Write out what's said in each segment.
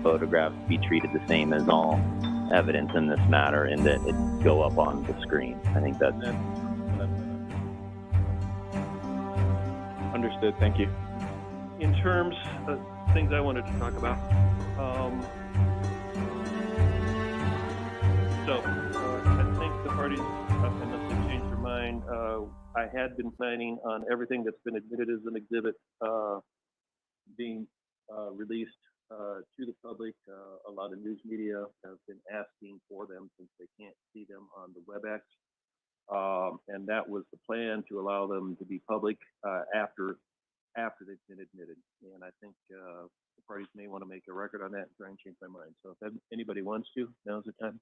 photographs be treated the same as all evidence in this matter, and that it go up on the screen. I think that's understood. Thank you. In terms of things I wanted to talk about, I think the parties, unless they change their mind, I had been planning on everything that's been admitted as an exhibit being released to the public. A lot of news media have been asking for them since they can't see them on the WebEx. And that was the plan, to allow them to be public after they've been admitted. And I think the parties may want to make a record on that and try and change my mind. So if anybody wants to, now's the time.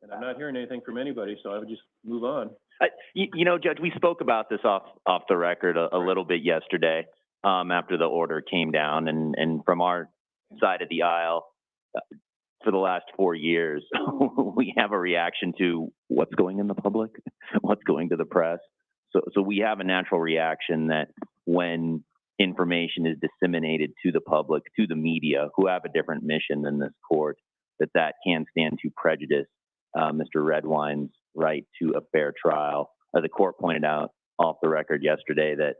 And I'm not hearing anything from anybody, so I would just move on. you know, Judge, we spoke about this off the record a little bit yesterday after the order came down, and from our side of the aisle, for the last 4 years, we have a reaction to what's going in the public, what's going to the press. So we have a natural reaction that when information is disseminated to the public, to the media, who have a different mission than this court, that can stand to prejudice Mr. Redwine's right to a fair trial. The court pointed out off the record yesterday that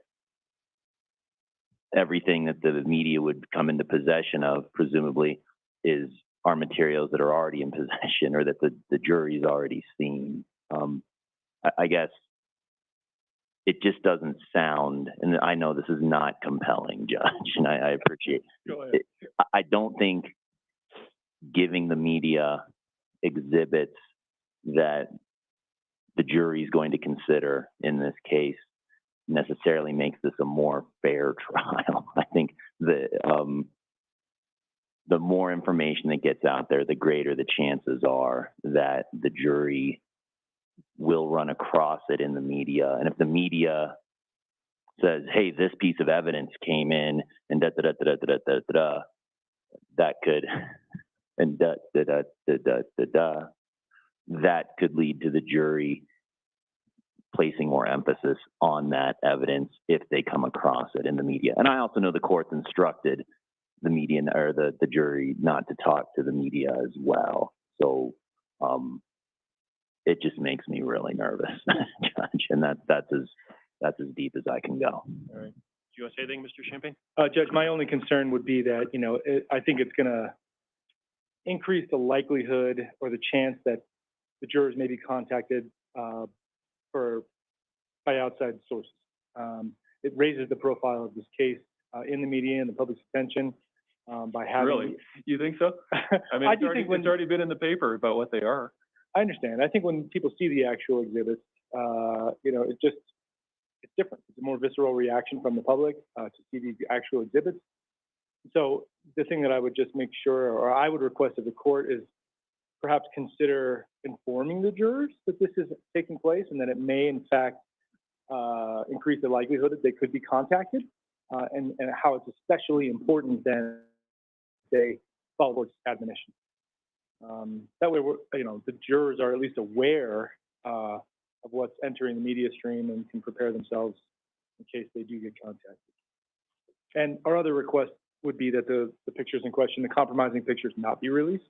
everything that the media would come into possession of, presumably, are materials that are already in possession or that the jury's already seen. I guess it just doesn't sound, and I know this is not compelling, Judge, and I appreciate it. I don't think giving the media exhibits that the jury is going to consider in this case necessarily makes this a more fair trial. I think the more information that gets out there, the greater the chances are that the jury will run across it in the media. And if the media says, hey, this piece of evidence came in and that could, and that could lead to the jury placing more emphasis on that evidence if they come across it in the media. And I also know the court's instructed the media or the jury not to talk to the media as well. So it just makes me really nervous, Judge, and that's as deep as I can go. All right. Do you want to say anything, Mr. Champagne? Judge, my only concern would be that, I think it's going to increase the likelihood or the chance that the jurors may be contacted by outside sources. It raises the profile of this case in the media and the public's attention by having. Really? You think so? I mean, it's already been in the paper about what they are. I understand. I think when people see the actual exhibits, it's different. It's a more visceral reaction from the public to see the actual exhibits. So the thing that I would just make sure, or I would request of the court, is perhaps consider informing the jurors that this is taking place and that it may, in fact, increase the likelihood that they could be contacted, and how it's especially important then they follow court's admonition. That way, the jurors are at least aware of what's entering the media stream and can prepare themselves in case they do get contacted. And our other request would be that the pictures in question, the compromising pictures, not be released.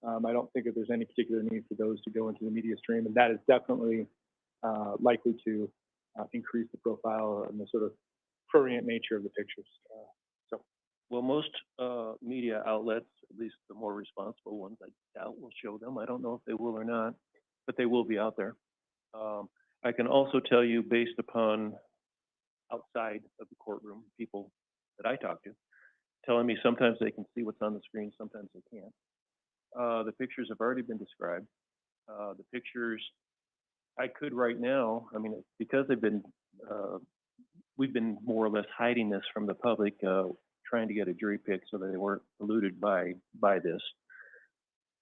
I don't think that there's any particular need for those to go into the media stream, and that is definitely likely to increase the profile and the sort of prurient nature of the pictures. Well, most media outlets, at least the more responsible ones, I doubt will show them. I don't know if they will or not, but they will be out there. I can also tell you, based upon outside of the courtroom, people that I talk to, telling me sometimes they can see what's on the screen, sometimes they can't. The pictures have already been described. The pictures, I could right now, I mean, because we've been more or less hiding this from the public, trying to get a jury pick so that they weren't polluted by this.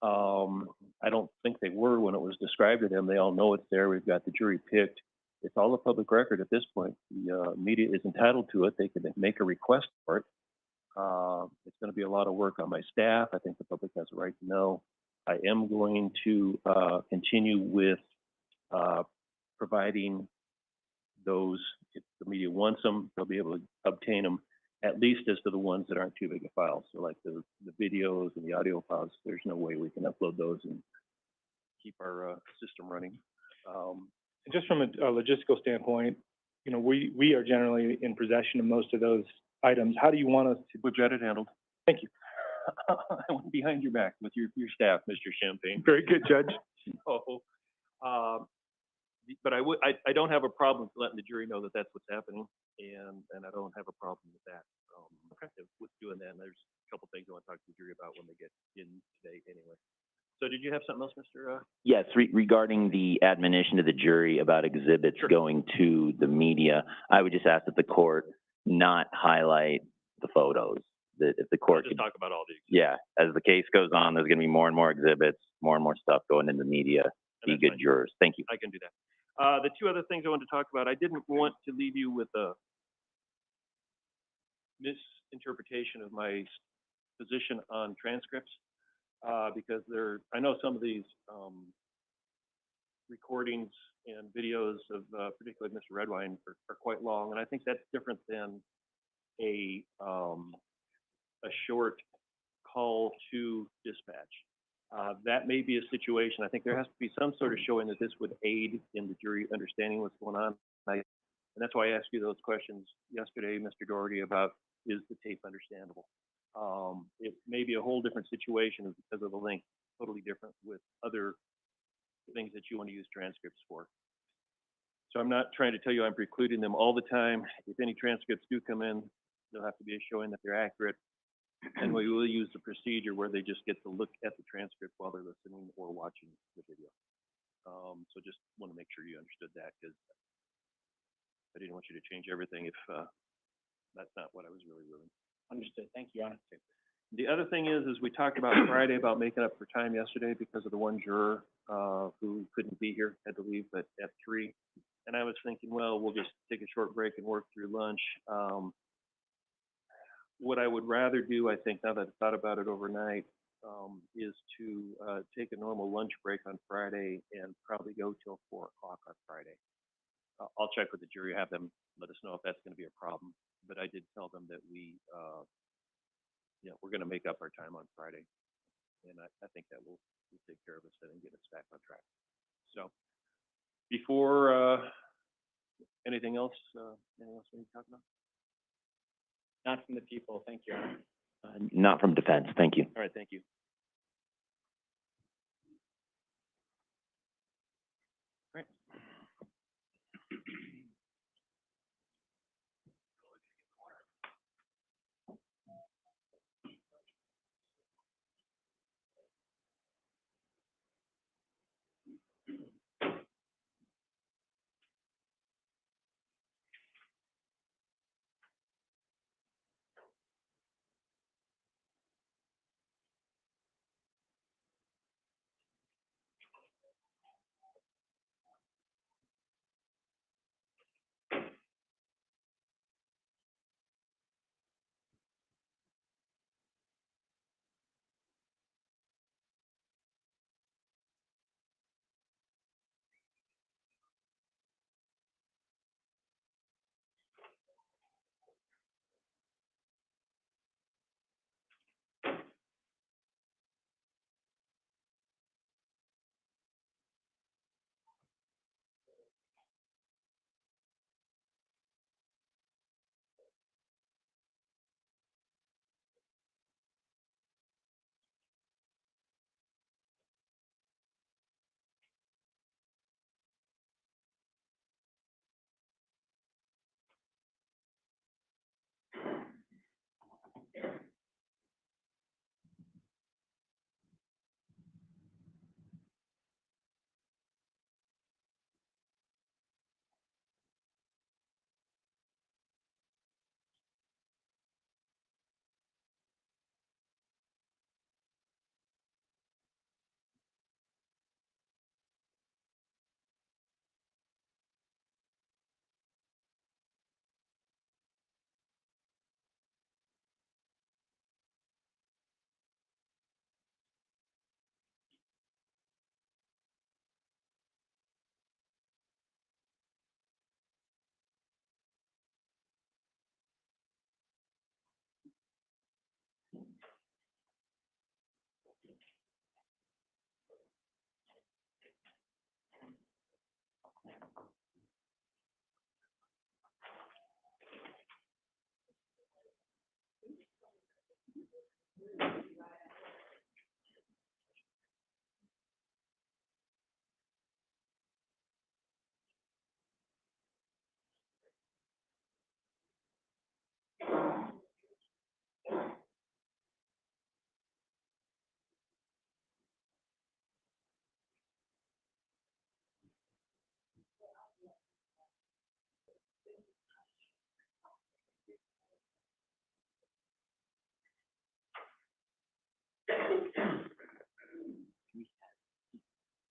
I don't think they were when it was described to them. They all know it's there. We've got the jury picked. It's all a public record at this point. The media is entitled to it. They can make a request for it. It's going to be a lot of work on my staff. I think the public has a right to know. I am going to continue with providing those, if the media wants them, they'll be able to obtain them, at least as to the ones that aren't too big a file. So like the videos and the audio files, there's no way we can upload those and keep our system running. And just from a logistical standpoint, you know, we are generally in possession of most of those items. How do you want us to? We've got it handled. Thank you. I went behind your back with your staff, Mr. Champagne. Very good, Judge. So, but I don't have a problem letting the jury know that that's what's happening, and I don't have a problem with that. With doing that, and there's a couple things I want to talk to the jury about when they get in today anyway. So did you have something else, Mr.? Yes, regarding the admonition to the jury about exhibits going to the media, I would just ask that the court not highlight the photos. That if the court just talk about all these. Yeah, as the case goes on, there's going to be more and more exhibits, more and more stuff going into the media. Be good jurors. Thank you. I can do that. The two other things I wanted to talk about, I didn't want to leave you with a misinterpretation of my position on transcripts, because I know some of these recordings and videos of particularly Mr. Redwine are quite long, and I think that's different than a short call to dispatch. That may be a situation. I think there has to be some sort of showing that this would aid in the jury understanding what's going on. And that's why I asked you those questions yesterday, Mr. Doherty, about is the tape understandable? It may be a whole different situation because of the length, totally different with other things that you want to use transcripts for. So I'm not trying to tell you I'm precluding them all the time. If any transcripts do come in, there'll have to be a showing that they're accurate. And we will use the procedure where they just get to look at the transcript while they're listening or watching the video. So just want to make sure you understood that, because I didn't want you to change everything if that's not what I was really doing. Understood. Thank you, Your Honor. The other thing is we talked about Friday about making up for time yesterday because of the one juror who couldn't be here, had to leave at 3. And I was thinking, well, we'll just take a short break and work through lunch. What I would rather do, I think, now that I've thought about it overnight, is to take a normal lunch break on Friday and probably go till 4 o'clock on Friday. I'll check with the jury, have them let us know if that's going to be a problem. But I did tell them that we're going to make up our time on Friday, and I think that will take care of us and get us back on track. So before anything else we need to talk about? Not from the people. Thank you, Your Honor. Not from defense. Thank you. All right, thank you. All right.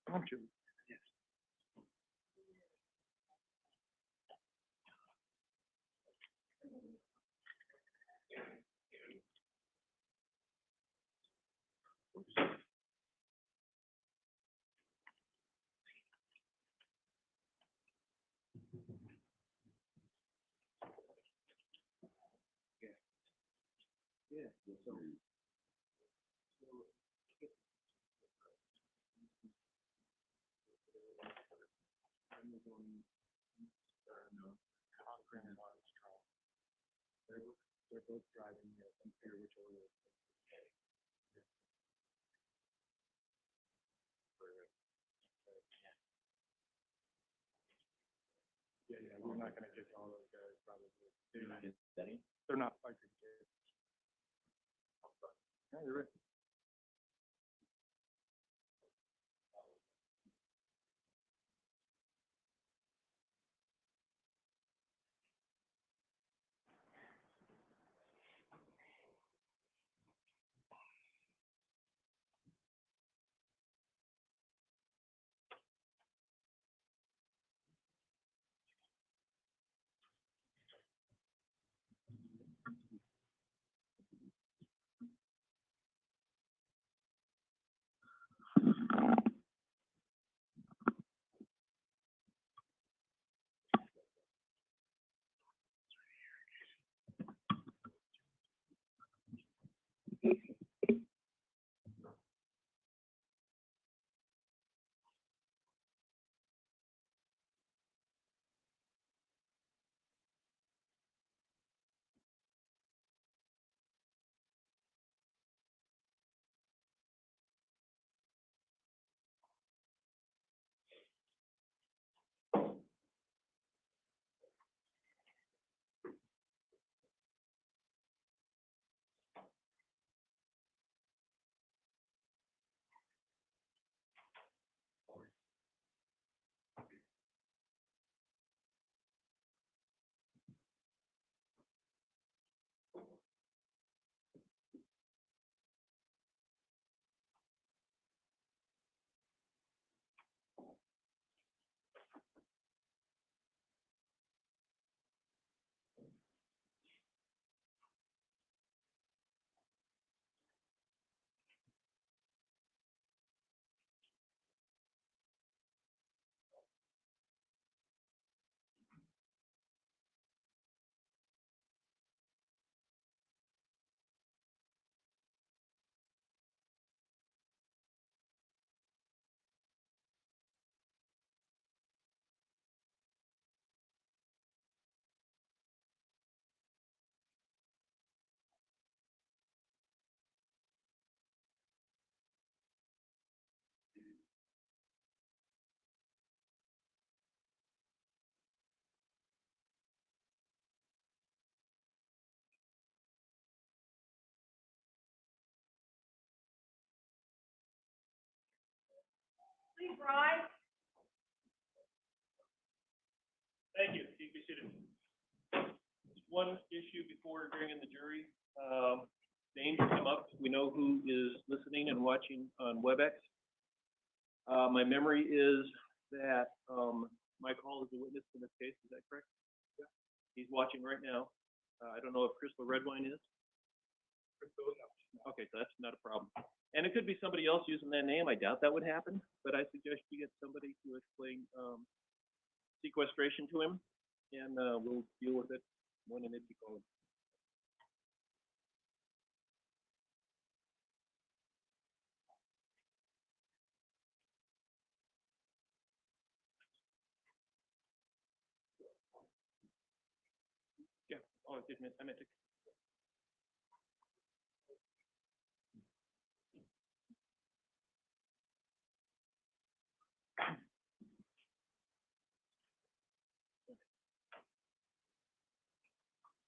They're both driving the computer, which will. Yeah, we're not gonna get all those guys probably. They're not like the kids. Yeah, you're right. Thank you. You can be seated. One issue before bringing the jury. Names come up. We know who is listening and watching on WebEx. My memory is that Mike Hall is a witness in this case. Is that correct? Yeah. He's watching right now. I don't know if Crystal Redwine is. Crystal, no. Okay, so that's not a problem. And it could be somebody else using that name. I doubt that would happen, but I suggest you get somebody to explain sequestration to him, and we'll deal with it when and if you call him. Yeah. Oh, I did miss. I meant to.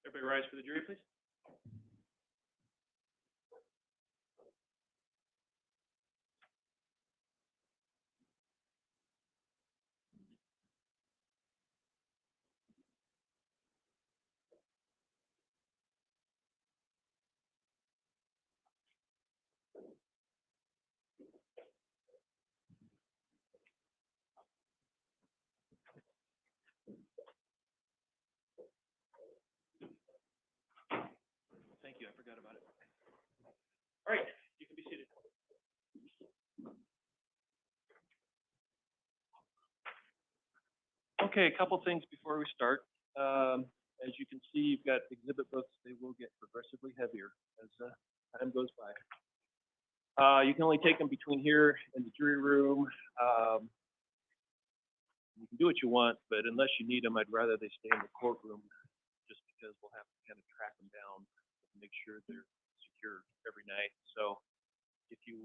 Everybody rise for the jury, please. forgot about it. All right, you can be seated. Okay, a couple things before we start. As you can see, you've got exhibit books. They will get progressively heavier as time goes by. You can only take them between here and the jury room. You can do what you want, but unless you need them, I'd rather they stay in the courtroom, just because we'll have to kind of track them down and make sure they're secure every night. So if you,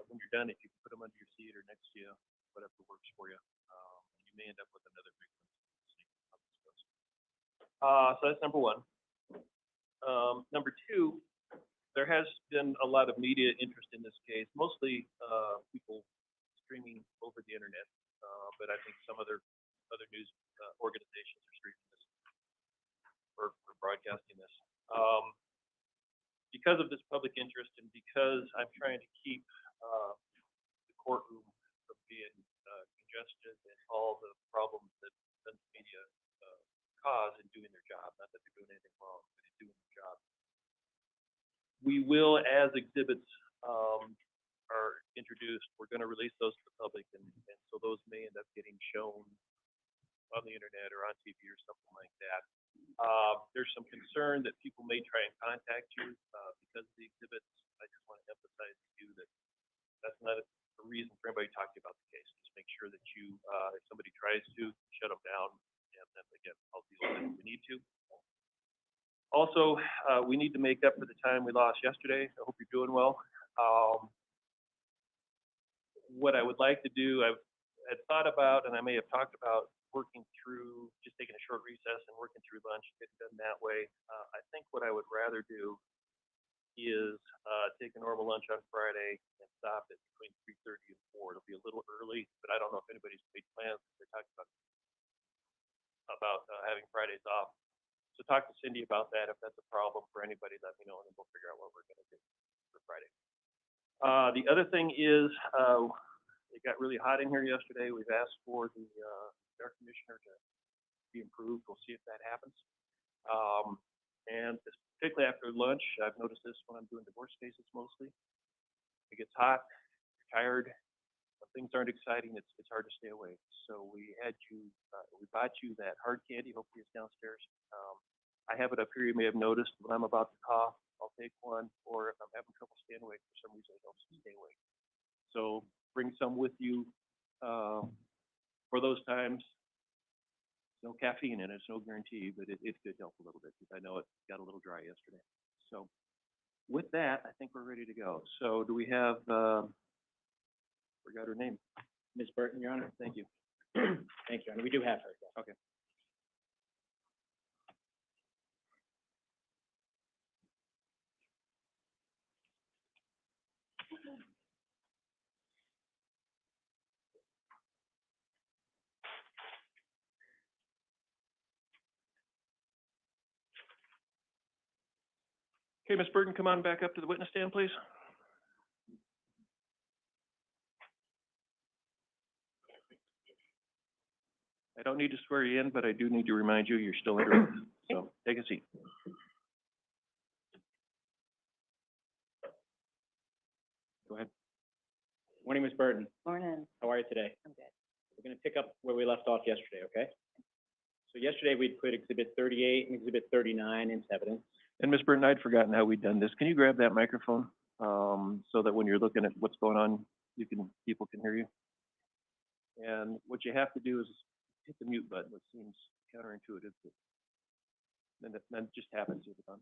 when you're done, if you can put them under your seat or next to you, whatever works for you, you may end up with another big one. So that's number one. Number two, there has been a lot of media interest in this case, mostly people streaming over the internet, but I think some other news organizations are streaming this or broadcasting this. Because of this public interest and because I'm trying to keep the courtroom from being congested and all the problems that the media cause in doing their job, not that they're doing anything wrong, but in doing their job. We will, as exhibits are introduced, we're going to release those to the public, and so those may end up getting shown on the internet or on TV or something like that. There's some concern that people may try and contact you because of the exhibits. I just want to emphasize to you that that's not a reason for anybody to talk to you about the case. Just make sure that you, if somebody tries to, shut them down, and then again, I'll deal with it if we need to. Also, we need to make up for the time we lost yesterday. I hope you're doing well. What I would like to do, I had thought about, and I may have talked about, working through, just taking a short recess and working through lunch, getting done that way. I think what I would rather do is take a normal lunch on Friday and stop at between 3:30 and 4. It'll be a little early, but I don't know if anybody's made plans. They're talking about having Fridays off. So talk to Cindy about that. If that's a problem for anybody, let me know, and then we'll figure out what we're going to do for Friday. The other thing is, it got really hot in here yesterday. We've asked for the air conditioner to be improved. We'll see if that happens. And particularly after lunch, I've noticed this when I'm doing divorce cases mostly. It gets hot, you're tired, when things aren't exciting, it's hard to stay awake. So we bought you that hard candy. Hopefully it's downstairs. I have it up here. You may have noticed when I'm about to cough, I'll take one, or if I'm having trouble staying awake for some reason, it helps me stay awake. So bring some with you for those times. No caffeine in it, it's no guarantee, but it could help a little bit because I know it got a little dry yesterday. So with that, I think we're ready to go. So do we have, forgot her name. Ms. Burton, Your Honor. Thank you. Thank you, Your Honor. We do have her. Yes. Okay. Okay, Ms. Burton, come on back up to the witness stand, please. I don't need to swear you in, but I do need to remind you you're still under oath. So take a seat. Go ahead. Morning, Ms. Burton. Morning. How are you today? I'm good. We're going to pick up where we left off yesterday, okay? So yesterday we put Exhibit 38 and Exhibit 39 into evidence. And Ms. Burton, I'd forgotten how we'd done this. Can you grab that microphone so that when you're looking at what's going on, people can hear you? And what you have to do is hit the mute button, which seems counterintuitive, but then it just happens to be on.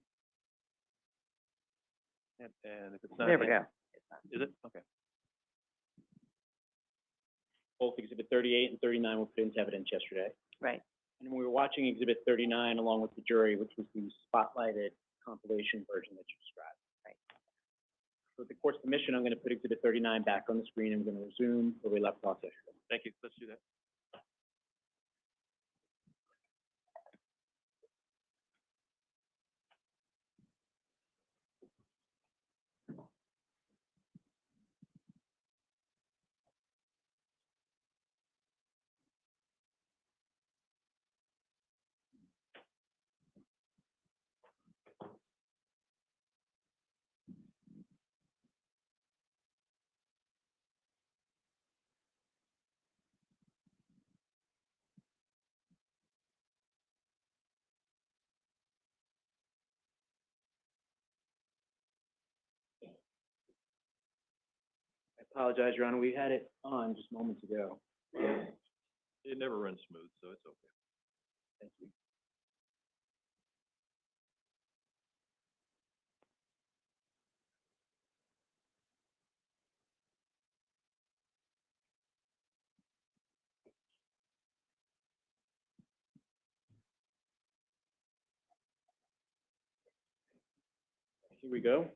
And if it's not, There we go. Is it? Okay. Both Exhibit 38 and 39 were put into evidence yesterday. Right. And we were watching Exhibit 39 along with the jury, which was the spotlighted compilation version that you described. Right. So with the court's permission, I'm going to put Exhibit 39 back on the screen and we're going to resume where we left off yesterday. Thank you. Let's do that. Apologize, Your Honor, we had it on just moments ago. It never runs smooth, so it's okay. Thank you. Here we go.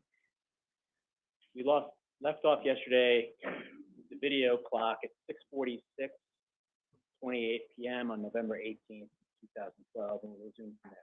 We left off yesterday with the video clock at 6:46, 28 p.m. on November 18th, 2012, and we'll resume from there.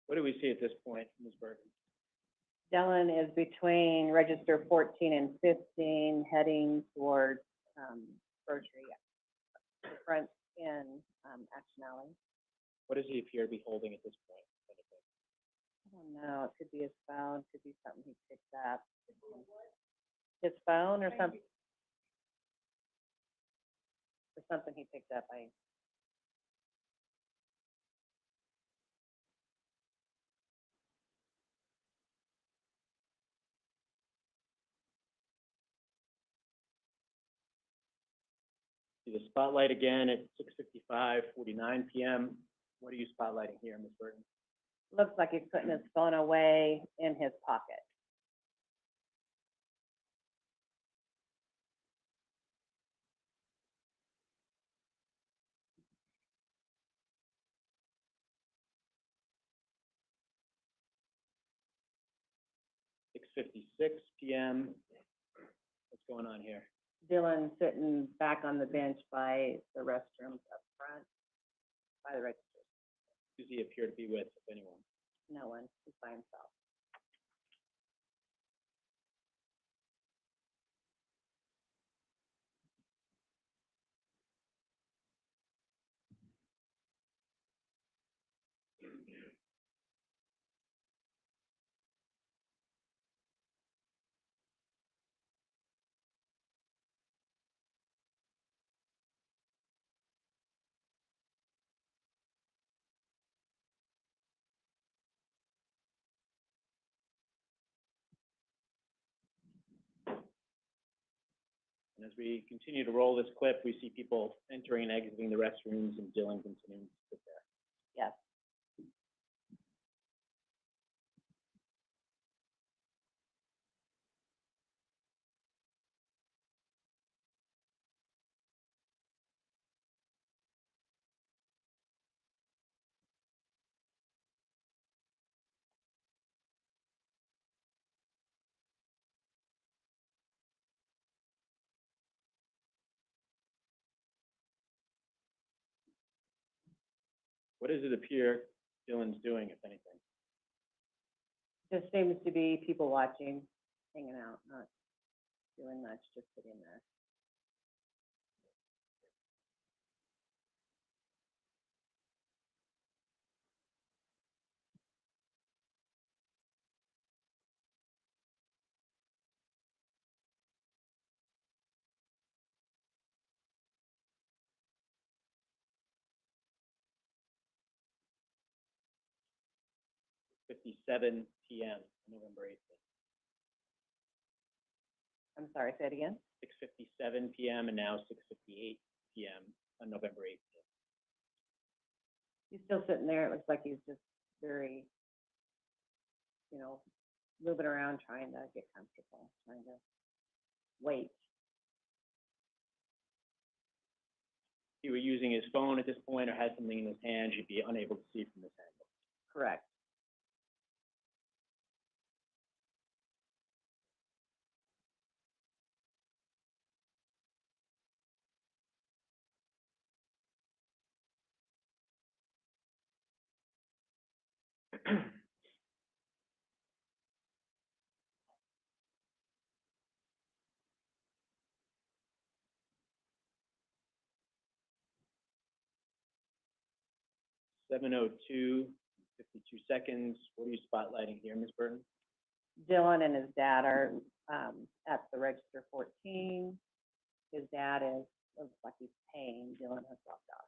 What do we see at this point, Ms. Burton? Dylan is between register 14 and 15, heading towards, grocery, front in, Action Alley. What does he appear to be holding at this point? I don't know, it could be his phone, could be something he picked up. His phone or something? Or something he picked up, See the spotlight again at 6:55:49 p.m. What are you spotlighting here, Ms. Burton? looks like he's putting his phone away in his pocket. Six 56 p.m. What's going on here? Dylan sitting back on the bench by the restrooms up front, by the register. Who does he appear to be with, if anyone? No one, he's by himself. And as we continue to roll this clip, we see people entering and exiting the restrooms and Dylan continuing to sit there. Yes. What does it appear Dylan's doing, if anything? Just seems to be people watching, hanging out, not doing much, just sitting there. .57 p.m. November 18th. I'm sorry, say it again? 6:57 p.m. and now 6:58 p.m. on November 18th. He's still sitting there, it looks like he's just very, moving around, trying to get comfortable, trying to wait. If he were using his phone at this point or had something in his hand, you'd be unable to see from this angle. Correct. .7:02, 52 seconds. What are you spotlighting here, Ms. Burton? Dylan and his dad are at the register 14. His dad looks like he's paying. Dylan has walked off.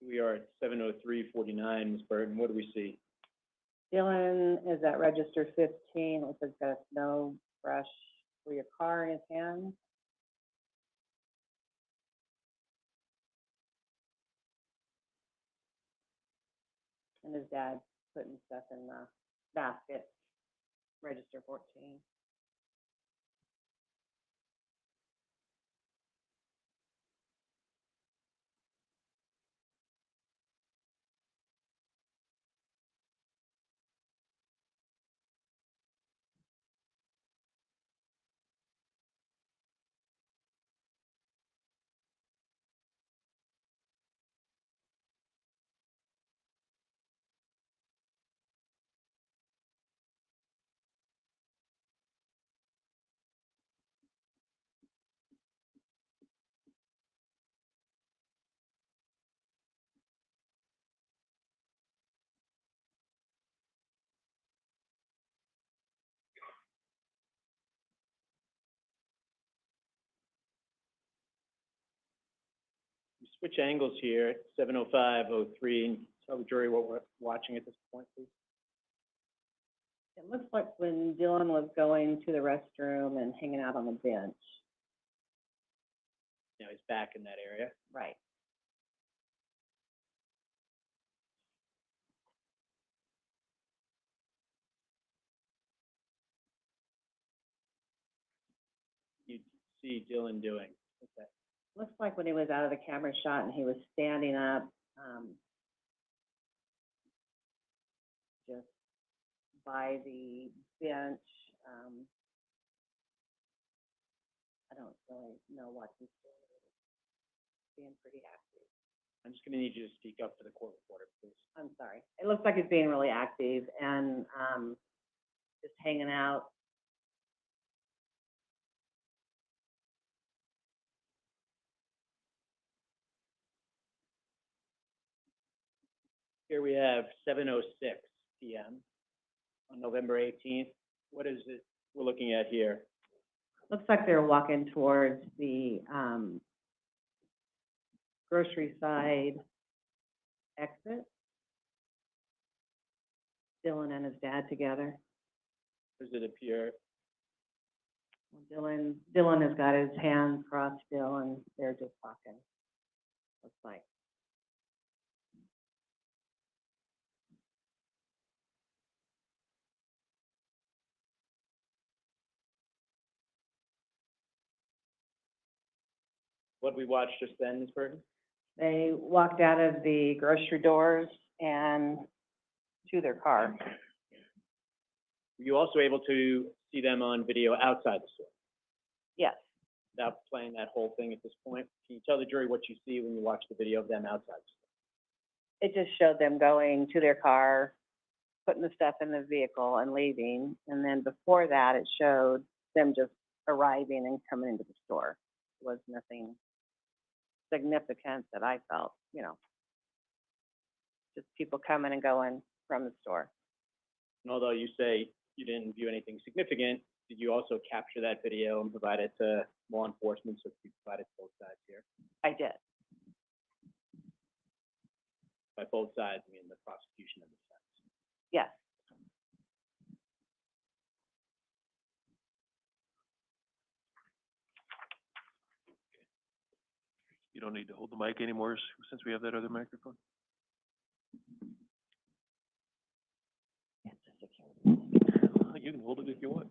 We are at 7:03:49, Ms. Burton. What do we see? Dylan is at register 15, looks like he's got a snow brush for your car in his hand. And his dad putting stuff in the basket, register 14. We switch angles here, 7:05:03, and tell the jury what we're watching at this point, please. It looks like when Dylan was going to the restroom and hanging out on the bench. Now he's back in that area. Right. You see Dylan doing. Okay. Looks like when he was out of the camera shot and he was standing up, just by the bench. I don't really know what he's doing. Being pretty active. I'm just gonna need you to speak up for the court reporter, please. I'm sorry. It looks like he's being really active and just hanging out. Here we have 7:06 p.m. on November 18th. What is it we're looking at here? Looks like they're walking towards the grocery side exit. Dylan and his dad together. Does it appear? Dylan has got his hands crossed still, and they're just talking. Looks like. What we watched just then, Ms. Burton? They walked out of the grocery doors and to their car. Were you also able to see them on video outside the store? Yes. Without playing that whole thing at this point, can you tell the jury what you see when you watch the video of them outside the store? It just showed them going to their car, putting the stuff in the vehicle and leaving. And then before that, it showed them just arriving and coming into the store. It was nothing significant that I felt, just people coming and going from the store. And although you say you didn't view anything significant, did you also capture that video and provide it to law enforcement so you provided both sides here? I did. By both sides, I mean the prosecution and the defense. Yes. You don't need to hold the mic anymore since we have that other microphone. You can hold it if you want.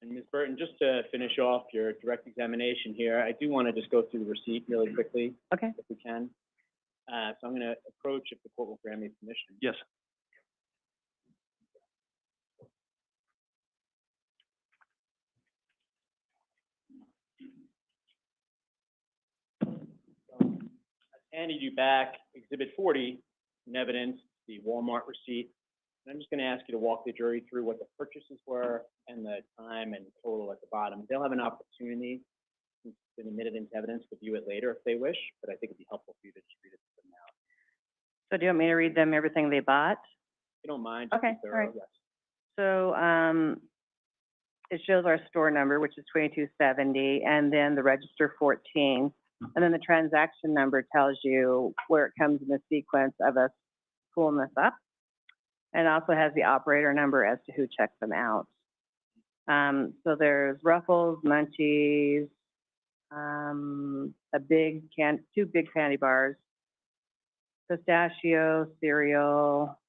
And Ms. Burton, just to finish off your direct examination here, I do want to just go through the receipt really quickly, Okay. if we can. So I'm going to approach if the court will grant me permission. Yes. I've handed you back Exhibit 40 in evidence, the Walmart receipt. And I'm just going to ask you to walk the jury through what the purchases were and the time and total at the bottom. They'll have an opportunity, since it's been admitted into evidence, to view it later if they wish, but I think it'd be helpful for you to just read it to them now. So do you want me to read them everything they bought? If you don't mind, just be Okay, all thorough, right. yes. So, it shows our store number, which is 2270, and then the register 14. And then the transaction number tells you where it comes in the sequence of us pulling this up. And it also has the operator number as to who checks them out. So there's Ruffles, Munchies, two big candy bars, pistachio, cereal.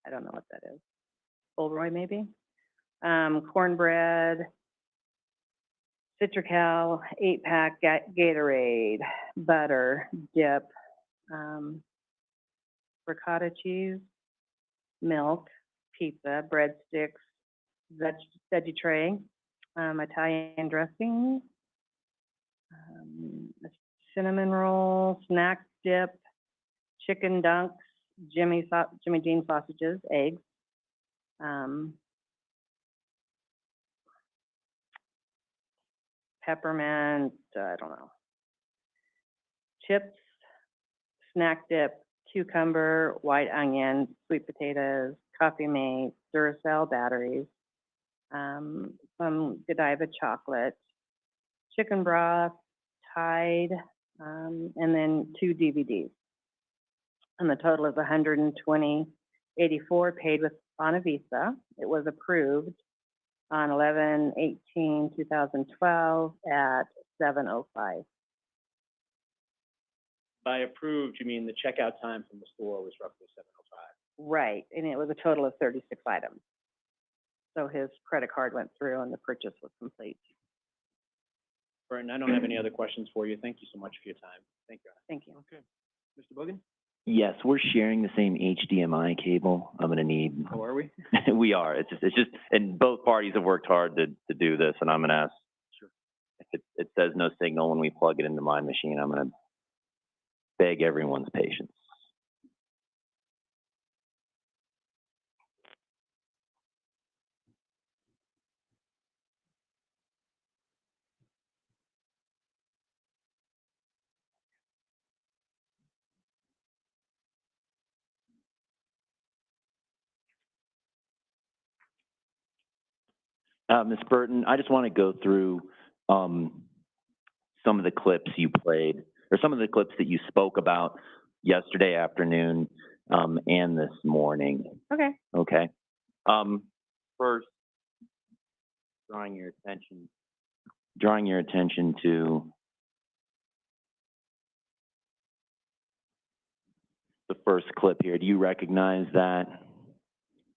I don't know what that is. Olroy maybe. Cornbread, Citrical, 8-pack Gatorade, butter, dip, ricotta cheese, milk, pizza, breadsticks, veggie tray, Italian dressing, cinnamon roll, snack dip, chicken dunks, Jimmy Dean sausages, eggs, peppermint, I don't know, chips, snack dip, cucumber, white onion, sweet potatoes, Coffee Mate, Duracell batteries, some Godiva chocolate, chicken broth, Tide, and then 2 DVDs. And the total is $120.84 paid on a Visa. It was approved on 11/18/2012 at 7:05. By approved, you mean the checkout time from the store was roughly 7:05? Right, and it was a total of 36 items. So his credit card went through and the purchase was complete. Burton, I don't have any other questions for you. Thank you so much for your time. Thank you. Thank you. Okay. Mr. Bogan? Yes, we're sharing the same HDMI cable. I'm gonna need, Oh, are we? we are, it's just, and both parties have worked hard to do this, and I'm gonna ask. Sure. If it says no signal when we plug it into my machine, I'm gonna beg everyone's patience. Ms. Burton, I just want to go through some of the clips you played, or some of the clips that you spoke about yesterday afternoon and this morning. Okay. Okay. First, drawing your attention to the first clip here. Do you recognize that?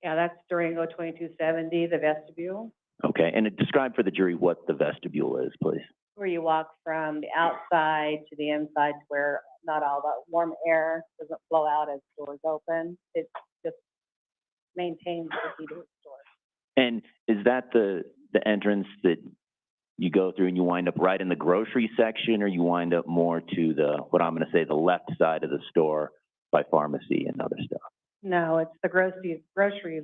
Yeah, that's Durango 2270, the vestibule, Okay, and describe for the jury what the vestibule is, please. where you walk from the outside to the inside to where not all the warm air doesn't flow out as doors open. It just maintains the heat of the store. And is that the entrance that you go through and you wind up right in the grocery section, or you wind up more to the, what I'm going to say, the left side of the store by pharmacy and other stuff? No, it's the grocery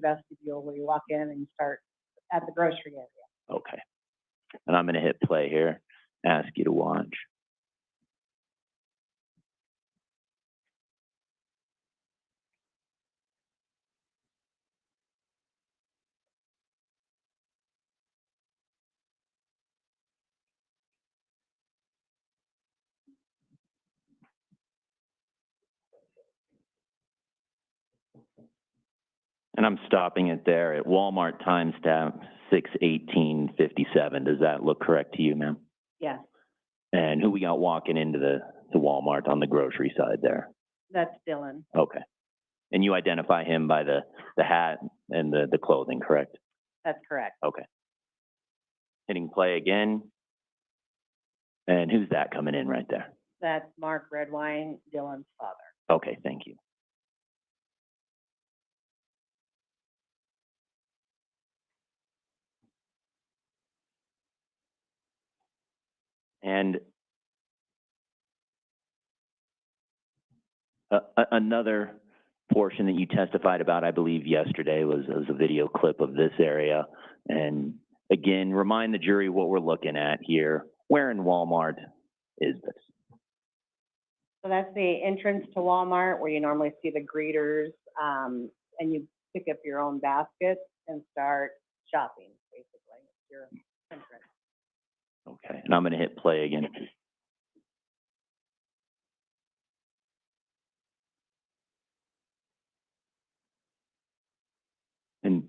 vestibule where you walk in and you start at the grocery area. Okay. And I'm going to hit play here, ask you to watch. And I'm stopping it there at Walmart timestamp 6/18/57. Does that look correct to you, ma'am? Yes, And who we got walking into the Walmart on the grocery side there? that's Dylan. Okay. And you identify him by the hat and the clothing, correct? That's correct. Okay. Hitting play again. And who's that coming in right there? That's Mark Redwine, Dylan's father. Okay, thank you. And another portion that you testified about, I believe, yesterday was a video clip of this area. And again, remind the jury what we're looking at here. Where in Walmart is this? So that's the entrance to Walmart where you normally see the greeters, and you pick up your own basket and start shopping, basically. It's your entrance. Okay, and I'm gonna hit play again. And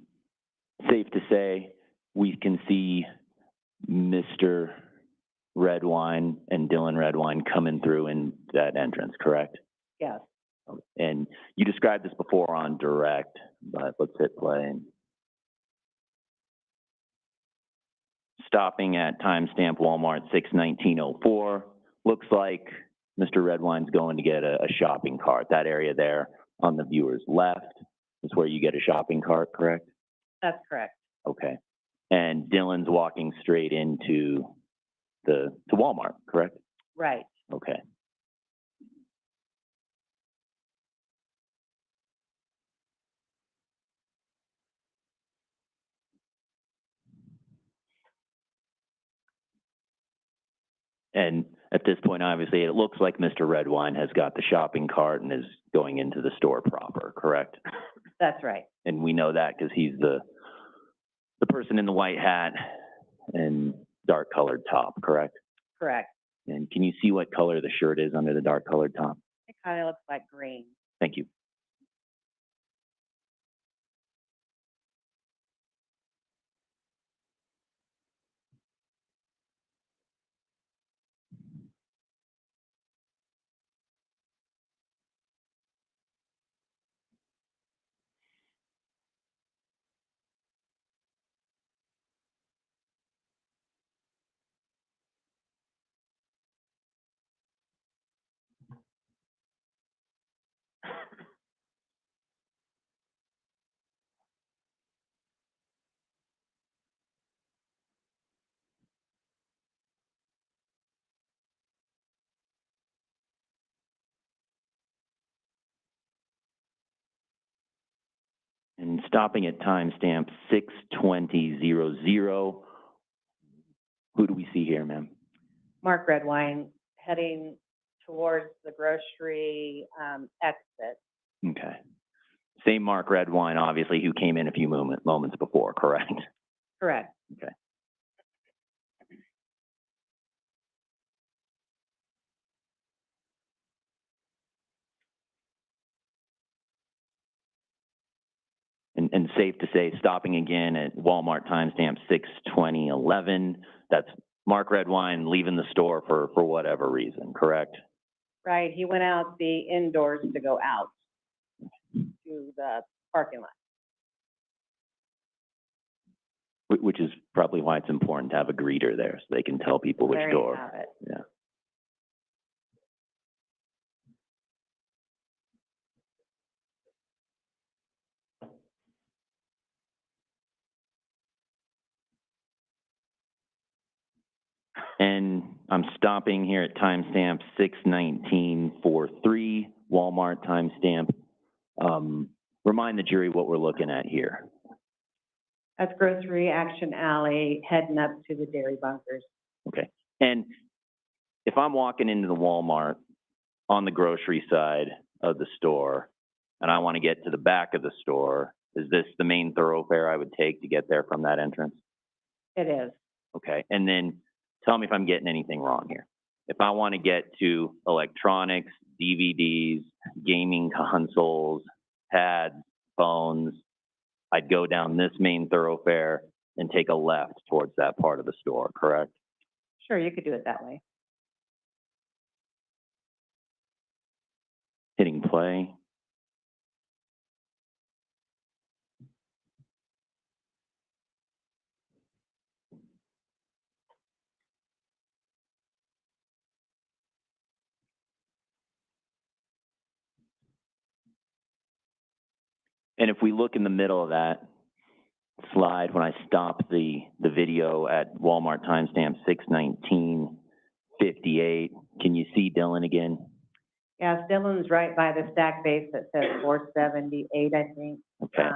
safe to say, we can see Mr. Redwine and Dylan Redwine coming through in that entrance, correct? Yes. And you described this before on direct, but let's hit play. And stopping at timestamp Walmart 6/19/04, looks like Mr. Redwine's going to get a shopping cart. That area there on the viewer's left is where you get a shopping cart, correct? That's correct. Okay. And Dylan's walking straight into to Walmart, correct? Right. Okay. And at this point, obviously, it looks like Mr. Redwine has got the shopping cart and is going into the store proper, correct? That's right. And we know that because he's the person in the white hat and dark colored top, correct? Correct. And can you see what color the shirt is under the dark colored top? It kind of looks like green. Thank you. And stopping at timestamp 6/20/00, who do we see here, ma'am? Mark Redwine heading towards the grocery exit. Okay. Same Mark Redwine, obviously, who came in a few moments before, correct? Correct. Okay. And safe to say, stopping again at Walmart timestamp 6/20/11, that's Mark Redwine leaving the store for whatever reason, correct? Right. He went out the indoors to go out to the parking lot. Which is probably why it's important to have a greeter there so they can tell people which There you door. have it. Yeah. And I'm stopping here at timestamp 6/19/43, Walmart timestamp. Remind the jury what we're looking at here. That's Grocery Action Alley heading up to the dairy bunkers. Okay. And if I'm walking into the Walmart on the grocery side of the store and I want to get to the back of the store, is this the main thoroughfare I would take to get there from that entrance? It is. Okay. And then tell me if I'm getting anything wrong here. If I want to get to electronics, DVDs, gaming consoles, pads, phones, I'd go down this main thoroughfare and take a left towards that part of the store, correct? Sure, you could do it that way. Hitting play. And if we look in the middle of that slide, when I stop the video at Walmart timestamp 6/19/58, can you see Dylan again? Yes, Dylan's right by the stack base that says 478, I think. Okay.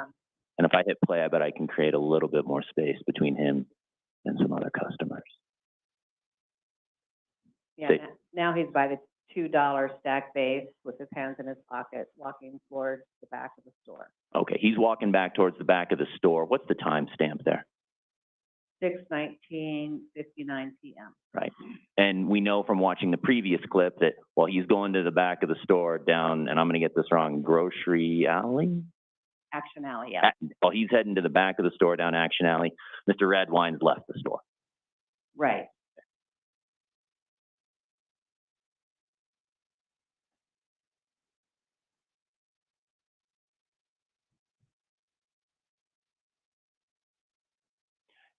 And if I hit play, I bet I can create a little bit more space between him and some other customers. Yeah, now he's by the $2 stack base with his hands in his pocket, walking towards the back of the store. Okay, he's walking back towards the back of the store. What's the timestamp there? 6:19:59 PM. Right. And we know from watching the previous clip that while he's going to the back of the store down, and I'm going to get this wrong, Grocery Alley? Action Alley, yeah. While he's heading to the back of the store down Action Alley, Mr. Redwine's left the store. Right.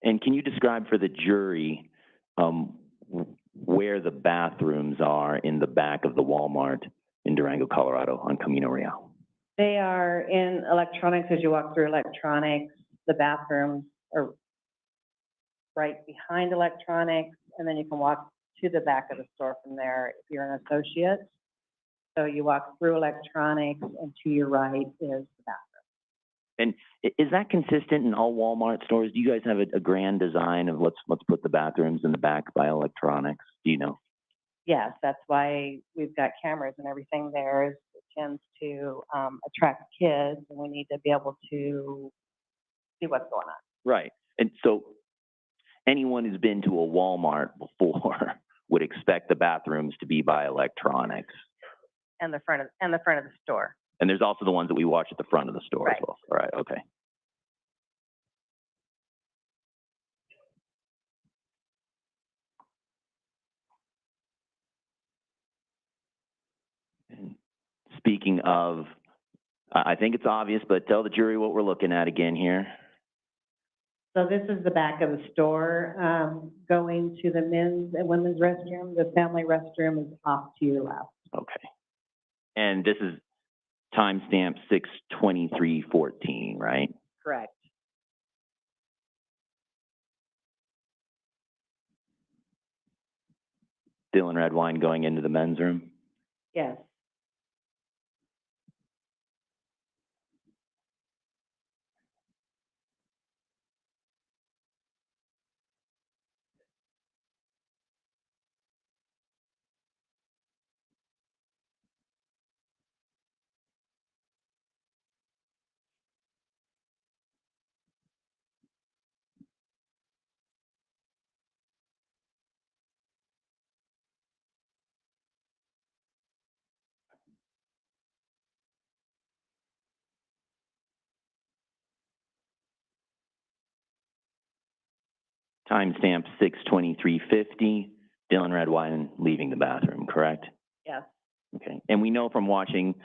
And can you describe for the jury where the bathrooms are in the back of the Walmart in Durango, Colorado on Camino Real? They are in electronics. As you walk through electronics, the bathrooms are right behind electronics, and then you can walk to the back of the store from there if you're an associate. So you walk through electronics, and to your right is the bathroom. And is that consistent in all Walmart stores? Do you guys have a grand design of let's put the bathrooms in the back by electronics? Do you know? Yes, that's why we've got cameras and everything there. It tends to attract kids, and we need to be able to see what's going on. Right. And so anyone who's been to a Walmart before would expect the bathrooms to be by electronics. And the front of the store. And there's also the ones that we watch at the front of the store Right. as well. All right, okay. And speaking of, I think it's obvious, but tell the jury what we're looking at again here. So this is the back of the store, going to the men's and women's restroom. The family restroom is off to your left. Okay. And this is timestamp 6/23/14, right? Correct. Dylan Redwine going into the men's room. Yes. Timestamp 6/23/50. Dylan Redwine leaving the bathroom, correct? Yes. Okay. And we know from watching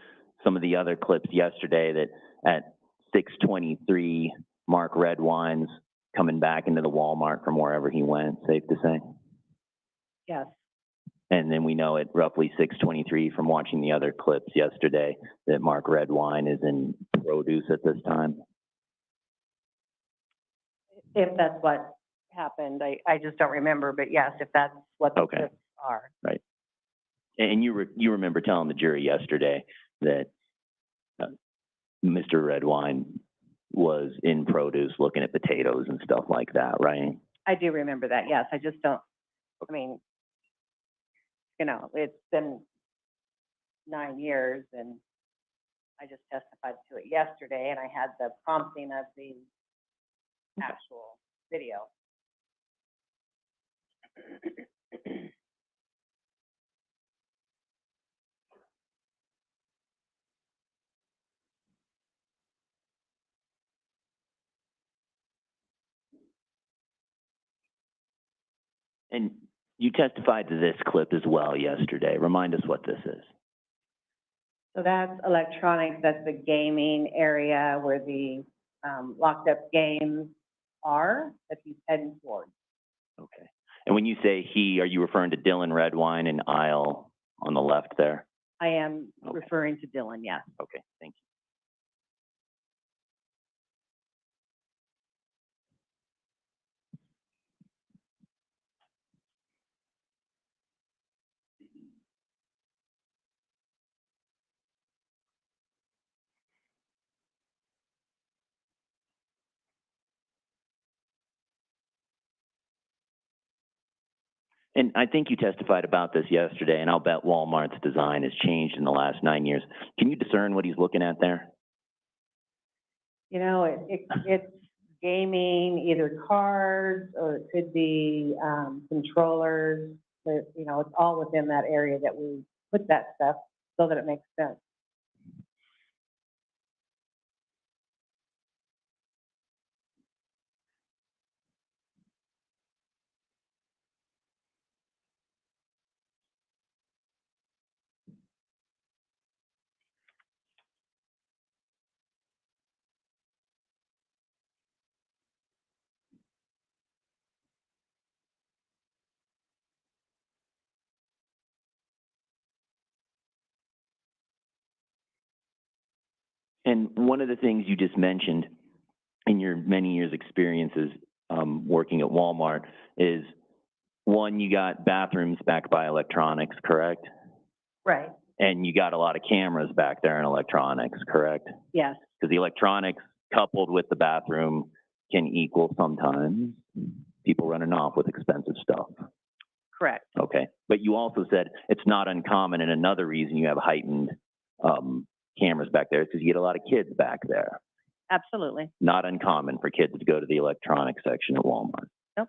some of the other clips yesterday that at 6:23, Mark Redwine's coming back into the Walmart from wherever he went, safe to say? Yes. And then we know at roughly 6:23 from watching the other clips yesterday that Mark Redwine is in produce at this time. If that's what happened, I just don't remember, but yes, if that's what the Okay. clips are. Right. And you remember telling the jury yesterday that Mr. Redwine was in produce looking at potatoes and stuff like that, right? I do remember that, yes. I just don't, I mean, you know, it's been 9 years, and I just testified to it yesterday, and I had the prompting of the actual video. And you testified to this clip as well yesterday. Remind us what this is. So that's electronics, that's the gaming area where the locked up games are that he's heading towards. Okay. And when you say he, are you referring to Dylan Redwine in aisle on the left there? I am Okay. referring to Dylan, yes. Okay, thank you. And I think you testified about this yesterday, and I'll bet Walmart's design has changed in the last 9 years. Can you discern what he's looking at there? You know, it's gaming, either cards, or it could be, controllers, but, you know, it's all within that area that we put that stuff so that it makes sense. And one of the things you just mentioned in your many years' experiences working at Walmart is, one, you got bathrooms backed by electronics, correct? Right. And you got a lot of cameras back there in electronics, correct? Yes, Because the electronics coupled with the bathroom can equal sometimes people running off with expensive stuff. correct. Okay. But you also said it's not uncommon, and another reason you have heightened cameras back there is because you get a lot of kids back there. Absolutely. Not uncommon for kids to go to the electronics section at Walmart. Nope.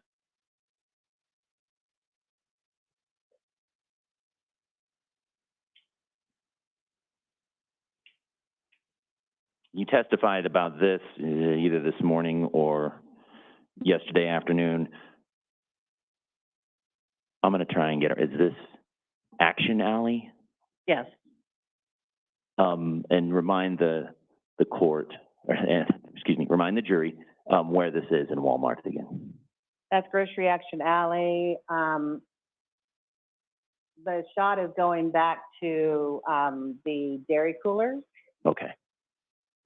You testified about this either this morning or yesterday afternoon. I'm going to try and get it. Is this Action Alley? Yes. And remind the court, excuse me, remind the jury where this is in Walmart again. That's Grocery Action Alley. The shot is going back to, the dairy coolers. Okay.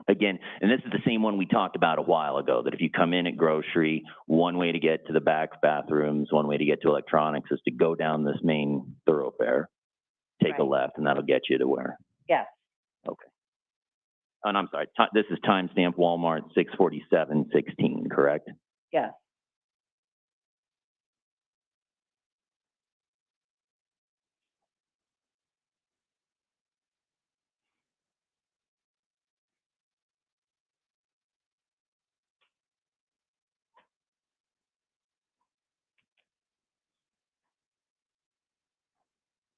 Again, and this is the same one we talked about a while ago, that if you come in at grocery, one way to get to the back bathrooms, one way to get to electronics is to go down this main thoroughfare, take a Right. left, and that'll get you to where? Yes, Okay. And I'm sorry, this is timestamp Walmart 64716, correct? yes.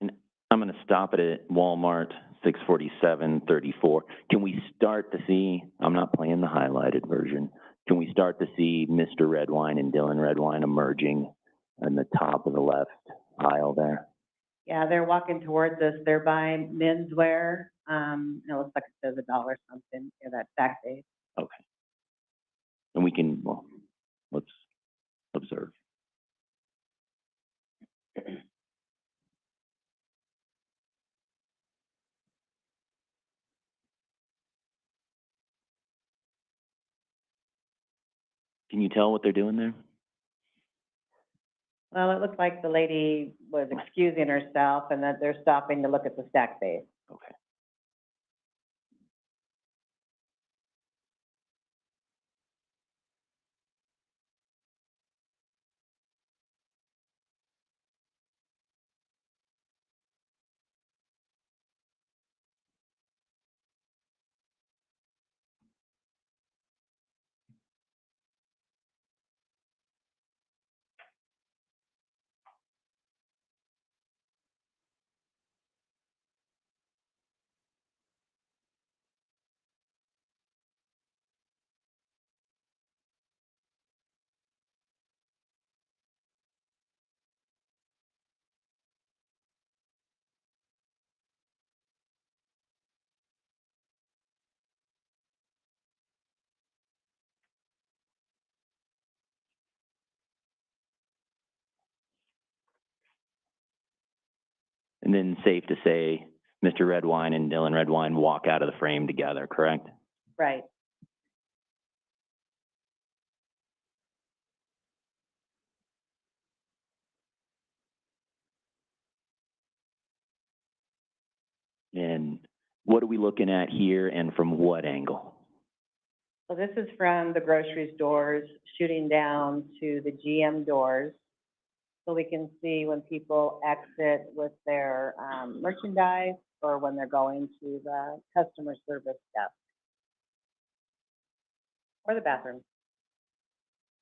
And I'm going to stop it at Walmart 64734. Can we start to see, I'm not playing the highlighted version, can we start to see Mr. Redwine and Dylan Redwine emerging in the top of the left aisle there? Yeah, they're walking towards us. They're buying menswear. It looks like it says $1 something, yeah, that back page. Okay. And we can, well, let's observe. Can you tell what they're doing there? Well, it looked like the lady was excusing herself and that they're stopping to look at the stack base. Okay. And then safe to say Mr. Redwine and Dylan Redwine walk out of the frame together, correct? Right. And what are we looking at here and from what angle? So this is from the grocery stores shooting down to the GM doors. So we can see when people exit with their merchandise or when they're going to the customer service desk or the bathroom.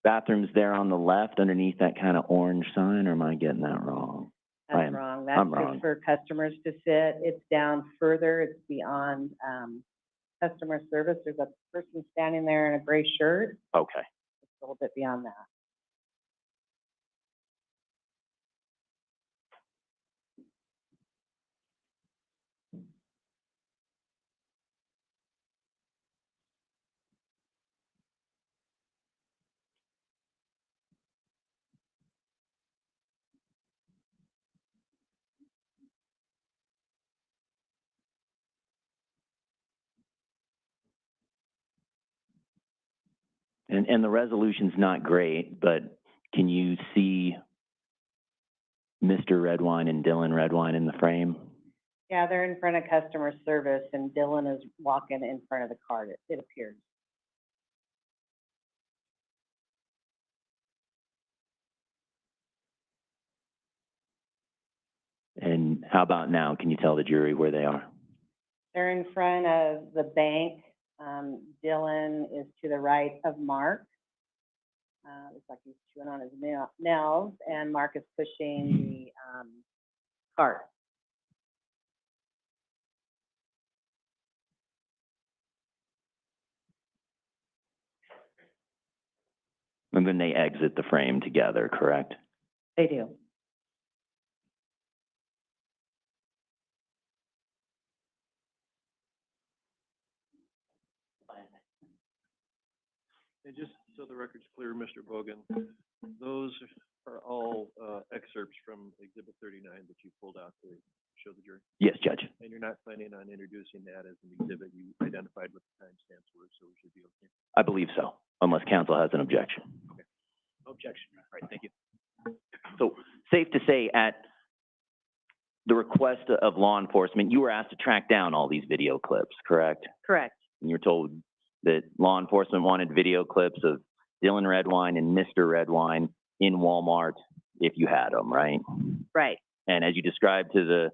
Bathrooms there on the left underneath that kind of orange sign, or am I getting that wrong? I That's am- wrong. I'm That's wrong. just for customers to sit. It's down further. It's beyond, customer service. There's a person standing there in a gray shirt. Okay. It's a little bit beyond that. And the resolution's not great, but can you see Mr. Redwine and Dylan Redwine in the frame? Yeah, they're in front of customer service and Dylan is walking in front of the cart, it appears. And how about now? Can you tell the jury where they are? They're in front of the bank. Dylan is to the right of Mark. Looks like he's chewing on his nails, and Mark is pushing the, cart. And then they exit the frame together, correct? They do. And just so the record's clear, Mr. Bogan, those are all excerpts from Exhibit 39 that you pulled out to show the jury. Yes, Judge. And you're not planning on introducing that as an exhibit. You identified what the timestamps were, so we should be okay. I believe so, unless counsel has an objection. No objection. All right, thank you. So safe to say, at the request of law enforcement, you were asked to track down all these video clips, correct? Correct. And you're told that law enforcement wanted video clips of Dylan Redwine and Mr. Redwine in Walmart if you had them, right? Right. And as you described to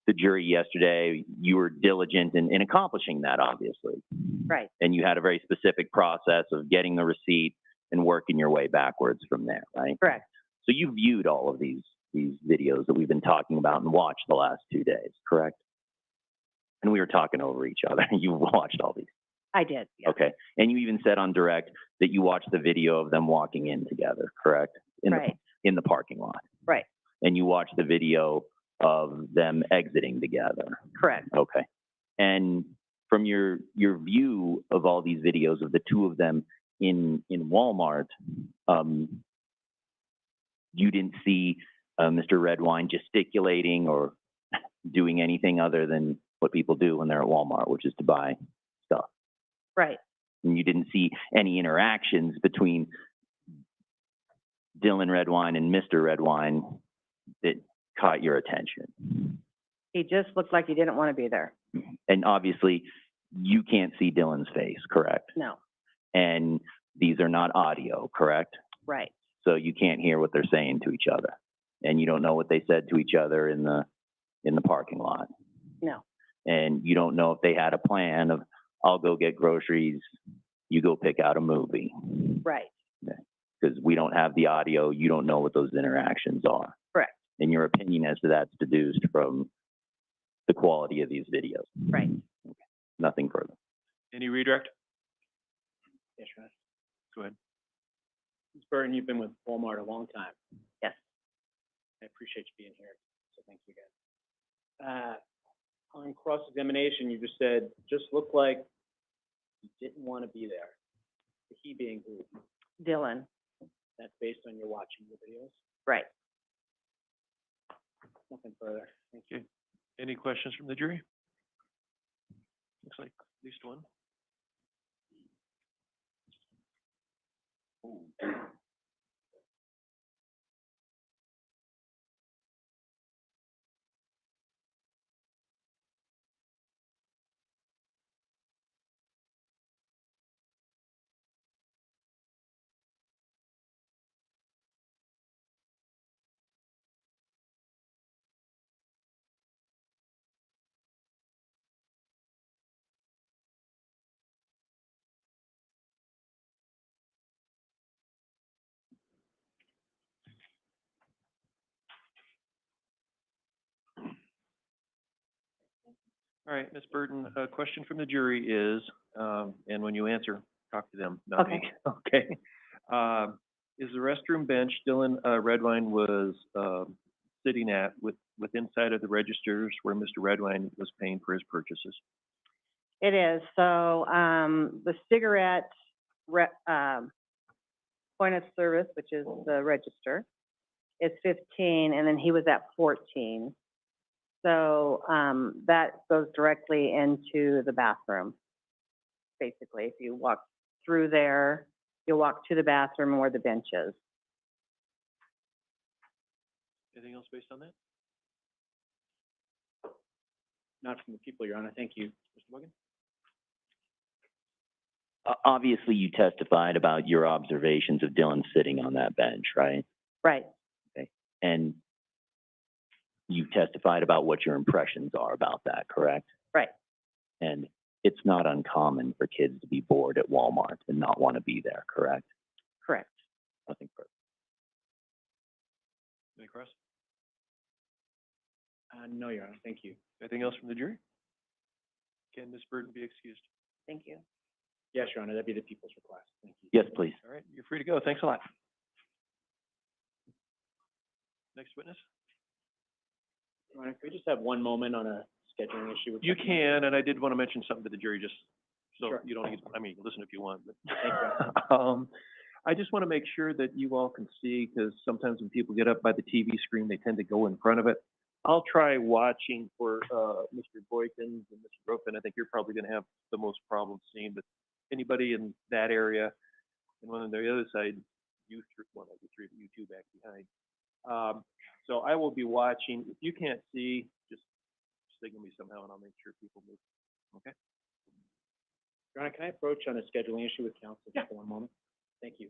the jury yesterday, you were diligent in accomplishing that, obviously. Right. And you had a very specific process of getting the receipt and working your way backwards from there, right? Correct. So you viewed all of these videos that we've been talking about and watched the last 2 days, correct? And we were talking over each other. You watched all these. I did, yeah. Okay. And you even said on direct that you watched the video of them walking in together, correct? Right. In the parking lot. Right. And you watched the video of them exiting together. Correct. Okay. And from your view of all these videos of the two of them in Walmart, you didn't see Mr. Redwine gesticulating or doing anything other than what people do when they're at Walmart, which is to buy stuff. Right. And you didn't see any interactions between Dylan Redwine and Mr. Redwine that caught your attention. He just looked like he didn't want to be there. And obviously, you can't see Dylan's face, correct? No. And these are not audio, correct? Right. So you can't hear what they're saying to each other. And you don't know what they said to each other in the parking lot. No. And you don't know if they had a plan of, I'll go get groceries, you go pick out a movie. Right. Because we don't have the audio, you don't know what those interactions are. Correct. And your opinion as to that's deduced from the quality of these videos. Right. Okay. Nothing further. Any redirect? Yes, Your Honor. Go ahead. Ms. Burton, you've been with Walmart a long time. Yes. I appreciate you being here, so thank you again. On cross-examination, you just said, just looked like you didn't want to be there. He being who? Dylan. That's based on your watching the videos? Right. Nothing further. Thank you. Okay. Any questions from the jury? Looks like at least one. All right, Ms. Burton, a question from the jury is, and when you answer, talk to them, not Okay. me. Okay. Is the restroom bench Dylan Redwine was sitting at with inside of the registers where Mr. Redwine was paying for his purchases? It is, so, the cigarette point of service, which is the register, is 15, and then he was at 14. So, that goes directly into the bathroom, basically. If you walk through there, you'll walk to the bathroom where the bench is. Anything else based on that? Not from the people, Your Honor. Thank you. Mr. Morgan? Obviously, you testified about your observations of Dylan sitting on that bench, right? Right, Okay. And you testified about what your impressions are about that, correct? right. And it's not uncommon for kids to be bored at Walmart and not want to be there, correct? Correct. Nothing further. Any questions? No, Your Honor. Thank you. Anything else from the jury? Can Ms. Burton be excused? Thank you. Yes, Your Honor. That'd be the people's request. Thank you. Yes, please. All right, you're free to go. Thanks a lot. Next witness? Your Honor, could we just have one moment on a scheduling issue? with You Dr. can, and I did want to mention something to the jury just so Sure. you don't need, I mean, listen if you want, but. Thank you. I just want to make sure that you all can see, because sometimes when people get up by the TV screen, they tend to go in front of it. I'll try watching for, Mr. Boykins and Mr. Gropin. I think you're probably going to have the most problems seeing, but anybody in that area, and one on the other side, you three of you two back behind. So I will be watching. If you can't see, just signal me somehow and I'll make sure people move. Okay? Your Honor, can I approach on a scheduling issue with counsel just for one moment? Thank you.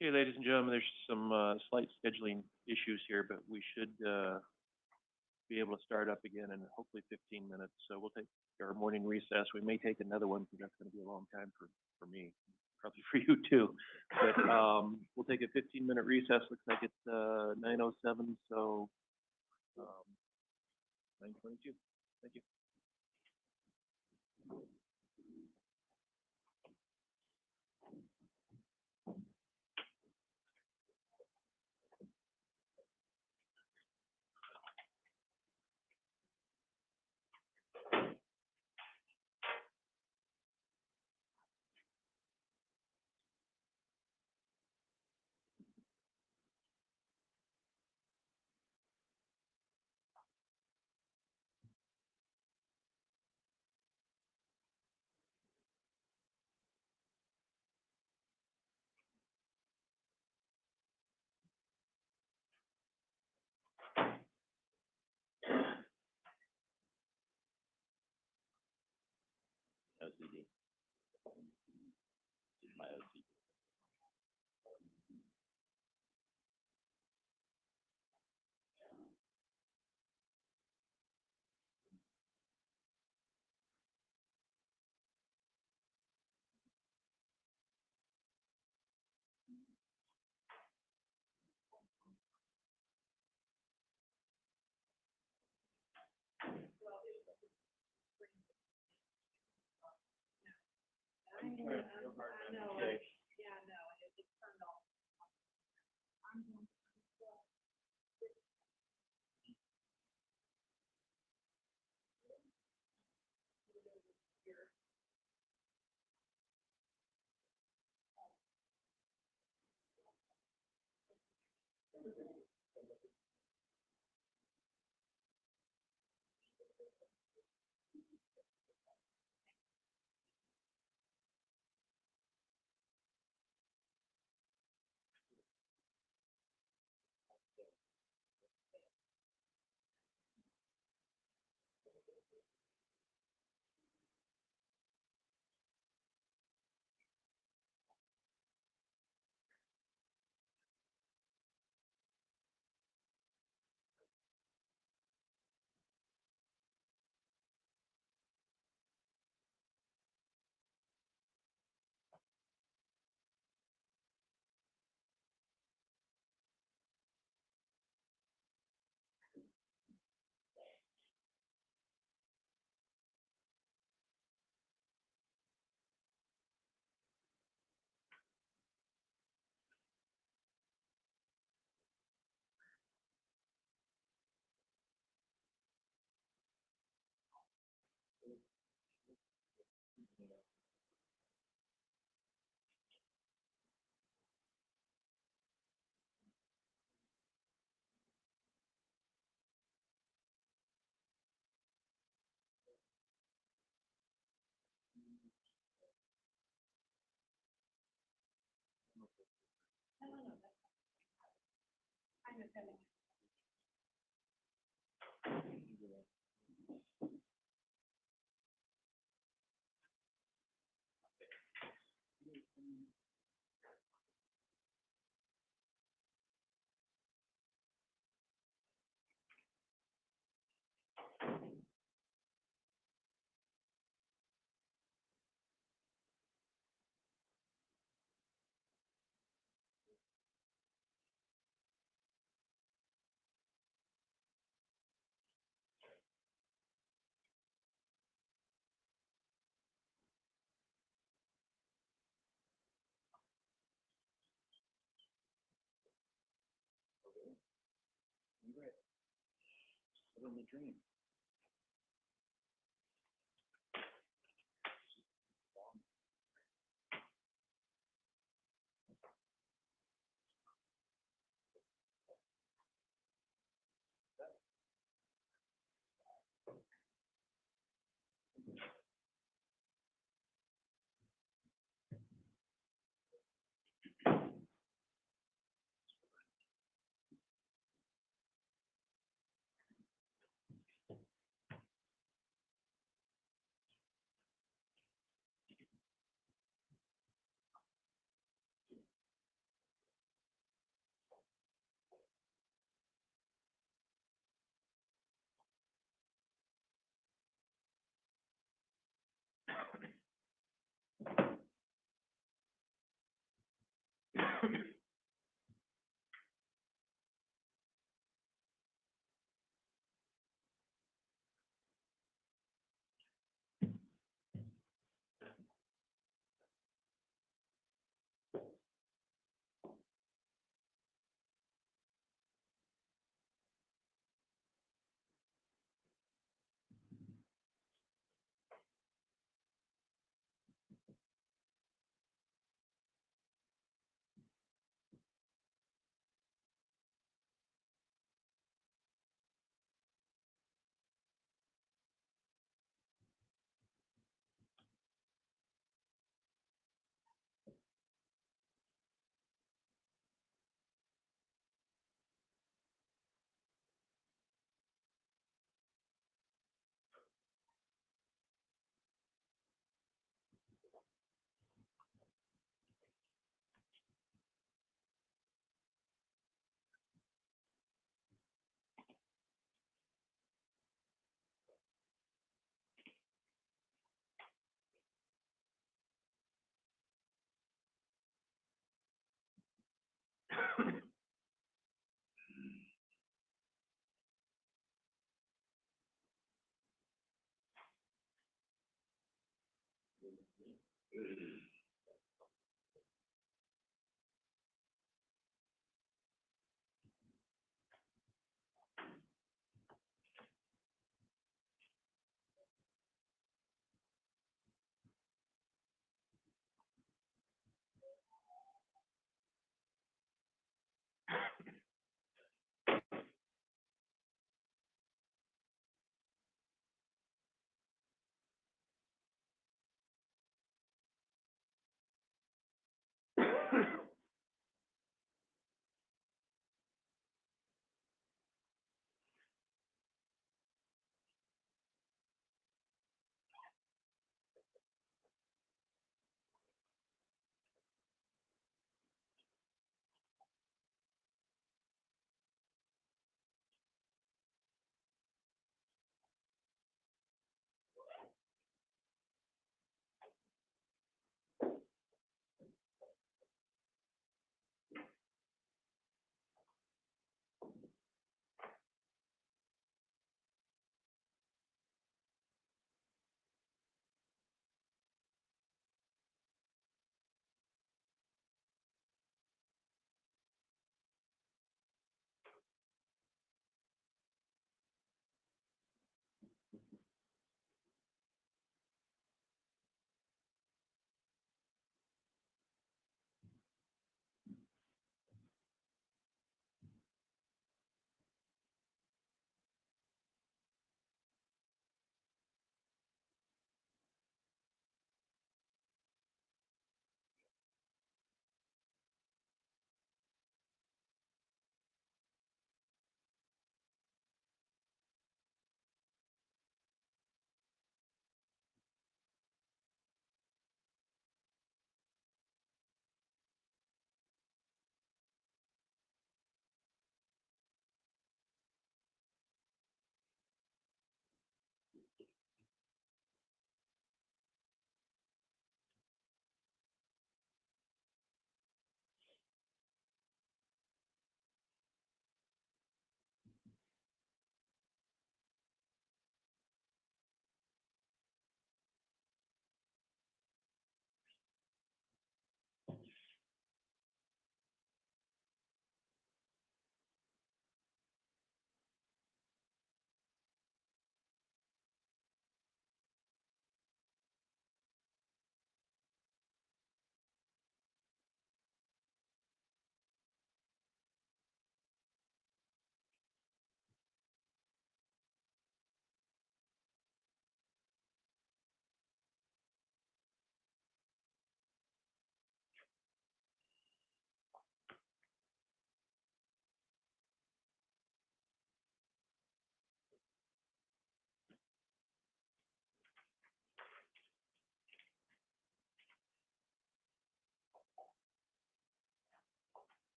Okay, ladies and gentlemen, there's some slight scheduling issues here, but we should be able to start up again in hopefully 15 minutes. So we'll take our morning recess. We may take another one because that's going to be a long time for me, probably for you too. But we'll take a 15-minute recess. Looks like it's 9:07, so 9:22. Thank you. OCD. My OCD.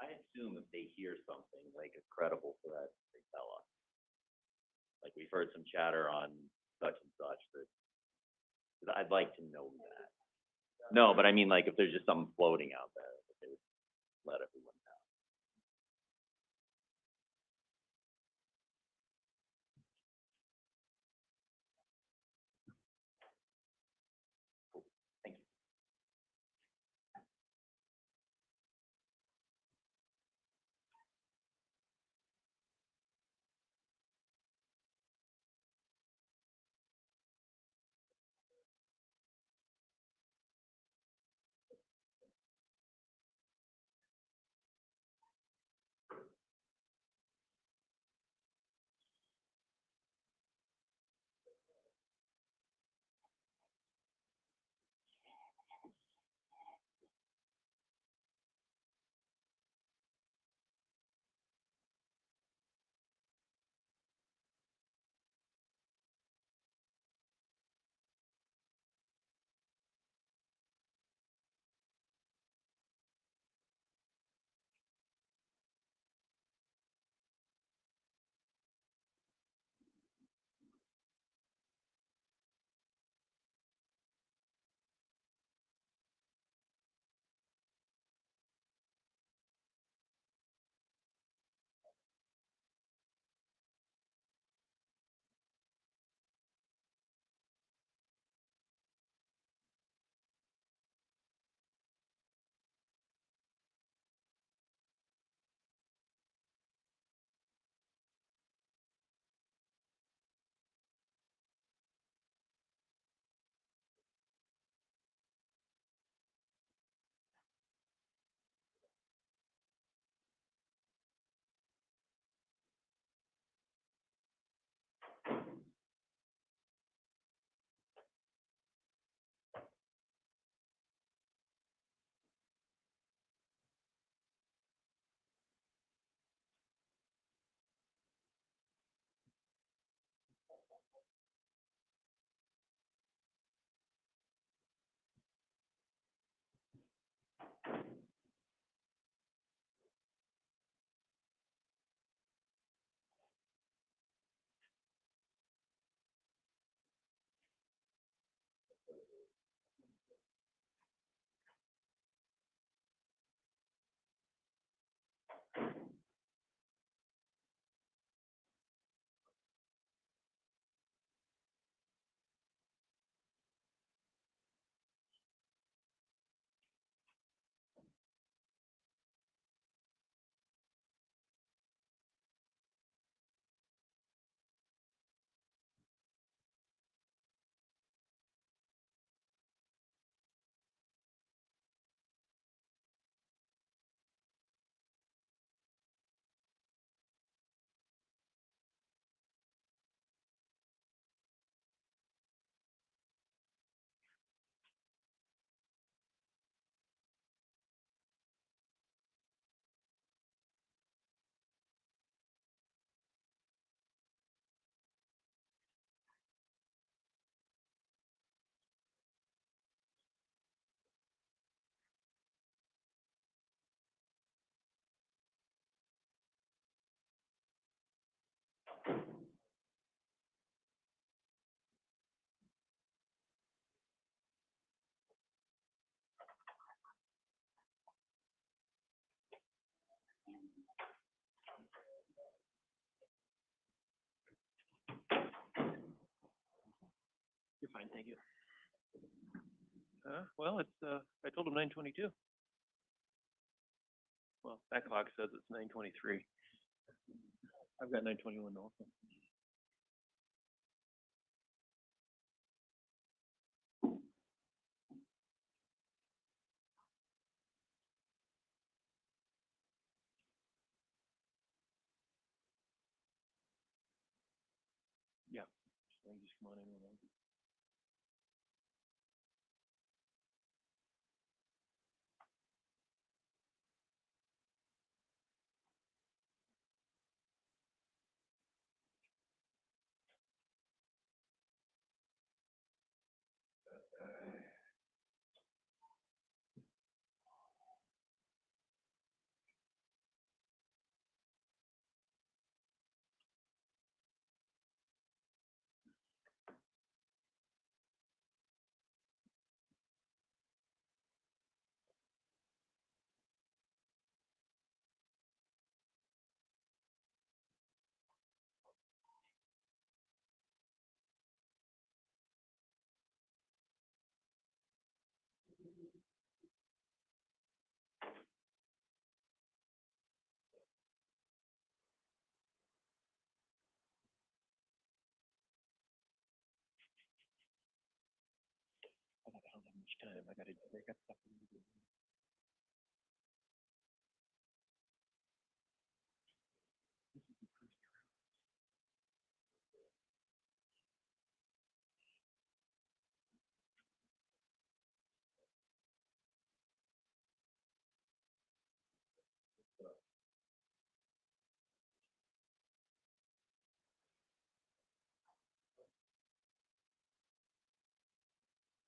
I assume if they hear something like a credible threat, they tell us. Like we've heard some chatter on such and such that I'd like to know that. No, but I mean like if there's just something floating out there, that they would let everyone know. Thank you. You're fine, thank you. Well, it's, I told him 9:22. Well, that clock says it's 9:23. I've got 9:21 also. Yeah, so you just come on in with them.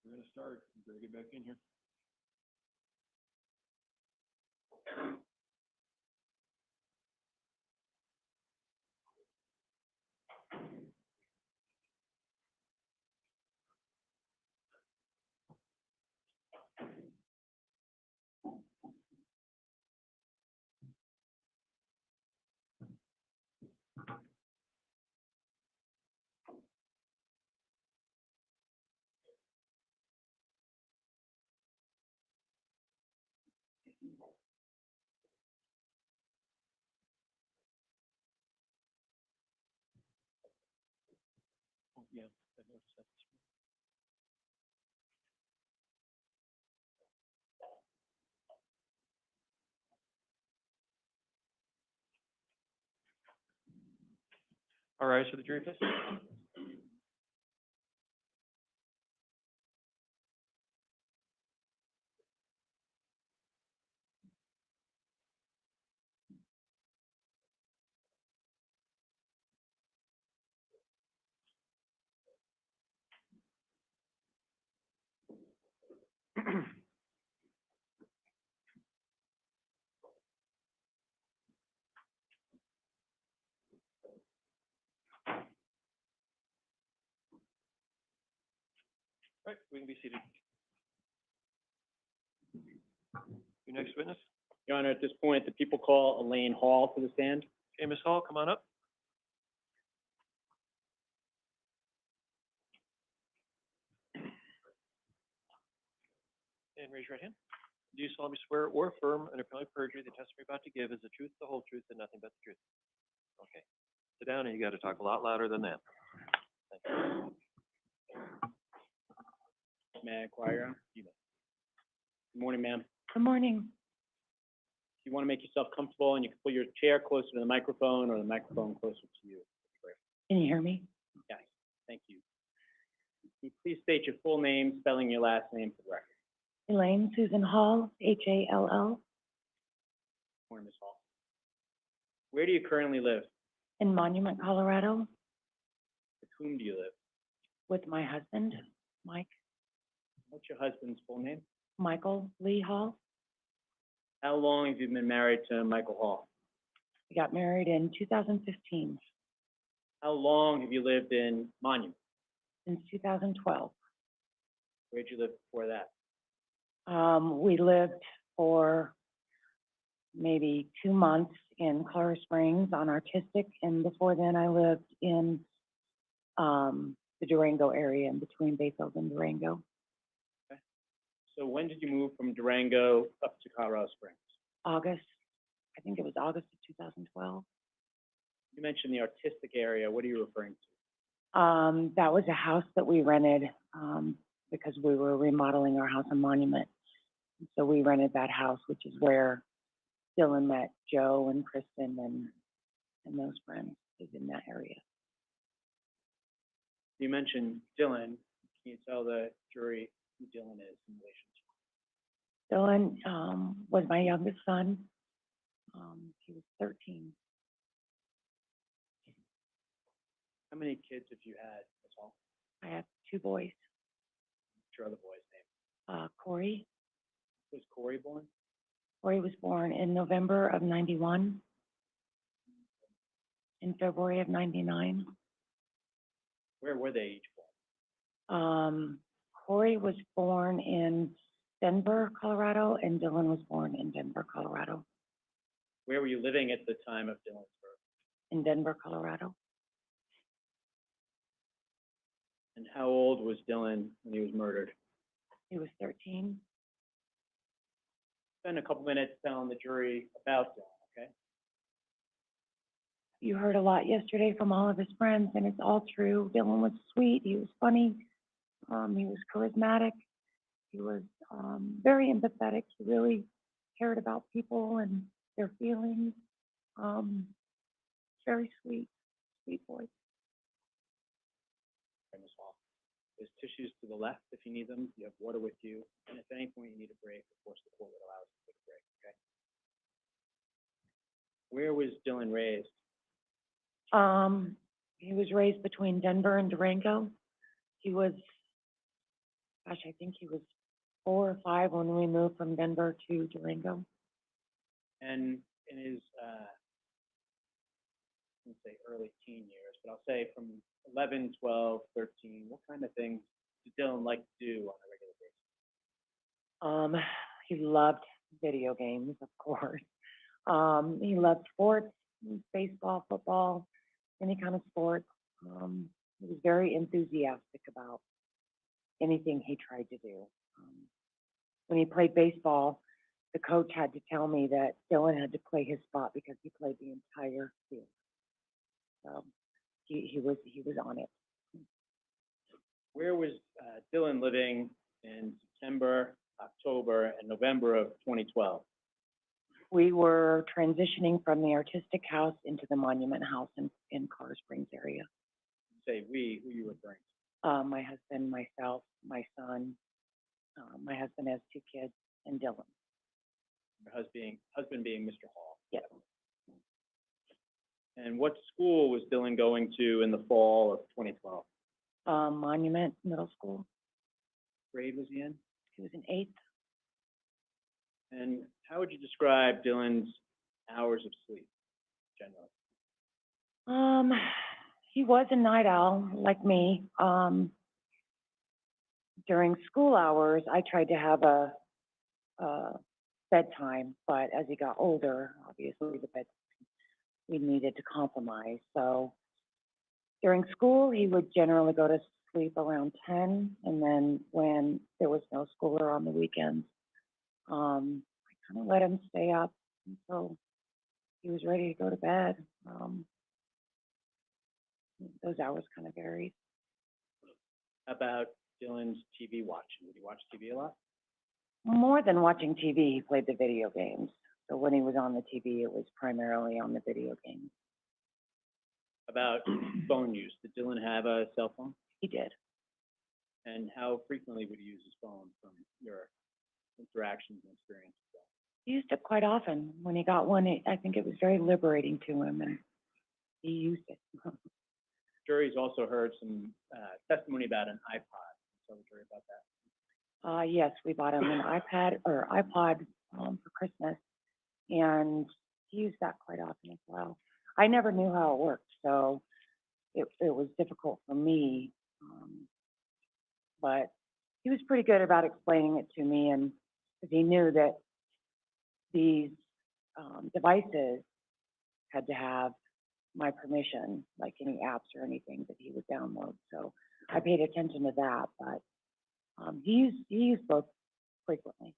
We're gonna start. You better get back in here. Oh, yeah, I noticed that. All right, so the jury, please. All right, we can be seated. Your next witness? Your Honor, at this point, the people call Elaine Hall to the stand. Okay, Ms. Hall, come on up. And raise your right hand. Do you solemnly swear or affirm under penalty of perjury the testimony you're about to give is the truth, the whole truth, and nothing but the truth? Okay. Sit down, and you got to talk a lot louder than that. Thank you. May I inquire, Your Honor? You may. Good morning, ma'am. Good morning. If you want to make yourself comfortable, and you can pull your chair closer to the microphone or the microphone closer to you. Can you hear me? Yes, thank you. Can you please state your full name, spelling your last name for the record? Elaine Susan Hall, Hall, Morning, Ms. Hall. Where do you currently live? in Monument, Colorado, With whom do you live? with my husband, Mike, What's your husband's full name? Michael Lee Hall. How long have you been married to Michael Hall? We got married in 2015, How long have you lived in Monument? since 2012. Where'd you live before that? We lived for maybe 2 months in Colorado Springs on Artistic, and before then I lived in the Durango area, in between Bayfield and Durango. So when did you move from Durango up to Colorado Springs? August, I think it was August of 2012. You mentioned the artistic area. What are you referring to? That was a house that we rented, because we were remodeling our house on Monument. So we rented that house, which is where Dylan met Joe and Kristen and those friends, is in that area. You mentioned Dylan. Can you tell the jury who Dylan is in relation to? Dylan, was my youngest son. He was 13. How many kids have you had, Ms. Hall? I have 2 boys, What's your other boy's name? Corey. Was Corey born? Corey was born in November of 91, in February of 99. Where were they each born? Corey was born in Denver, Colorado, and Dylan was born in Denver, Colorado. Where were you living at the time of Dylan's birth? In Denver, Colorado. And how old was Dylan when he was murdered? He was 13. Spend a couple minutes telling the jury about Dylan, okay? You heard a lot yesterday from all of his friends, and it's all true. Dylan was sweet. He was funny. He was charismatic. He was, very empathetic. He really cared about people and their feelings. Very sweet, sweet boy. Ms. Hall. There's tissues to the left if you need them. You have water with you. And if at any point you need a break, of course, the court would allow us to take a break, okay? Where was Dylan raised? He was raised between Denver and Durango. He was, gosh, I think he was 4 or 5 when we moved from Denver to Durango. And in his, I wouldn't say early teen years, but I'll say from 11, 12, 13, what kind of things did Dylan like to do on a regular basis? He loved video games, of course. He loved sports, baseball, football, any kind of sport. He was very enthusiastic about anything he tried to do. When he played baseball, the coach had to tell me that Dylan had to play his spot because he played the entire field. So he was on it. Where was Dylan living in September, October, and November of 2012? We were transitioning from the artistic house into the monument house in Colorado Springs area. Say we, who you referring to? My husband, myself, my son, my husband has 2 kids, and Dylan. Your husband being Mr. Hall. Yes. And what school was Dylan going to in the fall of 2012? Monument Middle School. What grade was he in? He was in 8th. And how would you describe Dylan's hours of sleep, generally? He was a night owl, like me. During school hours, I tried to have a bedtime, but as he got older, obviously we needed to compromise. So during school, he would generally go to sleep around 10, and then when there was no school or on the weekends, I kind of let him stay up until he was ready to go to bed. Those hours kind of varied. How about Dylan's TV watching? Did he watch TV a lot? More than watching TV, he played the video games. So when he was on the TV, it was primarily on the video games. About phone use. Did Dylan have a cell phone? He did. And how frequently would he use his phone from your interactions and experiences? He used it quite often. When he got one, I think it was very liberating to him, and he used it. Jury's also heard some testimony about an iPod. Tell the jury about that. Yes, we bought him an iPod for Christmas, and he used that quite often as well. I never knew how it worked, so it was difficult for me, but he was pretty good about explaining it to me, and because he knew that these devices had to have my permission, like any apps or anything that he would download. So I paid attention to that, but he used both frequently.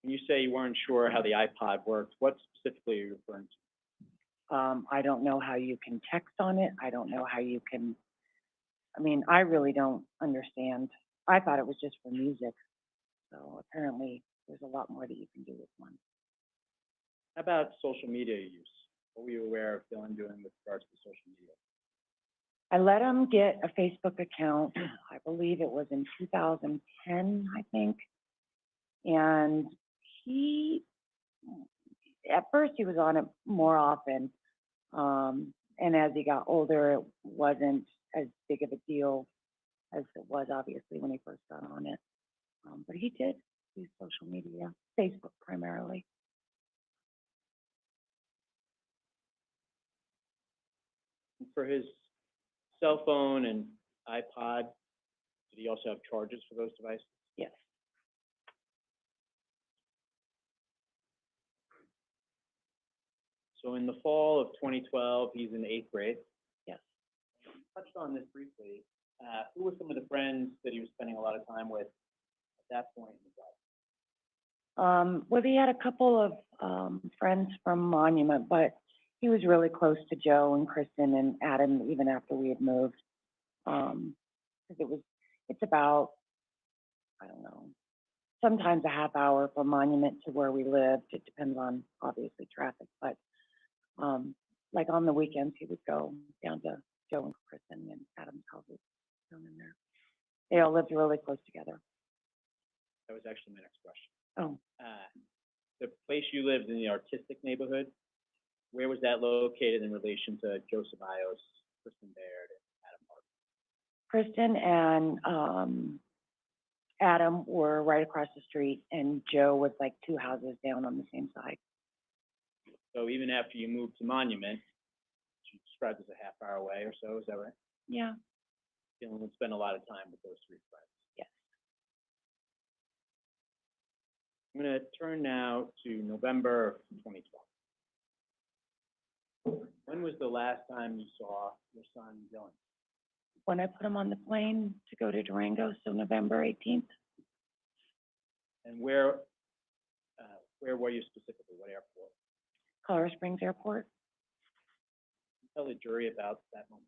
When you say you weren't sure how the iPod worked, what specifically are you referring to? I don't know how you can text on it. I don't know how you can, I really don't understand. I thought it was just for music. So apparently there's a lot more that you can do with one. How about social media use? What were you aware of Dylan doing with regards to social media? I let him get a Facebook account. I believe it was in 2010, I think. And at first he was on it more often. And as he got older, it wasn't as big of a deal as it was obviously when he first got on it. But he did use social media, Facebook primarily. For his cell phone and iPod, did he also have charges for those devices? Yes. So in the fall of 2012, he's in 8th grade. Yes. Touched on this briefly. Who were some of the friends that he was spending a lot of time with at that point in his life? Well, he had a couple of friends from Monument, but he was really close to Joe and Kristen and Adam even after we had moved. Because it's about, I don't know, sometimes a half hour from Monument to where we lived. It depends on, obviously, traffic, but, like on the weekends, he would go down to Joe and Kristen and Adam's houses down in there. They all lived really close together. That was actually my next question. Oh, The place you lived in the artistic neighborhood, where was that located in relation to Joseph Ios, Kristen Baird, and Adam Mark? Kristen and, Adam were right across the street, and Joe was like 2 houses down on the same side. So even after you moved to Monument, which you described as a half hour away or so, is that right? Yeah. Dylan would spend a lot of time with those 3 friends. Yes. I'm gonna turn now to November 2012. When was the last time you saw your son Dylan? When I put him on the plane to go to Durango, so November 18th, And where were you specifically? What airport? Colorado Springs Airport. Tell the jury about that moment,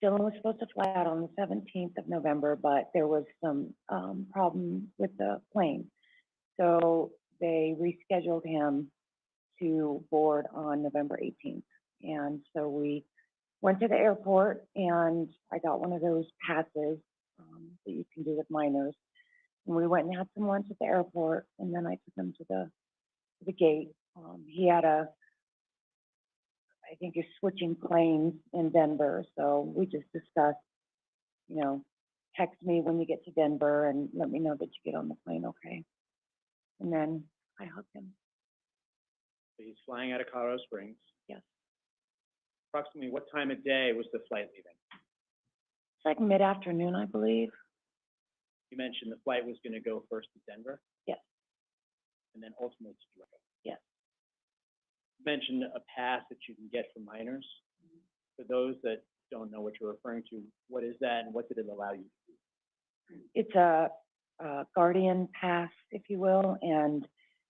Dylan was supposed to fly out on the 17th of November, but there was some, problem with the plane. So they rescheduled him to board on November 18th. And so we went to the airport, and I got one of those passes, that you can do with minors. And we went and had some lunch at the airport, and then I took him to the gate. He had I think he's switching planes in Denver, so we just discussed, text me when you get to Denver and let me know that you get on the plane, okay? And then I hugged him. So he's flying out of Colorado Springs. Yes. Approximately what time of day was the flight leaving? It's like mid-afternoon, I believe. You mentioned the flight was gonna go first to Denver? Yes. And then ultimately to Durango? Yes. You mentioned a pass that you can get for minors. For those that don't know what you're referring to, what is that and what did it allow you to do? It's a guardian pass, if you will, and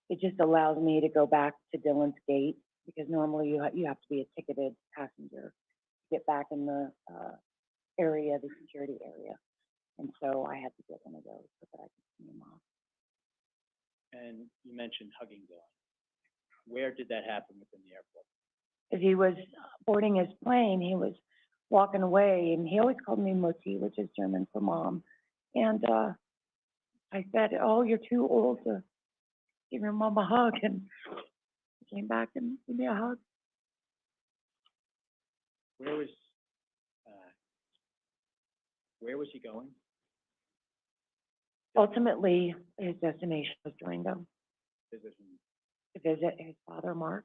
it just allows me to go back to Dillon's gate, because normally you have to be a ticketed passenger to get back in the area, the security area. And so I had to get one of those so that I could see him off. And you mentioned hugging Dylan. Where did that happen within the airport? As he was boarding his plane, he was walking away, and he always called me Mutti, which is German for mom. And I said, "Oh, you're too old to give your mom a hug," and he came back and gave me a hug. Where was he going? Ultimately, his destination was Durango Visiting. to visit his father, Mark.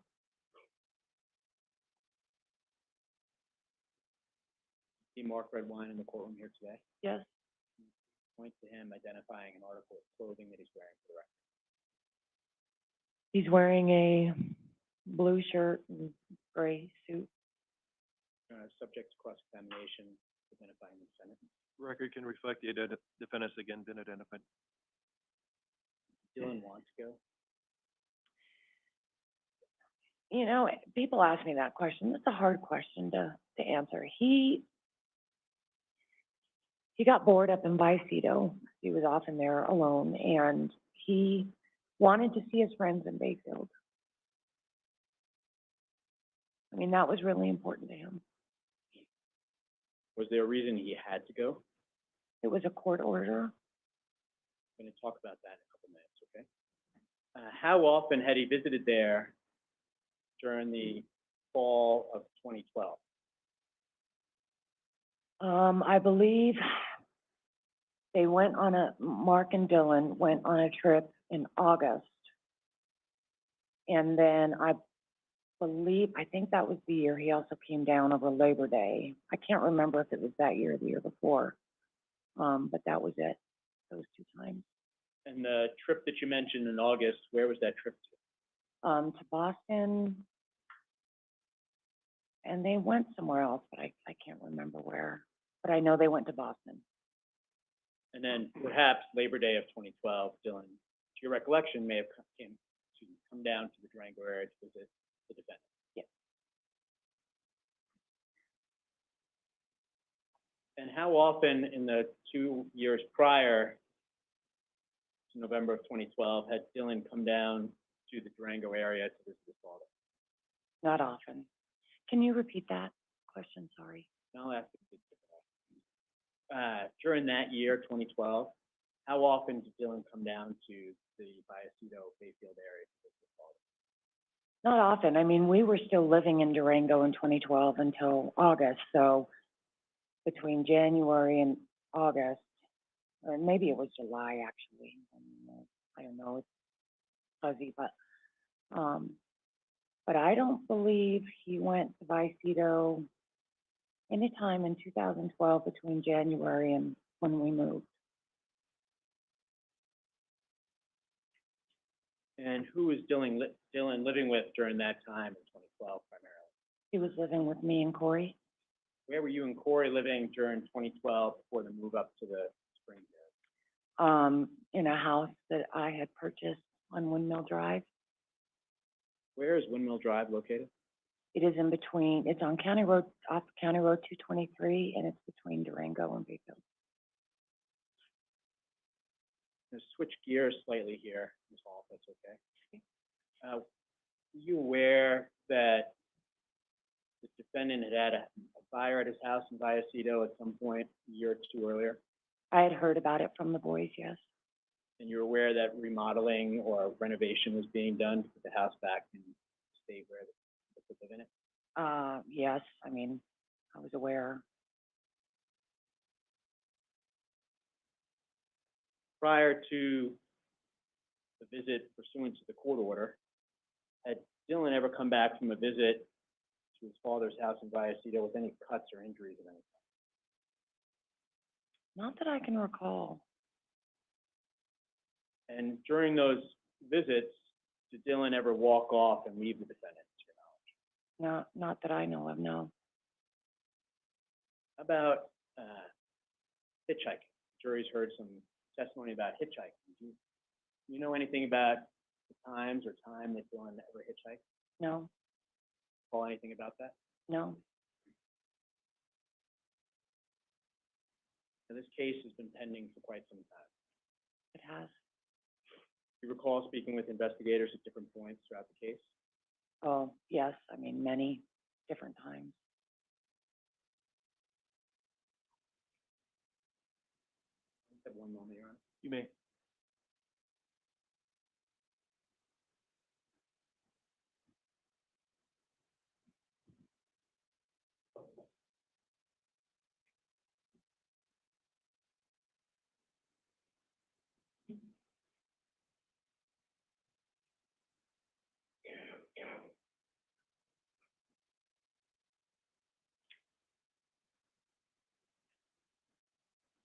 See Mark Redwine in the courtroom here today. Yes. Point to him identifying an article of clothing that he's wearing for the record. He's wearing a blue shirt and gray suit. Subject to cross-examination, identifying the defendant. Record can reflect the defendant's again been identified. Dylan wants to go. People ask me that question. It's a hard question to answer. He got bored up in Vicedo. He was often there alone, and he wanted to see his friends in Bayfield. I mean, that was really important to him. Was there a reason he had to go? It was a court order. I'm going to talk about that in a couple minutes, okay? How often had he visited there during the fall of 2012? I believe Mark and Dylan went on a trip in August. And then I think that was the year he also came down over Labor Day. I can't remember if it was that year or the year before. But that was it, those 2 times. And the trip that you mentioned in August, where was that trip to? To Boston. And they went somewhere else, but I can't remember where. But I know they went to Boston. And then perhaps Labor Day of 2012, Dylan, to your recollection, may have come down to the Durango area to visit the defendant. Yes. And how often in the 2 years prior to November of 2012 had Dylan come down to the Durango area to visit his father? Not often. Can you repeat that question? Sorry. And I'll ask it during that year, 2012, how often did Dylan come down to the Vallecito Bayfield area to visit his father? Not often. I mean, we were still living in Durango in 2012 until August, so between January and August, or maybe it was July, actually. I don't know, it's fuzzy, but I don't believe he went to Vallecito anytime in 2012 between January and when we moved. And who was Dylan living with during that time in 2012 primarily? He was living with me and Corey. Where were you and Corey living during 2012 before the move up to the Springs area? In a house that I had purchased on Windmill Drive. Where is Windmill Drive located? It is in between, it's on County Road, off County Road 223, and it's between Durango and Bayfield. I'm gonna switch gears slightly here, Ms. Hall, if that's okay. Were you aware that the defendant had a fire at his house in Vallecito at some point a year or two earlier? I had heard about it from the boys, yes. And you're aware that remodeling or renovation was being done to put the house back in the state where they could live in it? Yes, I mean, I was aware. Prior to the visit pursuant to the court order, had Dylan ever come back from a visit to his father's house in Vallecito with any cuts or injuries of any kind? Not that I can recall. And during those visits, did Dylan ever walk off and leave the defendant, to your knowledge? No, not that I know of, no. How about hitchhiking? Jury's heard some testimony about hitchhiking. Do you know anything about the times or time that Dylan ever hitchhiked? No, Recall anything about that? no. Now, this case has been pending for quite some time. It has. Do you recall speaking with investigators at different points throughout the case? Oh, yes, I mean, many different times. Just have one moment, Your Honor. You may.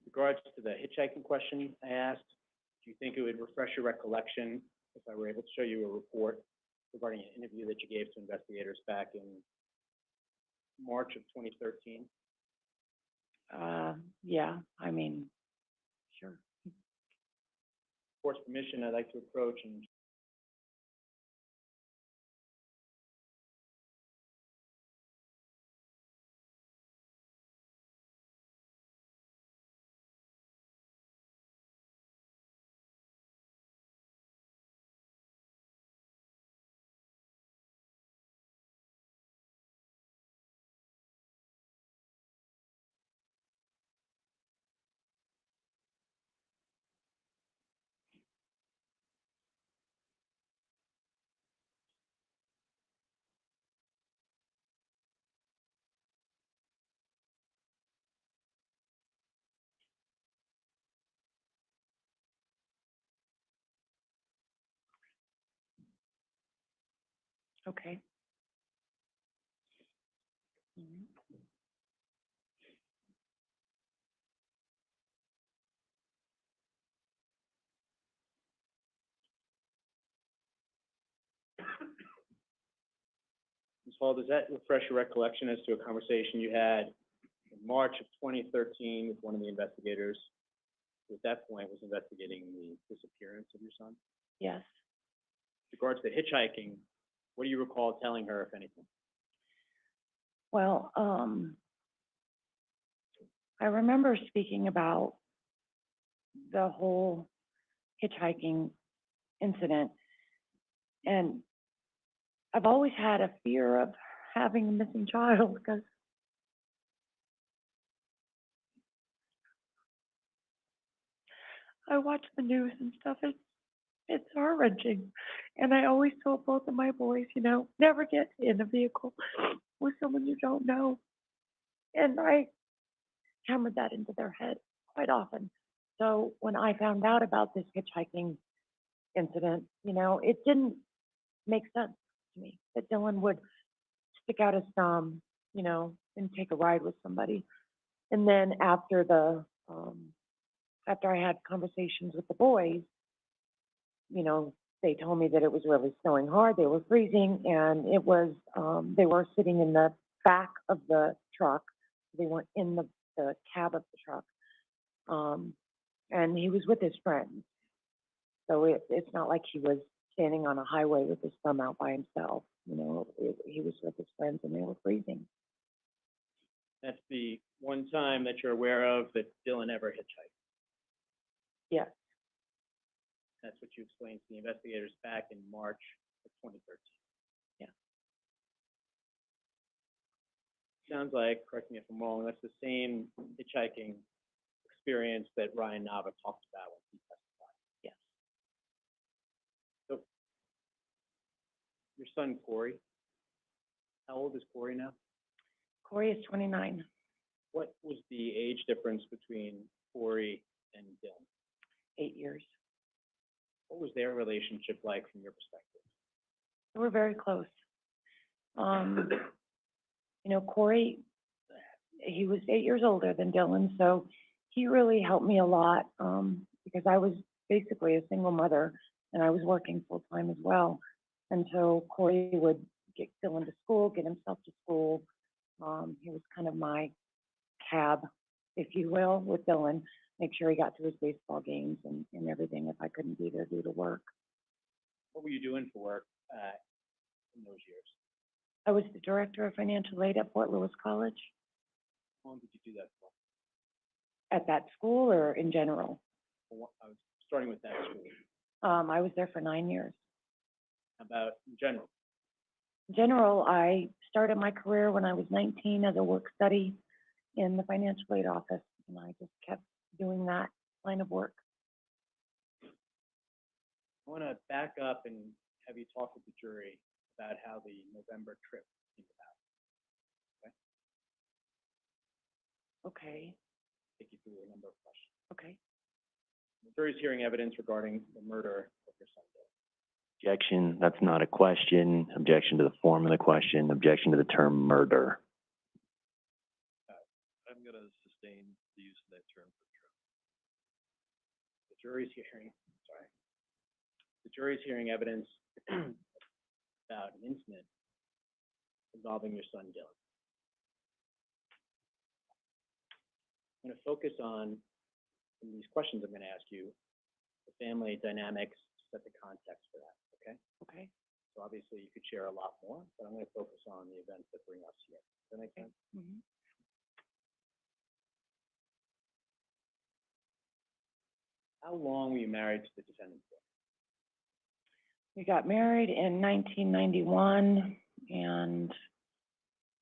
With regards to the hitchhiking question I asked, do you think it would refresh your recollection if I were able to show you a report regarding an interview that you gave to investigators back in March of 2013? Yeah, I mean, sure. With court's permission, I'd like to approach and Okay. Mhm. Ms. Hall, does that refresh your recollection as to a conversation you had in March of 2013 with one of the investigators who at that point was investigating the disappearance of your son? Yes. With regards to hitchhiking, what do you recall telling her, if anything? Well, I remember speaking about the whole hitchhiking incident, and I've always had a fear of having a missing child because I watch the news and stuff. It's heart-wrenching. And I always told both of my boys, you know, never get in a vehicle with someone you don't know. And I hammered that into their head quite often. So when I found out about this hitchhiking incident, you know, it didn't make sense to me that Dylan would stick out his thumb, you know, and take a ride with somebody. And then after I had conversations with the boys, you know, they told me that it was really snowing hard, they were freezing, and it was, they were sitting in the back of the truck. They weren't in the cab of the truck. And he was with his friends. So it's not like he was standing on a highway with his thumb out by himself. You know, he was with his friends and they were freezing. That's the one time that you're aware of that Dylan ever hitchhiked. Yes, That's what you explained to the investigators back in March of 2013. yeah. Sounds like, correct me if I'm wrong, that's the same hitchhiking experience that Ryan Nava talked about when he testified. Yes. So, your son Corey, how old is Corey now? Corey is 29, What was the age difference between Corey and Dylan? 8 years. What was their relationship like from your perspective? We're very close. You know, Corey, he was 8 years older than Dylan, so he really helped me a lot, because I was basically a single mother and I was working full time as well. And so Corey would get Dylan to school, get himself to school. He was kind of my cab, if you will, with Dylan, make sure he got to his baseball games and everything if I couldn't be there due to work. What were you doing for work in those years? I was the director of financial aid at Fort Lewis College. How long did you do that for? At that school or in general? I was starting with that school. I was there for 9 years. How about in general? In general, I started my career when I was 19 as a work study in the financial aid office, and I just kept doing that line of work. I want to back up and have you talk with the jury about how the November trip came about. Okay, Take you through a number of questions. okay. The jury's hearing evidence regarding the murder of your son, Dylan. Objection, that's not a question. Objection to the form of the question. Objection to the term murder. I'm going to sustain the use of that term for true. The jury's hearing evidence about an incident involving your son, Dylan. I'm going to focus on, in these questions I'm going to ask you, the family dynamics to set the context for that, okay? Okay. So obviously you could share a lot more, but I'm going to focus on the events that bring us here. Does that make sense? Mm-hmm. How long were you married to the defendant for? We got married in 1991, and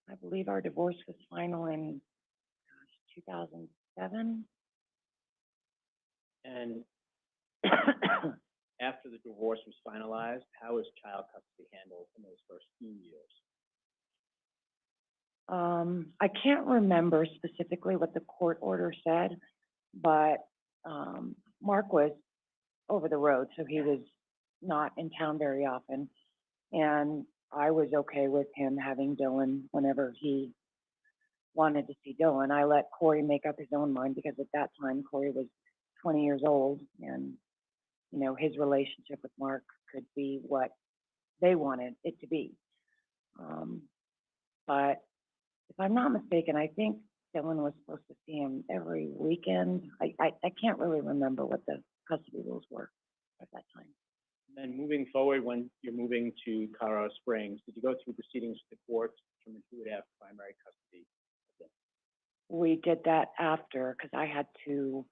I believe our divorce was final in 2007. And after the divorce was finalized, how was child custody handled in those first few years? I can't remember specifically what the court order said, but Mark was over the road, so he was not in town very often. And I was okay with him having Dylan whenever he wanted to see Dylan. I let Corey make up his own mind because at that time Corey was 20 years old, and you know, his relationship with Mark could be what they wanted it to be. But if I'm not mistaken, I think Dylan was supposed to see him every weekend. I can't really remember what the custody rules were at that time. And then moving forward, when you're moving to Colorado Springs, did you go through proceedings with the court to determine who would have primary custody of Dylan? We did that after, because I had to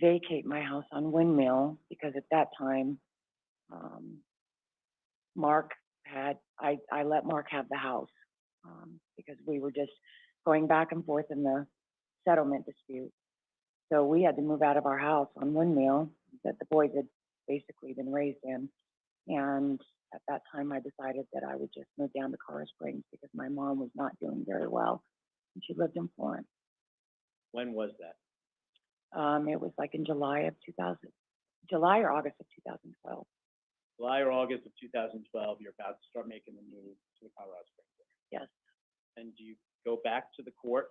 vacate my house on Windmill, because at that time, Mark I let Mark have the house, because we were just going back and forth in the settlement dispute. So we had to move out of our house on Windmill that the boys had basically been raised in. And at that time, I decided that I would just move down to Colorado Springs because my mom was not doing very well, and she lived in Florence. When was that? It was like in July or August of 2012. July or August of 2012, you're about to start making the move to the Colorado Springs area. Yes, And do you go back to the court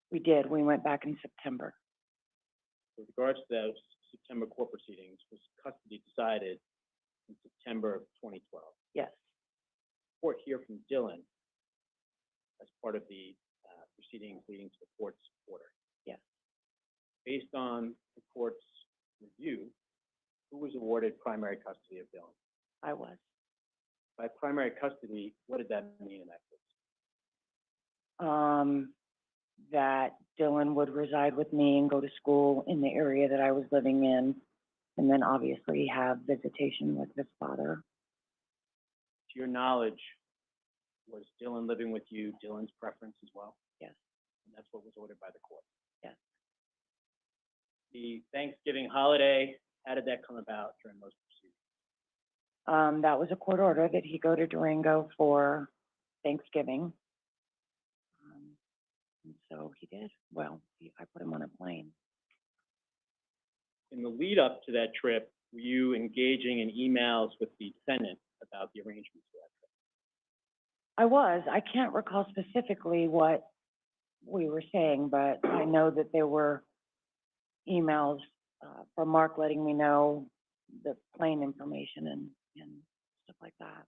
we did. We went back in September. with regards to those September court proceedings? Was custody decided in September of 2012? Yes, Court here from Dylan as part of the proceedings leading to the court's order. yes. Based on the court's review, who was awarded primary custody of Dylan? I was. By primary custody, what did that mean in that case? That Dylan would reside with me and go to school in the area that I was living in, and then obviously have visitation with his father. To your knowledge, was Dylan living with you Dylan's preference as well? Yes, And that's what was ordered by the court. yes. The Thanksgiving holiday, how did that come about during those proceedings? That was a court order that he go to Durango for Thanksgiving. And so he did. Well, I put him on a plane. In the lead up to that trip, were you engaging in emails with the defendant about the arrangements for that trip? I was. I can't recall specifically what we were saying, but I know that there were emails from Mark letting me know the plane information and stuff like that.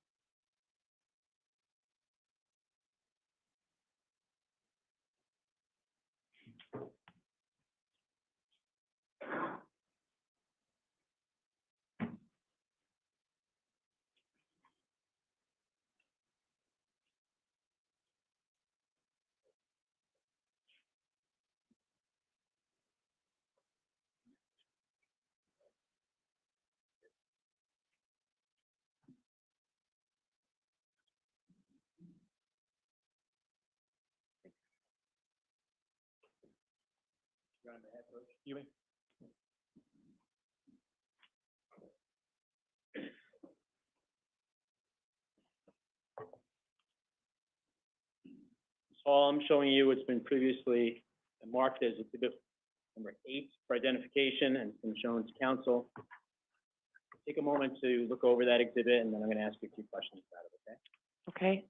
Ewing? All I'm showing you, it's been previously marked as exhibit number 8 for identification and it's been shown to counsel. Take a moment to look over that exhibit and then I'm going to ask you a few questions about it, okay? Okay?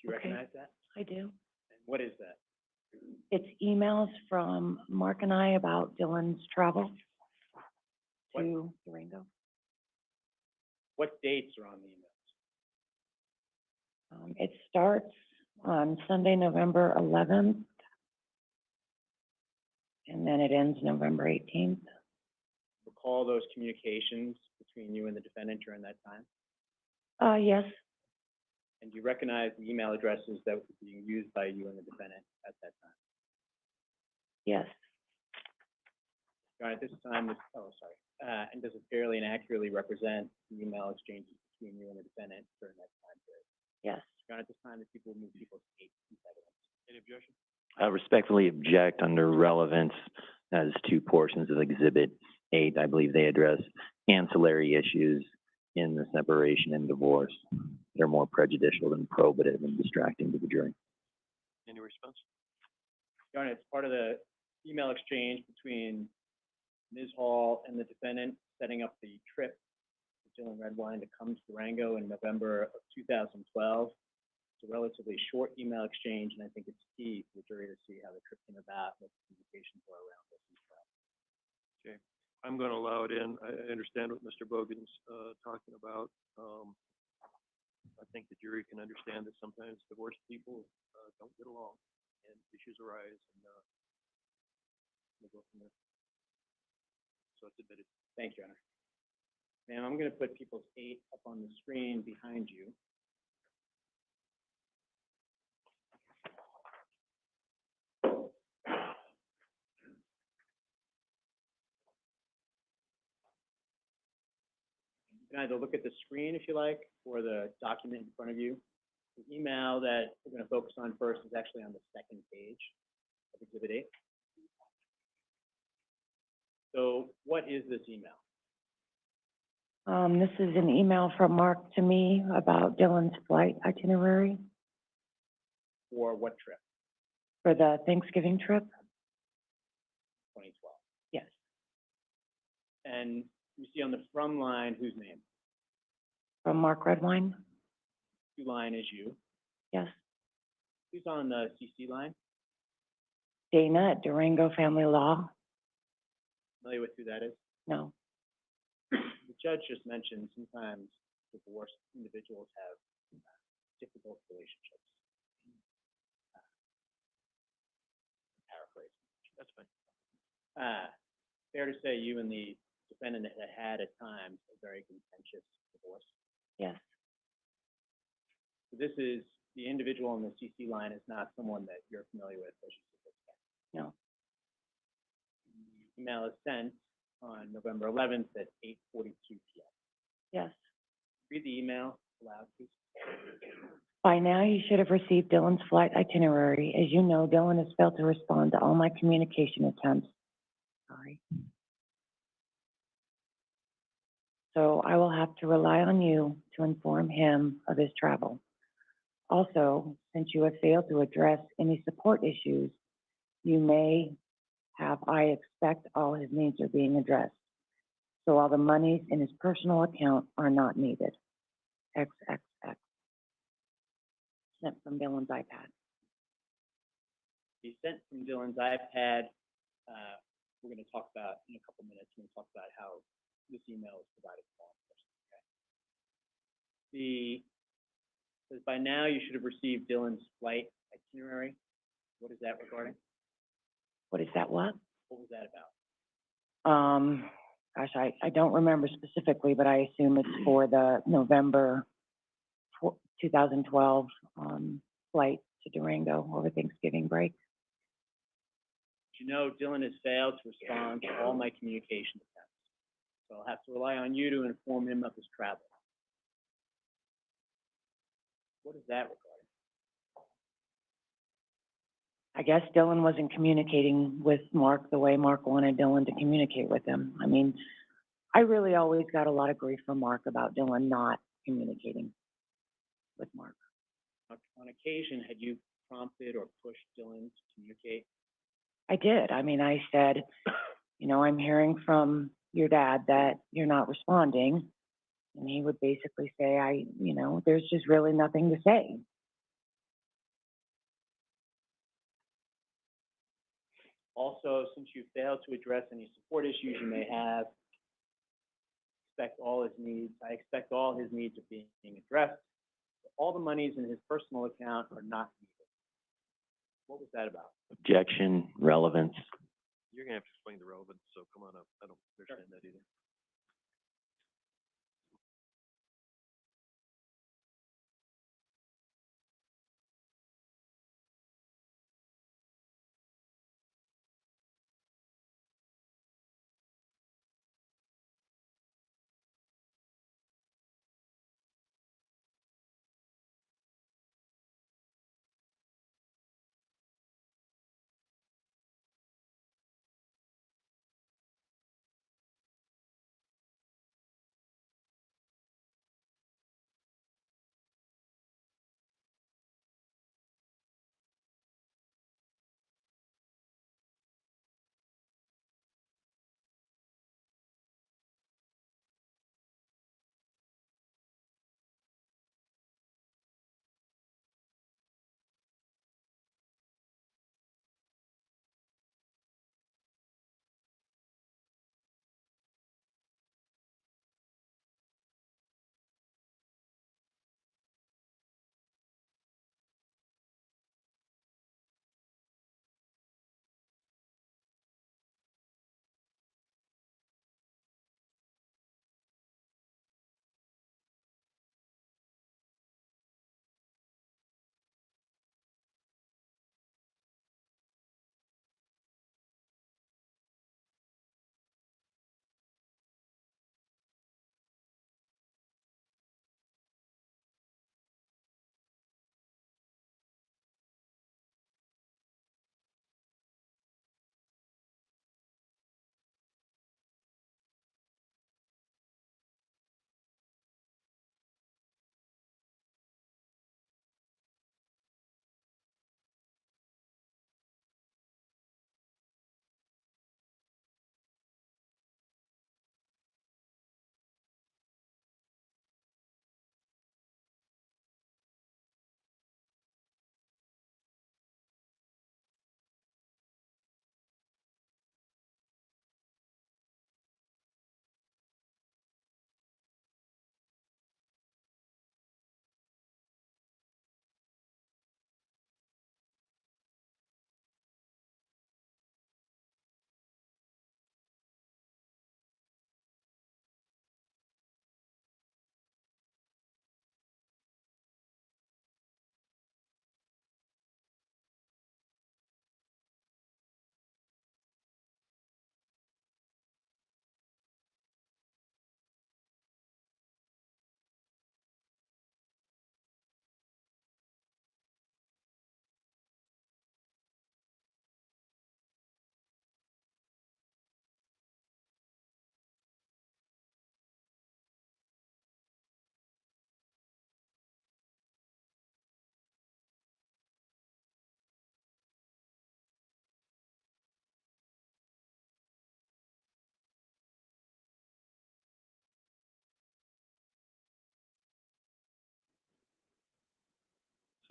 Do you Okay. recognize that? I do. And what is that? It's emails from Mark and I about Dylan's travel to Durango. What dates are on the emails? It starts on Sunday, November 11th, and then it ends November 18th. Recall those communications between you and the defendant during that time? Yes, And do you recognize the email addresses that were being used by you and the defendant at that time? yes, At this time, and does it fairly and accurately represent the email exchanges between you and the defendant during that time period? yes. At this time, the people move people's state evidence. Any objection? I respectfully object under relevance as to portions of Exhibit 8. I believe they address ancillary issues in the separation and divorce. They're more prejudicial than probative and distracting to the jury. Any response? Your Honor, it's part of the email exchange between Ms. Hall and the defendant setting up the trip for Dylan Redwine to come to Durango in November of 2012. It's a relatively short email exchange, and I think it's key for the jury to see how the trip came about, what the communications were around this as well. Okay, I'm going to allow it in. I understand what Mr. Bogan's talking about. I think the jury can understand that sometimes divorced people don't get along and issues arise, and we'll go from there. So it's admitted. Thank you, Your Honor. Ma'am, I'm going to put people's 8 up on the screen behind you. You can either look at the screen if you like, or the document in front of you. The email that we're going to focus on first is actually on the second page of Exhibit 8. So what is this email? This is an email from Mark to me about Dylan's flight itinerary For what trip? for the Thanksgiving trip. 2012. Yes, And you see on the from line, whose name? from Mark Redwine. To line is you. Yes, Who's on the CC line? Dana at Durango Family Law. Familiar with who that is? No, The judge just mentioned sometimes divorced individuals have difficult relationships. Paraphrase. That's fine. Fair to say you and the defendant had at times a very contentious divorce. yes, So this is, the individual on the CC line is not someone that you're familiar with, as you said. no. The email is sent on November 11th at 8:42 p.m. Yes. Read the email aloud, please. By now, you should have received Dylan's flight itinerary. As you know, Dylan has failed to respond to all my communication attempts. Sorry. So I will have to rely on you to inform him of his travel. Also, since you have failed to address any support issues, you may have, I expect all his needs are being addressed. So all the monies in his personal account are not needed. XXX. Sent from Dylan's iPad. He sent from Dylan's iPad. We're going to talk about in a couple minutes. We're going to talk about how this email is provided to law enforcement. Okay. Says by now you should have received Dylan's flight itinerary. What is that regarding? What is that, what? What was that about? Gosh, I don't remember specifically, but I assume it's for the November 2012 flight to Durango over Thanksgiving break. You know, Dylan has failed to respond to all my communication attempts. So I'll have to rely on you to inform him of his travel. What is that regarding? I guess Dylan wasn't communicating with Mark the way Mark wanted Dylan to communicate with him. I mean, I really always got a lot of grief from Mark about Dylan not communicating with Mark. On occasion, had you prompted or pushed Dylan to communicate? I did. I mean, I said, you know, I'm hearing from your dad that you're not responding. And he would basically say, there's just really nothing to say. Also, since you failed to address any support issues you may have, I expect all his needs are being addressed. All the monies in his personal account are not needed. What was that about? Objection, relevance. You're going to have to explain the relevance, so come on up. I don't understand that either.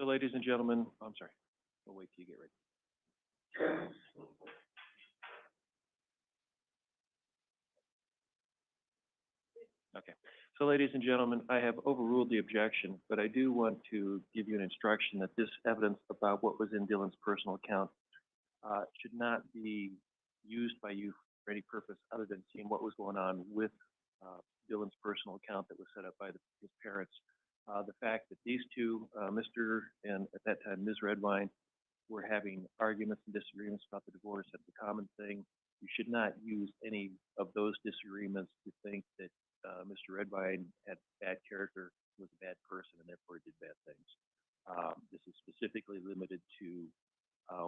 So ladies and gentlemen, I'm sorry, we'll wait till you get ready. Okay, so ladies and gentlemen, I have overruled the objection, but I do want to give you an instruction that this evidence about what was in Dylan's personal account should not be used by you for any purpose other than seeing what was going on with Dylan's personal account that was set up by his parents. The fact that these two, Mr. and at that time Ms. Redwine, were having arguments and disagreements about the divorce, that's a common thing. You should not use any of those disagreements to think that Mr. Redwine had bad character, was a bad person, and therefore did bad things. This is specifically limited to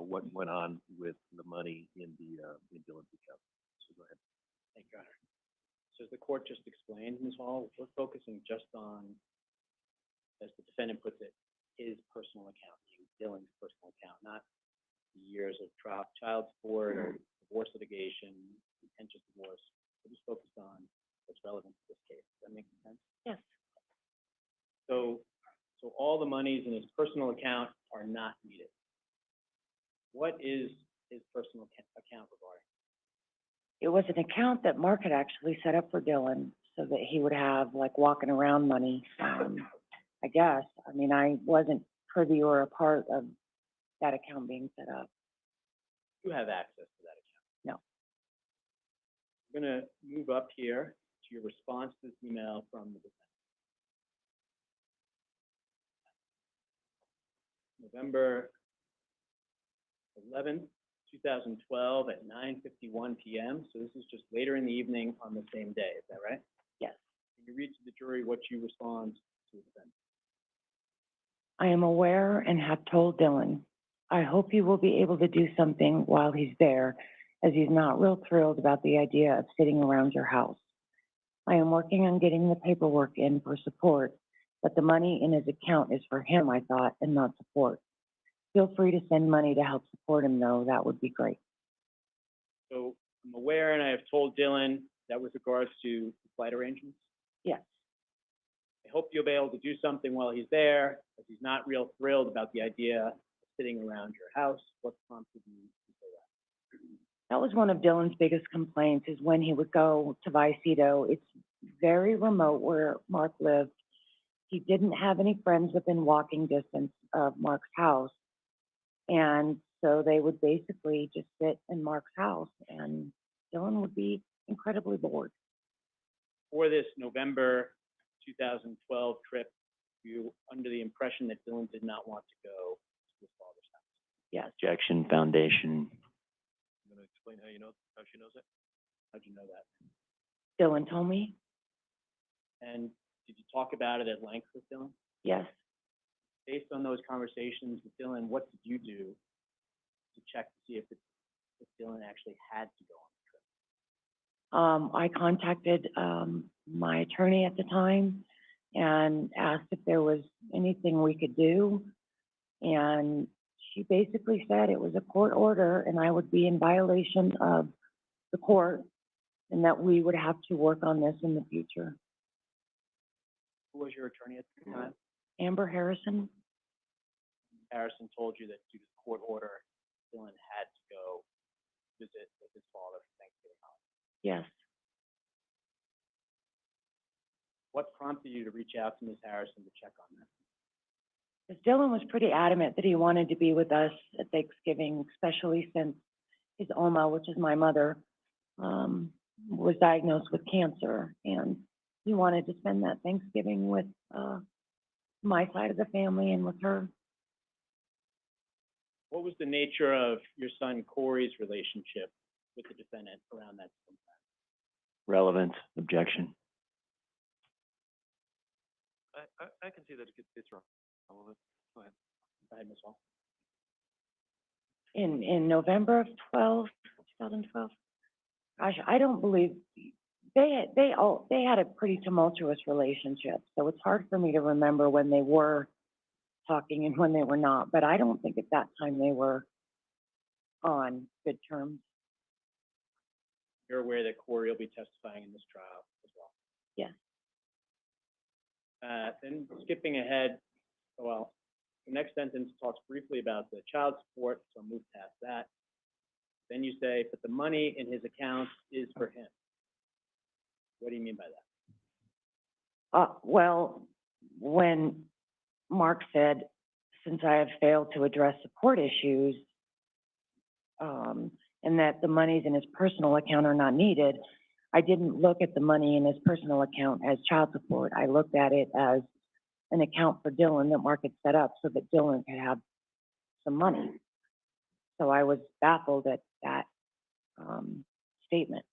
what went on with the money in Dylan's account. So go ahead. Thank you, Your Honor. So as the court just explained, Ms. Hall, we're focusing just on, as the defendant puts it, his personal account, Dylan's personal account, not the years of child support or divorce litigation, contentious divorce. We're just focused on what's relevant to this case. Does that make sense? Yes. So all the monies in his personal account are not needed. What is his personal account regarding? It was an account that Mark had actually set up for Dylan so that he would have like walking around money, I guess. I mean, I wasn't privy or a part of that account being set up. You have access to that account? No. I'm gonna move up here to your response to this email from the defendant. November 11th, 2012 at 9:51 p.m. So this is just later in the evening on the same day, is that right? Yes. Can you read to the jury what you respond to the defendant? I am aware and have told Dylan, I hope he will be able to do something while he's there, as he's not real thrilled about the idea of sitting around your house. I am working on getting the paperwork in for support, but the money in his account is for him, I thought, and not support. Feel free to send money to help support him, though. That would be great. So I'm aware and I have told Dylan that with regards to flight arrangements. Yes. I hope you'll be able to do something while he's there, as he's not real thrilled about the idea of sitting around your house. What prompted you to say that? That was one of Dylan's biggest complaints, is when he would go to Vicedo. It's very remote where Mark lived. He didn't have any friends within walking distance of Mark's house. And so they would basically just sit in Mark's house, and Dylan would be incredibly bored. For this November 2012 trip, you under the impression that Dylan did not want to go to his father's house? Yes. Objection, foundation. I'm going to explain how she knows that. How'd you know that? Dylan told me. And did you talk about it at length with Dylan? Yes. Based on those conversations with Dylan, what did you do to check to see if Dylan actually had to go on the trip? I contacted my attorney at the time and asked if there was anything we could do. And she basically said it was a court order and I would be in violation of the court and that we would have to work on this in the future. Who was your attorney at the time? Amber Harrison? Harrison told you that due to the court order, Dylan had to go visit with his father for Thanksgiving holiday. Yes. What prompted you to reach out to Ms. Harrison to check on that? Because Dylan was pretty adamant that he wanted to be with us at Thanksgiving, especially since his Oma, which is my mother, was diagnosed with cancer. And he wanted to spend that Thanksgiving with my side of the family and with her. What was the nature of your son Corey's relationship with the defendant around that same time? Relevance, objection. I can see that it's wrong. Go ahead. Go ahead, Ms. Hall. In November of 2012. Gosh, I don't believe they had a pretty tumultuous relationship. So it's hard for me to remember when they were talking and when they were not. But I don't think at that time they were on good terms. You're aware that Corey will be testifying in this trial as well? Yes. Then skipping ahead, well, The next sentence talks briefly about the child support, so I'll move past that. Then you say, but the money in his account is for him. What do you mean by that? Well, when Mark said, since I have failed to address support issues, and that the monies in his personal account are not needed, I didn't look at the money in his personal account as child support. I looked at it as an account for Dylan that Mark had set up so that Dylan could have some money. So I was baffled at that statement.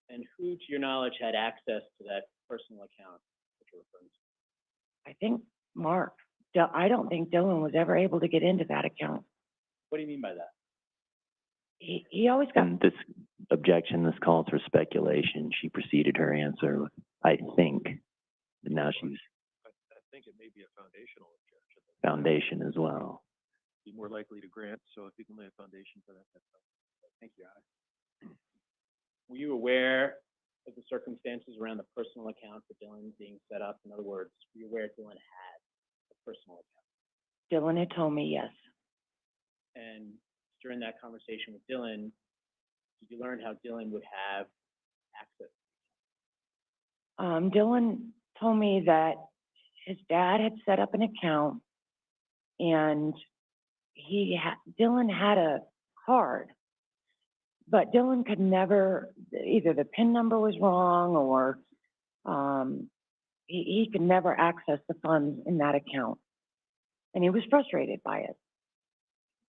And who, to your knowledge, had access to that personal account that you're referring to? I think Mark. I don't think Dylan was ever able to get into that account. What do you mean by that? He always got. And this objection, this calls for speculation. She preceded her answer with, I think, and now she's I think it may be a foundational objection. foundation as well. Be more likely to grant, so if you can lay a foundation for that, that's fine. Thank you, Alex. Were you aware of the circumstances around the personal account for Dylan being set up? In other words, were you aware Dylan had a personal account? Dylan had told me yes. And during that conversation with Dylan, did you learn how Dylan would have access? Dylan told me that his dad had set up an account, and Dylan had a card, but Dylan could never, either the PIN number was wrong or he could never access the funds in that account, and he was frustrated by it.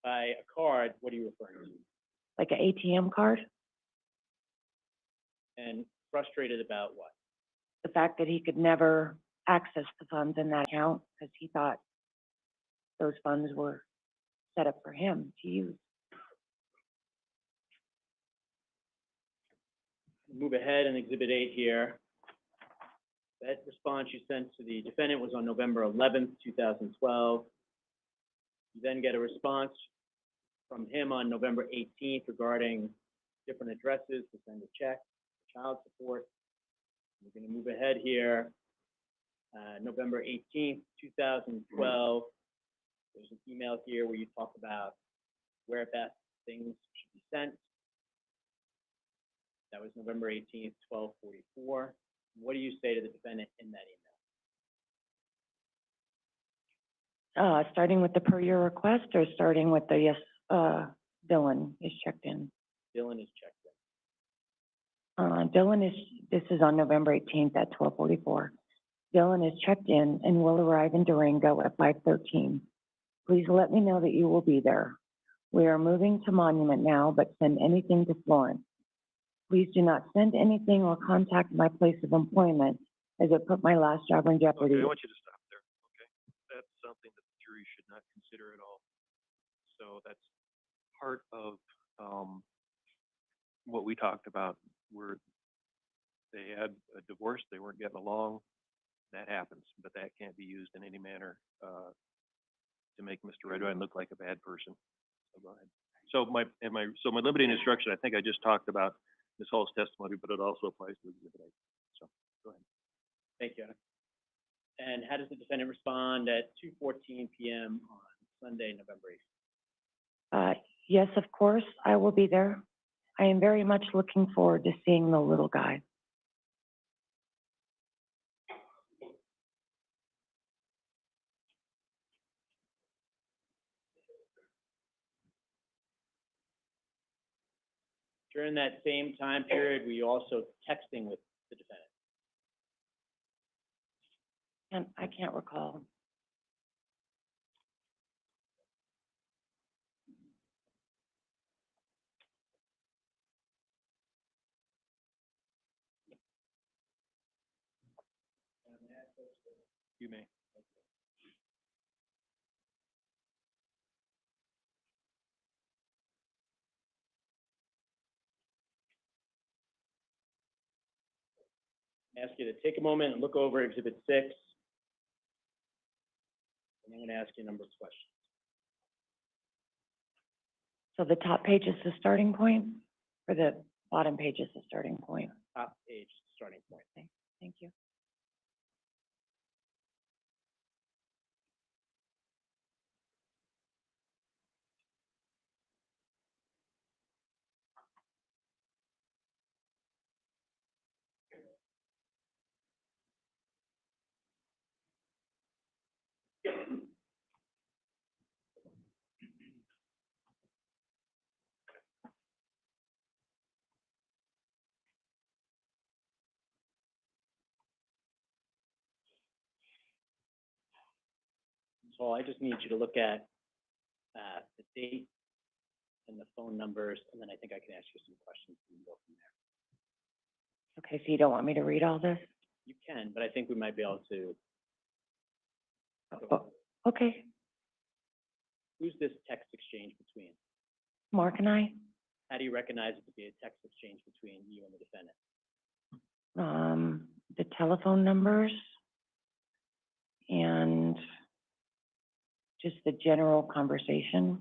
By a card, what are you referring to? Like an ATM card. And frustrated about what? The fact that he could never access the funds in that account because he thought those funds were set up for him to use. Move ahead in Exhibit 8 here. That response you sent to the defendant was on November 11th, 2012. You then get a response from him on November 18th regarding different addresses to send a check, child support. We're going to move ahead here. November 18th, 2012. There's an email here where you talk about where best things should be sent. That was November 18th, 12:44. What do you say to the defendant in that email? Starting with the per your request or starting with the yes, Dylan is checked in. Dylan is checked This is on November 18th at 12:44. Dylan is checked in and will arrive in Durango at 5:13. Please let me know that you will be there. We are moving to Monument now, but send anything to Florence. Please do not send anything or contact my place of employment as it put my last job in jeopardy. Okay, I want you to stop there, okay? That's something that the jury should not consider at all. So that's part of what we talked about, where they had a divorce, they weren't getting along. That happens, but that can't be used in any manner to make Mr. Redwine look like a bad person. So go ahead. So my limiting instruction, I think I just talked about Ms. Hall's testimony, but it also applies to Exhibit 8. So go ahead. Thank you. And how does the defendant respond at 2:14 p.m. on Sunday, November 8th? Yes, of course, I will be there. I am very much looking forward to seeing the little guy. During that same time period, were you also texting with the defendant? And I can't recall. You may. I ask you to take a moment and look over Exhibit 6. And I'm going to ask you a number of questions. So the top page is the starting point, or the bottom page is the starting point? Top page, starting point. Thank you. Hall, I just need you to look at, the date and the phone numbers, and then I think I can ask you some questions and go from there. Okay, so you don't want me to read all this? You can, but I think we might be able to. Oh, okay, Who's this text exchange between? Mark and I, How do you recognize it to be a text exchange between you and the defendant? the telephone numbers and just the general conversation.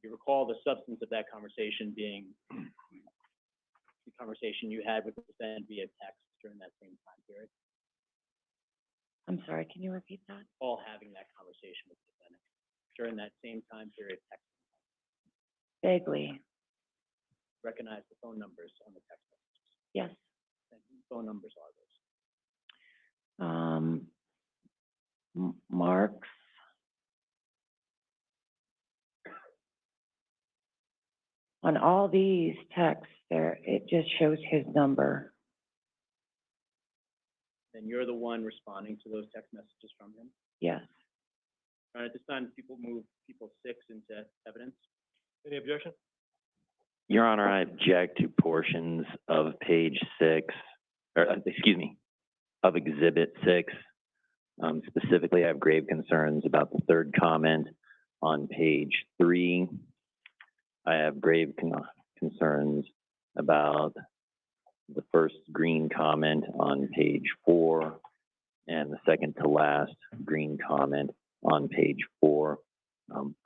You recall the substance of that conversation being the conversation you had with the defendant via text during that same time period? I'm sorry, can you repeat that? All having that conversation with the defendant during that same time period, text. Vaguely, Recognize the phone numbers on the text messages. yes. And whose phone numbers are those? Mark's. On all these texts, there, it just shows his number. And you're the one responding to those text messages from him? Yes. At this time, people move people 6 into evidence. Any objection? Your Honor, I object to portions of page 6, or excuse me, of Exhibit 6. Specifically, I have grave concerns about the third comment on page 3. I have grave concerns about the first green comment on page 4 and the second to last green comment on page 4.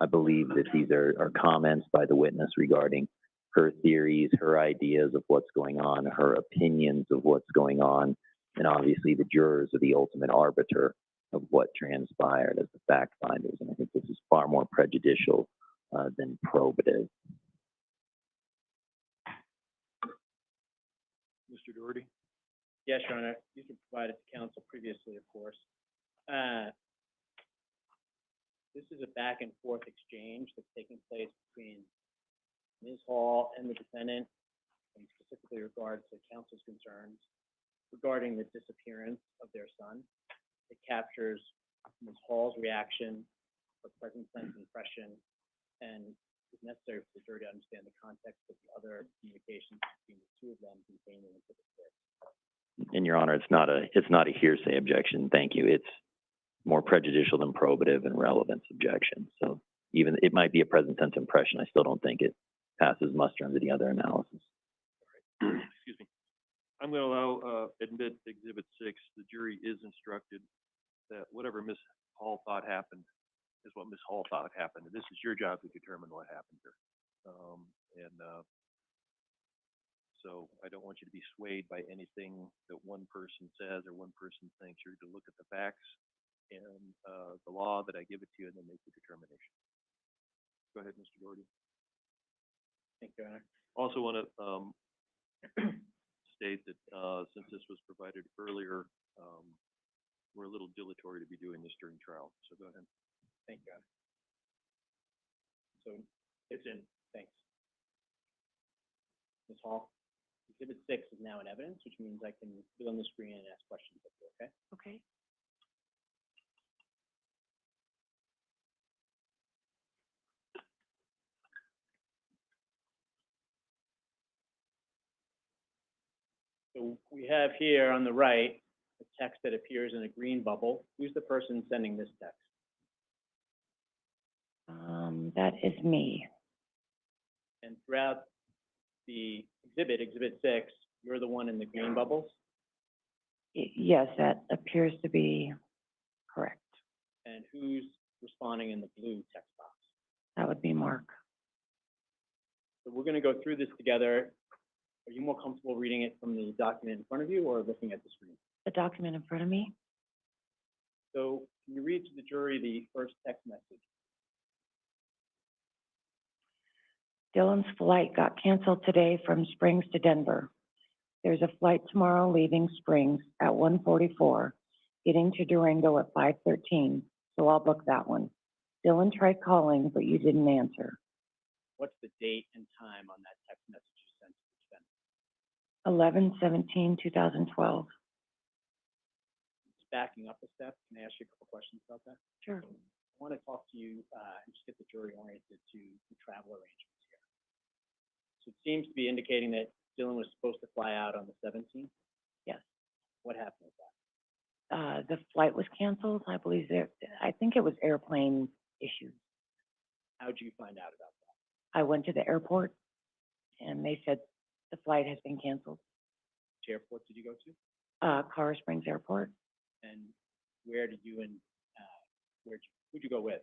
I believe that these are comments by the witness regarding her theories, her ideas of what's going on, her opinions of what's going on, and obviously the jurors are the ultimate arbiter of what transpired as the fact finders. And I think this is far more prejudicial than probative. Mr. Doherty? Yes, Your Honor. These were provided to counsel previously, of course. This is a back and forth exchange that's taking place between Ms. Hall and the defendant, and specifically regards to counsel's concerns regarding the disappearance of their son. It captures Ms. Hall's reaction, her present sense impression, and it's necessary for the jury to understand the context of the other communications between the two of them contained in Exhibit 6. And Your Honor, it's not a hearsay objection. Thank you. It's more prejudicial than probative and relevance objection. So even it might be a present sense impression, I still don't think it passes muster under the other analysis. Excuse me. I'm going to allow admit Exhibit 6. The jury is instructed that whatever Ms. Hall thought happened is what Ms. Hall thought happened. And this is your job to determine what happened here. So I don't want you to be swayed by anything that one person says or one person thinks. You're to look at the facts and the law that I give it to you and then make the determination. Go ahead, Mr. Doherty. Thank you, Your Honor. Also want to state that since this was provided earlier, we're a little dilatory to be doing this during trial. So go ahead. Thank you, Your Honor. So it's in. Thanks. Ms. Hall, Exhibit 6 is now in evidence, which means I can be on the screen and ask questions of you, okay? Okay. So we have here on the right a text that appears in a green bubble. Who's the person sending this text? That is me. And throughout the Exhibit 6, you're the one in the green bubbles? Yes, that appears to be correct. And who's responding in the blue text box? That would be Mark. So we're going to go through this together. Are you more comfortable reading it from the document in front of you or looking at the screen? The document in front of me? So can you read to the jury the first text message? Dylan's flight got canceled today from Springs to Denver. There's a flight tomorrow leaving Springs at 1:44, getting to Durango at 5:13, so I'll book that one. Dylan tried calling, but you didn't answer. What's the date and time on that text message you sent to the defendant? want to talk to you, and just get the jury oriented to the travel arrangements here. So it seems to be indicating that Dylan was supposed to fly out on the 17th. Yes. What happened with that? The flight was canceled, I believe I think it was airplane issues. How'd you find out about that? I went to the airport and they said the flight has been canceled. Which airport did you go to? Colorado Springs Airport. And where did you and, who'd you go with?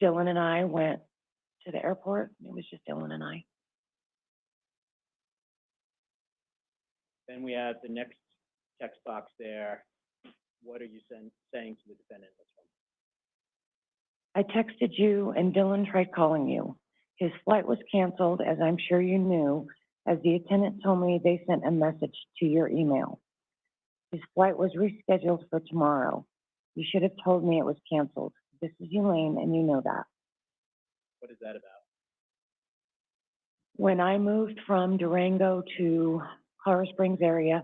Dylan and I went to the airport. It was just Dylan and I. Then we have the next text box there. What are you saying to the defendant in this one? I texted you and Dylan tried calling you. His flight was canceled, as I'm sure you knew, as the attendant told me they sent a message to your email. His flight was rescheduled for tomorrow. You should have told me it was canceled. This is Elaine, and you know that. What is that about? When I moved from Durango to Colorado Springs area,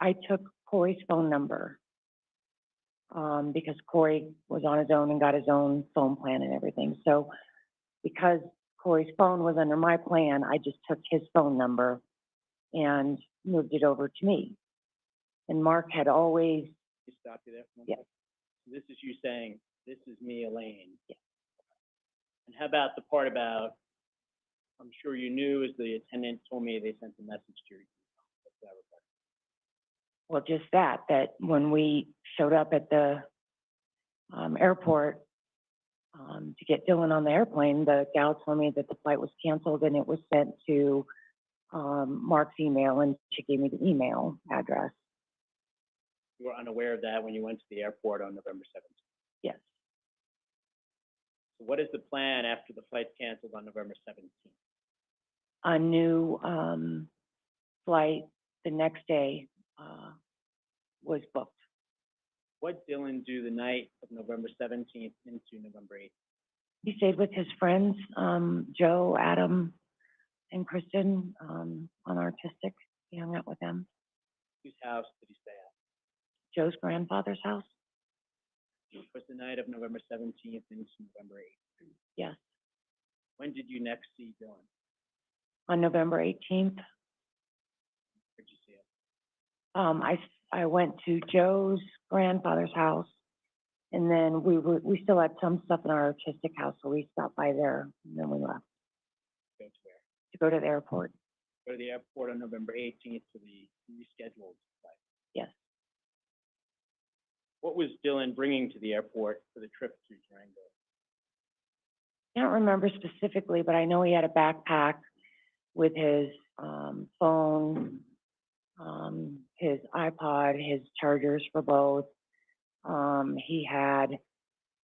I took Corey's phone number because Corey was on his own and got his own phone plan and everything. So because Corey's phone was under my plan, I just took his phone number and moved it over to me. And Mark had always... Just stop you there for one Yes. second. So this is you saying, this is me, Elaine. Yes. And how about the part about, I'm sure you knew, as the attendant told me they sent a message to your email. What's that about? Well, just that when we showed up at the airport to get Dylan on the airplane, the gal told me that the flight was canceled and it was sent to Mark's email, and she gave me the email address. You were unaware of that when you went to the airport on November 17th. Yes. So what is the plan after the flight's canceled on November 17th? A new flight the next day was booked. What did Dylan do the night of November 17th into November 8th? He stayed with his friends, Joe, Adam, and Kristen on Artistic. He hung out with them. Whose house did he stay at? Joe's grandfather's house? It was the night of November 17th into November 8th. Yes. When did you next see Dylan? On November 18th, Where'd you see him? I went to Joe's grandfather's house, and then we still had some stuff in our artistic house, so we stopped by there, and then we left Go to where? to go to the airport. Go to the airport on November 18th to the rescheduled flight. Yes. What was Dylan bringing to the airport for the trip to Durango? Can't remember specifically, but I know he had a backpack with his phone, his iPod, his chargers for both. He had,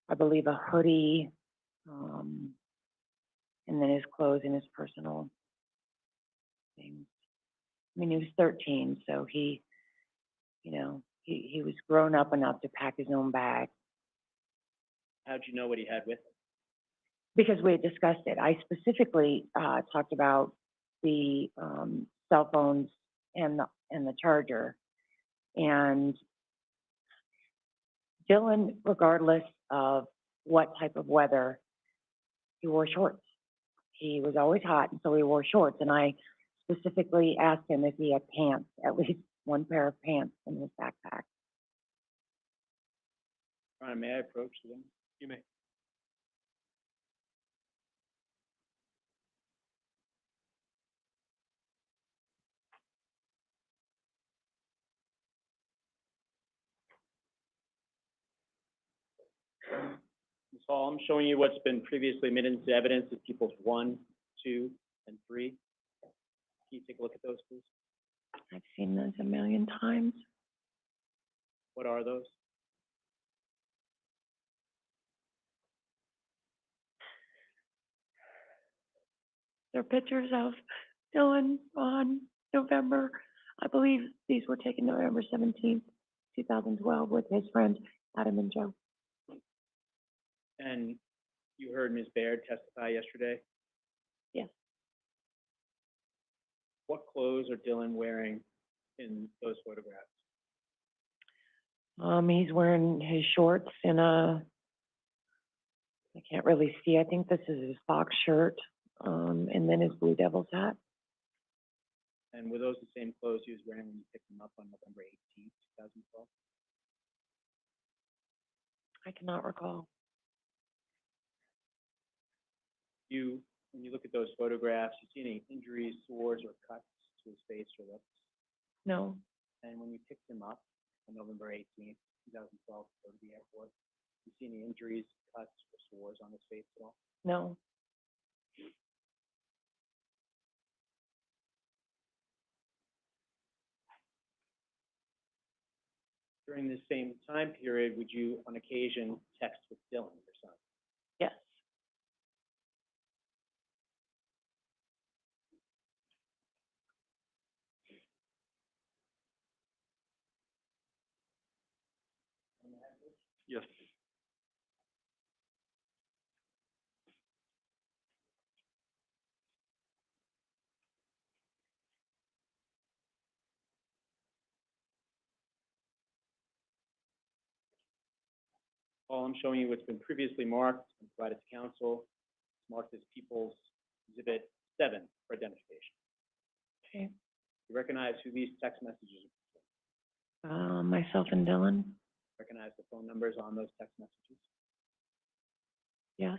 I believe, a hoodie, and then his clothes and his personal things. I mean, he was 13, so he was grown up enough to pack his own bag. How'd you know what he had with him? Because we had discussed it. I specifically talked about the cell phones and the charger. And Dylan, regardless of what type of weather, he wore shorts. He was always hot, and so he wore shorts. And I specifically asked him if he had pants, at least one pair of pants in his backpack. Ron, may I approach them? You may. Ms. Hall, I'm showing you what's been previously admitted into evidence of people's 1, 2, and 3. Can you take a look at those, please? I've seen those a million times. What are those? They're pictures of Dylan on November, I believe these were taken November 17th, 2012, with his friends Adam and Joe. And you heard Ms. Baird testify yesterday. Yes. What clothes are Dylan wearing in those photographs? He's wearing his shorts and a I can't really see. I think this is his Fox shirt, and then his Blue Devils hat. And were those the same clothes he was wearing when you picked him up on November 18th, 2012? I cannot recall. When you look at those photographs, you see any injuries, sores, or cuts to his face or lips? No, And when you picked him up on November 18th, 2012, to go to the airport, you see any injuries, cuts, or sores on his face at all? no, During this same time period, would you, on occasion, text with Dylan, your son? yes, Yes. All I'm showing you what's been previously marked and provided to council, marked as People's Exhibit 7 for identification. okay. You recognize who these text messages Myself and Dylan, recognize the phone numbers on those text messages? yes,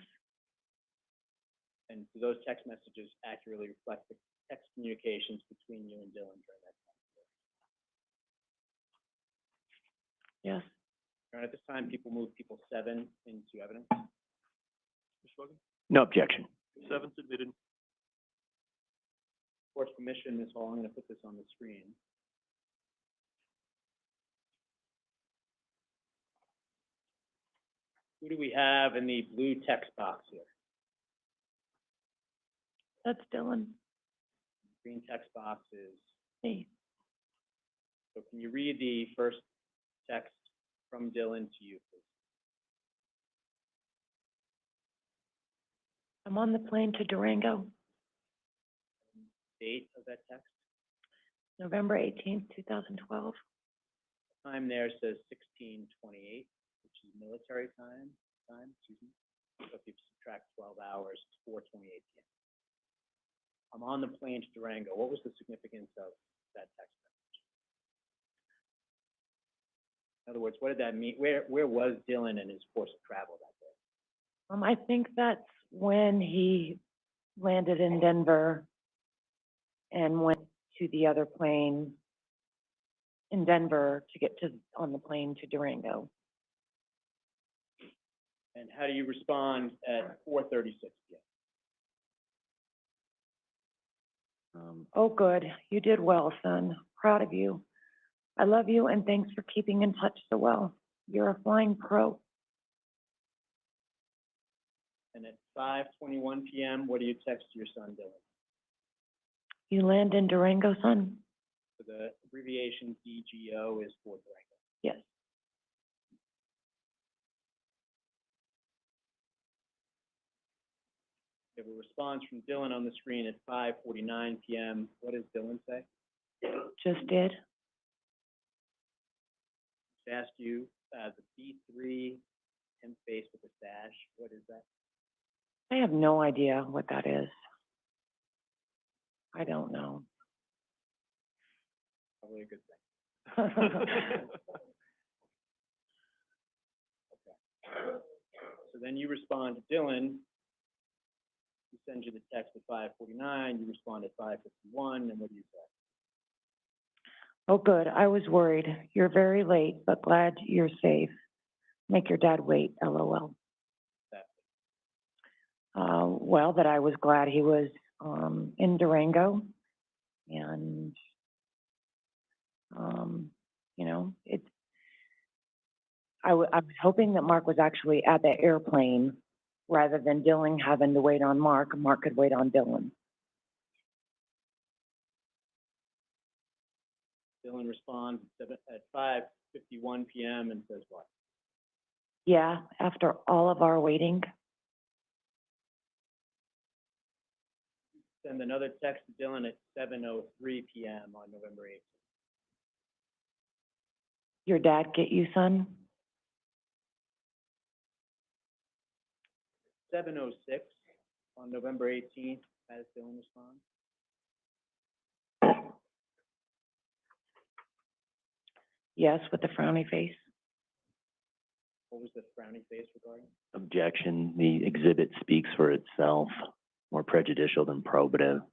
And do those text messages accurately reflect the text communications between you and Dylan during that time? yes, And at this time, people move People 7 into evidence. Mr. Logan? No objection. 7's admitted. Court's permission, Ms. Hall, I'm going to put this on the screen. Who do we have in the blue text box here? that's Dylan, Green text box is, me. so can you read the first text from Dylan to you, please? I'm on the plane to Durango, Date of that text? November 18th, 2012. Time there says 16:28, which is military time, excuse me. So if you subtract 12 hours, it's 4:28 p.m. I'm on the plane to Durango. What was the significance of that text message? In other words, what did that mean? Where was Dylan in his course of travel that day? I think that's when he landed in Denver and went to the other plane in Denver to get on the plane to Durango. And how do you respond at 4:36 p.m.? Oh, good. You did well, son. Proud of you. I love you and thanks for keeping in touch so well. You're a flying pro. And at 5:21 p.m., what do you text your son, Dylan? You land in Durango, son? So the abbreviation DGO is for Durango. Yes. We have a response from Dylan on the screen at 5:49 p.m. What does Dylan say? Just did. Just asked you, the B3 hemp face with a stash. What is that? I have no idea what that is. I don't know. Probably a good thing. So then you respond to Dylan. He sends you the text at 5:49. You respond at 5:51. And what do you say? Oh, good. I was worried. You're very late, but glad you're safe. Make your dad wait, LOL. Well, that I was glad he was in Durango, and you know, I was hoping that Mark was actually at the airplane rather than Dylan having to wait on Mark. Mark could wait on Dylan. Dylan responds at 5:51 p.m. and says what? Yeah, after all of our waiting. Send another text to Dylan at 7:03 p.m. on November 18th. Your dad get you, son? 7:06 on November 18th, has Dylan respond? Yes, with the frowny face. What was the frowny face regarding? Objection, the exhibit speaks for itself, more prejudicial than probative.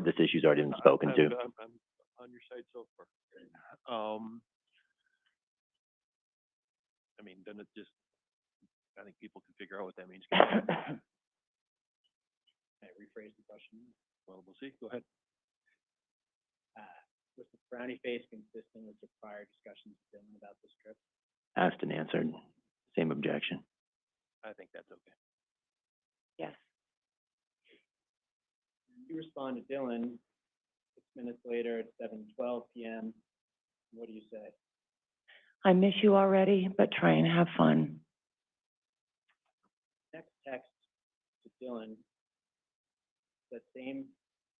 This issue's already been spoken to. I'm on your side so far. I mean, then it just, I think people can figure out what that means. Can I rephrase the question? Well, we'll see. Go ahead. Was the frowny face consistent with your prior discussions with Dylan about this trip? Asked and answered. Same objection. I think that's okay. Yes. You respond to Dylan 6 minutes later at 7:12 p.m. What do you say? I miss you already, but try and have fun. Next text to Dylan that same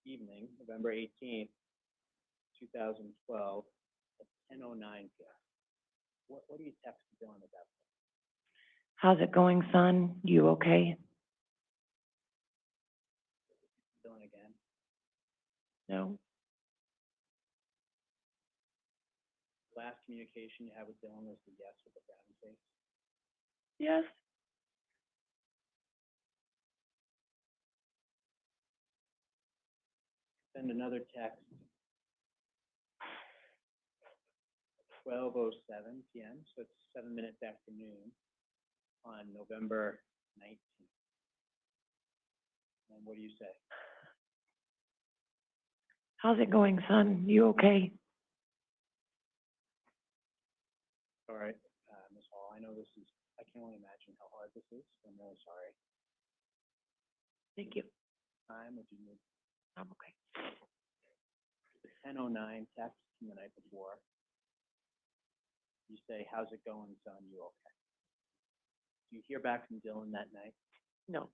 evening, November 18th, 2012, at 10:09 p.m. What do you text Dylan at that point? How's it going, son? You okay? Dylan again. No. Last communication you had with Dylan was the yes with the frowny face. Yes. Send another text. 12:07 p.m. So it's 7 minutes after noon on November 19th. And what do you say? How's it going, son? You okay? All right, Ms. Hall, I know this is, I can only imagine how hard this is. I'm really sorry. Thank you. Time, would you need I'm okay. the 10:09 text from the night before? You say, how's it going, son? You okay? Do you hear back from Dylan that night? No.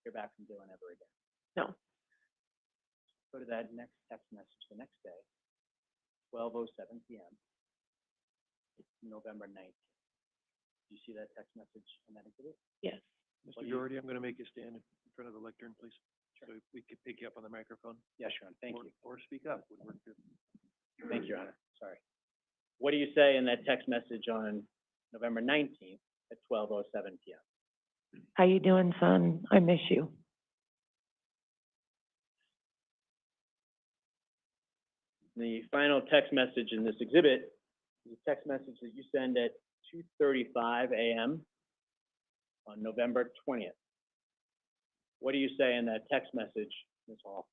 Hear back from Dylan ever again? No. Go to that next text message the next day, 12:07 p.m. It's November 19th. Do you see that text message on that exhibit? Yes. Mr. Doherty, I'm gonna make you stand in front of the lectern, please. Sure. So we can pick you up on the microphone. Yes, Your Honor, thank you. Or speak up, would work good. Thank you, Your Honor, sorry. What do you say in that text message on November 19th at 12:07 p.m.? How you doing, son? I miss you. The final text message in this exhibit is a text message that you send at 2:35 a.m. on November 20th. What do you say in that text message, Ms. Hall?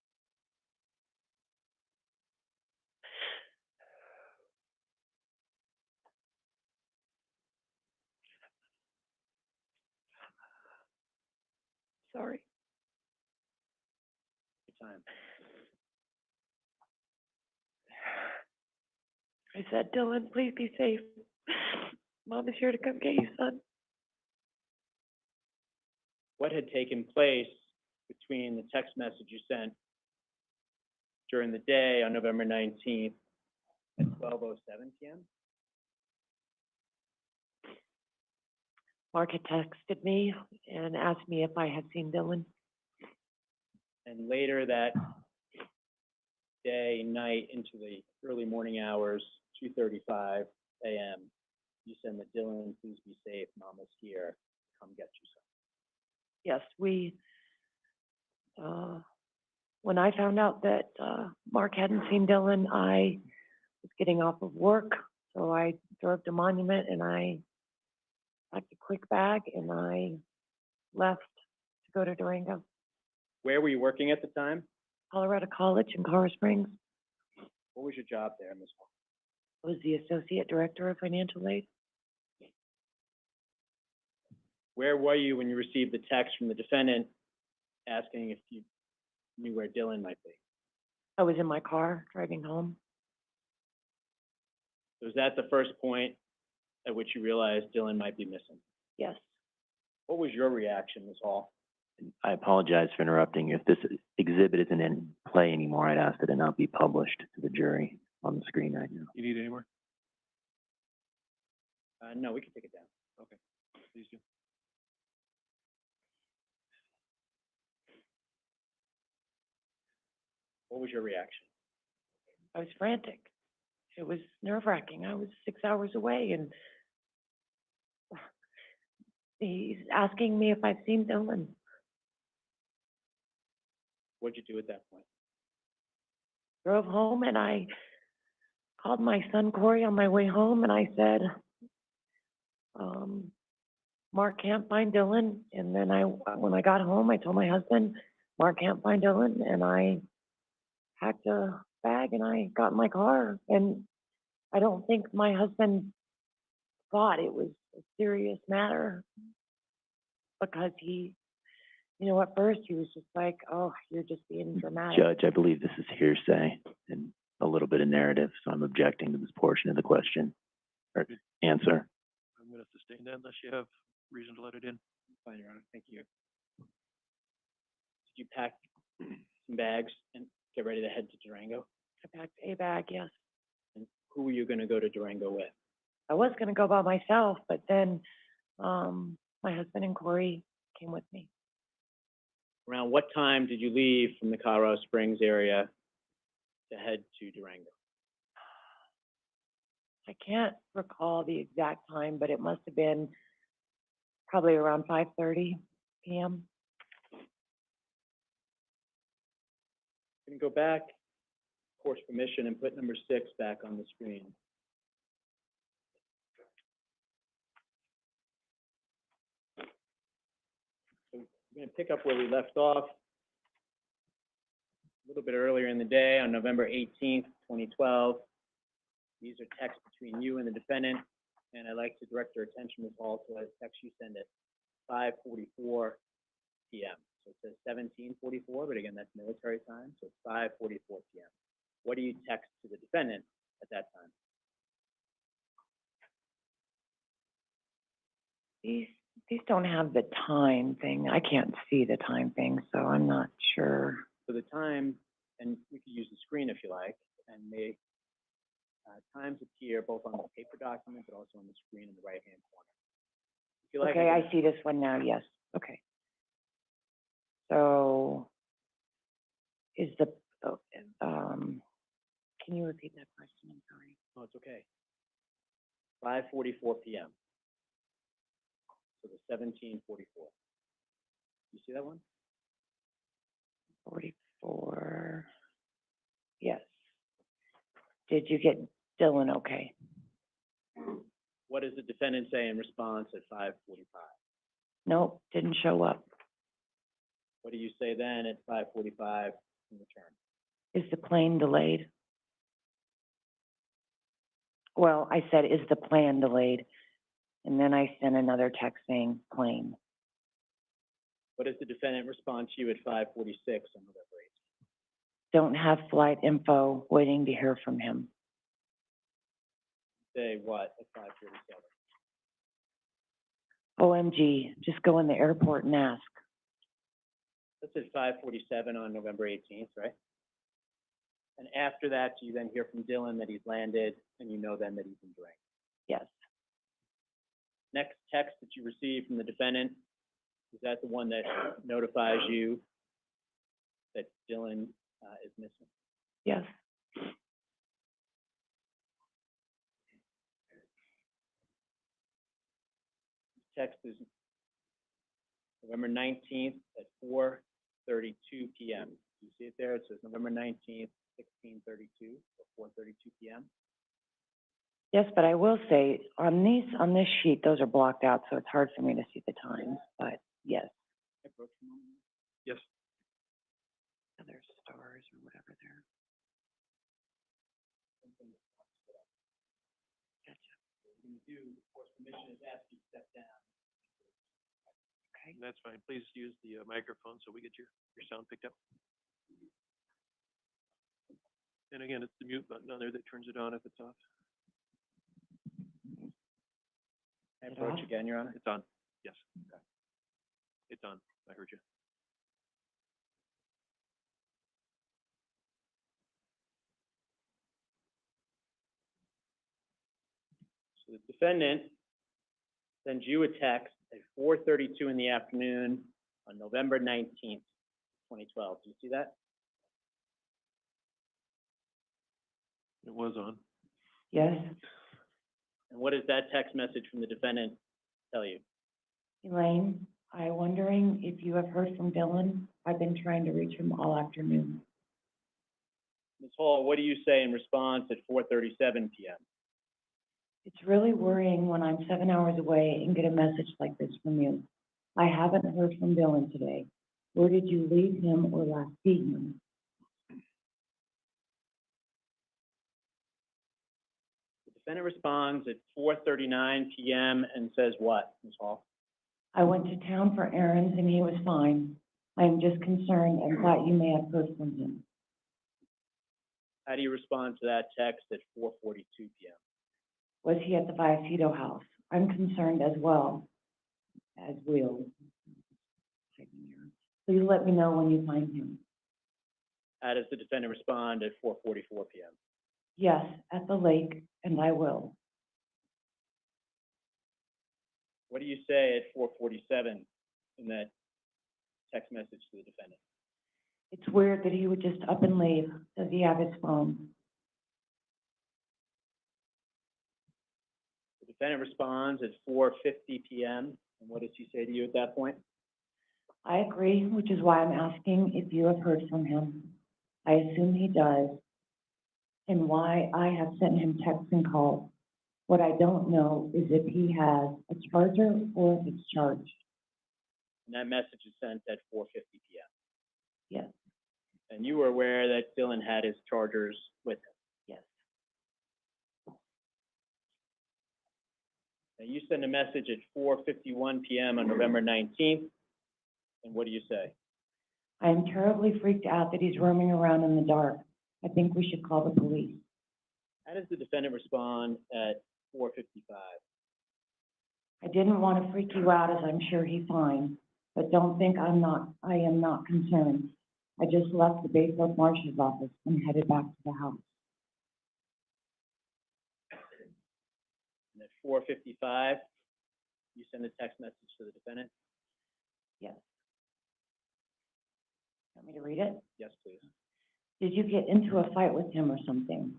Sorry. Your time. I said, Dylan, please be safe. Mom is here to come get you, son. What had taken place between the text message you sent during the day on November 19th at 12:07 p.m.? Mark had texted me and asked me if I had seen Dylan. And later that day, night, into the early morning hours, 2:35 a.m., you send the Dylan, please be safe, Mama's here, come get you son. Yes, when I found out that Mark hadn't seen Dylan, I was getting off of work, so I drove to Monument and I packed a quick bag and I left to go to Durango, Where were you working at the time? Colorado College in Colorado Springs. What was your job there, Ms. Hall? I was the Associate Director of Financial Aid. Where were you when you received the text from the defendant asking if you knew where Dylan might be? I was in my car driving home. So was that the first point at which you realized Dylan might be missing? Yes. What was your reaction, Ms. Hall? I apologize for interrupting. If this exhibit isn't in play anymore, I'd ask that it not be published to the jury on the screen right now. You need any more? No, we can take it down. Okay, please do. What was your reaction? I was frantic. It was nerve-wracking. I was 6 hours away, and he's asking me if I've seen Dylan. What'd you do at that point? Drove home, and I called my son Corey on my way home, and I said, Mark can't find Dylan. And then when I got home, I told my husband, Mark can't find Dylan, and I packed a bag and I got in my car. And I don't think my husband thought it was a serious matter because he, at first he was just like, oh, you're just being dramatic. Judge, I believe this is hearsay and a little bit of narrative, so I'm objecting to this portion of the question or answer. I'm gonna sustain that unless you have reason to let it in. Fine, Your Honor, thank you. Did you pack some bags and get ready to head to Durango? I packed a bag, yes. And who were you gonna go to Durango with? I was going to go by myself, but then my husband and Corey came with me. Around what time did you leave from the Colorado Springs area to head to Durango? I can't recall the exact time, but it must have been probably around 5:30 p.m. Can you go back, course permission, and put number 6 back on the screen? So we're going to pick up where we left off a little bit earlier in the day on November 18th, 2012. These are texts between you and the defendant, and I'd like to direct your attention, Ms. Hall, to a text you send at 5:44 p.m. So it says 17:44, but again, that's military time, so it's 5:44 p.m. What do you text to the defendant at that time? These don't have the time thing. I can't see the time thing, so I'm not sure. So the time, and we could use the screen if you like, and the times appear both on the paper document, but also on the screen in the right-hand corner. If you like, Okay, I see this one now, yes. Okay. So is the, can you repeat that question? I'm sorry. Oh, it's okay. 5:44 p.m. So the 17:44. You see that one? 44. Yes. Did you get Dylan okay? What does the defendant say in response at 5:45? Nope, didn't show up. What do you say then at 5:45 in return? Is the plane delayed? Well, I said, is the plan delayed? And then I sent another text saying plane. What does the defendant respond to you at 5:46 on November 8th? Don't have flight info, waiting to hear from him. Say what at 5:37? OMG, just go in the airport and ask. That's at 5:47 on November 18th, right? And after that, do you then hear from Dylan that he's landed, and you know then that he's in Durango? Yes, Next text that you receive from the defendant, is that the one that notifies you that Dylan is missing? yes. Text is November 19th at 4:32 p.m. You see it there? It says November 19th, 16:32 or 4:32 p.m. Yes, but I will say, on this sheet, those are blocked out, so it's hard for me to see the times, but yes. Yes. Other stars or whatever there. Gotcha. When you do, of course, permission is asked you to step down. Okay. That's fine. Please use the microphone so we get your sound picked up. And again, it's the mute button on there that turns it on if it's off. Can I approach again, Your Honor? It's on. Yes. Okay. It's on. I heard you. So the defendant sends you a text at 4:32 in the afternoon on November 19th, 2012. Do you see that? It was on. Yes, And what does that text message from the defendant tell you? Elaine, I'm wondering if you have heard from Dylan. I've been trying to reach him all afternoon. Ms. Hall, what do you say in response at 4:37 p.m.? It's really worrying when I'm 7 hours away and get a message like this from you. I haven't heard from Dylan today. Where did you leave him or last see him? The defendant responds at 4:39 p.m. and says what, Ms. Hall? I went to town for errands and he was fine. I am just concerned and thought you may have heard from him. How do you respond to that text at 4:42 p.m.? Was he at the Viacito house? I'm concerned as well, as will. Please let me know when you find him. How does the defendant respond at 4:44 p.m.? Yes, at the lake, and I will. What do you say at 4:47 in that text message to the defendant? It's weird that he would just up and leave. Does he have his phone? The defendant responds at 4:50 p.m. And what does he say to you at that point? I agree, which is why I'm asking if you have heard from him. I assume he does, and why I have sent him texts and calls. What I don't know is if he has a charger or if it's charged. And that message is sent at 4:50 p.m. Yes, And you were aware that Dylan had his chargers with him. yes. Now, you send a message at 4:51 p.m. on November 19th, and what do you say? I am terribly freaked out that he's roaming around in the dark. I think we should call the police. How does the defendant respond at 4:55? I didn't want to freak you out, as I'm sure he's fine, but don't think I am not concerned. I just left the Bayfront Marshal's office and headed back to the house. And at 4:55, you send a text message to the defendant? Yes. Want me to read it? Yes, please. Did you get into a fight with him or something?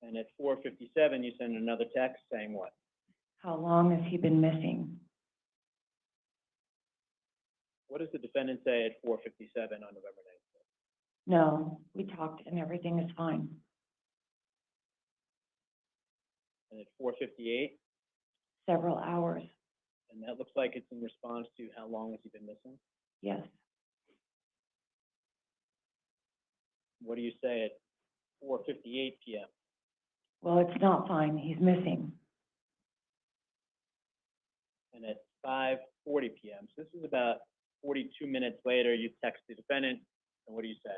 And at 4:57, you send another text saying what? How long has he been missing? What does the defendant say at 4:57 on November 19th? No, we talked and everything is fine. And at 4:58, Several hours, and that looks like it's in response to how long has he been missing? yes. What do you say at 4:58 p.m.? Well, it's not fine, he's missing. And at 5:40 p.m., so this is about 42 minutes later, you text the defendant, and what do you say?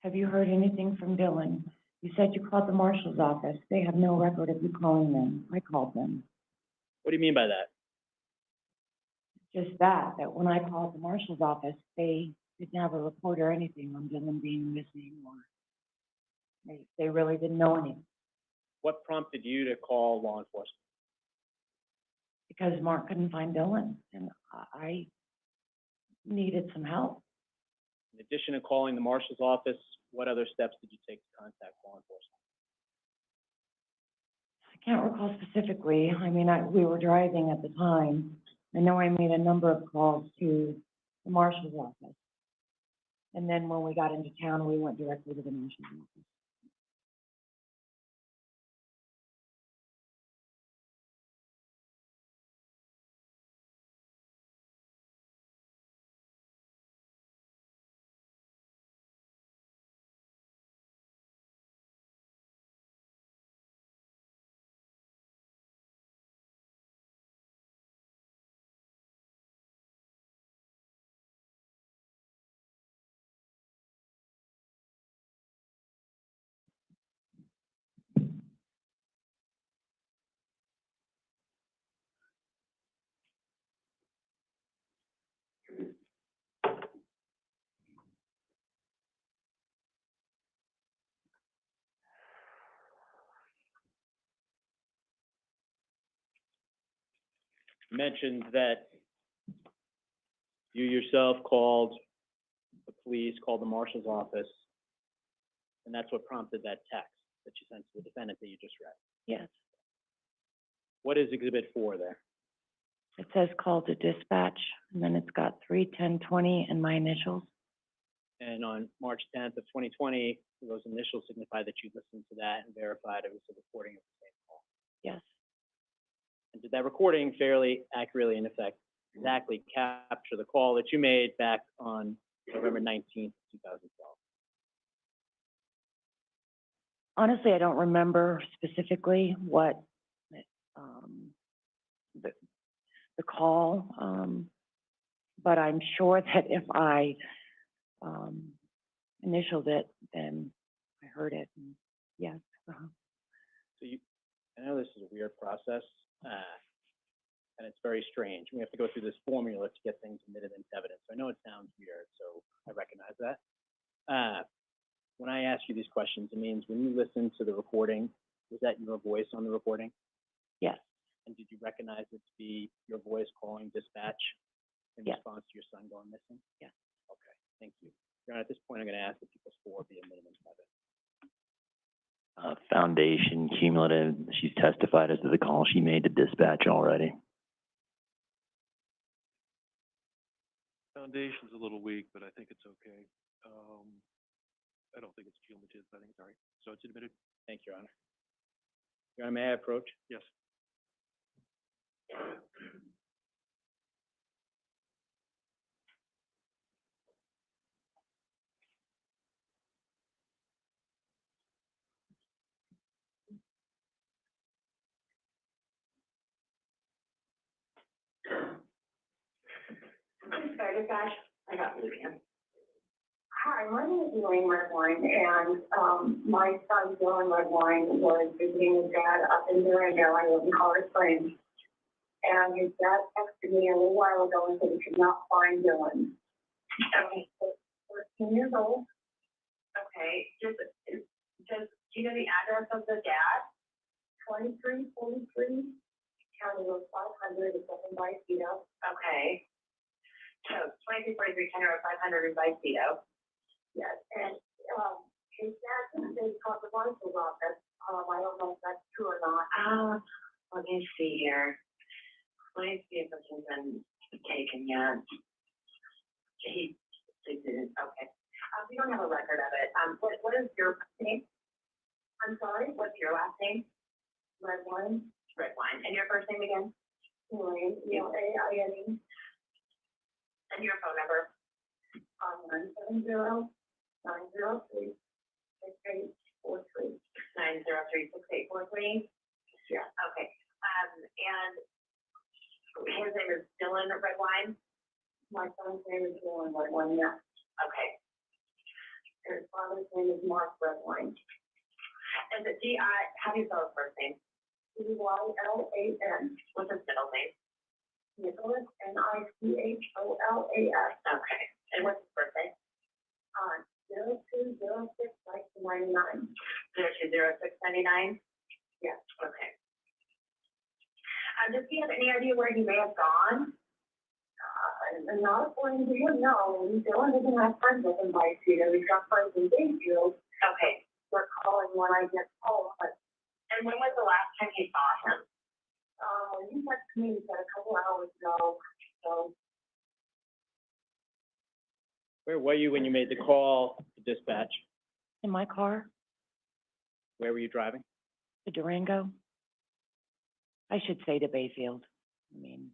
Have you heard anything from Dylan? You said you called the marshal's office. They have no record of you calling them. I called them. What do you mean by that? Just that when I called the marshal's office, they didn't have a report or anything on Dylan being missing, or they really didn't know anything, What prompted you to call law enforcement? because Mark couldn't find Dylan, and I needed some help. In addition to calling the marshal's office, what other steps did you take to contact law enforcement? I can't recall specifically. I mean, we were driving at the time. I know I made a number of calls to the marshal's office. And then when we got into town, we went directly to the marshal's office. You mentioned that you yourself called the police, called the marshal's office. And that's what prompted that text that you sent to the defendant that you just read. Yes. What is Exhibit 4 there? It says call to dispatch, and then it's got 3/10/20 and my initials. And on March 10th of 2020, those initials signify that you listened to that and verified it was a recording of the same call. Yes. And did that recording fairly accurately, in effect, exactly capture the call that you made back on November 19th, 2012? Honestly, I don't remember specifically what, the call, but I'm sure that if I, initialed it, then I heard it, and yes. So I know this is a weird process, and it's very strange. We have to go through this formula to get things admitted into evidence. I know it sounds weird, so I recognize that. When I ask you these questions, it means when you listen to the recording, was that your voice on the recording? Yes. And did you recognize it to be your voice calling dispatch in Yes. response to your son going missing? Yes. Okay, thank you. Your Honor, at this point, I'm going to ask that people score be admitted into evidence. Foundation, cumulative, she's testified as to the call she made to dispatch already. Foundation's a little weak, but I think it's okay. I don't think it's cumulative, but I think it's all right. So it's admitted? Thank you, Your Honor. Your Honor, may I approach? Yes. Sorry, guys, I got you again. Hi, my name is Elaine Redwine, and my son Dylan Redwine was visiting his dad up in Durango. I live in Colorado Springs, and his dad texted me a little while ago and said he could not find Dylan. Okay, so 14 years old. Okay, do you know the address of the dad? 2343 County Road 500, it's up in Vicedo. Okay. So 2343 County Road 500 in Vicedo. Yes, and his dad said he called the marshal's office. I don't know if that's true or not. Let me see here. Let me see if this has been taken yet. He didn't. Okay. We don't have a record of it. What is your name? I'm sorry. What's your last name? Redwine. Redwine. And your first name again? Elaine. Elaine. And your phone number? 970-903-6843. 903-6843? Yeah. Okay. And his name is Dylan Redwine? My son's name is Dylan Redwine, yeah. Okay. And his father's name is Mark Redwine. And how do you spell his first name? D-Y-L-A-N. What's his middle name? Nicholas, Nicholas. Okay. And what's his birthday? 0206-1999. 0206-99? Yes. Okay. Does he have any idea where he may have gone? Not according to him, no. Dylan doesn't have friends with him by Vicedo. He's got friends in Bayfield. Okay. We're calling when I get home. And when was the last time he saw him? He texted me, he said a couple hours ago, so. Where were you when you made the call to dispatch? In my car, Where were you driving? to Durango. I should say to Bayfield. I mean,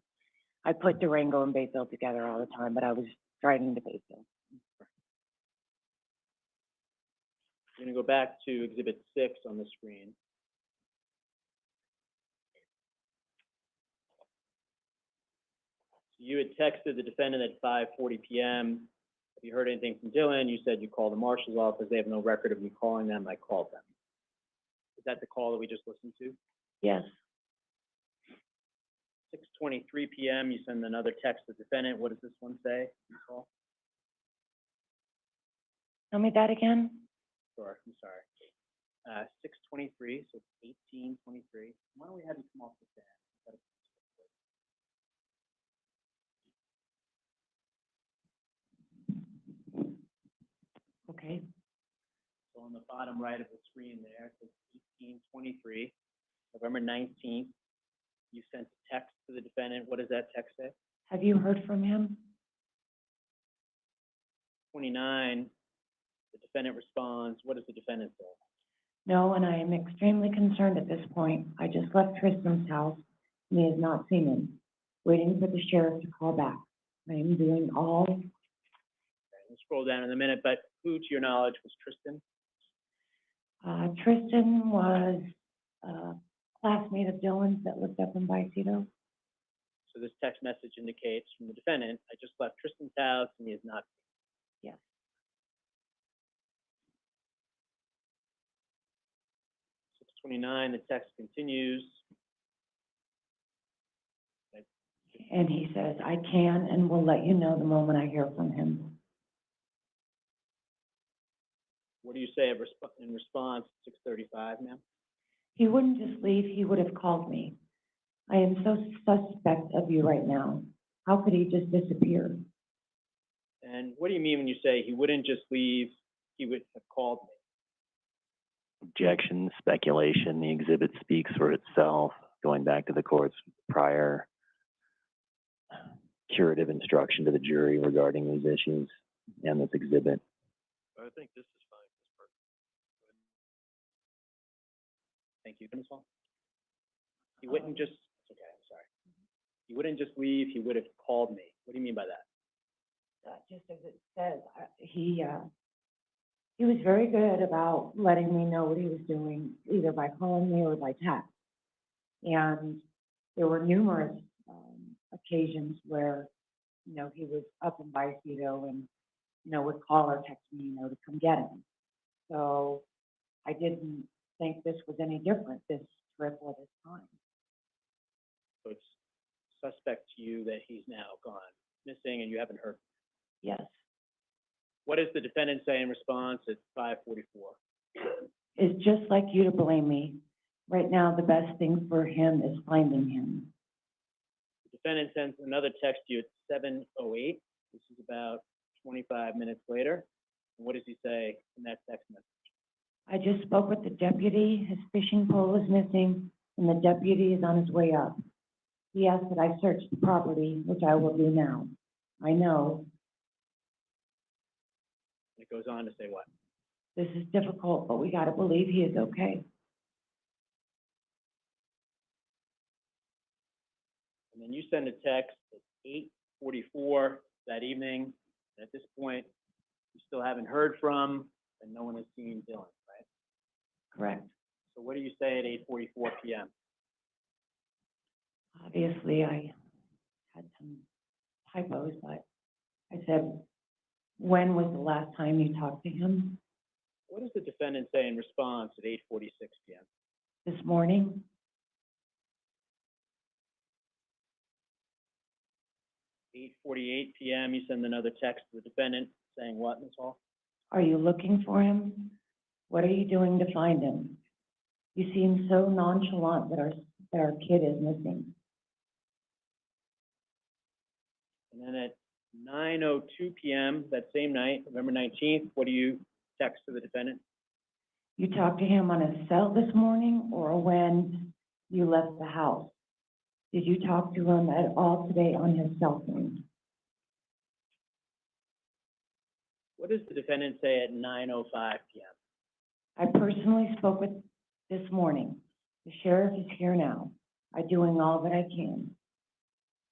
I put Durango and Bayfield together all the time, but I was driving to Bayfield. We're going to go back to Exhibit 6 on the screen. You had texted the defendant at 5:40 p.m. If you heard anything from Dylan, you said you called the marshal's office. They have no record of you calling them. I called them. Is that the call that we just listened to? Yes. 6:23 p.m., you send another text to the defendant. What does this one say? Call? Tell me that again? Sure, I'm sorry. 6:23, so it's 18:23. Why don't we have you come off the stand? Okay. So on the bottom right of the screen there, it says 1823, November 19th. You sent a text to the defendant. What does that text say? Have you heard from him? 29, the defendant responds. What does the defendant say? No, and I am extremely concerned at this point. I just left Tristan's house, and he has not seen him. Waiting for the sheriff to call back. I am doing all, We'll scroll down in a minute, but who, to your knowledge, was Tristan? Tristan was a classmate of Dylan's that lived up in Bicito. So this text message indicates from the defendant, I just left Tristan's house and he is not. Yes. 6:29, the text continues. And he says, I can and will let you know the moment I hear from him. What do you say in response, 6:35, ma'am? He wouldn't just leave, he would have called me. I am so suspect of you right now. How could he just disappear? And what do you mean when you say he wouldn't just leave, he would have called me? Objection, speculation. The exhibit speaks for itself. Going back to the court's prior curative instruction to the jury regarding these issues and this exhibit. I think this is fine, this part. Thank you, Ms. Hall. He wouldn't just, okay, I'm sorry. He wouldn't just leave, he would have called me. What do you mean by that? Just as it says, he was very good about letting me know what he was doing, either by calling me or by text. And there were numerous occasions where, you know, he was up in Bicito and, you know, would call or text me, you know, to come get him. So I didn't think this was any different this trip or this time. So it's suspect to you that he's now gone missing and you haven't heard. Yes. What does the defendant say in response at 5:44? It's just like you to blame me. Right now, the best thing for him is finding him. The defendant sends another text to you at 7:08. This is about 25 minutes later. And what does he say in that text message? I just spoke with the deputy. His fishing pole is missing, and the deputy is on his way up. He asked that I search the property, which I will do now. I know And it goes on to say what? this is difficult, but we got to believe he is okay. And then you send a text at 8:44 that evening. And at this point, you still haven't heard from, and no one has seen Dylan, right? Correct. So what do you say at 8:44 p.m.? Obviously, I had some typos, but I said, when was the last time you talked to him? What does the defendant say in response at 8:46 p.m.? This morning? 8:48 p.m., you send another text to the defendant saying what, Ms. Hall? Are you looking for him? What are you doing to find him? You seem so nonchalant that our kid is missing. And then at 9:02 p.m. that same night, November 19th, what do you text to the defendant? You talked to him on his cell this morning or when you left the house? Did you talk to him at all today on his cell phone? What does the defendant say at 9:05 p.m.? I personally spoke with this morning. The sheriff is here now. I'm doing all that I can.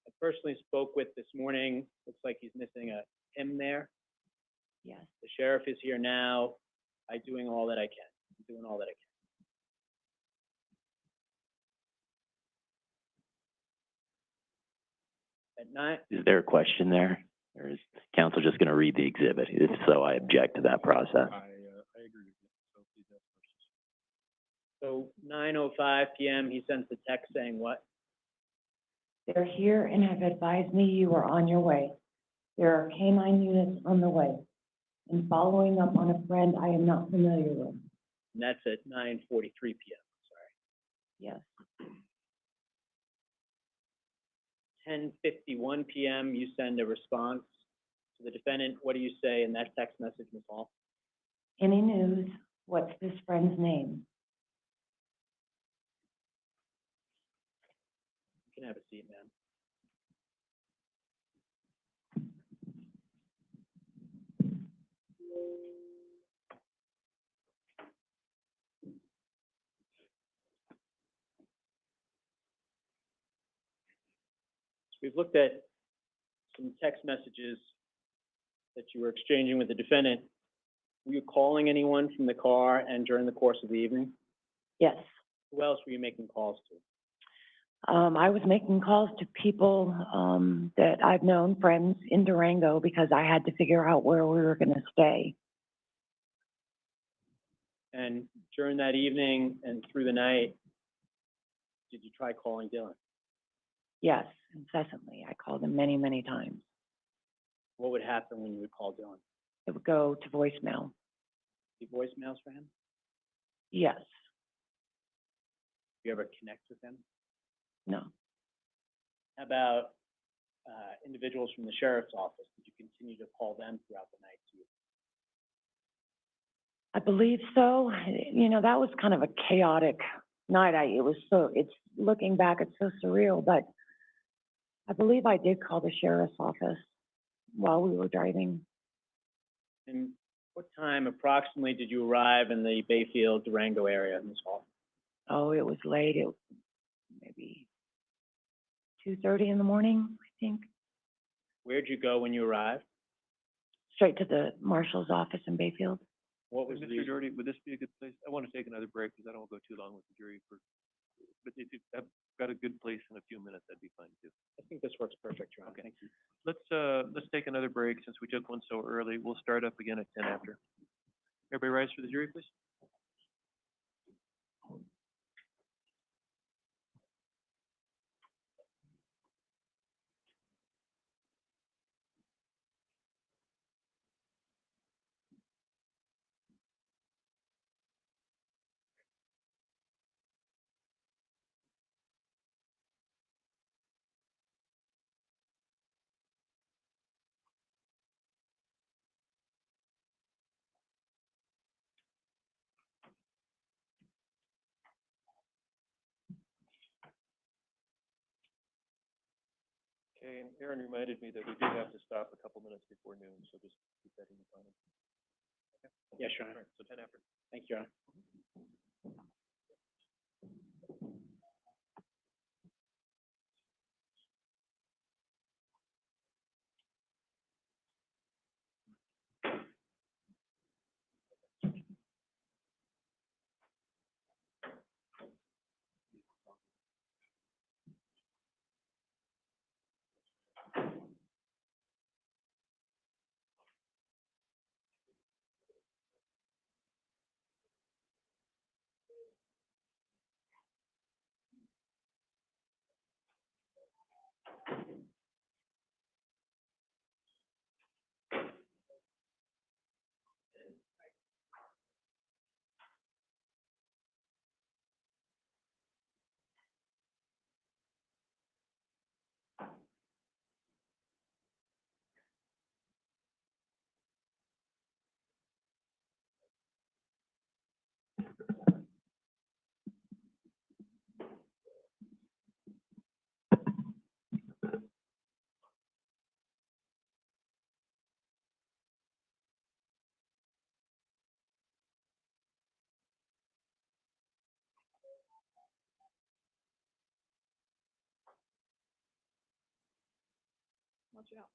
I personally spoke with this morning. Looks like he's missing a M there. Yes. The sheriff is here now. I'm doing all that I can. I'm doing all that I can. At 9, Is there a question there? Or is counsel just going to read the exhibit? If so, I object to that process. I agree with you, so please ask questions. so 9:05 p.m., he sends the text saying what? They're here and have advised me you are on your way. There are canine units on the way. And following up on a friend I am not familiar with. And that's at 9:43 p.m., sorry. Yes. 10:51 p.m., you send a response to the defendant. What do you say in that text message, Ms. Hall? Any news? What's this friend's name? You can have a seat, ma'am. So we've looked at some text messages that you were exchanging with the defendant. Were you calling anyone from the car and during the course of the evening? Yes. Who else were you making calls to? I was making calls to people, that I've known, friends in Durango, because I had to figure out where we were gonna stay. And during that evening and through the night, did you try calling Dylan? Yes, incessantly. I called him many, many times. What would happen when you would call Dylan? It would go to voicemail. Leave voicemails for him? Yes. You ever connect with him? No. How about individuals from the sheriff's office? Did you continue to call them throughout the night too? I believe so. You know, that was kind of a chaotic night. It's, looking back, it's so surreal, but I believe I did call the sheriff's office while we were driving. And what time approximately did you arrive in the Bayfield Durango area, Ms. Hall? Oh, it was late. It was maybe 2:30 in the morning, I think. Where'd you go when you arrived? Straight to the marshal's office in Bayfield. What was the Mr. Doherty, would this be a good place? I want to take another break because I don't want to go too long with the jury but if you've got a good place in a few minutes, that'd be fine too. I think this works perfect, Your Honor. Okay. Thank you. Let's take another break since we took one so early. We'll start up again at 10 after. Everybody rise for the jury, please. Okay, and Aaron reminded me that we do have to stop a couple minutes before noon, so just keep that in mind. Okay. Yes, Your All Honor. right, so 10 after. Thank you, Your Honor. Watch out.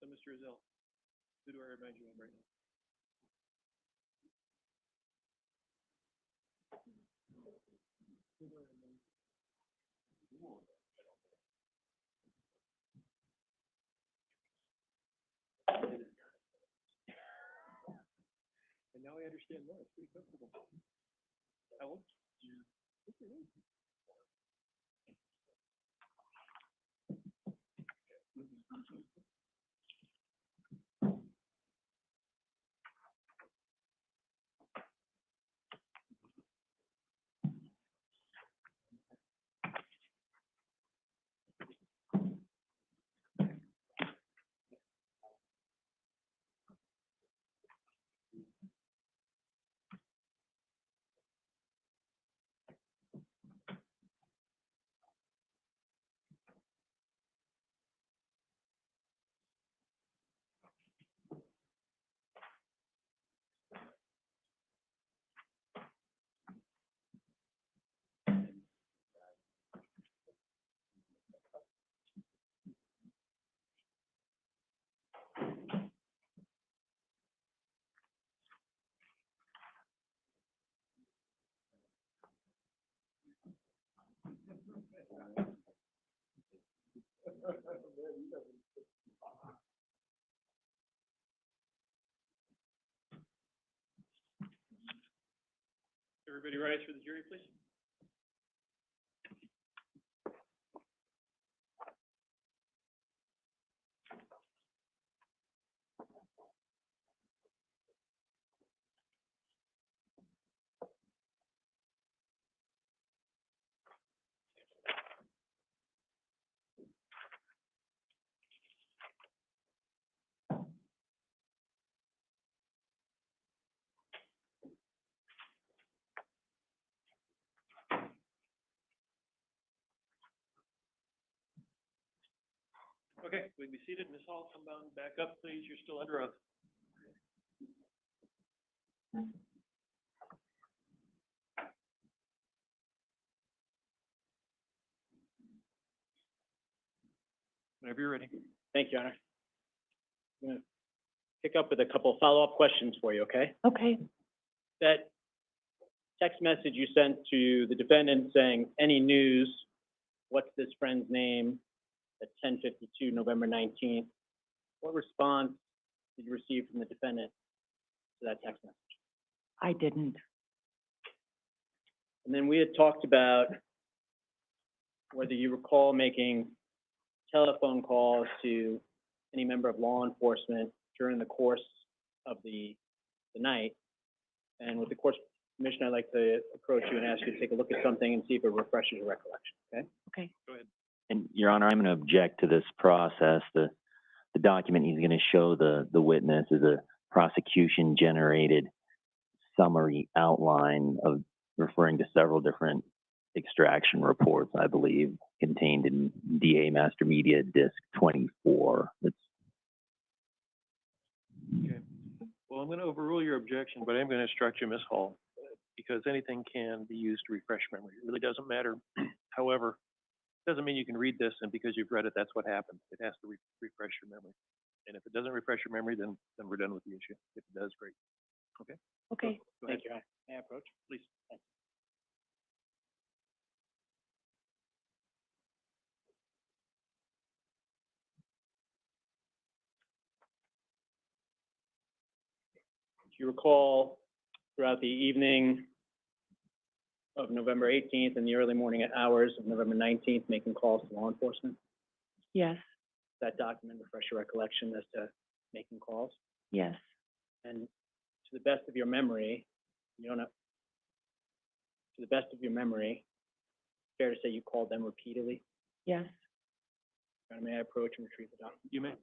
So, Mr. Azell, who do I remind you of right now? And now I understand more. It's pretty comfortable. How old? What's your name? Everybody rise for the jury, please. Okay, we'd be seated. Ms. Hall, come down, back up, please. You're still under oath. Whenever you're ready. Thank you, Your Honor. I'm gonna pick up with a couple follow-up questions for you, okay? Okay. That text message you sent to the defendant saying, any news, what's this friend's name, at 10:52, November 19th, what response did you receive from the defendant to that text message? I didn't. And then we had talked about whether you recall making telephone calls to any member of law enforcement during the course of the night. And with the court's permission, I'd like to approach you and ask you to take a look at something and see if it refreshes your recollection, okay? Okay. Go ahead. And Your Honor, I'm going to object to this process. The document he's going to show the witness is a prosecution-generated summary outline of referring to several different extraction reports, I believe, contained in DA Master Media Disc 24. It's Okay. Well, I'm going to overrule your objection, but I'm going to instruct you, Ms. Hall, because anything can be used to refresh memory. It really doesn't matter. However, it doesn't mean you can read this and because you've read it, that's what happens. It has to refresh your memory. And if it doesn't refresh your memory, then we're done with the issue. If it does, great. Okay? Okay. Go ahead, Thank you, Your Honor. May I approach? please. Do you recall throughout the evening of November 18th and the early morning hours of November 19th making calls to law enforcement? Yes, That document refresh your recollection as to making calls? yes, And to the best of your memory, you don't have, to the best of your memory, fair to say you called them repeatedly? yes. Your Honor, may I approach and retrieve the document? You may.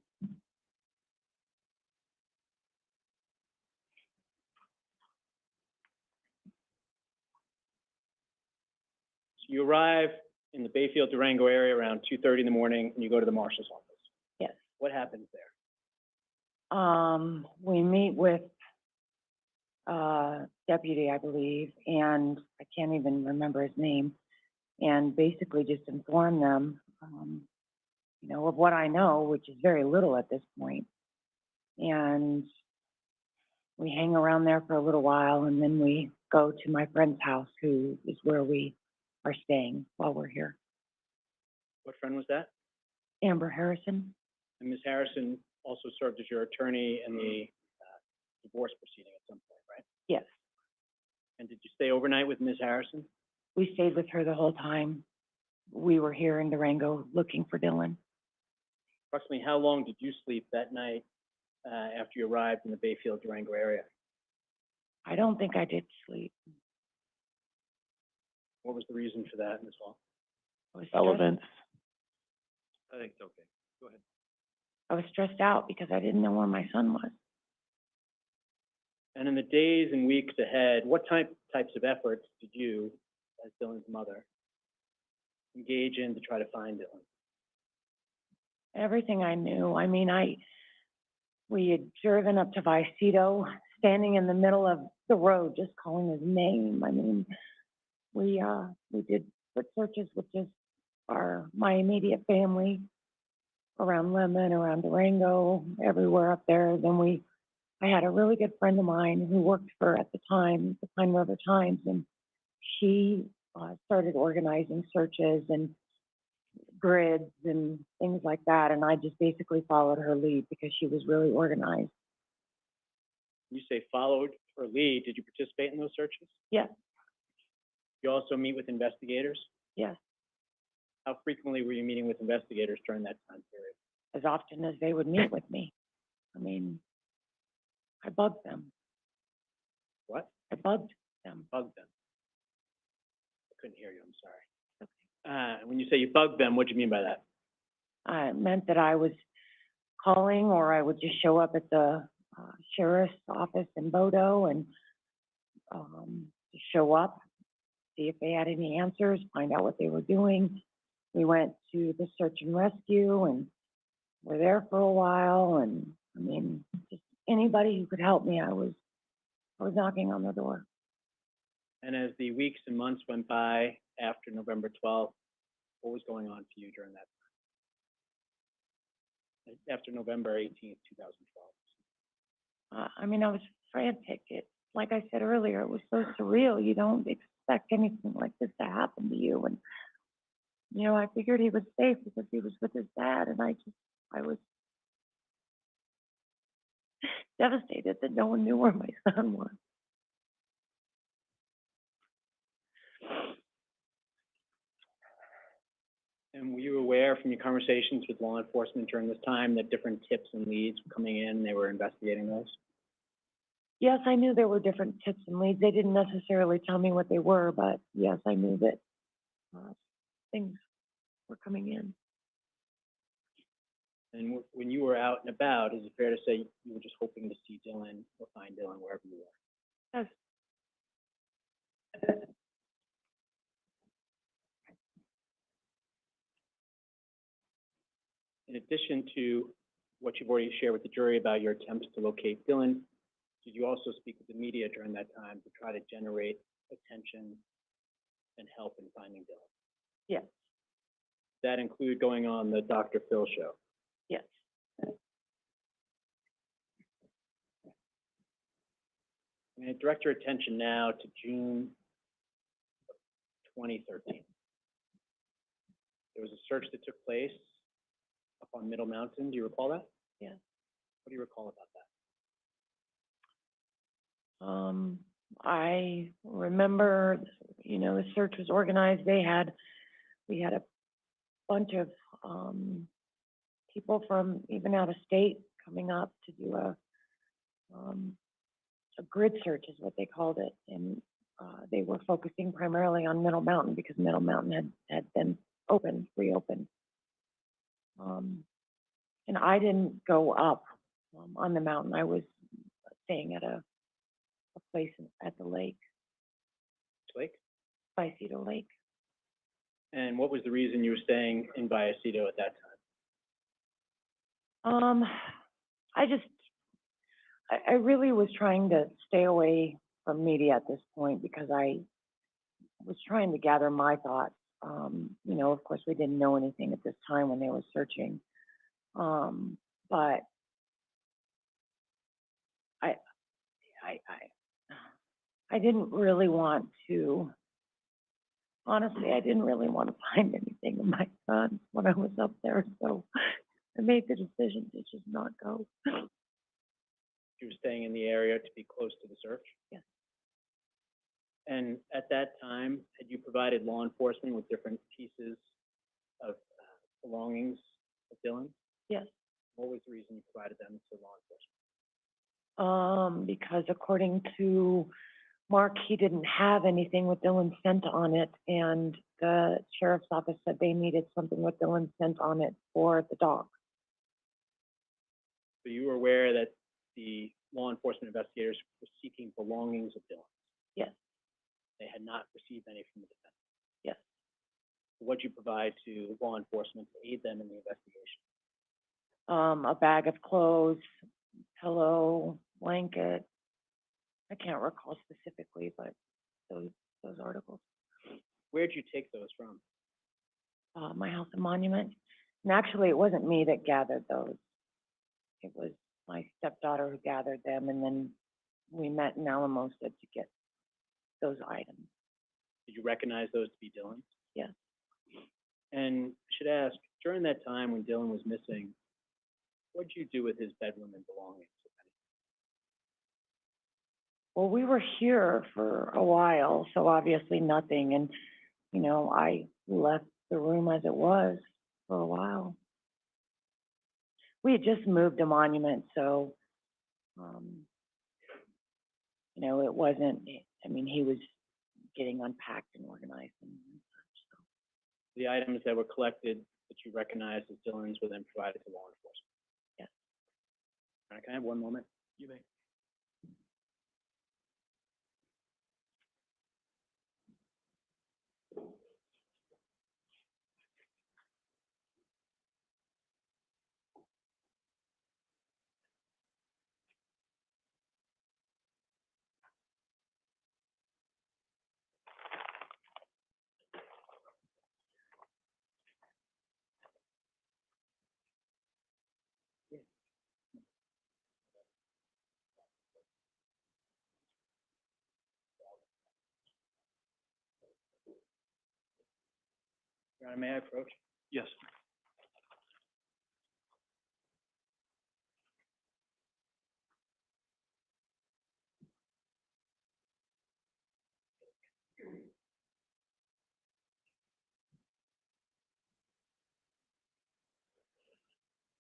So you arrive in the Bayfield Durango area around 2:30 in the morning and you go to the marshal's office. Yes. What happens there? We meet with, deputy, I believe, and I can't even remember his name, and basically just inform them, you know, of what I know, which is very little at this point. And we hang around there for a little while, and then we go to my friend's house, who is where we are staying while we're here. What friend was that? Amber Harrison? And Ms. Harrison also served as your attorney in the divorce proceeding at some point, right? Yes. And did you stay overnight with Ms. Harrison? We stayed with her the whole time. We were here in Durango looking for Dylan. Approximately how long did you sleep that night after you arrived in the Bayfield Durango area? I don't think I did sleep. What was the reason for that, Ms. Hall? I was Relevance. I think it's okay. Go ahead. I was stressed out because I didn't know where my son was. And in the days and weeks ahead, what types of efforts did you, as Dylan's mother, engage in to try to find Dylan? Everything I knew. I mean, we had driven up to Vicedo, standing in the middle of the road, just calling his name. I mean, we did foot searches with just my immediate family around Lemon, around Durango, everywhere up there. Then I had a really good friend of mine who worked for, at the time, the Pine River Times, and she started organizing searches and grids and things like that, and I just basically followed her lead because she was really organized. You say followed her lead. Did you participate in those searches? Yes, You also meet with investigators? yes, How frequently were you meeting with investigators during that time period? as often as they would meet with me. I mean, I bugged them. What? I bugged them. Bugged them. I couldn't hear you, I'm sorry. When you say you bugged them, what do you mean by that? It meant that I was calling, or I would just show up at the sheriff's office in Bodo and just show up, see if they had any answers, find out what they were doing. We went to the search and rescue and were there for a while, and I mean, just anybody who could help me, I was knocking on the door. And as the weeks and months went by after November 12th, what was going on for you during that time? After November 18th, 2012. I mean, I was frantic. Like I said earlier, it was so surreal. You don't expect anything like this to happen to you. And, you know, I figured he was safe because he was with his dad. And I was devastated that no one knew where my son was. And were you aware from your conversations with law enforcement during this time that different tips and leads were coming in, they were investigating those? Yes, I knew there were different tips and leads. They didn't necessarily tell me what they were, but yes, I knew that things were coming in. And when you were out and about, is it fair to say you were just hoping to see Dylan or find Dylan wherever you were? Yes. In addition to what you've already shared with the jury about your attempts to locate Dylan, Did you also speak with the media during that time to try to generate attention and help in finding Dylan? Yes, That include going on the Dr. Phil show? yes. I'm going to direct your attention now to June 2013. There was a search that took place up on Middle Mountain. Do you recall that? Yeah. What do you recall about that? I remember, the search was organized. We had a bunch of, people from even out of state coming up to do a grid search is what they called it. And, they were focusing primarily on Middle Mountain because Middle Mountain had been reopened. And I didn't go up, on the mountain. I was staying at a place at the lake, Lake? Bicito Lake. And what was the reason you were staying in Vallecito at that time? I really was trying to stay away from media at this point because I was trying to gather my thoughts. Of course, we didn't know anything at this time when they were searching. But I didn't really want to, honestly, I didn't really want to find anything of my son when I was up there, so I made the decision to just not go. You were staying in the area to be close to the search? Yes. And at that time, had you provided law enforcement with different pieces of belongings of Dylan? Yes. What was the reason you provided them to law enforcement? Because according to Mark, he didn't have anything with Dylan's scent on it, and the sheriff's office said they needed something with Dylan's scent on it for the dog. So you were aware that the law enforcement investigators were seeking belongings of Dylan? Yes. They had not received any from the defendant? Yes. What did you provide to law enforcement to aid them in the investigation? A bag of clothes, pillow, blanket. I can't recall specifically, but those articles. Where'd you take those from? My house and monument. And actually, it wasn't me that gathered those. It was my stepdaughter who gathered them, and then we met in Alamosa to get those items. Did you recognize those to be Dylan's? Yes. And I should ask, during that time when Dylan was missing, what did you do with his bedroom and belongings, if any? Well, we were here for a while, so obviously nothing. And, I left the room as it was for a while. We had just moved to Monument, so, it wasn't, he was getting unpacked and organized and such, so. The items that were collected that you recognized as Dylan's were then provided to law enforcement? Yes. All right, can I have one moment? You may. Your Honor, may I approach? Yes.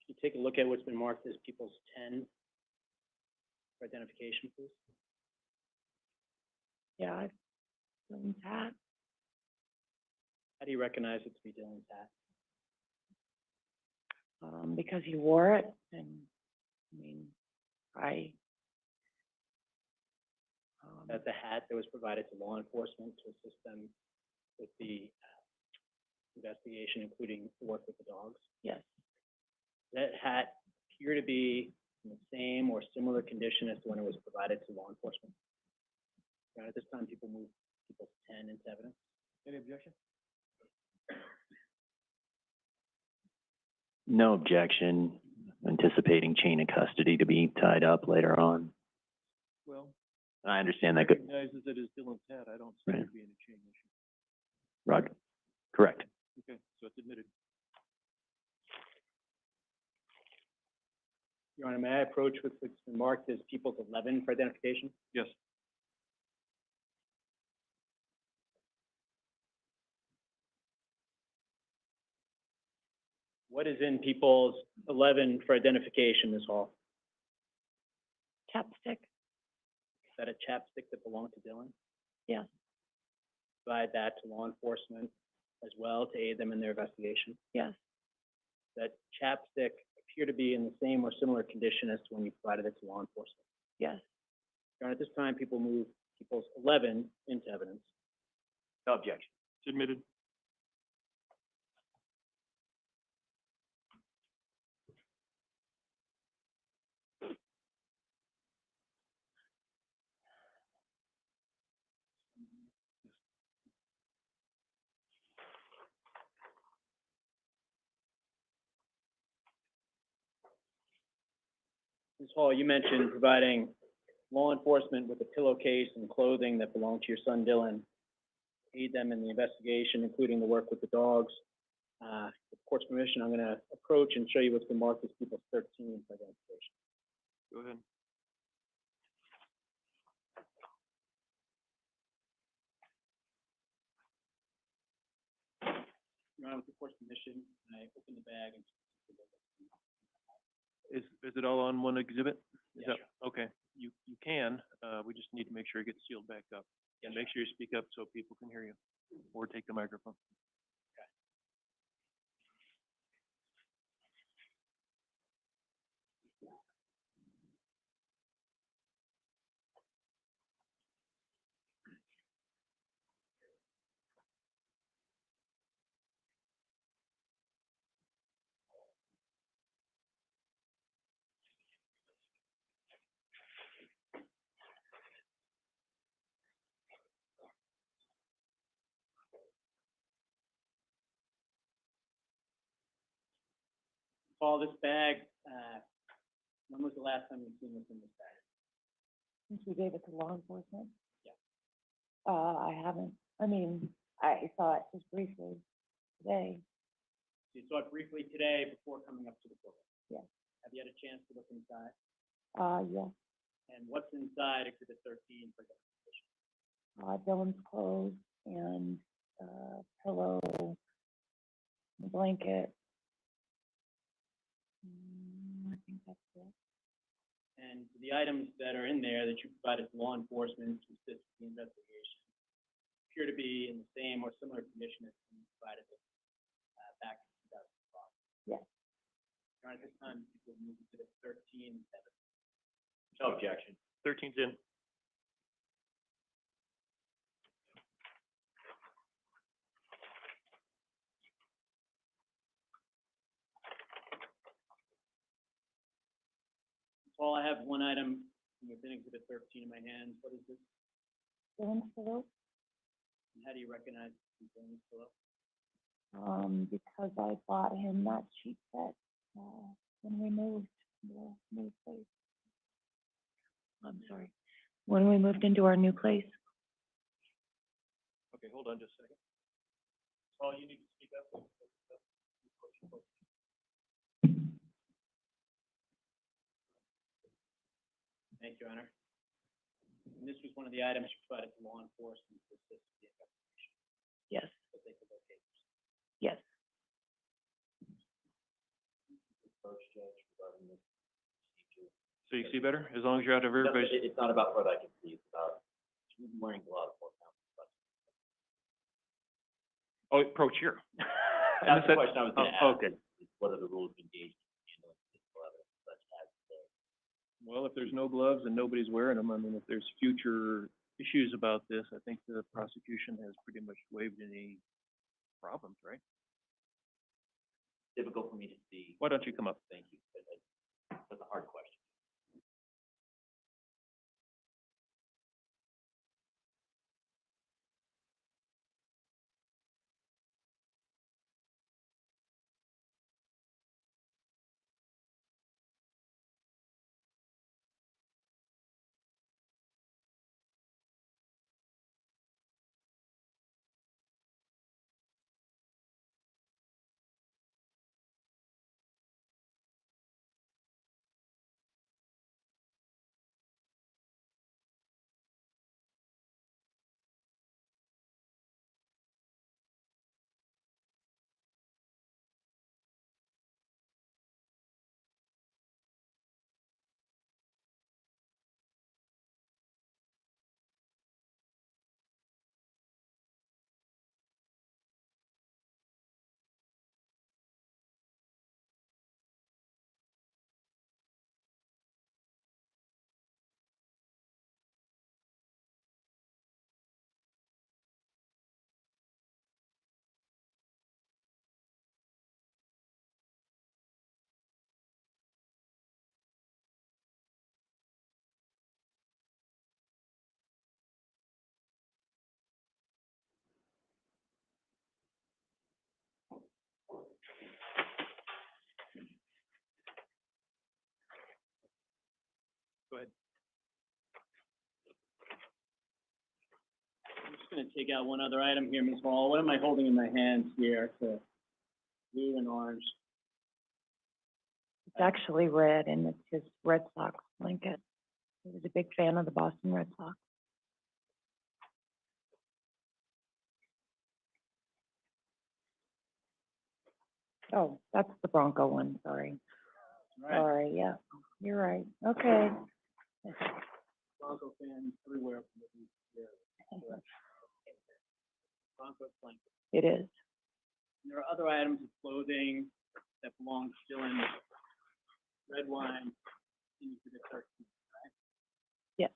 Can you take a look at what's been marked as People's 10 for identification, please? Yeah, Dylan's hat. How do you recognize it to be Dylan's hat? Because he wore it, and, That's a hat that was provided to law enforcement to assist them with the investigation, including the work with the dogs. yes, That hat appear to be in the same or similar condition as to when it was provided to law enforcement. At this time, people move people 10 into evidence. Any objection? No objection. Anticipating chain of custody to be tied up later on. Well, I understand that. Good. recognizes it as Dylan's hat. I don't see Right. there being a chain issue. Rod, correct. Okay, so it's admitted. Your Honor, may I approach what's been marked as People's 11 for identification? Yes. What is in People's 11 for identification, Ms. Hall? Chapstick? Is that a chapstick that belonged to Dylan? Yes. Provide that to law enforcement as well to aid them in their investigation? Yes. That chapstick appear to be in the same or similar condition as to when you provided it to law enforcement? Yes. Your Honor, at this time, people move People's 11 into evidence. No objection. It's admitted. Ms. Hall, you mentioned providing law enforcement with a pillowcase and clothing that belonged to your son Dylan, aid them in the investigation, including the work with the dogs. With court's permission, I'm going to approach and show you what's been marked as People's 13 for identification. Go ahead. Your Honor, with the court's permission, I open the bag and. Is it all on one exhibit? Is Yes, that, okay, you can, we just need to make sure it gets sealed back up. And make sure you speak up so people can hear you, or take the microphone. Paul, this bag, when was the last time you've seen this in this bag? Since we gave it to law enforcement? Yeah. I haven't, I mean, I saw it just briefly today. So you saw it briefly today before coming up to the court? Yes. Have you had a chance to look inside? Yes. And what's inside Exhibit 13 for identification? Dylan's clothes and, pillow, blanket. I think that's it. And the items that are in there that you provided to law enforcement to assist with the investigation appear to be in the same or similar condition as you provided it back in 2005. Yes. Your Honor, at this time, people move to 13. No objection. 13's in. Paul, I have one item within Exhibit 13 in my hands. What is this? Dylan's pillow, And how do you recognize Dylan's pillow? because I bought him that sheet set, when we moved to the new place. I'm sorry, when we moved into our new place. Okay, hold on just a second. Paul, you need to speak up. Thank you, Your Honor. And this was one of the items you provided to law enforcement to assist with the investigation, Yes, that they could locate. yes. So you see better, as long as you're out of everybody's. It's not about what I can see, it's about wearing gloves more now. Oh, approach here. That's the question I was gonna Oh, ask. okay. What are the rules of engagement in handling physical evidence such as today? Well, if there's no gloves and nobody's wearing them, I mean, if there's future issues about this, I think the prosecution has pretty much waived any problems, right? Difficult for me to see. Why don't you come up? Thank you. That's a hard question. just gonna take out one other item here, Ms. Hall. What am I holding in my hands here? It's blue and orange. It's actually red, and it's his Red Sox blanket. He was a big fan of the Boston Red Sox. Oh, that's the Bronco one, sorry. Right. Sorry, yeah, you're right, okay. Bronco fans everywhere from the here. Bronco blanket. It is. And there are other items of clothing that belong still in Redwine into the search, right? Yes.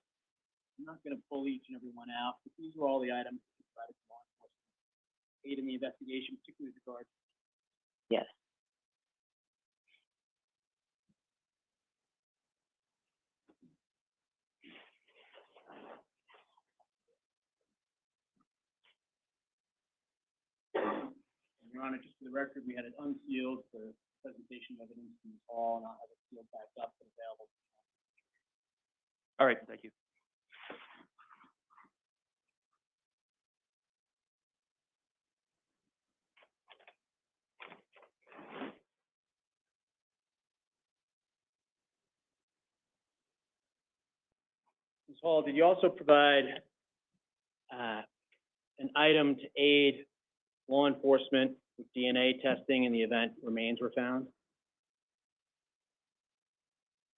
I'm not gonna pull each and every one out, but these are all the items that provided to law enforcement aid in the investigation, particularly with regard. Yes. Your Honor, just for the record, we had it unsealed for presentation of evidence in this hall, and I'll have it sealed back up and available. All right, thank you. Ms. Hall, did you also provide an item to aid law enforcement with DNA testing in the event remains were found?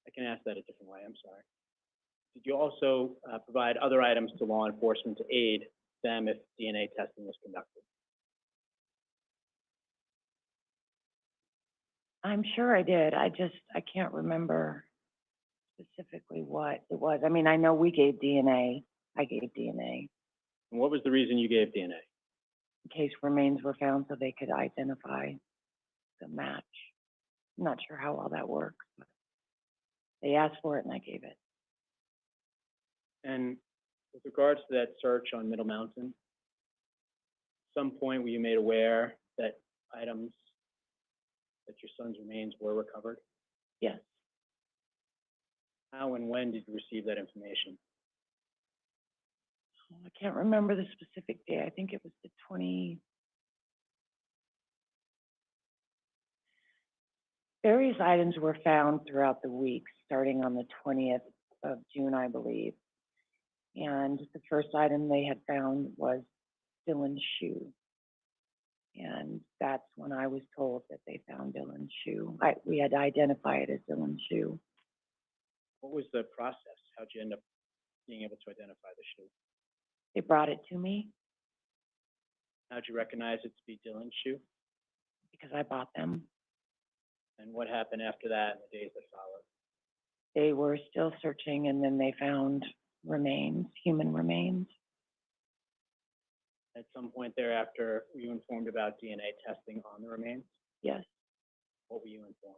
I can ask that a different way, I'm sorry. Did you also provide other items to law enforcement to aid them if DNA testing was conducted? I'm sure I did, I can't remember specifically what it was. I mean, I know we gave DNA, I gave DNA, And what was the reason you gave DNA? in case remains were found so they could identify the match. I'm not sure how well that works, but they asked for it and I gave it. And with regards to that search on Middle Mountain, at some point were you made aware that items that your son's remains were recovered? Yes, How and when did you receive that information? I can't remember the specific day, I think it was the various items were found throughout the week, starting on the 20th of June, I believe. And the first item they had found was Dylan's shoe. And that's when I was told that they found Dylan's shoe. We had to identify it as Dylan's shoe. What was the process? How'd you end up being able to identify the shoe? They brought it to me How'd you recognize it to be Dylan's shoe? because I bought them. And what happened after that in the days that followed? They were still searching and then they found remains, human remains. At some point thereafter, were you informed about DNA testing on the remains? Yes, What were you informed?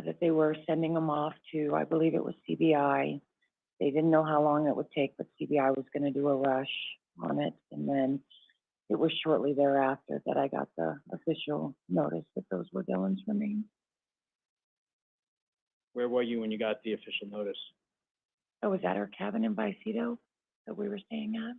that they were sending them off to, I believe it was CBI. They didn't know how long it would take, but CBI was going to do a rush on it. And then it was shortly thereafter that I got the official notice that those were Dylan's remains. Where were you when you got the official notice? I was at our cabin in Vicedo that we were staying at.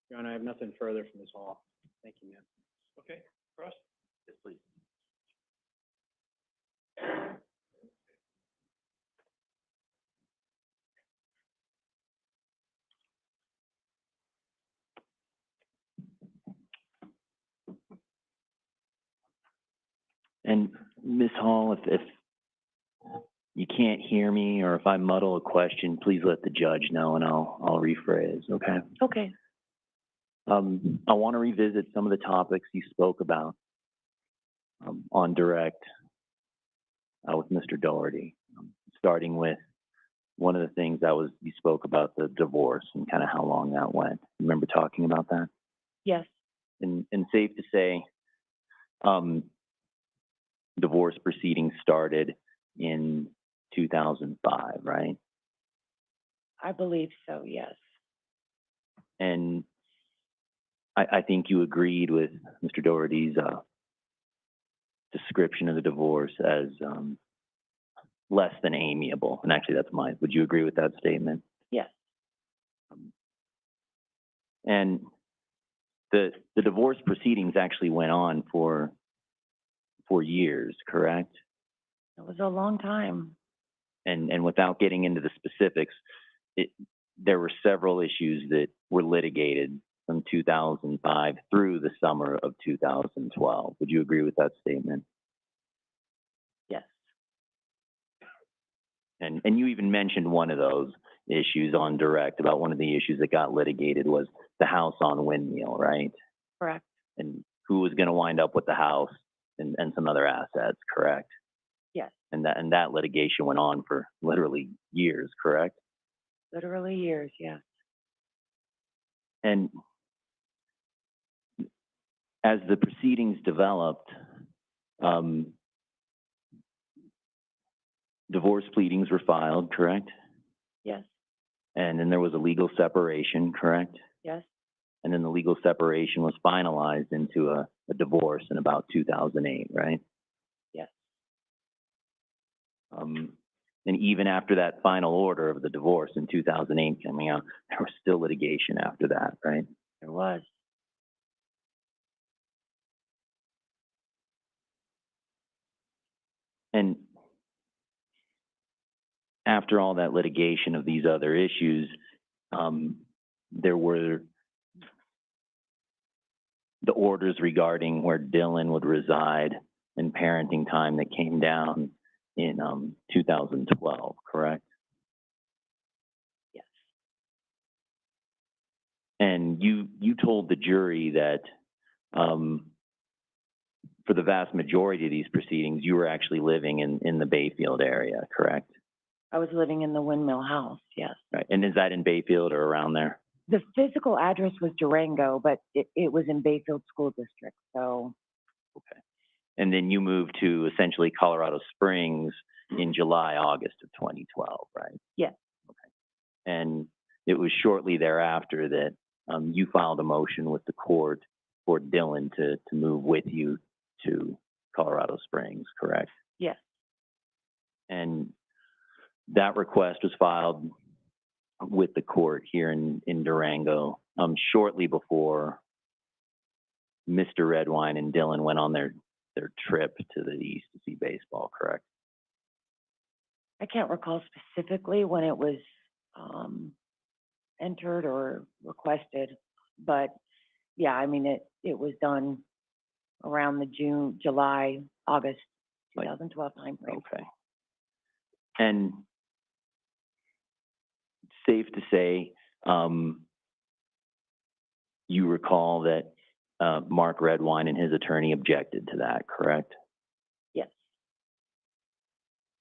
Your Honor, I have nothing further from this hall. Thank you, ma'am. Okay, Cross? Yes, please. And Ms. Hall, if you can't hear me or if I muddle a question, please let the judge know and I'll rephrase, okay? Okay. I want to revisit some of the topics you spoke about on direct with Mr. Doherty, starting with one of the things you spoke about the divorce and kind of how long that went. Remember talking about that? Yes, And safe to say, divorce proceedings started in 2005, right? I believe so, yes. And I think you agreed with Mr. Doherty's description of the divorce as less than amiable. And actually, that's mine. Would you agree with that statement? Yes, And the divorce proceedings actually went on for years, correct? it was a long time. And without getting into the specifics, there were several issues that were litigated from 2005 through the summer of 2012. Would you agree with that statement? Yes, And you even mentioned one of those issues on direct about one of the issues that got litigated was the house on Windmill, right? correct. And who was going to wind up with the house and some other assets, correct? Yes, And that litigation went on for literally years, correct? literally years, yes. And as the proceedings developed, divorce pleadings were filed, correct? Yes, And then there was a legal separation, correct? yes, And then the legal separation was finalized into a divorce in about 2008, right? yes, And even after that final order of the divorce in 2008 coming out, there was still litigation after that, right? there was. And after all that litigation of these other issues, there were the orders regarding where Dylan would reside and parenting time that came down in 2012, correct? Yes, And you told the jury that for the vast majority of these proceedings, you were actually living in the Bayfield area, correct? I was living in the Windmill house, yes. Right. And is that in Bayfield or around there? The physical address was Durango, but it was in Bayfield School District, so, Okay. And then you moved to essentially Colorado Springs in July, August of 2012, right? yes, And it was shortly thereafter that you filed a motion with the court for Dylan to move with you to Colorado Springs, correct? yes, And that request was filed with the court here in Durango shortly before Mr. Redwine and Dylan went on their trip to the east to see baseball, correct? I can't recall specifically when it was, entered or requested, but yeah, I mean, it was done around the July, August Like- 2012 timeframe. Okay. And safe to say, you recall that Mark Redwine and his attorney objected to that, correct? Yes,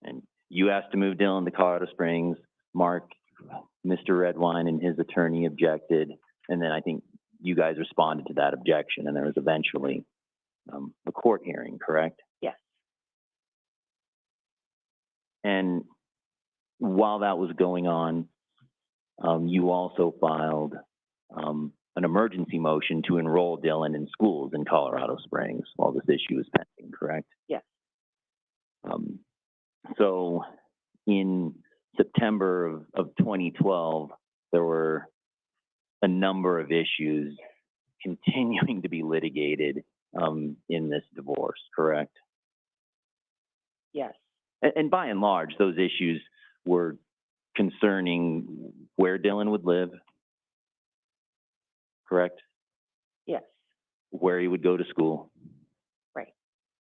And you asked to move Dylan to Colorado Springs. Mr. Redwine and his attorney objected, and then I think you guys responded to that objection, and there was eventually a court hearing, correct? yes, And while that was going on, you also filed an emergency motion to enroll Dylan in schools in Colorado Springs while this issue was pending, correct? yes, So in September of 2012, there were a number of issues continuing to be litigated in this divorce, correct? yes, And by and large, those issues were concerning where Dylan would live, correct? yes, Where he would go to school, right,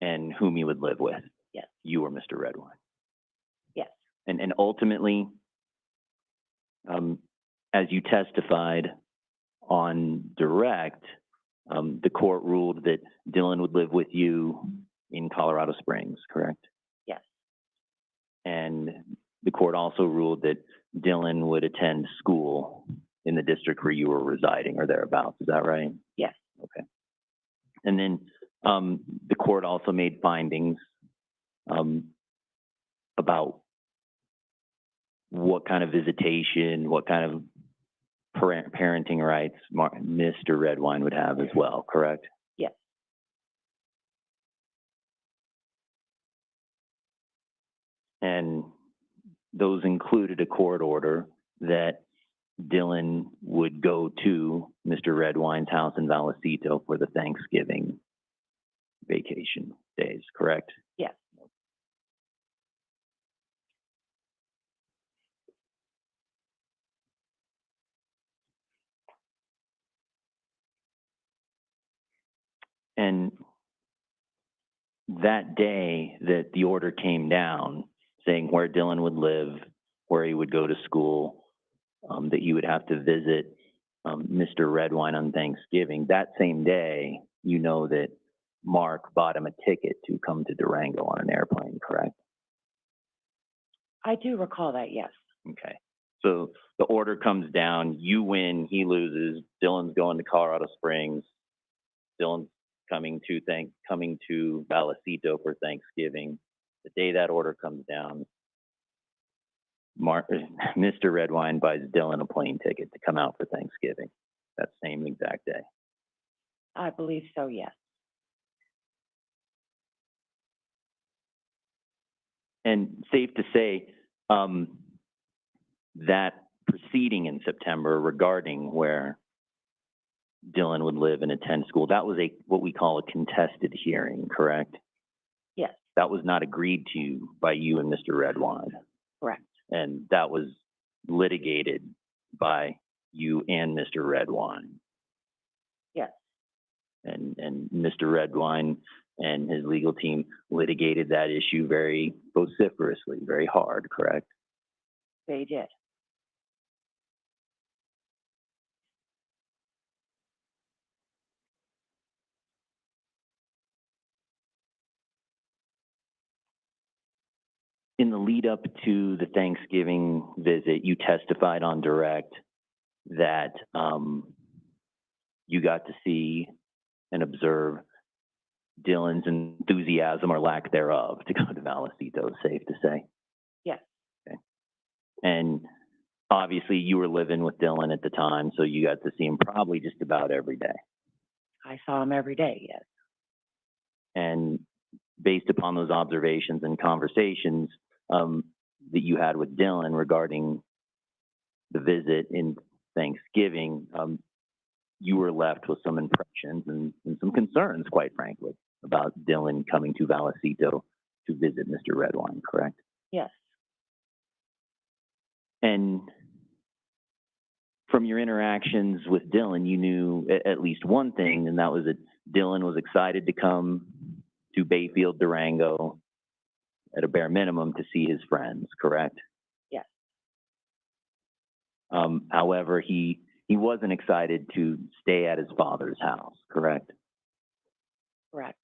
and whom he would live with. yes, You or Mr. Redwine. yes, And ultimately, as you testified on direct, the court ruled that Dylan would live with you in Colorado Springs, correct? yes, And the court also ruled that Dylan would attend school in the district where you were residing or thereabouts. Is that right? yes, Okay. And then the court also made findings about what kind of visitation, what kind of parenting rights Mr. Redwine would have as well, correct? Yes. And those included a court order that Dylan would go to Mr. Redwine's house in Vallecito for the Thanksgiving vacation days, correct? Yes. And that day that the order came down saying where Dylan would live, where he would go to school, that you would have to visit Mr. Redwine on Thanksgiving, that same day, you know that Mark bought him a ticket to come to Durango on an airplane, correct? I do recall that, yes. Okay. So the order comes down, you win, he loses, Dylan's going to Colorado Springs, Dylan's coming to Vallecito for Thanksgiving. The day that order comes down, Mr. Redwine buys Dylan a plane ticket to come out for Thanksgiving that same exact day. I believe so, yes. And safe to say, that proceeding in September regarding where Dylan would live and attend school, that was what we call a contested hearing, correct? Yes. That was not agreed to by you and Mr. Redwine. Correct. And that was litigated by you and Mr. Redwine. Yes. And Mr. Redwine and his legal team litigated that issue very vociferously, very hard, correct? They did. In the lead up to the Thanksgiving visit, you testified on direct that you got to see and observe Dylan's enthusiasm or lack thereof to go to Vallecito, safe to say. Yes. Okay. And obviously you were living with Dylan at the time, so you got to see him probably just about every day. I saw him every day, yes. And based upon those observations and conversations that you had with Dylan regarding the visit in Thanksgiving, you were left with some impressions and some concerns, quite frankly, about Dylan coming to Vallecito to visit Mr. Redwine, correct? Yes. And from your interactions with Dylan, you knew at least one thing, and that was that Dylan was excited to come to Bayfield, Durango, at a bare minimum to see his friends, correct? Yes. However, he wasn't excited to stay at his father's house, correct? Correct.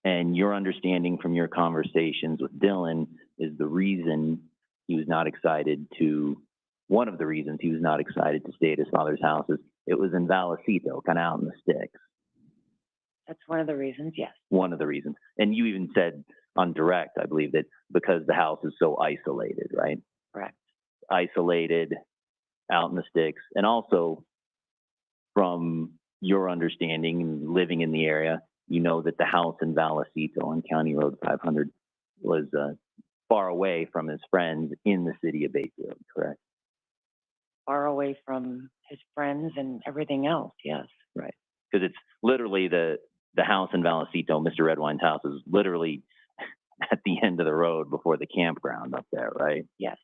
And your understanding from your conversations with Dylan is the reason he was not excited to, one of the reasons he was not excited to stay at his father's house is it was in Vallecito, kind of out in the sticks. That's one of the reasons, yes. One of the reasons. And you even said on direct, I believe, that because the house is so isolated, right? Correct. Isolated, out in the sticks. And also, from your understanding and living in the area, you know that the house in Vallecito on County Road 500 was far away from his friends in the city of Bayfield, correct? Far away from his friends and everything else, yes. Right. Because it's literally the house in Vallecito, Mr. Redwine's house, is literally at the end of the road before the campground up there, right? Yes.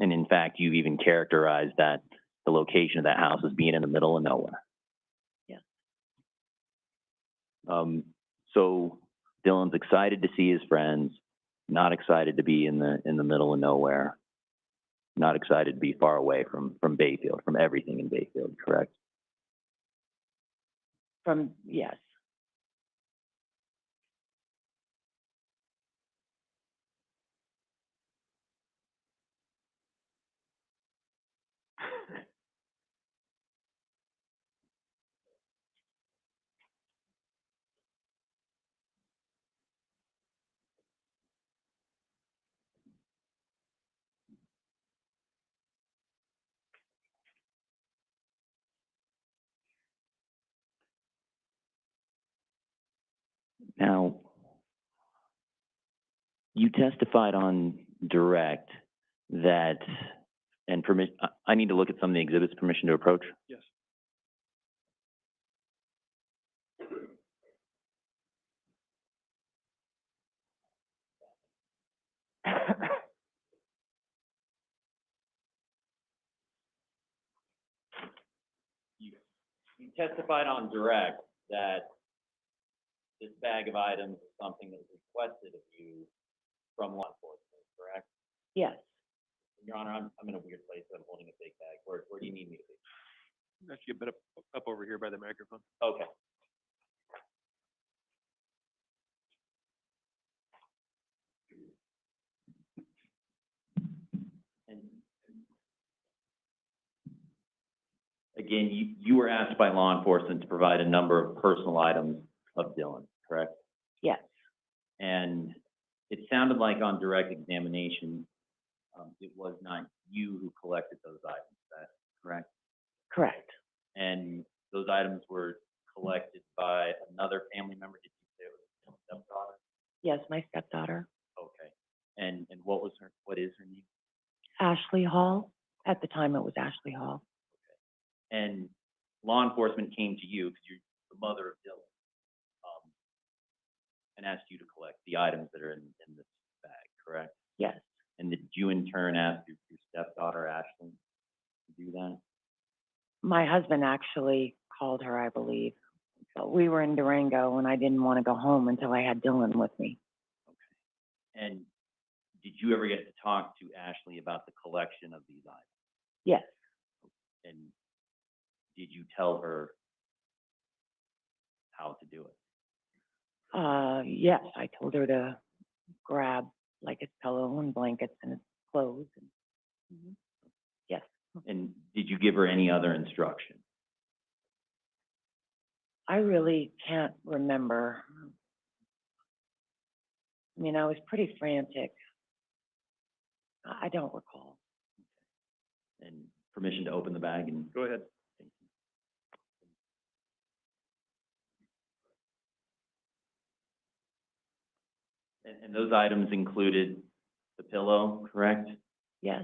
And in fact, you've even characterized that the location of that house as being in the middle of nowhere. Yes. So Dylan's excited to see his friends, not excited to be in the middle of nowhere, not excited to be far away from Bayfield, from everything in Bayfield, correct? Yes. Now, you testified on direct that, and I need to look at some of the exhibits, permission to approach. Yes. You testified on direct that this bag of items is something that was requested of you from law enforcement, correct? Yes. Your Honor, I'm in a weird place. I'm holding a big bag. Where do you need me to be? Actually, get up over here by the microphone. Okay. And again, you were asked by law enforcement to provide a number of personal items of Dylan, correct? Yes. And it sounded like on direct examination, it was not you who collected those items, is that correct? Correct. And those items were collected by another family member? Did you say it was your stepdaughter? Yes, my stepdaughter, Okay. And what is her name? Ashley Hall. At the time, it was Ashley Hall. And law enforcement came to you because you're the mother of Dylan, and asked you to collect the items that are in this bag, correct? Yes. And did you in turn ask your stepdaughter, Ashley, to do that? My husband actually called her, I believe. But we were in Durango, and I didn't want to go home until I had Dylan with me. And did you ever get to talk to Ashley about the collection of these items? Yes. And did you tell her how to do it? Yes, I told her to grab like his pillow and blankets and his clothes. And, yes. And did you give her any other instruction? I really can't remember. I mean, I was pretty frantic. I don't recall. And permission to open the bag and Go ahead. and those items included the pillow, correct? Yes.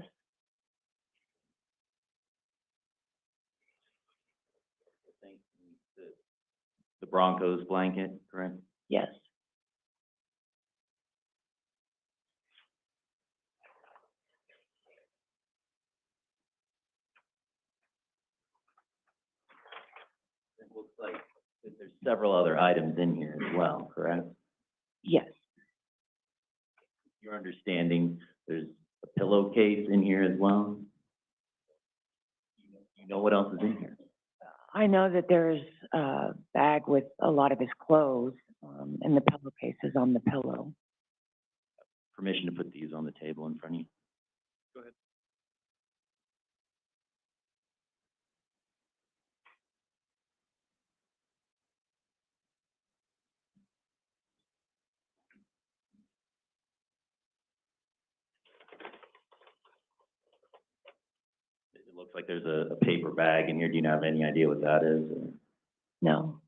The Broncos blanket, correct? Yes. It looks like that there's several other items in here as well, correct? Yes. Your understanding, there's a pillowcase in here as well? You know what else is in here? I know that there's a bag with a lot of his clothes, and the pillowcase is on the pillow. Permission to put these on the table in front of you? Go ahead. It looks like there's a paper bag in here. Do you have any idea what that is? Or? No.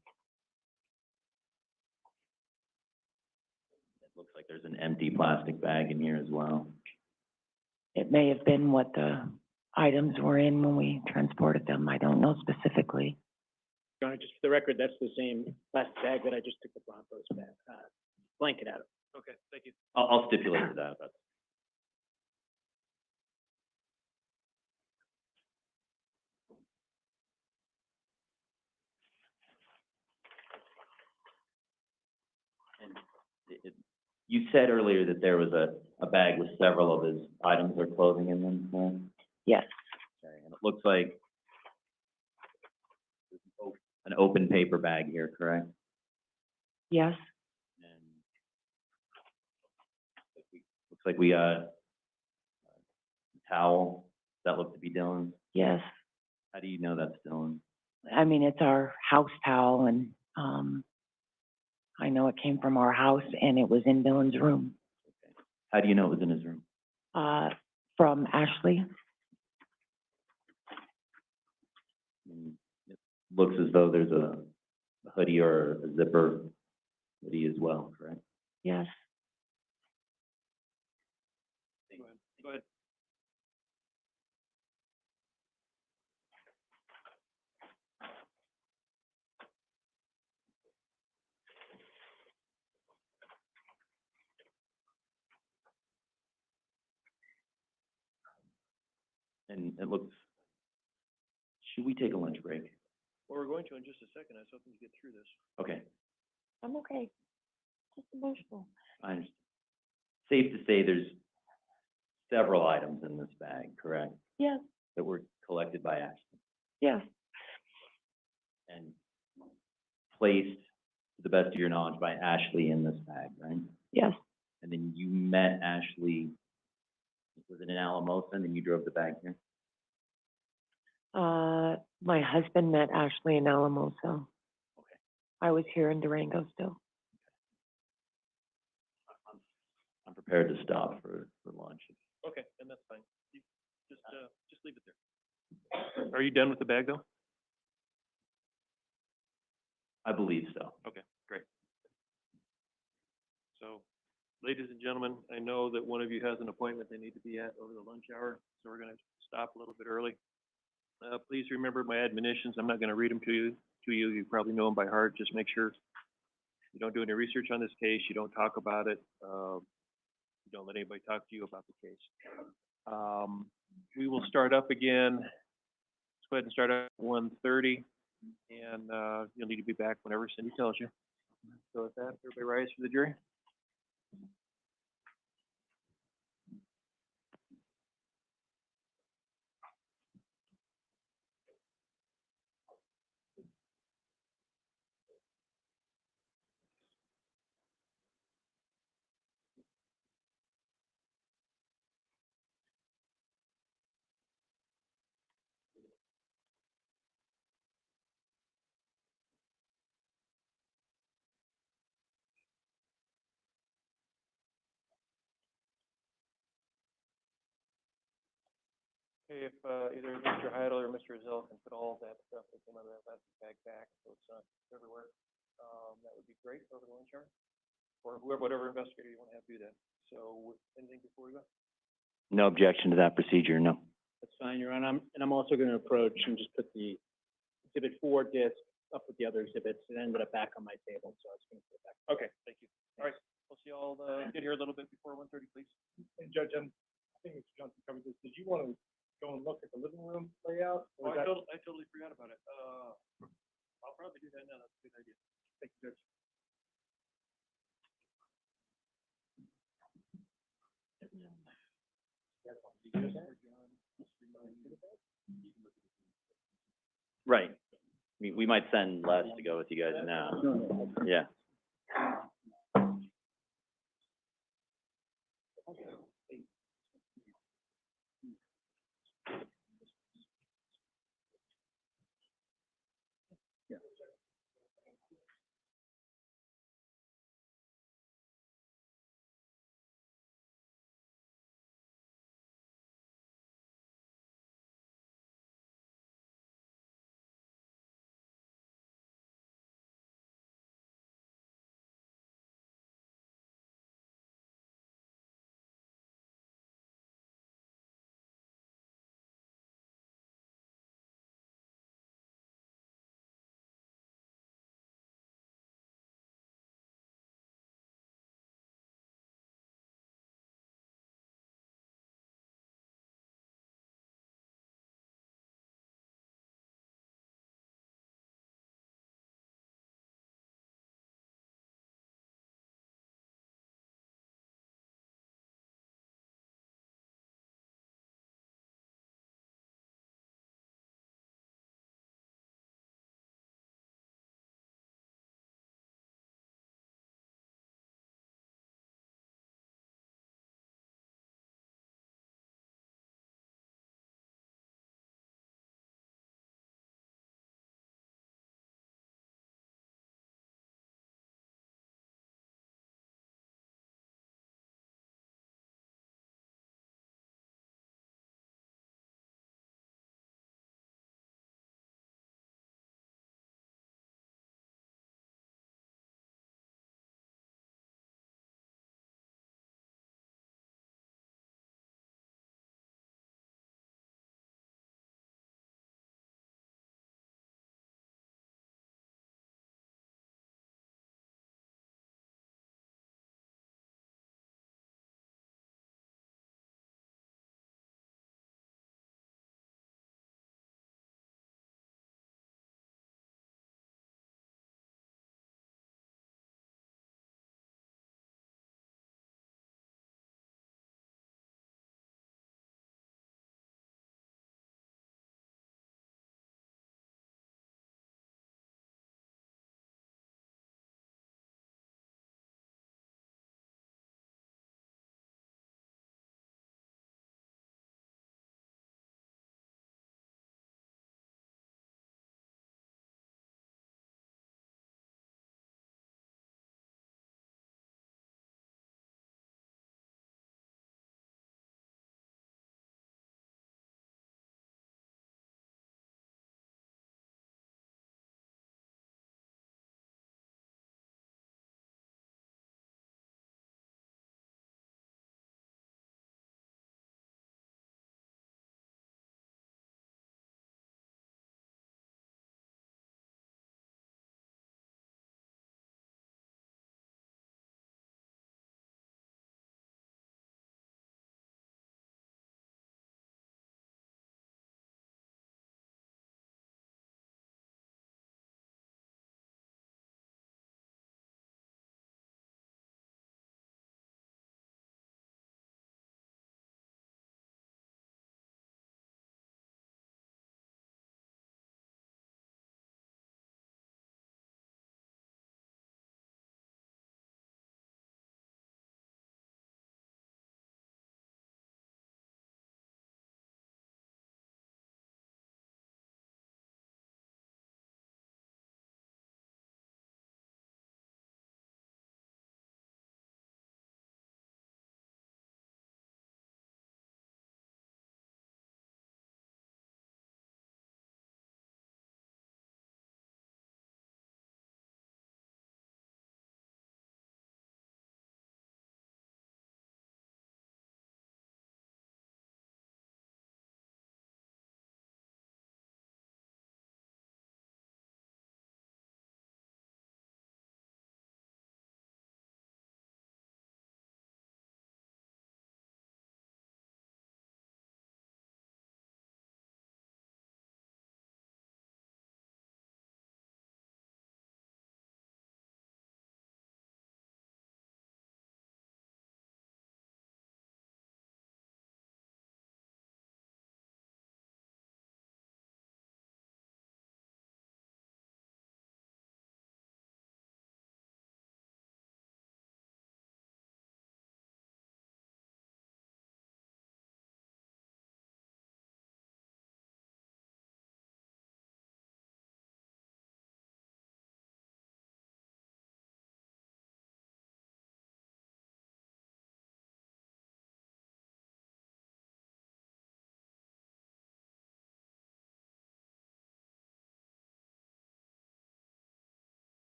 It looks like there's an empty plastic bag in here as well. It may have been what the items were in when we transported them. I don't know specifically. Your Honor, just for the record, that's the same plastic bag that I just took the Broncos blanket out of. Okay, thank you. I'll stipulate to that. But and you said earlier that there was a bag with several of his items or clothing in them, correct? Yes. Okay, and it looks like there's an open paper bag here, correct? Yes. And looks like we towel that looked to be Dylan's. Yes. How do you know that's Dylan? I mean, it's our house towel, and I know it came from our house, and it was in Dylan's room. How do you know it was in his room? From Ashley. It looks as though there's a hoodie or a zipper Liddy as well, correct? Yes. Go ahead. And it looks, should we take a lunch break? Well, we're going to in just a second. I was hoping to get through this. Okay, I'm okay. Just emotional. I understand. Safe to say there's several items in this bag, correct? Yes, That were collected by Ashley yes, and placed, to the best of your knowledge, by Ashley in this bag, right? yes. And then you met Ashley, was it in Alamosa, and then you drove the bag here? My husband met Ashley in Alamosa. Okay. I was here in Durango still. I'm prepared to stop for lunch. Okay, and that's fine. You just leave it there. Are you done with the bag, though? I believe so. Okay, great. So, ladies and gentlemen, I know that one of you has an appointment they need to be at over the lunch hour, so we're gonna stop a little bit early. Please remember my admonitions. I'm not gonna read them to you. You probably know them by heart. Just make sure you don't do any research on this case. You don't talk about it. You don't let anybody talk to you about the case. We will start up again. Let's go ahead and start up at 1:30, and you'll need to be back whenever Cindy tells you. So with that, everybody rise for the jury. Okay, if either Mr. Heidel or Mr. Azell can put all that stuff that came out of that plastic bag back, so it's not everywhere, that would be great over the lunch hour. Or whoever, whatever investigator you want to have do that. So, anything before we go? No objection to that procedure, no. That's fine, Your Honor. I'm also gonna approach and just put the exhibit 4 disc up with the other exhibits. It ended up back on my table, so I was gonna put it back. Okay, thank you. All right, we'll see you all, get here a little bit before 1:30, please. And Judge, I think Mr. Johnson covered this. Did you want to go and look at the living room layout? Oh, Or is that- I totally forgot about it. I'll probably do that now. That's a good idea. Thank you, Judge. Right. We might send Les to go with you guys now. Yeah.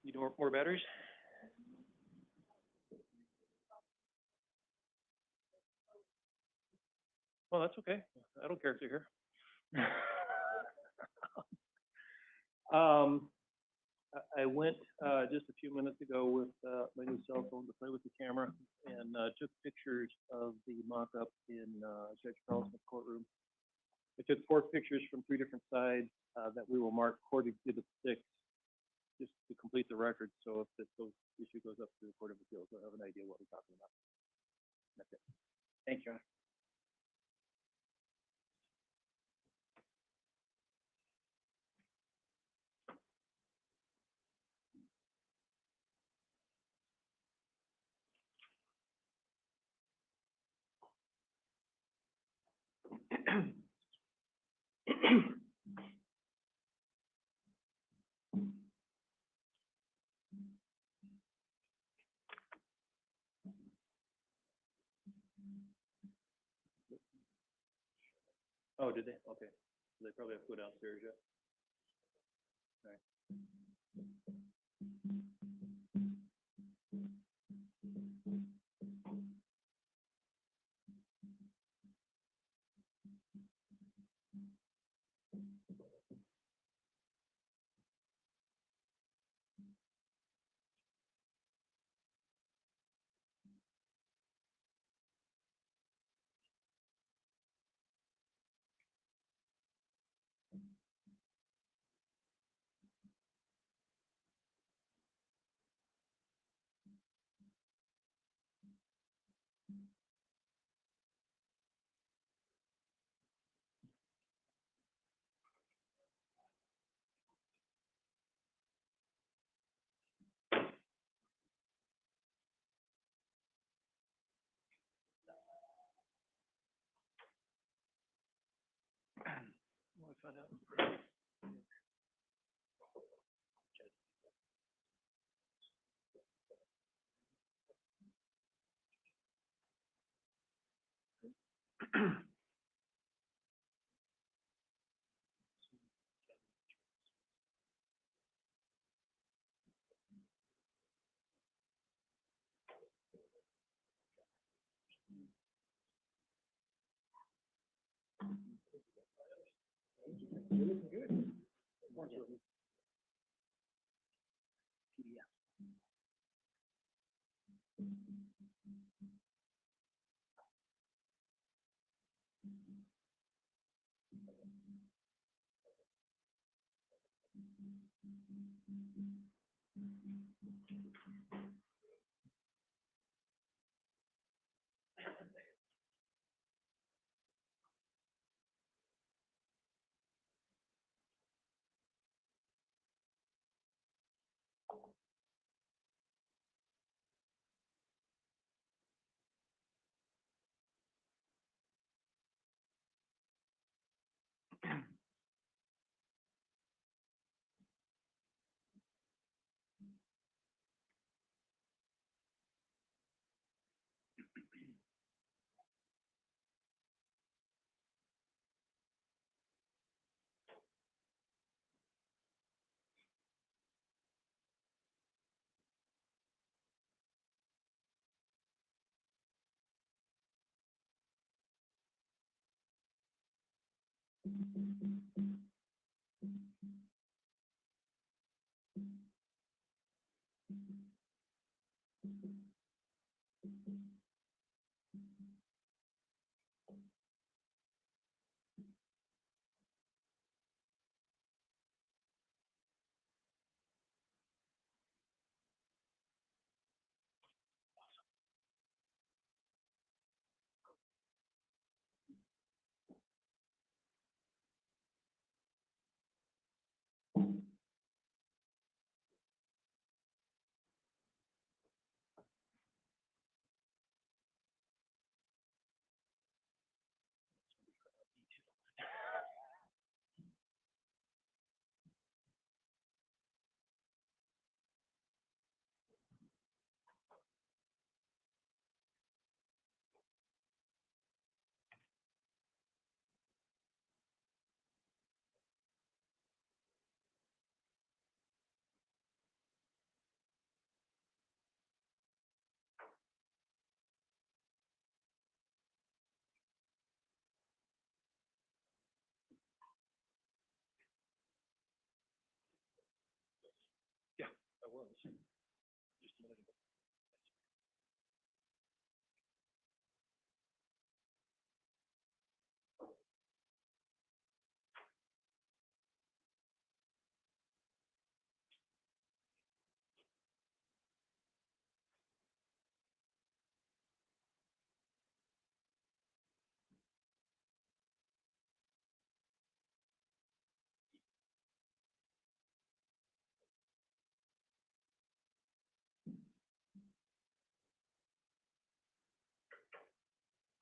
Need more batteries? Well, that's okay. I don't care if you're here. I went just a few minutes ago with my new cell phone to play with the camera and took pictures of the mock-up in Judge Carlson's courtroom. I took 4 pictures from 3 different sides that we will mark Court Exhibit 6 just to complete the record. So if this issue goes up to the Court of Appeals, we'll have an idea what we're talking about. That's it. Thank you. Oh, did they? Okay. So they probably have to go downstairs yet. All right. Well, I found out.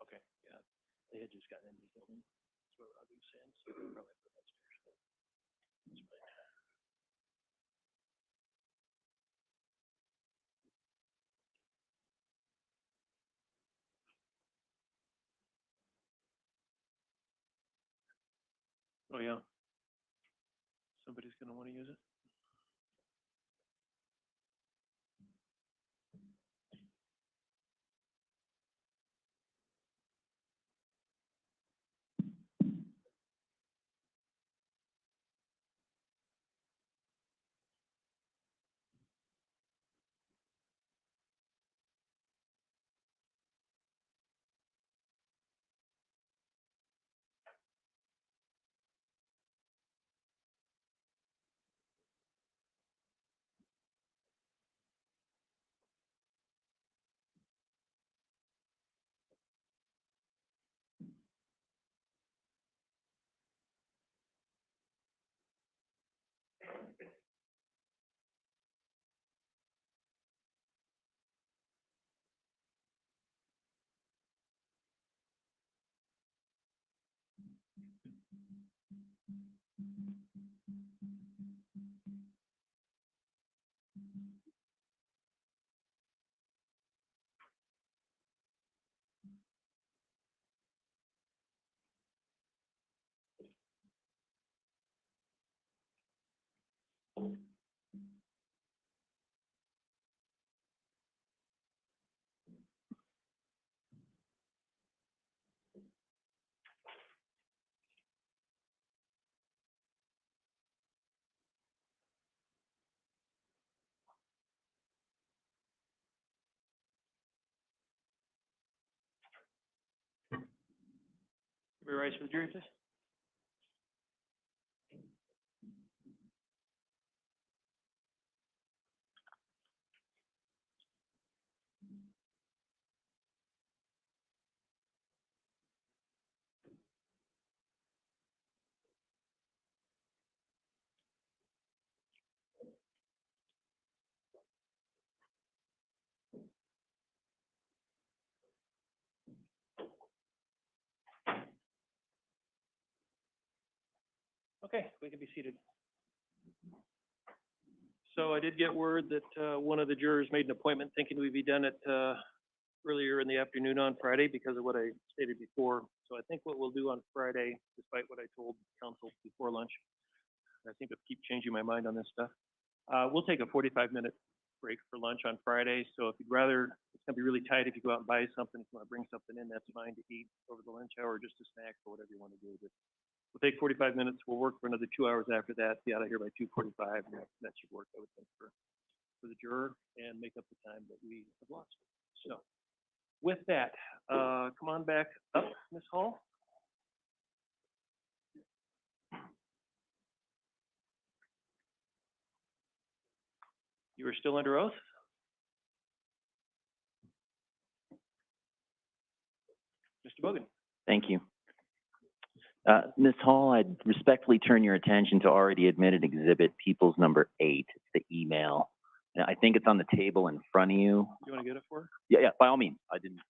Okay, yeah, they had just gotten in the building. That's where Robbie was saying, so they probably put upstairs. That's fine. Oh, yeah. Somebody's gonna wanna use it? Everybody rise for the jury, please. Okay, we can be seated. So I did get word that one of the jurors made an appointment thinking we'd be done at earlier in the afternoon on Friday because of what I stated before. So I think what we'll do on Friday, despite what I told council before lunch, I think I keep changing my mind on this stuff. We'll take a 45-minute break for lunch on Friday. So if you'd rather, it's gonna be really tight if you go out and buy something. If you wanna bring something in, that's fine to eat over the lunch hour, or just a snack or whatever you wanna do. But we'll take 45 minutes. We'll work for another 2 hours after that. Be out of here by 2:45. That should work, I would think, for the juror and make up the time that we have lost. So with that, come on back up, Ms. Hall. You are still under oath? Mr. Bogan. Thank you. Ms. Hall, I'd respectfully turn your attention to already admitted exhibit People's number 8, it's the email. And I think it's on the table in front of you. You want to get it for her? Yeah, by all means. I didn't.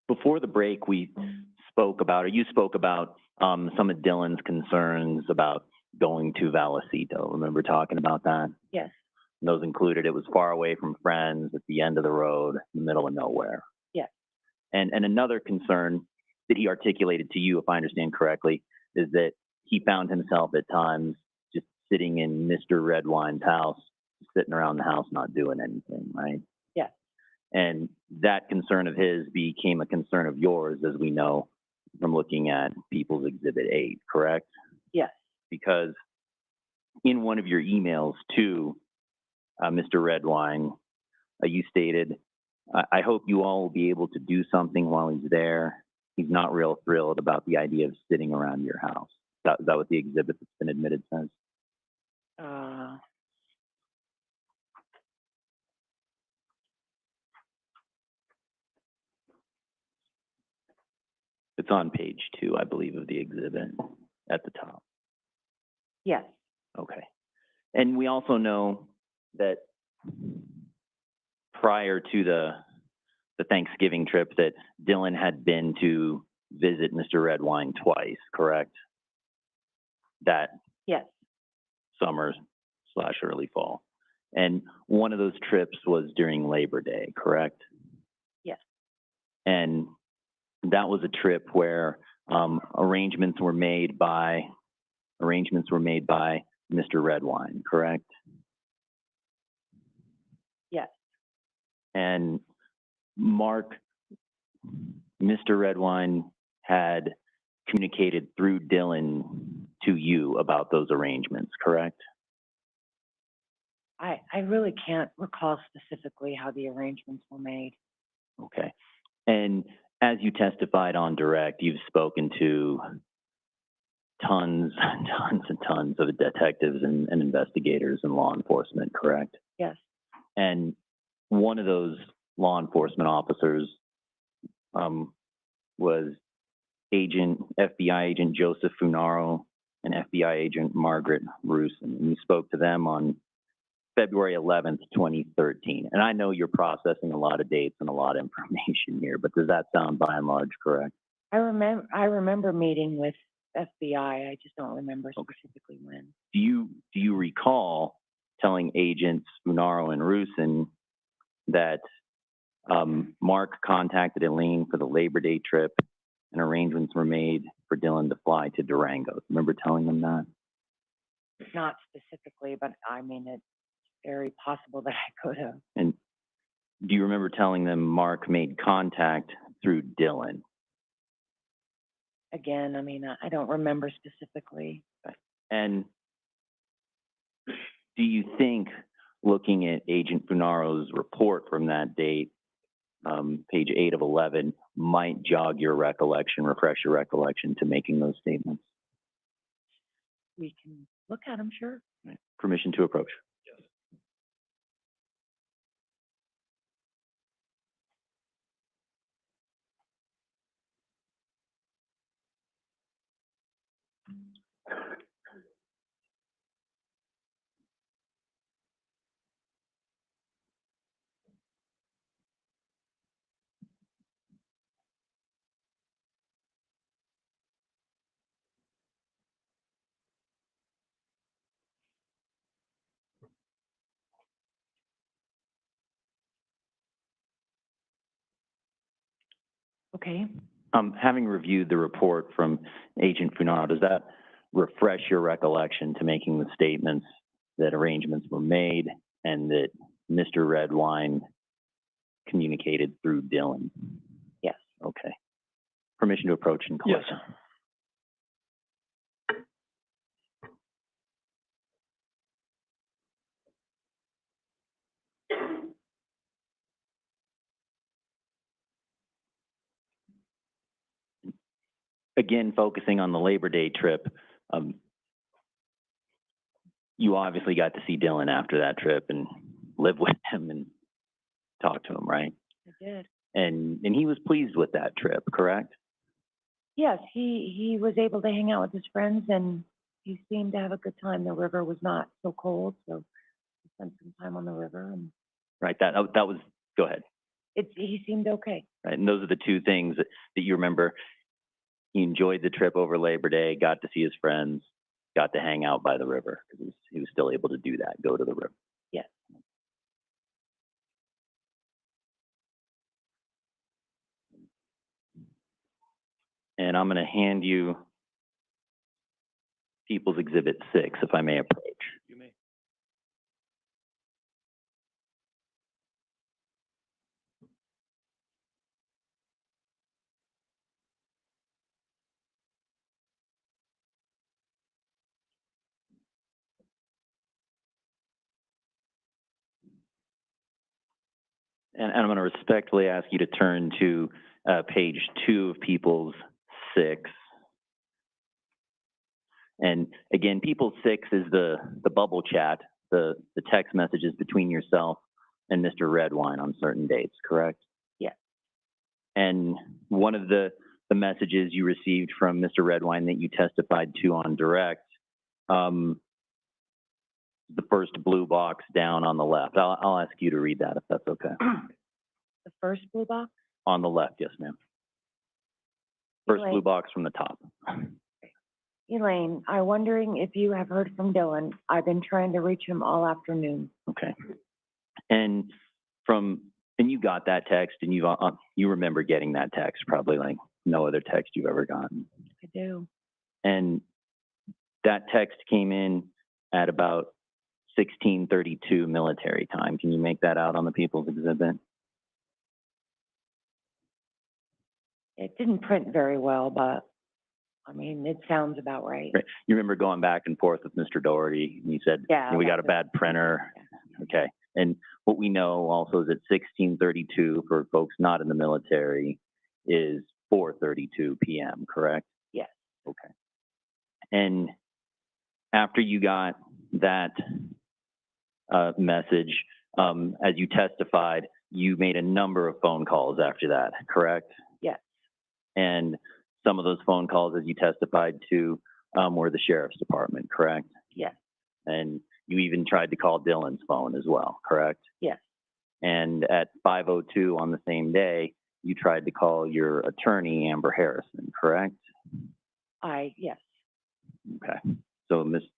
Before the break, we spoke about, or you spoke about some of Dylan's concerns about going to Vallecito. Remember talking about that? Yes, And those included it was far away from friends, at the end of the road, in the middle of nowhere. yes, And another concern that he articulated to you, if I understand correctly, is that he found himself at times just sitting in Mr. Redwine's house, sitting around the house not doing anything, right? Yes. And that concern of his became a concern of yours, as we know from looking at People's Exhibit 8, correct? Yes. Because in one of your emails to Mr. Redwine, you stated, I hope you all will be able to do something while he's there. He's not real thrilled about the idea of sitting around your house. Is that what the exhibit that's been admitted says? It's on page 2, I believe, of the exhibit at the top. Yes. Okay. And we also know that prior to the Thanksgiving trip that Dylan had been to visit Mr. Redwine twice, correct? That Yes. summer/early fall. And one of those trips was during Labor Day, correct? Yes. And that was a trip where arrangements were made by Mr. Redwine, correct? Yes. And Mark, Mr. Redwine had communicated through Dylan to you about those arrangements, correct? I really can't recall specifically how the arrangements were made. Okay. And as you testified on direct, you've spoken to tons and tons and tons of detectives and investigators and law enforcement, correct? Yes. And one of those law enforcement officers was FBI agent Joseph Funaro and FBI agent Margaret Rusin. And you spoke to them on February 11th, 2013. And I know you're processing a lot of dates and a lot of information here, but does that sound by and large correct? I remember meeting with FBI. I just don't remember specifically when. Do you recall telling agents Funaro and Rusin that Mark contacted Elaine for the Labor Day trip and arrangements were made for Dylan to fly to Durango? Remember telling them that? Not specifically, but I mean, it's very possible that I could have. And do you remember telling them Mark made contact through Dylan? Again, I mean, I don't remember specifically. And do you think, looking at Agent Funaro's report from that date, page 8 of 11, might jog your recollection, refresh your recollection to making those statements? We can look at them, sure. Permission to approach. Okay. Having reviewed the report from Agent Funaro, does that refresh your recollection to making the statements that arrangements were made and that Mr. Redwine communicated through Dylan? Yes. Okay. Permission to approach and collect. Yes. Again, focusing on the Labor Day trip, you obviously got to see Dylan after that trip and live with him and talk to him, right? I did. And he was pleased with that trip, correct? Yes, he was able to hang out with his friends and he seemed to have a good time. The river was not so cold, so we spent some time on the river and Right. That was. Go ahead. he seemed okay. Right. And those are the two things that you remember. He enjoyed the trip over Labor Day, got to see his friends, got to hang out by the river because he was still able to do that, go to the river. Yes. And I'm going to hand you People's Exhibit 6, if I may approach. You may. And I'm going to respectfully ask you to turn to page 2 of People's 6. And again, People's 6 is the bubble chat, the text messages between yourself and Mr. Redwine on certain dates, correct? Yes. And one of the messages you received from Mr. Redwine that you testified to on direct, the first blue box down on the left. I'll ask you to read that if that's okay. The first blue box? On the left, yes, ma'am. First Elaine. blue box from the top. Elaine, I'm wondering if you have heard from Dylan. I've been trying to reach him all afternoon. Okay. And you got that text, and you remember getting that text, probably like no other text you've ever gotten. I do. And that text came in at about 16:32 military time. Can you make that out on the People's Exhibit? It didn't print very well, but I mean, it sounds about right. Right. You remember going back and forth with Mr. Doherty, and you said, Yeah. we got a bad printer. Okay. And what we know also is that 16:32 for folks not in the military is 4:32 p.m., correct? Yes. Okay. And after you got that message, as you testified, you made a number of phone calls after that, correct? Yes. And some of those phone calls, as you testified to, were the sheriff's department, correct? Yes. And you even tried to call Dylan's phone as well, correct? Yes. And at 5:02 on the same day, you tried to call your attorney, Amber Harrison, correct? Yes. Okay. So Mr.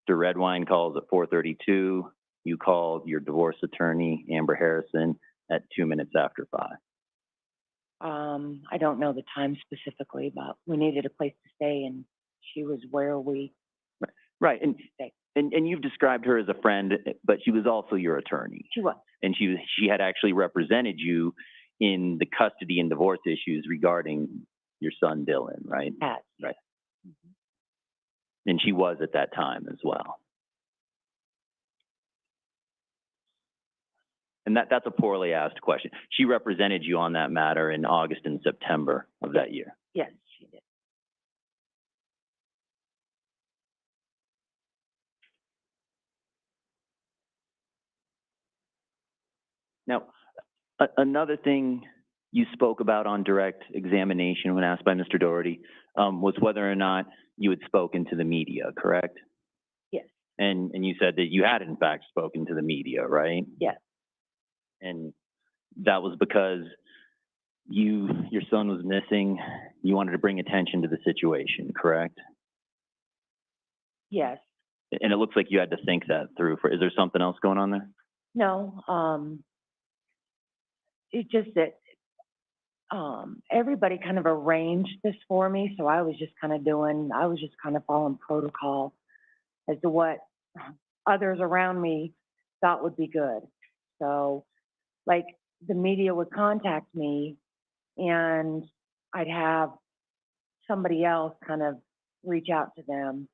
Redwine calls at 4:32. You called your divorce attorney, Amber Harrison, at 2 minutes after 5. I don't know the time specifically, but we needed a place to stay, and she was where we Right. stayed. And you've described her as a friend, but she was also your attorney. She was. And she had actually represented you in the custody and divorce issues regarding your son Dylan, right? At. Right. And she was at that time as well. And that's a poorly asked question. She represented you on that matter in August and September of that year. Yes, she did. Now, another thing you spoke about on direct examination when asked by Mr. Doherty was whether or not you had spoken to the media, correct? Yes. And you said that you had in fact spoken to the media, right? Yes. And that was because your son was missing. You wanted to bring attention to the situation, correct? Yes. And it looks like you had to think that through. Is there something else going on there? No, it's just that everybody kind of arranged this for me, so I was just kind of following protocol as to what others around me thought would be good. So, like, the media would contact me, and I'd have somebody else kind of reach out to them,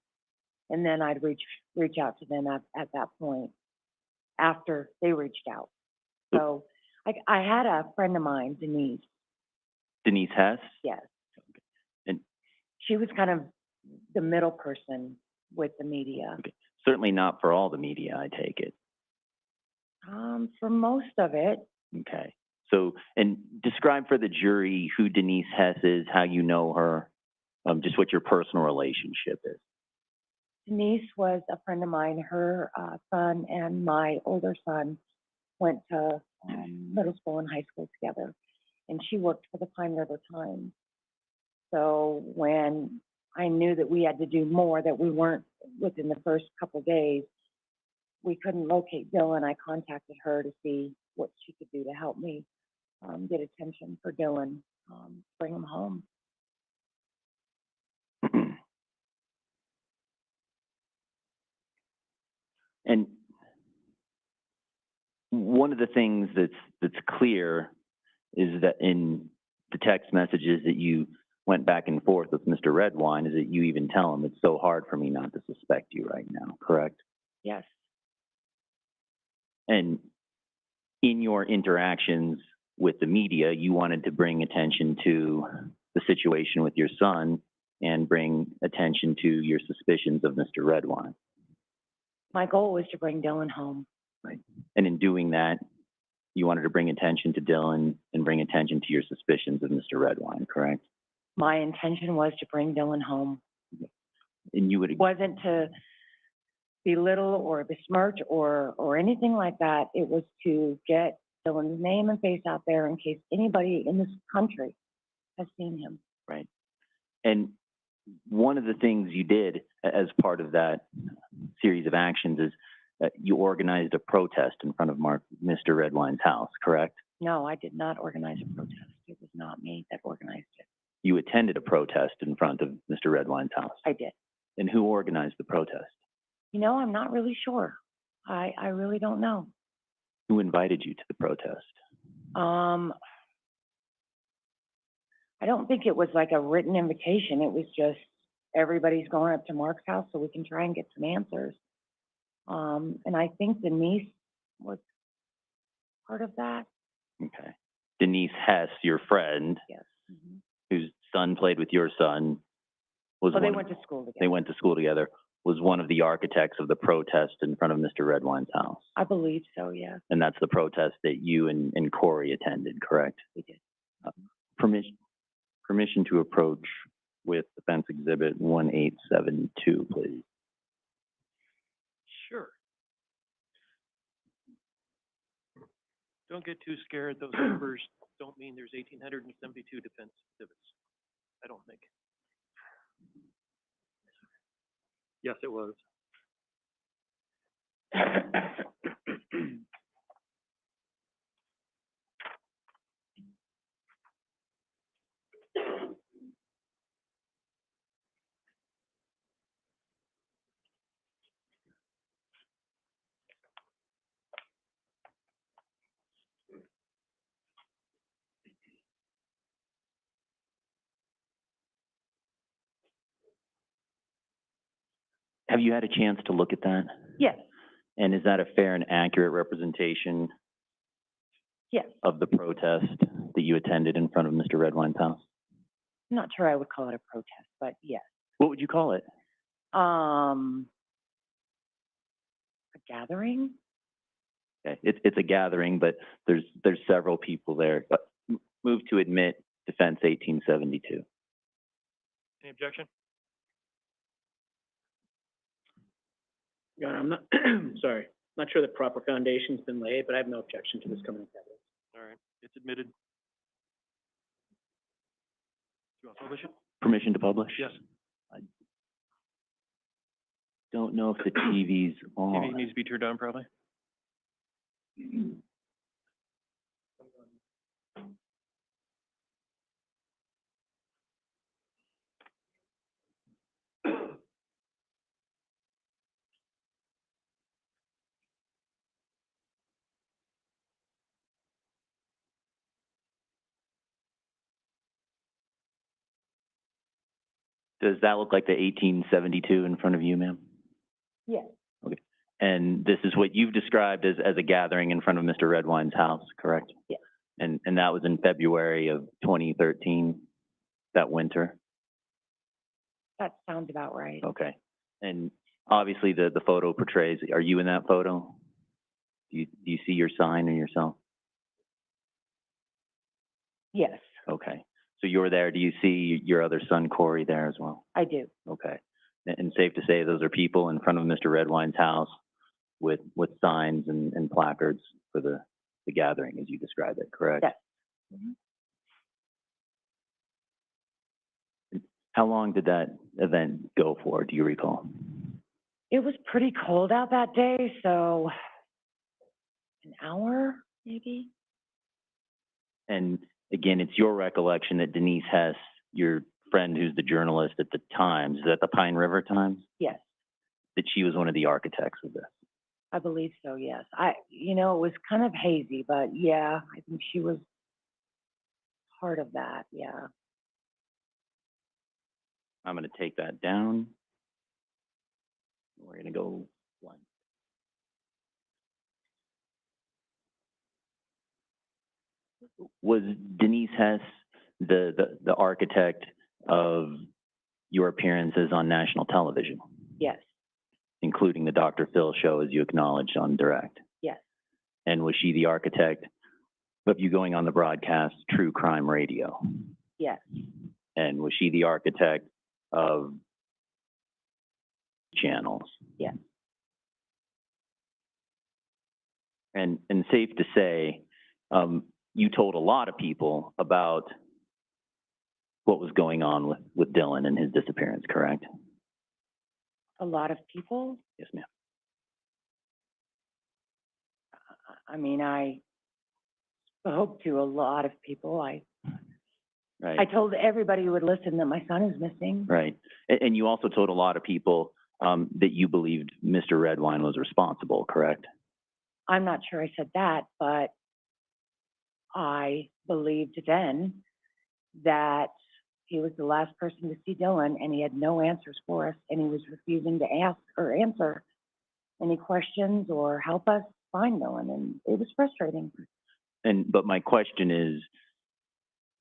and then I'd reach out to them at that point after they reached out. So, like, I had a friend of mine, Denise. Denise Hess? Yes. And She was kind of the middle person with the media. okay. Certainly not for all the media, I take it. For most of it. Okay. So, and describe for the jury who Denise Hess is, how you know her, just what your personal relationship is. Denise was a friend of mine. Her son and my older son went to middle school and high school together, and she worked for the Pine River Times. So when I knew that we had to do more, that we weren't within the first couple of days, we couldn't locate Dylan. I contacted her to see what she could do to help me get attention for Dylan, bring him home. And one of the things that's clear is that in the text messages that you went back and forth with Mr. Redwine is that you even tell him it's so hard for me not to suspect you right now, correct? Yes. And in your interactions with the media, you wanted to bring attention to the situation with your son and bring attention to your suspicions of Mr. Redwine. My goal was to bring Dylan home. Right. And in doing that, you wanted to bring attention to Dylan and bring attention to your suspicions of Mr. Redwine, correct? My intention was to bring Dylan home. And you would It wasn't to belittle or besmirch or anything like that. It was to get Dylan's name and face out there in case anybody in this country has seen him. right. And one of the things you did as part of that series of actions is you organized a protest in front of Mr. Redwine's house, correct? No, I did not organize a protest. It was not me that organized it. You attended a protest in front of Mr. Redwine's house. I did. And who organized the protest? You know, I'm not really sure. I really don't know. Who invited you to the protest? I don't think it was like a written invitation. It was just everybody's going up to Mark's house so we can try and get some answers. And I think Denise was part of that. Okay. Denise Hess, your friend, Yes. Mm-hmm. whose son played with your son, was Well, they one- went to school together. they went to school together, was one of the architects of the protest in front of Mr. Redwine's house. I believe so, yes, And that's the protest that you and Corey attended, correct? we did. Permission to approach with Defense Exhibit 1872, please. Sure. Don't get too scared. Those numbers don't mean there's 1,872 defense exhibits. I don't think. Yes, it was. Have you had a chance to look at that? Yes, And is that a fair and accurate representation yes. of the protest that you attended in front of Mr. Redwine's house? I'm not sure I would call it a protest, but yes. What would you call it? A gathering? Okay. It's a gathering, but there's several people there. But move to admit Defense 1872. Any objection? Your Honor, I'm not, sorry, not sure the proper foundation's been laid, but I have no objection to this coming into evidence. All right, it's admitted. Do you want to publish it? Permission to publish? Yes. Don't know if the TV's on. TV needs to be turned on probably. Does that look like the 1872 in front of you, ma'am? Yes, Okay. And this is what you've described as a gathering in front of Mr. Redwine's house, correct? yes. And that was in February of 2013, that winter? That sounds about right. Okay. And obviously the photo portrays, are you in that photo? Do you see your sign and yourself? Yes, Okay. So you're there. Do you see your other son, Corey, there as well? I do. Okay. And safe to say those are people in front of Mr. Redwine's house with signs and placards for the gathering, as you described it, correct? Yes. How long did that event go for, do you recall? It was pretty cold out that day, so an hour, maybe? And again, it's your recollection that Denise Hess, your friend who's the journalist at the Times, is that the Pine River Times? Yes, That she was one of the architects of this. I believe so, yes. It was kind of hazy, but yeah, I think she was part of that, yeah. I'm gonna take that down. We're gonna go one. Was Denise Hess the architect of your appearances on national television, Yes, including the Dr. Phil show, as you acknowledged on Direct? yes, And was she the architect of you going on the broadcast True Crime Radio? yes, And was she the architect of channels? yes. And safe to say, you told a lot of people about what was going on with Dylan and his disappearance, correct? A lot of people, Yes, ma'am. I mean, I spoke to a lot of people. I Right. told everybody who would listen that my son is missing. Right. And you also told a lot of people that you believed Mr. Redwine was responsible, correct? I'm not sure I said that, but I believed then that he was the last person to see Dylan, and he had no answers for us, and he was refusing to ask or answer any questions or help us find Dylan, and it was frustrating. But my question is,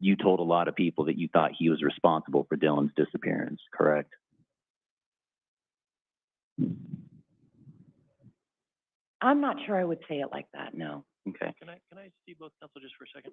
you told a lot of people that you thought he was responsible for Dylan's disappearance, correct? I'm not sure I would say it like that, no. Okay. Can I see both counsel just for a second?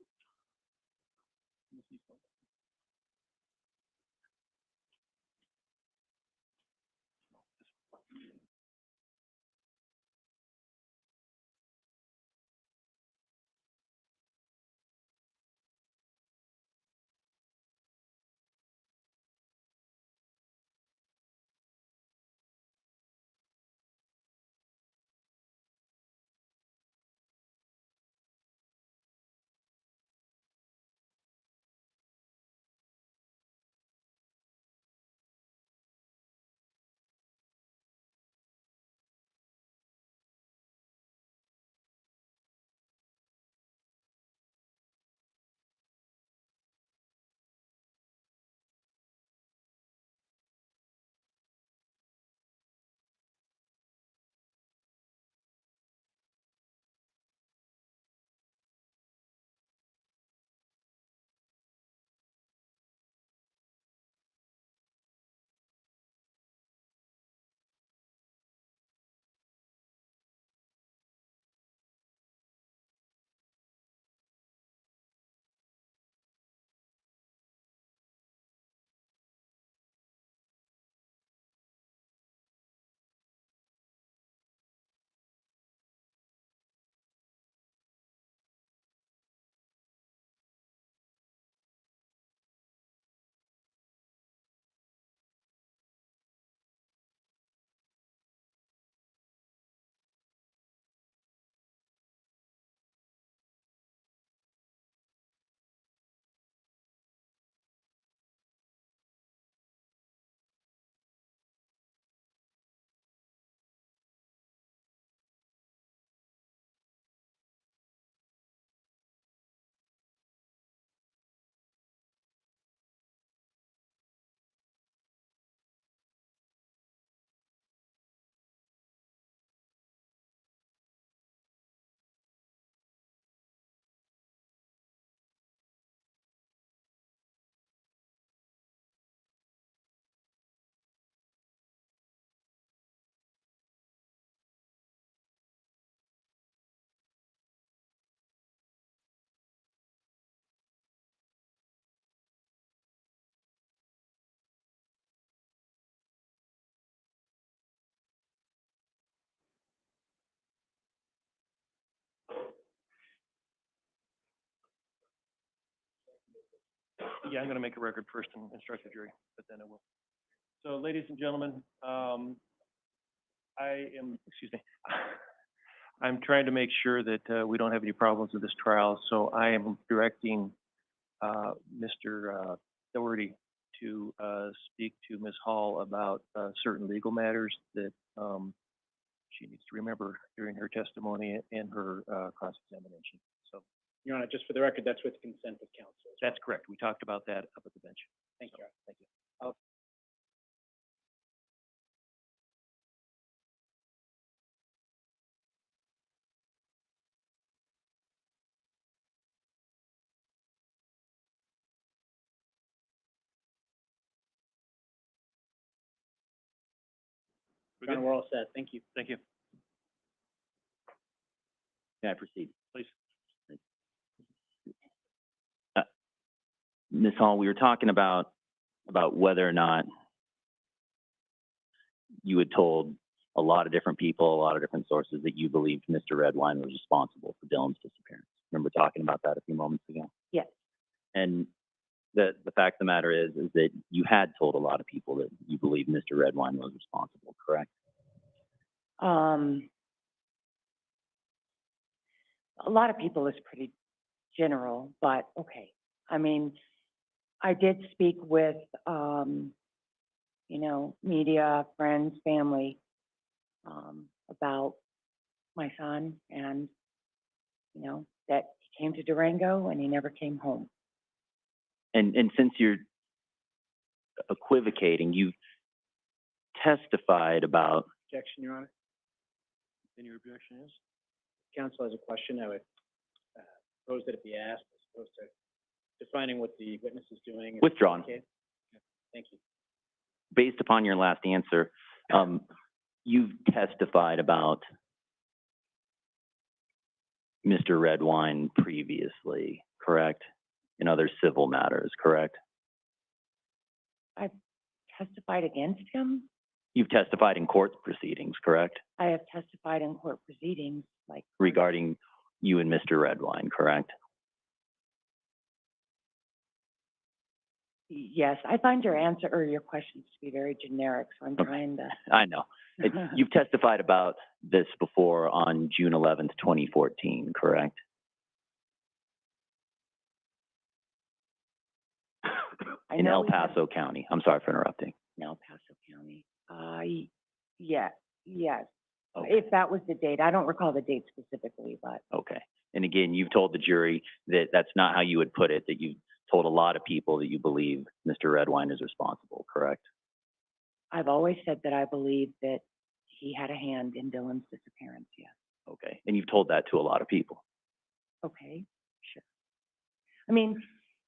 Yeah, I'm going to make a record first and instruct the jury, but then I will. So, ladies and gentlemen, excuse me, I'm trying to make sure that we don't have any problems with this trial, so I am directing Mr. Doherty to speak to Ms. Hall about certain legal matters that she needs to remember during her testimony and her cross-examination. So Your Honor, just for the record, that's with consent of counsel. that's correct. We talked about that up at the bench. Thank you, Your Honor. Thank you. Your Honor, we're all set. Thank you. Thank you. May I proceed? Please. Ms. Hall, we were talking about whether or not you had told a lot of different people, a lot of different sources that you believed Mr. Redwine was responsible for Dylan's disappearance. Remember talking about that a few moments ago? Yes. And the fact of the matter is that you had told a lot of people that you believed Mr. Redwine was responsible, correct? A lot of people is pretty general, but okay. I mean, I did speak with, you know, media, friends, family, about my son and, you know, that he came to Durango and he never came home. And since you're equivocating, you've testified about, Objection, Your Honor. And your objection is? Counsel has a question. I would propose that it be asked as opposed to defining what the witness is doing. Withdrawn. Okay. Thank you. based upon your last answer, you've testified about Mr. Redwine previously, correct? In other civil matters, correct? I've testified against him. You've testified in court proceedings, correct? I have testified in court proceedings, like. Regarding you and Mr. Redwine, correct? Yes, I find your answer or your questions to be very generic, so I'm Okay. trying to. I know. You've testified about this before on June 11th, 2014, correct? In El Paso County. I'm sorry for interrupting. In El Paso County. Yes. Okay. If that was the date, I don't recall the date specifically, but Okay. And again, you've told the jury that that's not how you would put it, that you told a lot of people that you believe Mr. Redwine is responsible, correct? I've always said that I believe that he had a hand in Dylan's disappearance, yes. Okay. And you've told that to a lot of people. Okay, sure. I mean,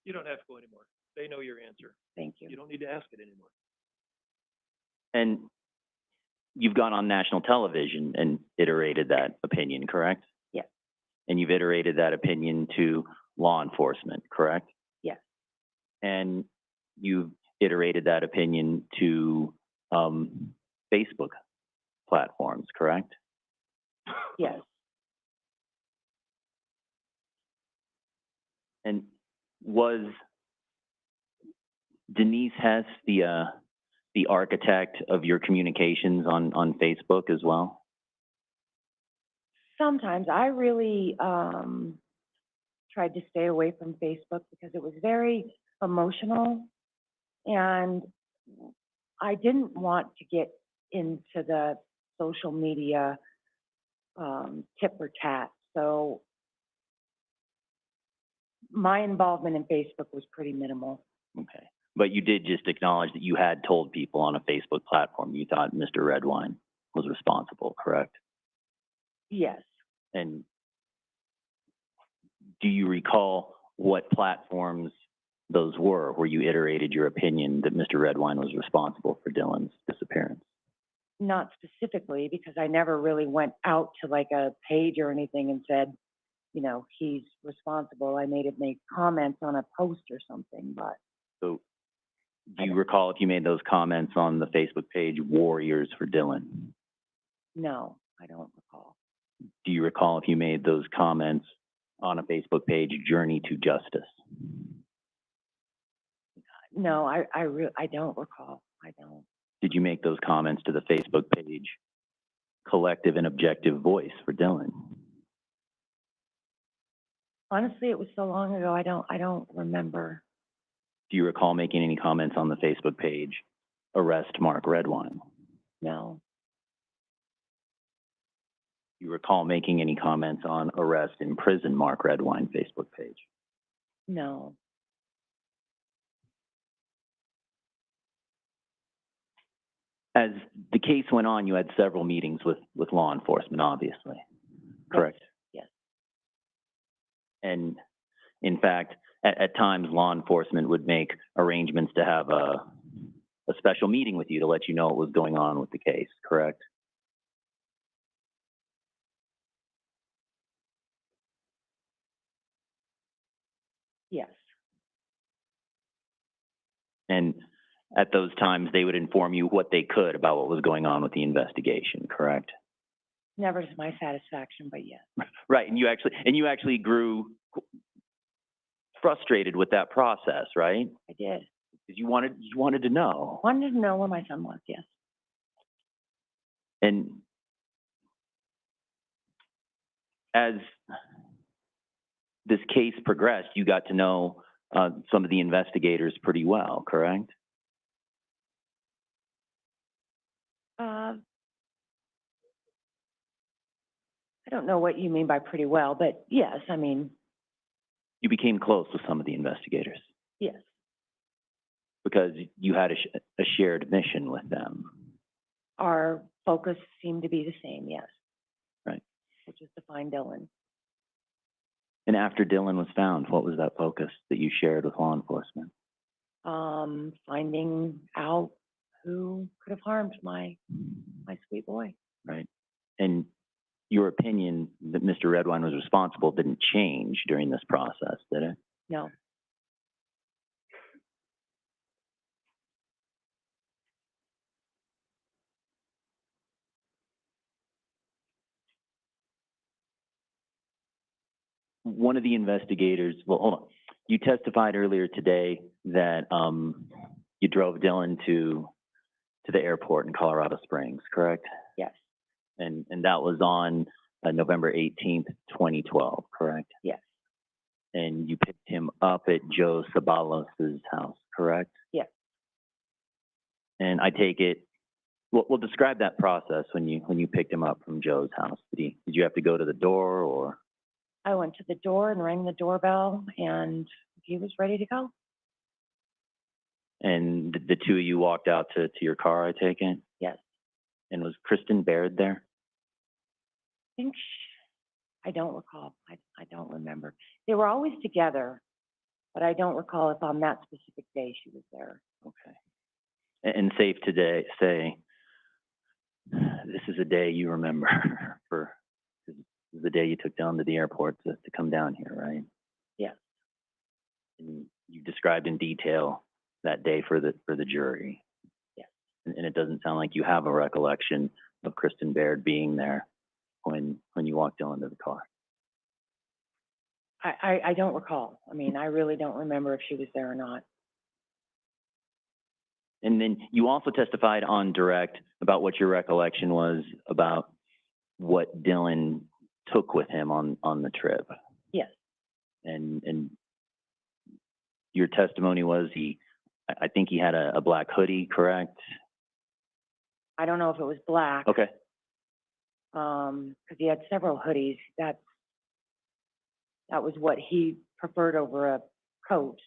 You don't have to go anymore. They know your answer. thank you. You don't need to ask it anymore. And you've gone on national television and iterated that opinion, correct? Yes. And you've iterated that opinion to law enforcement, correct? Yes. And you've iterated that opinion to Facebook platforms, correct? Yes. And was Denise Hess the architect of your communications on Facebook as well? Sometimes I really tried to stay away from Facebook because it was very emotional, and I didn't want to get into the social media tit for tat. So my involvement in Facebook was pretty minimal. Okay. But you did just acknowledge that you had told people on a Facebook platform you thought Mr. Redwine was responsible, correct? Yes. And do you recall what platforms those were where you iterated your opinion that Mr. Redwine was responsible for Dylan's disappearance? Not specifically, because I never really went out to like a page or anything and said, you know, he's responsible. I made comments on a post or something, but. So do you recall if you made those comments on the Facebook page, Warriors for Dylan? No, I don't recall. Do you recall if you made those comments on a Facebook page, Journey to Justice? No, I don't recall. I don't. Did you make those comments to the Facebook page, Collective and Objective Voice for Dylan? Honestly, it was so long ago, I don't remember. Do you recall making any comments on the Facebook page, Arrest Mark Redwine? No. you recall making any comments on arrest in prison, Mark Redwine Facebook page? No. As the case went on, you had several meetings with law enforcement, obviously, correct? Yes. And in fact, at times, law enforcement would make arrangements to have a special meeting with you to let you know what was going on with the case, correct? Yes. And at those times, they would inform you what they could about what was going on with the investigation, correct? Never to my satisfaction, but yes. Right, and you actually grew frustrated with that process, right? I did. Because you wanted to know. Wanted to know where my son was, yes. And as this case progressed, you got to know some of the investigators pretty well, correct? I don't know what you mean by pretty well, but yes, I mean, You became close with some of the investigators yes. because you had a shared mission with them. Our focus seemed to be the same, yes. Right. Which is to find Dylan. And after Dylan was found, what was that focus that you shared with law enforcement? Finding out who could have harmed my sweet boy. Right. And your opinion that Mr. Redwine was responsible didn't change during this process, did it? No. One of the investigators, well, hold on. You testified earlier today that you drove Dylan to the airport in Colorado Springs, correct? Yes. And that was on November 18th, 2012, correct? Yes. And you picked him up at Joe Sabalos' house, correct? Yes. And I take it, we'll describe that process when you picked him up from Joe's house. Did you have to go to the door, or? I went to the door and rang the doorbell, and he was ready to go. And the two of you walked out to your car, I take it? Yes. And was Kristen Baird there? I don't recall. I don't remember. They were always together, but I don't recall if on that specific day she was there. Okay. And safe today say, this is a day you remember for the day you took down to the airport to come down here, right? Yes. And you described in detail that day for the jury. Yes. And it doesn't sound like you have a recollection of Kristen Baird being there when you walked Dylan to the car. I don't recall. I mean, I really don't remember if she was there or not. And then you also testified on direct about what your recollection was about what Dylan took with him on the trip. Yes. And your testimony was I think he had a black hoodie, correct? I don't know if it was black. Okay. Because he had several hoodies. That was what he preferred over a coat.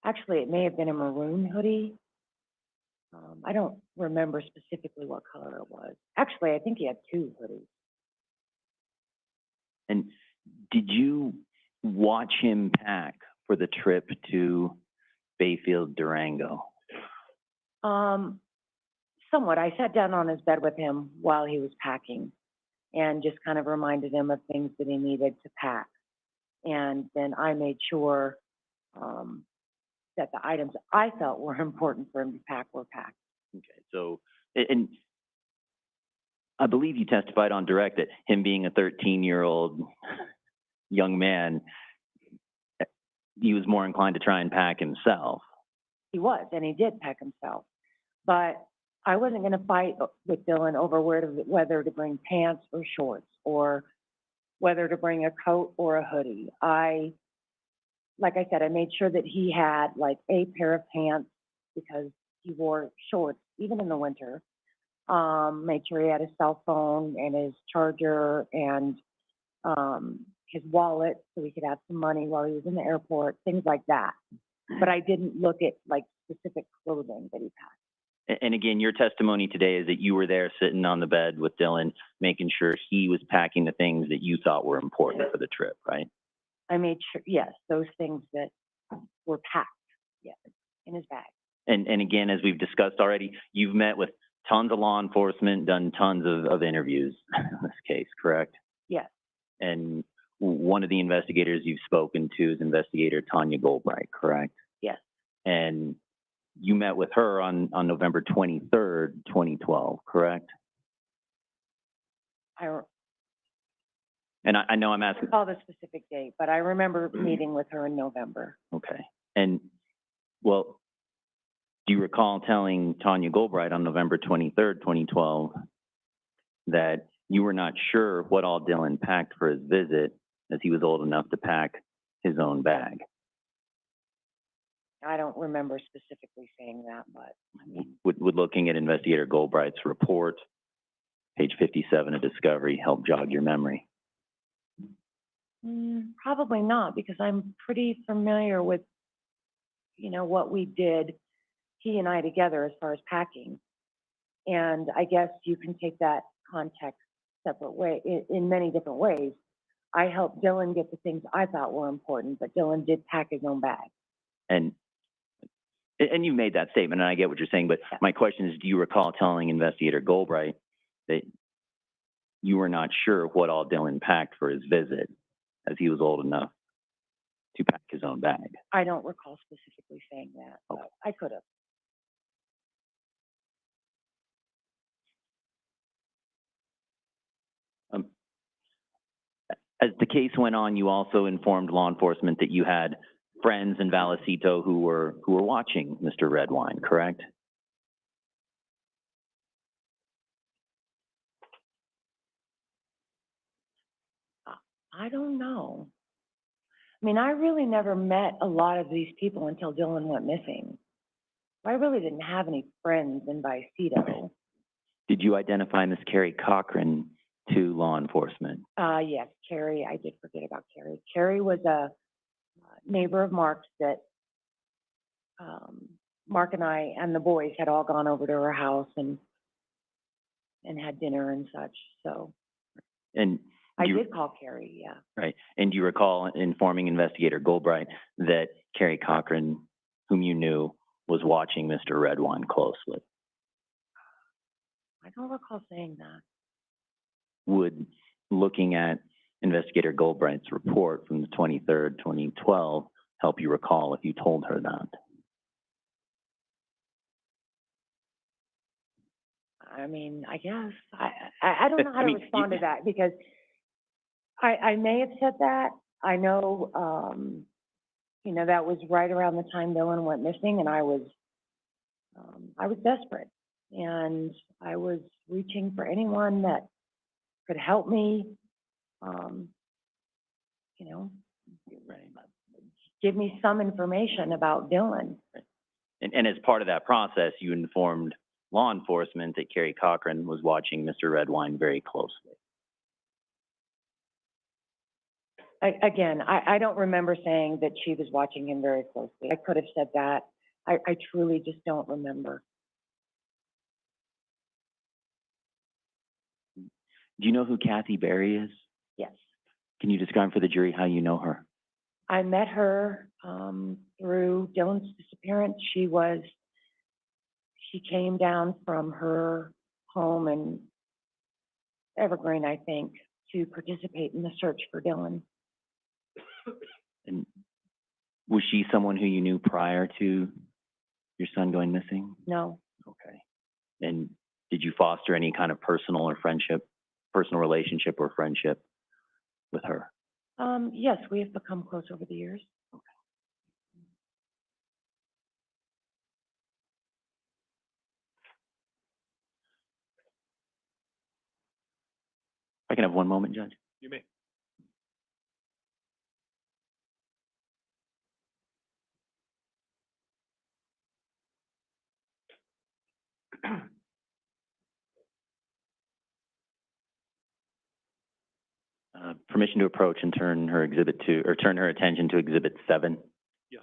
Actually, it may have been a maroon hoodie. I don't remember specifically what color it was. Actually, I think he had two hoodies. And did you watch him pack for the trip to Bayfield, Durango? Somewhat. I sat down on his bed with him while he was packing and just kind of reminded him of things that he needed to pack. And then I made sure that the items I felt were important for him to pack were packed. Okay, so, and I believe you testified on direct that him being a 13-year-old young man, he was more inclined to try and pack himself. He was, and he did pack himself. But I wasn't going to fight with Dylan over whether to bring pants or shorts or whether to bring a coat or a hoodie. Like I said, I made sure that he had like a pair of pants because he wore shorts even in the winter. made sure he had his cell phone and his charger and, his wallet so he could have some money while he was in the airport, things like that. But I didn't look at like specific clothing that he packed. And again, your testimony today is that you were there sitting on the bed with Dylan, making sure he was packing the things that you thought were important for the trip, right? I made sure, yes, those things that were packed, yes, in his bag. And again, as we've discussed already, you've met with tons of law enforcement, done tons of interviews in this case, correct? Yes, And one of the investigators you've spoken to is investigator Tanya Goldbright, correct? yes, And you met with her on November 23rd, 2012, correct? And I know I'm asking. recall the specific date, but I remember meeting with her in November. Okay. And, well, do you recall telling Tanya Goldbright on November 23rd, 2012, that you were not sure what all Dylan packed for his visit, as he was old enough to pack his own bag? I don't remember specifically saying that, but I mean, Would looking at investigator Goldbright's report, page 57 of Discovery, help jog your memory? probably not, because I'm pretty familiar with, you know, what we did, he and I together, as far as packing. And I guess you can take that context separate way, in many different ways. I helped Dylan get the things I thought were important, but Dylan did pack his own bag. And you made that statement, and I get what you're saying, but my question is, do you recall telling investigator Goldbright that you were not sure what all Dylan packed for his visit, as he was old enough to pack his own bag? I don't recall specifically saying that, but I could have. As the case went on, you also informed law enforcement that you had friends in Vallecito who were watching Mr. Redwine, correct? I don't know. I mean, I really never met a lot of these people until Dylan went missing. I really didn't have any friends in Vallecito. Did you identify Miss Carrie Cochran to law enforcement? Yes, Carrie, I did forget about Carrie. Carrie was a neighbor of Mark's that, Mark and I and the boys had all gone over to her house and had dinner and such, so. And I did call Carrie, yeah. right. And do you recall informing investigator Goldbright that Carrie Cochran, whom you knew, was watching Mr. Redwine closely? I don't recall saying that. Would looking at investigator Goldbright's report from the 23rd, 2012, help you recall if you told her that? I mean, I guess, I don't know how to respond to that, because I may have said that. I know, you know, that was right around the time Dylan went missing, and I was desperate, and I was reaching for anyone that could help me, you know, give me some information about Dylan. And as part of that process, you informed law enforcement that Carrie Cochran was watching Mr. Redwine very closely. I don't remember saying that she was watching him very closely. I could have said that. I truly just don't remember. Do you know who Kathy Berry is? Yes. Can you describe for the jury how you know her? I met her through Dylan's disappearance. She came down from her home in Evergreen, I think, to participate in the search for Dylan. And was she someone who you knew prior to your son going missing? No. Okay. And did you foster any kind of personal relationship or friendship with her? Yes, we have become close over the years. Okay. I can have one moment, Judge. You may. Permission to approach and turn her attention to Exhibit 7. Yes.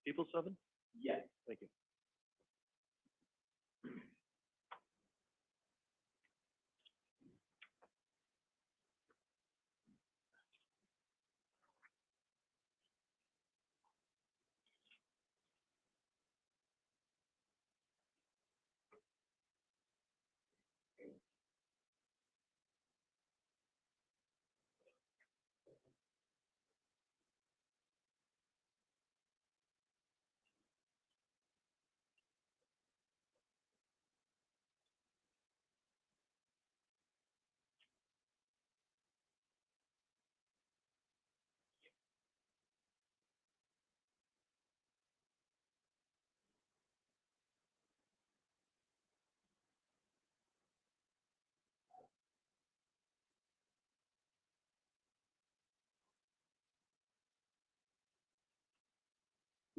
People 7? Yes. Thank you.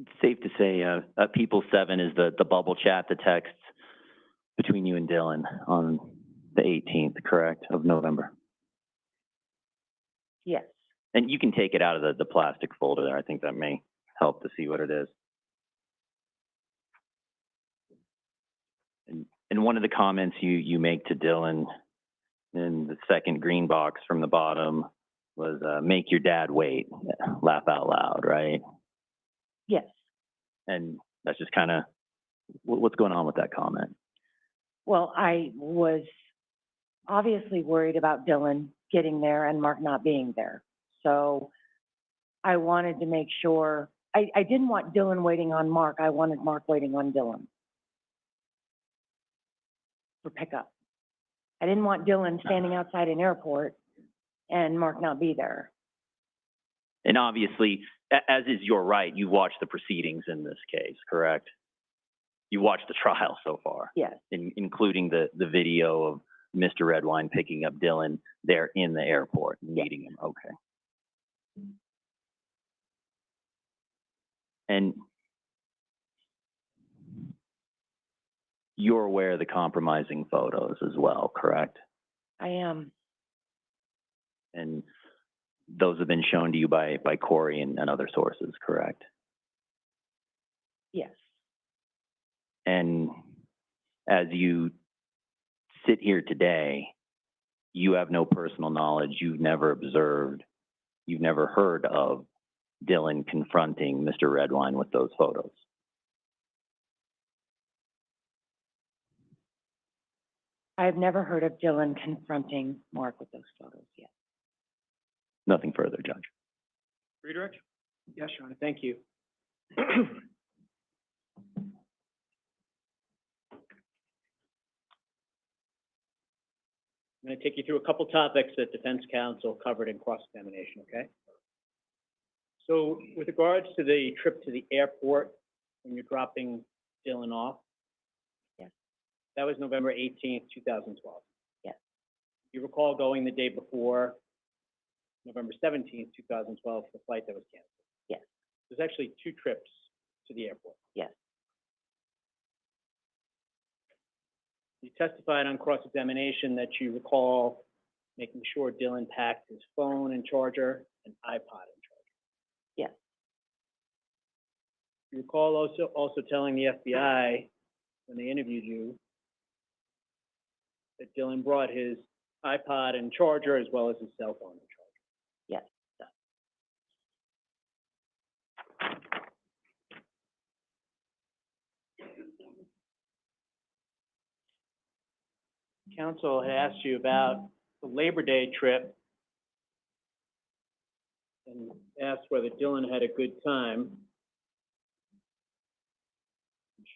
It's safe to say People 7 is the bubble chat, the texts between you and Dylan on the 18th, correct, of November? Yes. And you can take it out of the plastic folder there. I think that may help to see what it is. And one of the comments you make to Dylan in the second green box from the bottom was, make your dad wait, laugh out loud, right? Yes. And that's just kind of, what's going on with that comment? Well, I was obviously worried about Dylan getting there and Mark not being there. So I wanted to make sure, I didn't want Dylan waiting on Mark. I wanted Mark waiting on Dylan for pickup. I didn't want Dylan standing outside an airport and Mark not be there. And obviously, as is your right, you watched the proceedings in this case, correct? You watched the trial so far? Yes. Including the video of Mr. Redwine picking up Dylan there in the airport and meeting him. Okay. And you're aware of the compromising photos as well, correct? I am. And those have been shown to you by Corey and other sources, correct? Yes. And as you sit here today, you have no personal knowledge, you've never observed, you've never heard of Dylan confronting Mr. Redwine with those photos. I've never heard of Dylan confronting Mark with those photos yet. Nothing further, Judge. Redirect? Yes, Your Honor, thank you. I'm going to take you through a couple topics that defense counsel covered in cross-examination, okay? So with regards to the trip to the airport, when you're dropping Dylan off, yes, that was November 18th, 2012. yes, You recall going the day before, November 17th, 2012, for the flight that was canceled? yes, There's actually 2 trips to the airport. yes, You testified on cross-examination that you recall making sure Dylan packed his phone and charger and iPod and charger. yes, You recall also telling the FBI when they interviewed you that Dylan brought his iPod and charger as well as his cell phone and charger. yes. Counsel had asked you about the Labor Day trip and asked whether Dylan had a good time.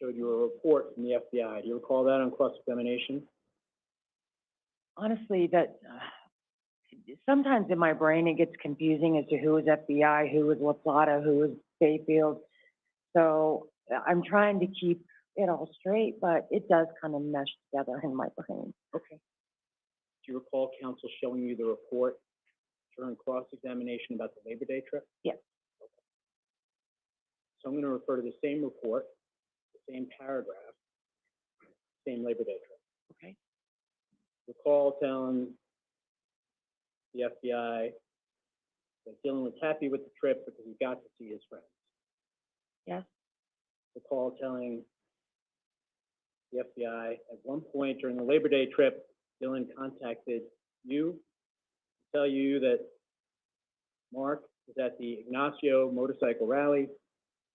Showed you a report from the FBI. Do you recall that on cross-examination? Honestly, that sometimes in my brain it gets confusing as to who was FBI, who was La Plata, who was Bayfield. So I'm trying to keep it all straight, but it does kind of mesh together in my brain. Okay. Do you recall counsel showing you the report during cross-examination about the Labor Day trip? Yes. Okay. So I'm going to refer to the same report, the same paragraph, same Labor Day trip. Okay. Recall telling the FBI that Dylan was happy with the trip because he got to see his friends. Yes, Recall telling the FBI at one point during the Labor Day trip, Dylan contacted you to tell you that Mark was at the Ignacio motorcycle rally,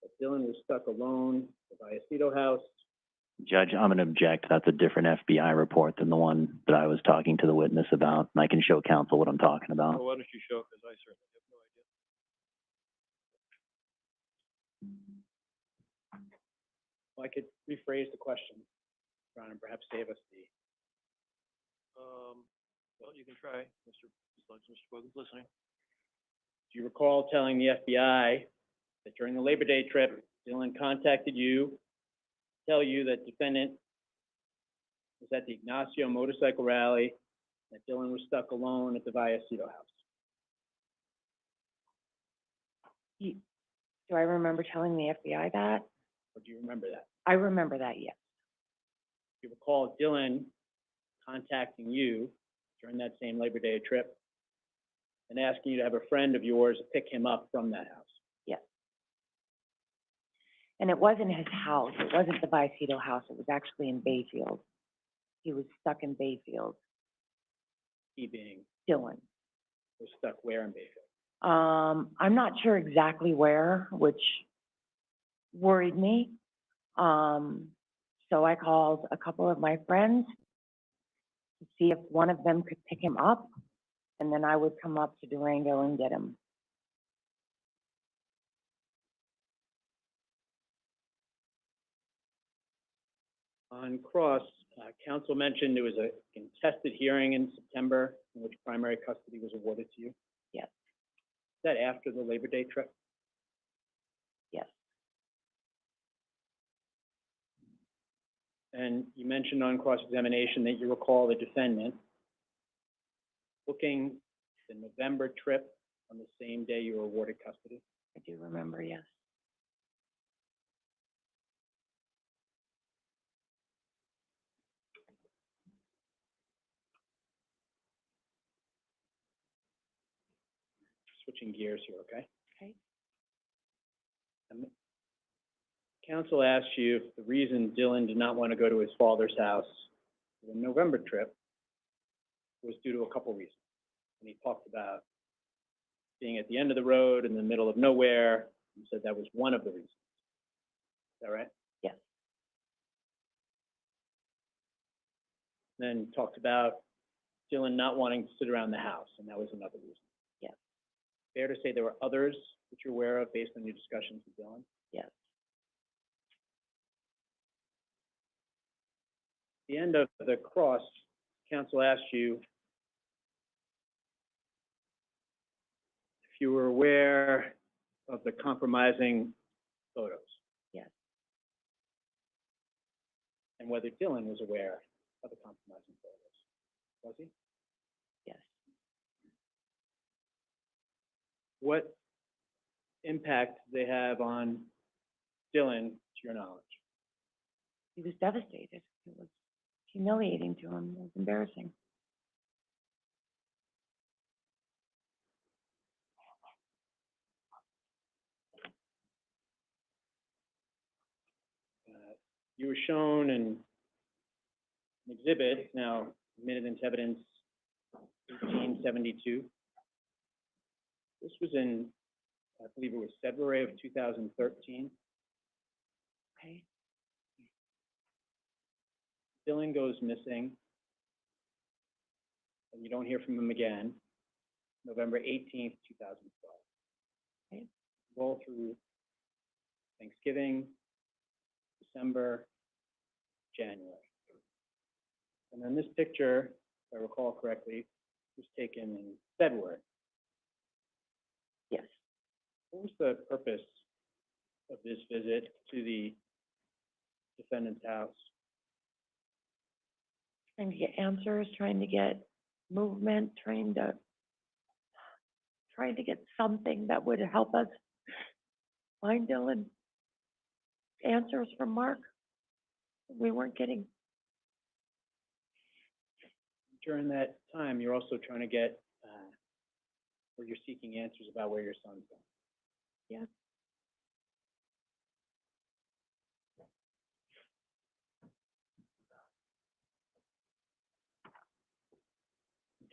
that Dylan was stuck alone at the Vallecito house. Judge, I'm going to object. That's a different FBI report than the one that I was talking to the witness about. And I can show counsel what I'm talking about. Well, why don't you show, because I certainly have no idea. Well, I could rephrase the question, Ron, and perhaps save us the. Well, you can try, Mr. as long as Mr. Bogan's listening. Do you recall telling the FBI that during the Labor Day trip, Dylan contacted you, to tell you that defendant was at the Ignacio motorcycle rally, that Dylan was stuck alone at the Vallecito house? do I remember telling the FBI that? Or do you remember that? I remember that, yes. Do you recall Dylan contacting you during that same Labor Day trip and asking you to have a friend of yours pick him up from that house? Yes. And it wasn't his house, it wasn't the Vallecito house, it was actually in Bayfield. He was stuck in Bayfield, He being, Dylan. was stuck where in Bayfield? I'm not sure exactly where, which worried me. So I called a couple of my friends to see if one of them could pick him up, and then I would come up to Durango and get him. On cross, counsel mentioned there was a contested hearing in September in which primary custody was awarded to you. Yes. Is that after the Labor Day trip? Yes. And you mentioned on cross-examination that you recall the defendant booking the November trip on the same day you were awarded custody. I do remember, yes. Switching gears here, okay? Okay. Counsel asked you if the reason Dylan did not want to go to his father's house for the November trip was due to a couple reasons. And he talked about being at the end of the road in the middle of nowhere. He said that was one of the reasons. Is that right? Yes. Then talked about Dylan not wanting to sit around the house, and that was another reason. Yes. Fair to say there were others that you're aware of based on your discussions with Dylan? Yes. At the end of the cross, counsel asked you if you were aware of the compromising photos. Yes. And whether Dylan was aware of the compromising photos. Was he? Yes. What impact did they have on Dylan, to your knowledge? He was devastated. It was humiliating to him. It was embarrassing. You were shown an exhibit, now admitted into evidence 1872. This was in, I believe it was February of 2013. Okay. Dylan goes missing, and you don't hear from him again, November 18th, 2012. Okay. Roll through Thanksgiving, December, January. And then this picture, if I recall correctly, was taken in February. Yes. What was the purpose of this visit to the defendant's house? Trying to get answers, trying to get movement, trying to get something that would help us find Dylan. Answers from Mark. We weren't getting. During that time, you're also trying to get or you're seeking answers about where your son's going? Yes.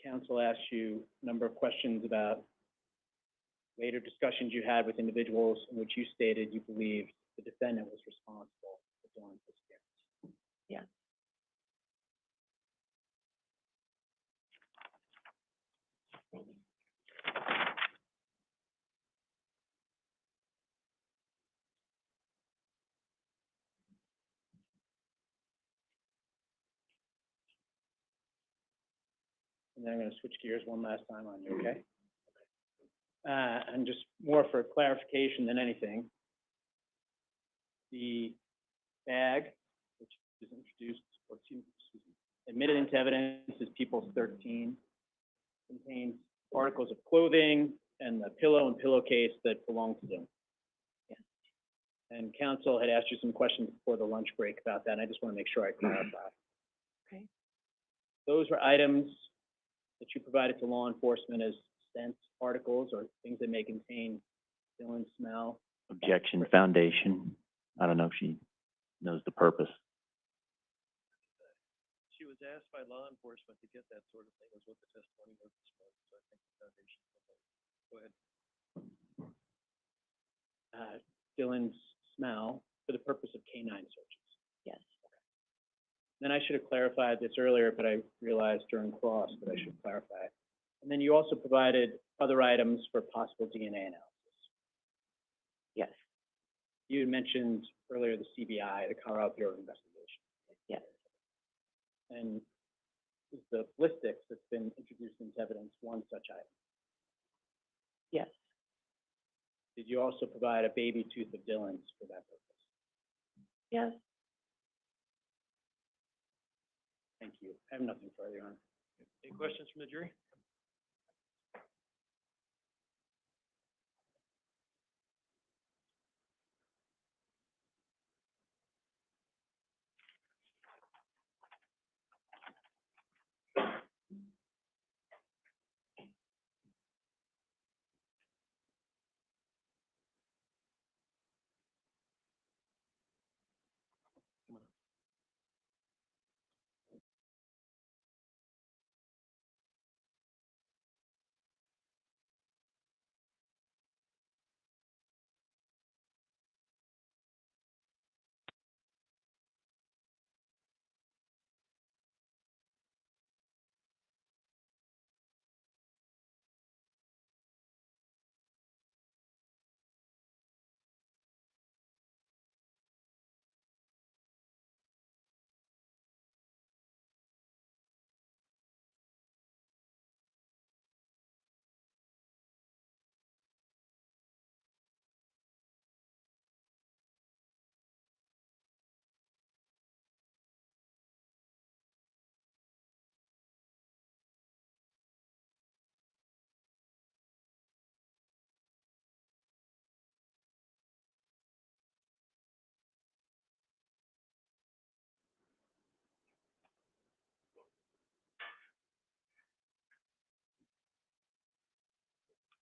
Counsel asked you a number of questions about later discussions you had with individuals in which you stated you believed the defendant was responsible for Dylan's disappearance. Yes. And then I'm going to switch gears one last time on you, okay? And just more for clarification than anything, the bag, which is introduced, or excuse me, admitted into evidence as People's 13, contains articles of clothing and the pillow and pillowcase that belong to them. Yes. And counsel had asked you some questions before the lunch break about that, and I just want to make sure I clarify. Okay. Those were items that you provided to law enforcement as scent articles or things that may contain Dylan's smell. Objection, foundation. I don't know if she knows the purpose. She was asked by law enforcement to get that sort of thing, is what the testimony was this morning, so I think the foundation. Go ahead. Dylan's smell for the purpose of canine searches. Yes. Then I should have clarified this earlier, but I realized during cross that I should clarify it. And then you also provided other items for possible DNA analysis. Yes. You had mentioned earlier the CBI, the Colorado Bureau of Investigation. Yes. And is the ballistics that's been introduced into evidence one such item? Yes. Did you also provide a baby tooth of Dylan's for that purpose? Yes. Thank you. I have nothing further, Your Honor. Any questions from the jury?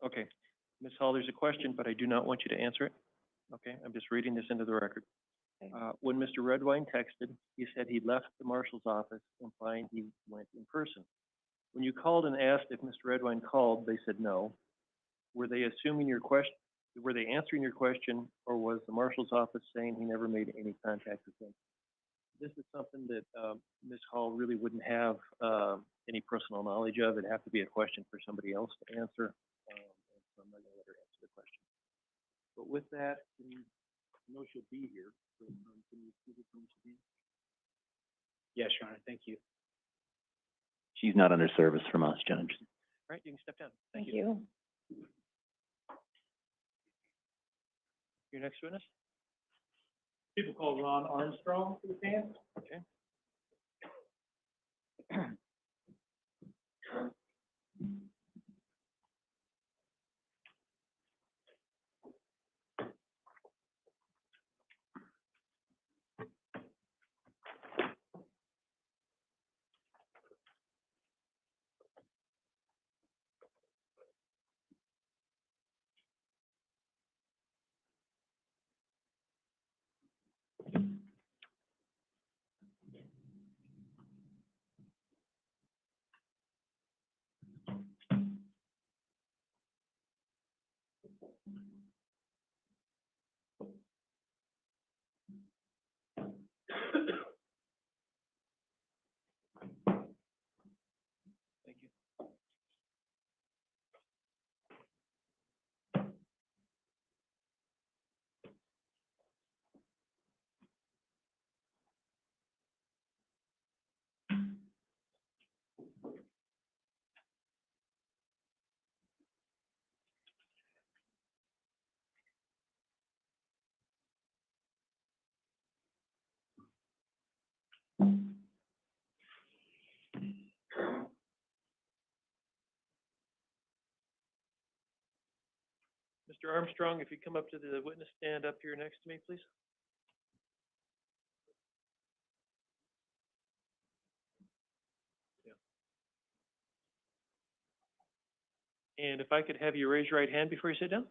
Okay. Ms. Hall, there's a question, but I do not want you to answer it. Okay, I'm just reading this into the record. Okay. When Mr. Redwine texted, he said he left the marshal's office, implying he went in person. When you called and asked if Mr. Redwine called, they said no. Were they assuming your question? Were they answering your question, or was the marshal's office saying he never made any contact with him? This is something that Ms. Hall really wouldn't have any personal knowledge of. It'd have to be a question for somebody else to answer. And so I'm not going to let her answer the question. But with that, can you know she'll be here? So, can you see when she'll be? Yes, Your Honor. Thank you. She's not under service from us, Judge. All right, you can step down. Thank you. Your next witness? People call Ron Armstrong to the stand. Okay. Thank you. Mr. Armstrong, if you come up to the witness stand up here next to me, please. Yeah. And if I could have you raise your right hand before you sit down?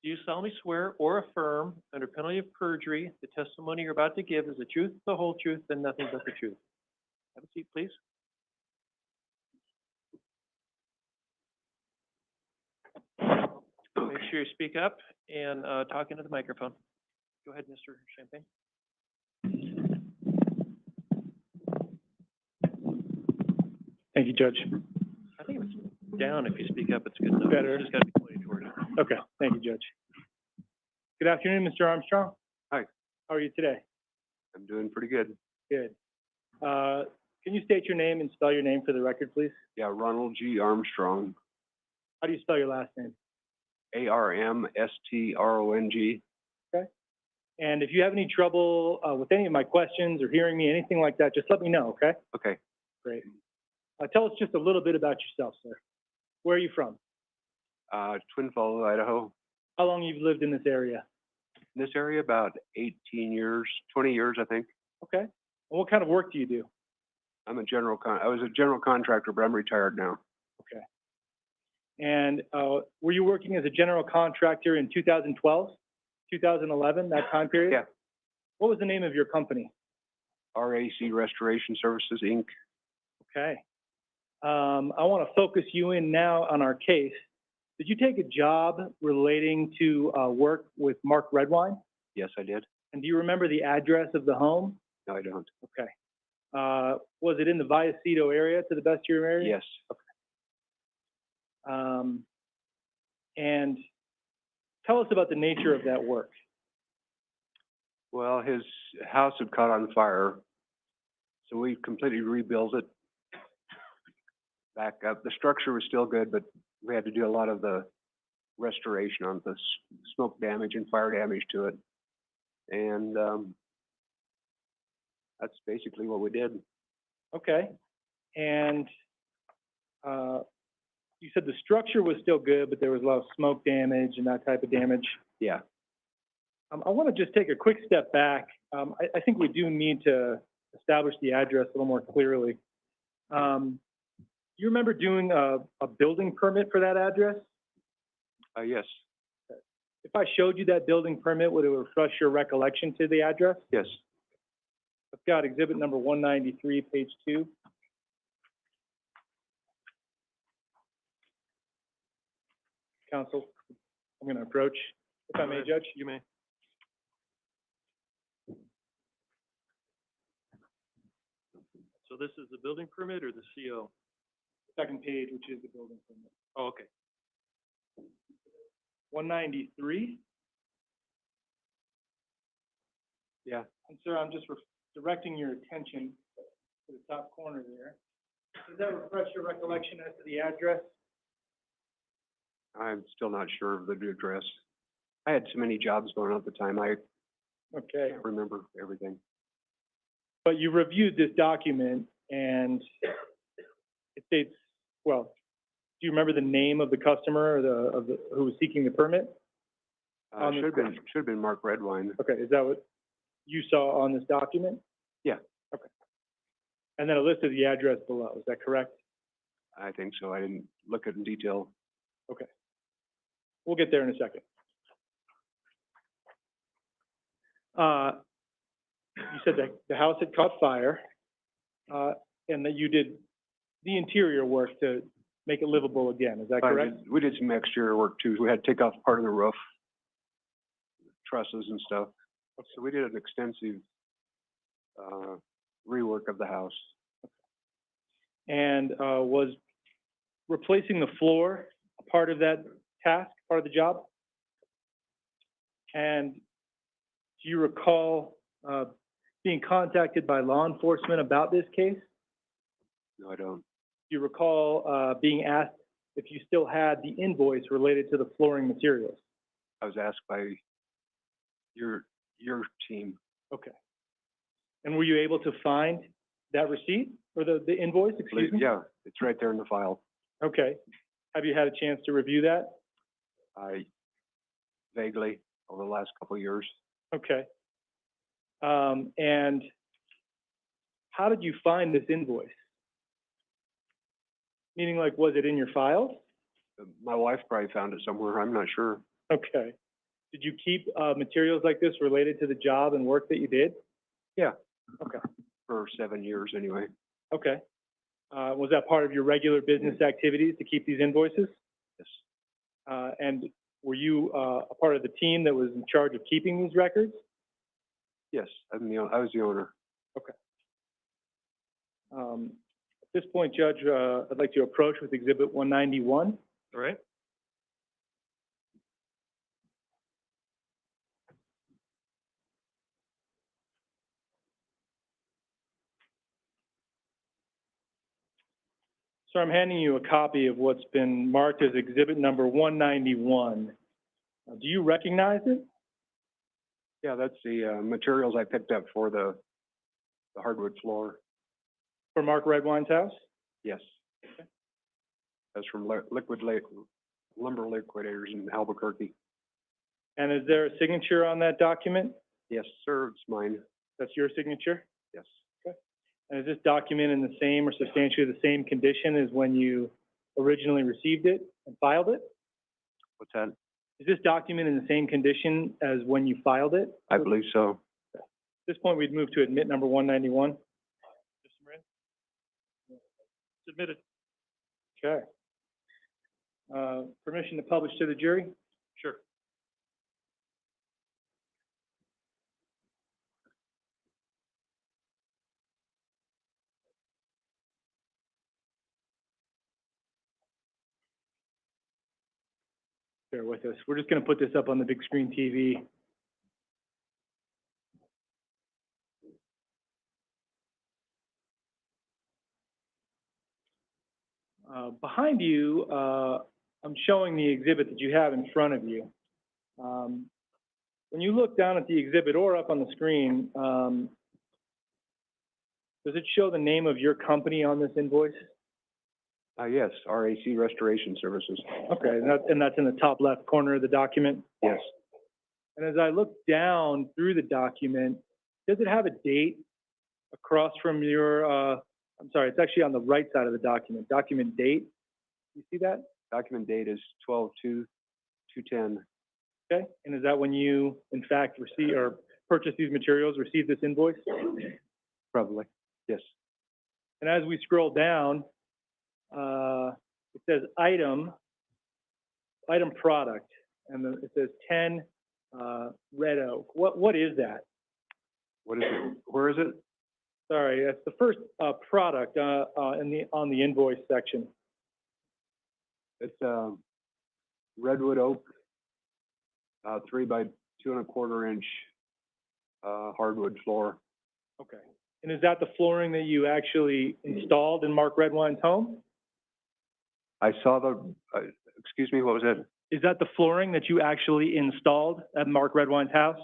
Do you solemnly swear or affirm, under penalty of perjury, the testimony you're about to give is the truth, the whole truth, and nothing but the truth? Have a seat, please. Make sure you speak up and talk into the microphone. Go ahead, Mr. Champagne. Thank you, Judge. I think if it's down, if you speak up, it's good enough. Better. It's just got to be pointed toward it. Okay, thank you, Judge. Good afternoon, Mr. Armstrong. Hi. How are you today? I'm doing pretty good. Good. Can you state your name and spell your name for the record, please? Yeah, Ronald G. Armstrong, How do you spell your last name? Armstrong. And if you have any trouble with any of my questions or hearing me, anything like that, just let me know, okay? Okay. Great. Tell us just a little bit about yourself, sir. Where are you from? Twin Falls, Idaho. How long you've lived in this area? In this area, about 18 years, 20 years, I think. Okay. And what kind of work do you do? I was a general contractor, but I'm retired now. Okay. And were you working as a general contractor in 2012, 2011, that time period? Yeah. What was the name of your company? RAC Restoration Services, Inc. Okay. I want to focus you in now on our case. Did you take a job relating to work with Mark Redwine? Yes, I did. And do you remember the address of the home? No, I don't. Okay. Was it in the Vallecito area, to the best of your memory? Yes. And tell us about the nature of that work. Well, his house had caught on fire, so we completely rebuilt it back up. The structure was still good, but we had to do a lot of the restoration on the smoke damage and fire damage to it. And that's basically what we did. Okay. And you said the structure was still good, but there was a lot of smoke damage and that type of damage. Yeah. I want to just take a quick step back. I think we do need to establish the address a little more clearly. You remember doing a building permit for that address? Yes. If I showed you that building permit, would it refresh your recollection to the address? Yes. I've got exhibit number 193, page 2. Counsel, I'm going to approach, if I may, Judge. You may. So this is the building permit or the CO? Second page, which is the building permit. Oh, okay. 193. Yeah. And sir, I'm just directing your attention to the top corner there. Does that refresh your recollection as to the address? I'm still not sure of the address. I had so many jobs going on at the time, I Okay. can't remember everything. But you reviewed this document and it states, well, do you remember the name of the customer or who was seeking the permit? Should have been Mark Redwine. Okay, is that what you saw on this document? Yeah. Okay. And then a list of the address below, is that correct? I think so. I didn't look at it in detail. Okay. We'll get there in a second. You said that the house had caught fire, and that you did the interior work to make it livable again, is that correct? We did some exterior work too. We had to take off part of the roof, trusses and stuff. So we did an extensive, rework of the house. And was replacing the floor a part of that task, part of the job? And do you recall being contacted by law enforcement about this case? No, I don't. Do you recall being asked if you still had the invoice related to the flooring materials? I was asked by your team. Okay. And were you able to find that receipt or the invoice, excuse me? Yeah, it's right there in the file. Okay. Have you had a chance to review that? I vaguely over the last couple of years. Okay. And how did you find this invoice? Meaning, like, was it in your files? My wife probably found it somewhere. I'm not sure. Okay. Did you keep materials like this related to the job and work that you did? Yeah. Okay. For 7 years anyway. Okay. Was that part of your regular business activities to keep these invoices? Yes. And were you a part of the team that was in charge of keeping these records? Yes, I was the owner. Okay. At this point, Judge, I'd like to approach with Exhibit 191. All right. So I'm handing you a copy of what's been marked as Exhibit number 191. Do you recognize it? Yeah, that's the materials I picked up for the hardwood floor. For Mark Redwine's house? Yes. That's from Lumber Liquidators in Albuquerque. And is there a signature on that document? Yes, sir, it's mine. That's your signature? Yes. And is this document in the same or substantially the same condition as when you originally received it and filed it? What's that? Is this document in the same condition as when you filed it? I believe so. At this point, we'd move to admit number 191. Submitted. Okay. Permission to publish to the jury? Sure. Bear with us. We're just going to put this up on the big screen TV. Behind you, I'm showing the exhibit that you have in front of you. When you look down at the exhibit or up on the screen, does it show the name of your company on this invoice? Yes, RAC Restoration Services. Okay, and that's in the top left corner of the document? Yes. And as I look down through the document, does it have a date across from your, I'm sorry, it's actually on the right side of the document, document date? You see that? Document date is 12/2/2010. Okay, and is that when you, in fact, receive or purchase these materials, receive this invoice? Probably, yes. And as we scroll down, it says item product, and then it says 10 red oak. What is that? What is it? Where is it? Sorry, that's the first product on the invoice section. It's redwood oak, 3 by 2 1/4 inch hardwood floor. Okay. And is that the flooring that you actually installed in Mark Redwine's home? I saw the, excuse me, what was that? Is that the flooring that you actually installed at Mark Redwine's house?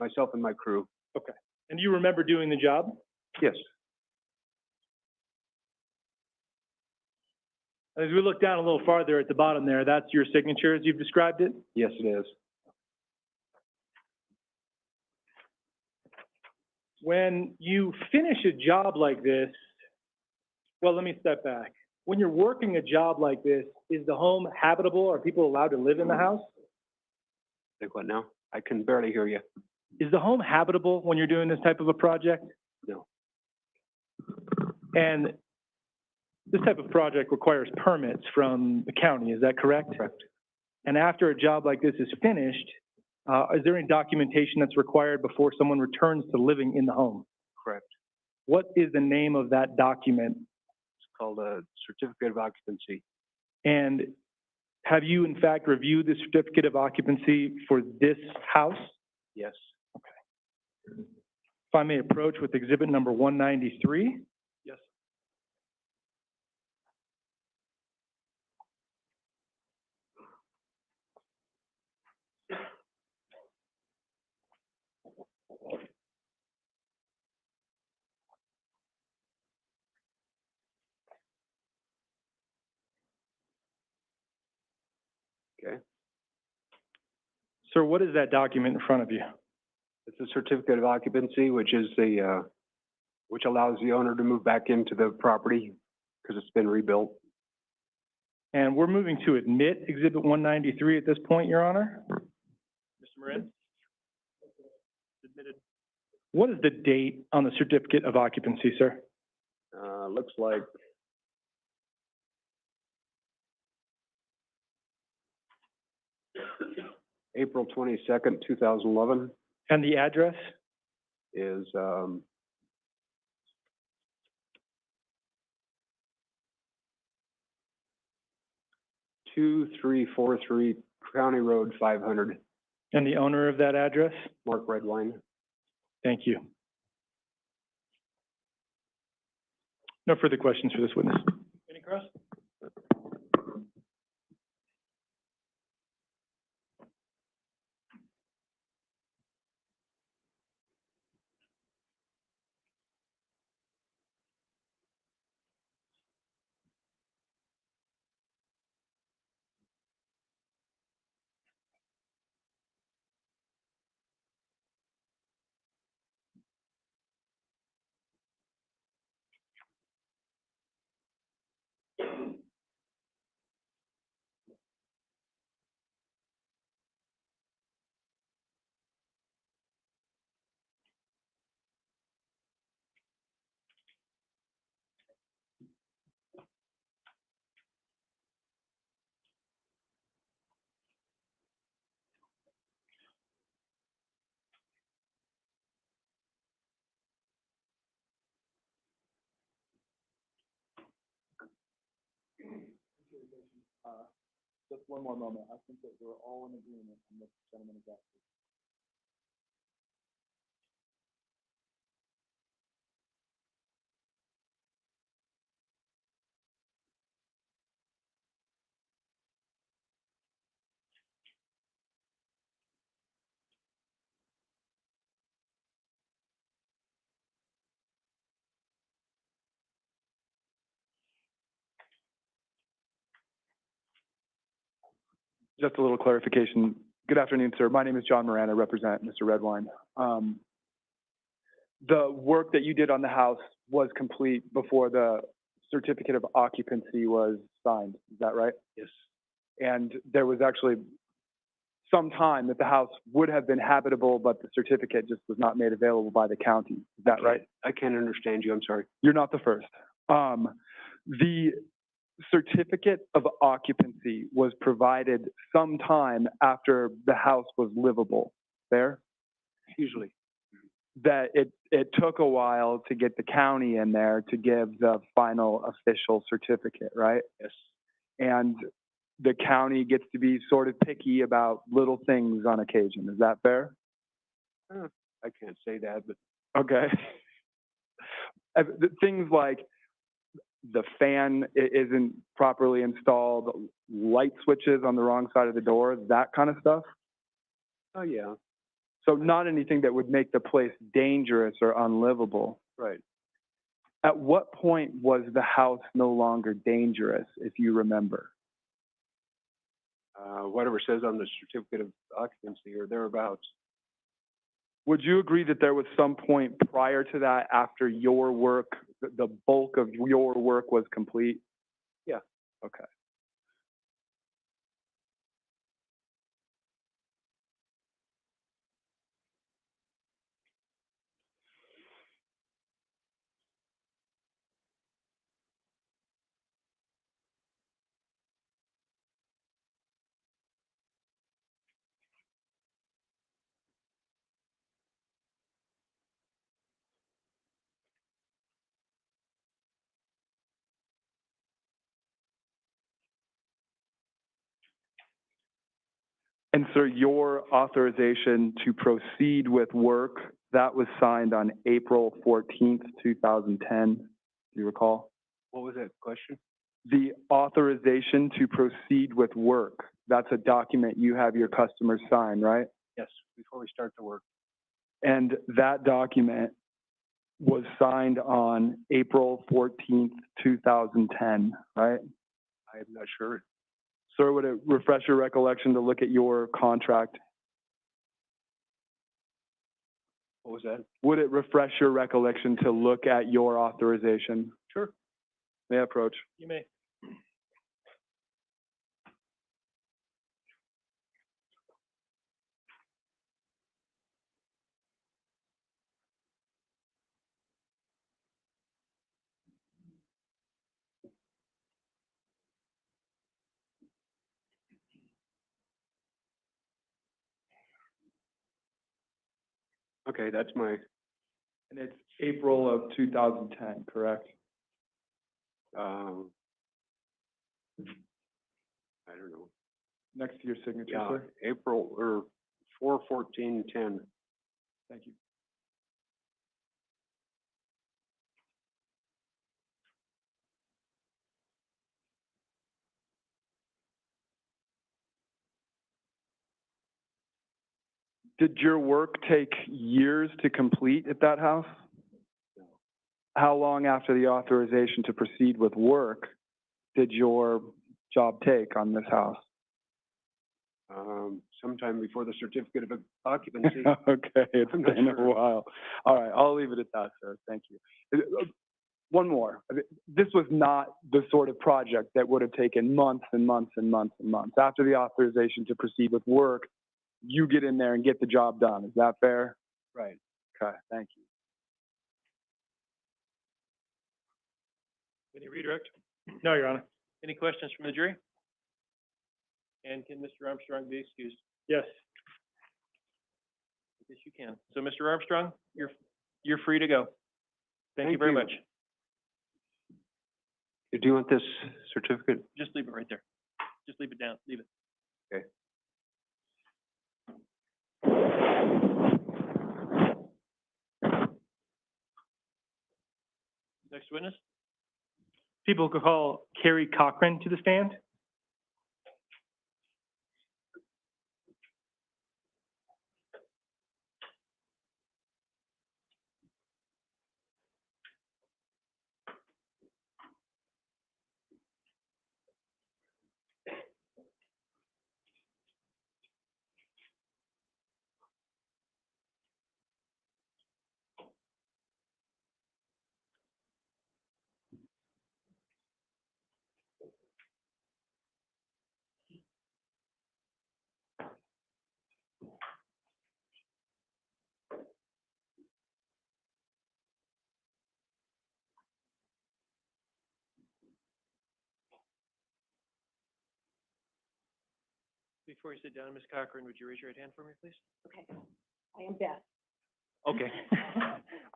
Myself and my crew. Okay. And do you remember doing the job? Yes. As we look down a little farther at the bottom there, that's your signature as you've described it? Yes, it is. When you finish a job like this, well, let me step back. When you're working a job like this, is the home habitable? Are people allowed to live in the house? Like what now? I can barely hear you. Is the home habitable when you're doing this type of a project? No. And this type of project requires permits from the county, is that correct? Correct. And after a job like this is finished, is there any documentation that's required before someone returns to living in the home? Correct. What is the name of that document? It's called a certificate of occupancy. And have you in fact reviewed the certificate of occupancy for this house? Yes. If I may approach with exhibit number 193. Yes. Okay. Sir, what is that document in front of you? It's a certificate of occupancy, which is which allows the owner to move back into the property because it's been rebuilt. And we're moving to admit exhibit 193 at this point, Your Honor. Mr. Moran? Admitted. What is the date on the certificate of occupancy, sir? Looks like April 22nd, 2011 And the address? is, 2343 County Road 500, And the owner of that address? Mark Redwine. Thank you. No further questions for this witness. Any cross? Just one more moment. I think that we're all in agreement on this gentleman is asking. Just a little clarification. Good afternoon, sir. My name is John Moran. I represent Mr. Redwine. The work that you did on the house was complete before the certificate of occupancy was signed. Is that right? Yes. And there was actually some time that the house would have been habitable, but the certificate just was not made available by the county. Is that right? I can't understand you. I'm sorry. You're not the first. The certificate of occupancy was provided sometime after the house was livable. Fair? Usually. That it took a while to get the county in there to give the final official certificate, right? Yes. And the county gets to be sort of picky about little things on occasion. Is that fair? I can't say that, but Okay. Things like the fan isn't properly installed, light switches on the wrong side of the door, that kind of stuff. oh yeah, So not anything that would make the place dangerous or unlivable. right. At what point was the house no longer dangerous, if you remember? Whatever says on the certificate of occupancy or thereabouts. Would you agree that there was some point prior to that, after your work, the bulk of your work was complete? Yeah. Okay. And sir, your authorization to proceed with work, that was signed on April 14th, 2010. Do you recall? What was that question? The authorization to proceed with work, that's a document you have your customers sign, right? Yes, before we start the work. And that document was signed on April 14th, 2010, right? I am not sure. Sir, would it refresh your recollection to look at your contract? What was that? Would it refresh your recollection to look at your authorization? Sure. May I approach? You may. Okay, that's my, And it's April of 2010, correct? I don't know. Next to your signature, Yeah, sir? April, or 4/14/10. Thank you. Did your work take years to complete at that house? How long after the authorization to proceed with work did your job take on this house? Sometime before the certificate of occupancy. Okay, it's I'm not been a sure. while. All right, I'll leave it at that, sir. Thank you. One more. This was not the sort of project that would have taken months and months and months and months. After the authorization to proceed with work, you get in there and get the job done. Is that fair? Right. Okay, thank you. Any redirect? No, Your Honor. Any questions from the jury? And can Mr. Armstrong be excused? Yes. Yes, you can. So, Mr. Armstrong, you're free to go. Thank you very much. Do you want this certificate? Just leave it right there. Just leave it down. Leave it. Okay. Next witness? People could call Carrie Cochran to the stand. Before you sit down, Ms. Cochran, would you raise your right hand for me, please? Okay, I am Beth. Okay.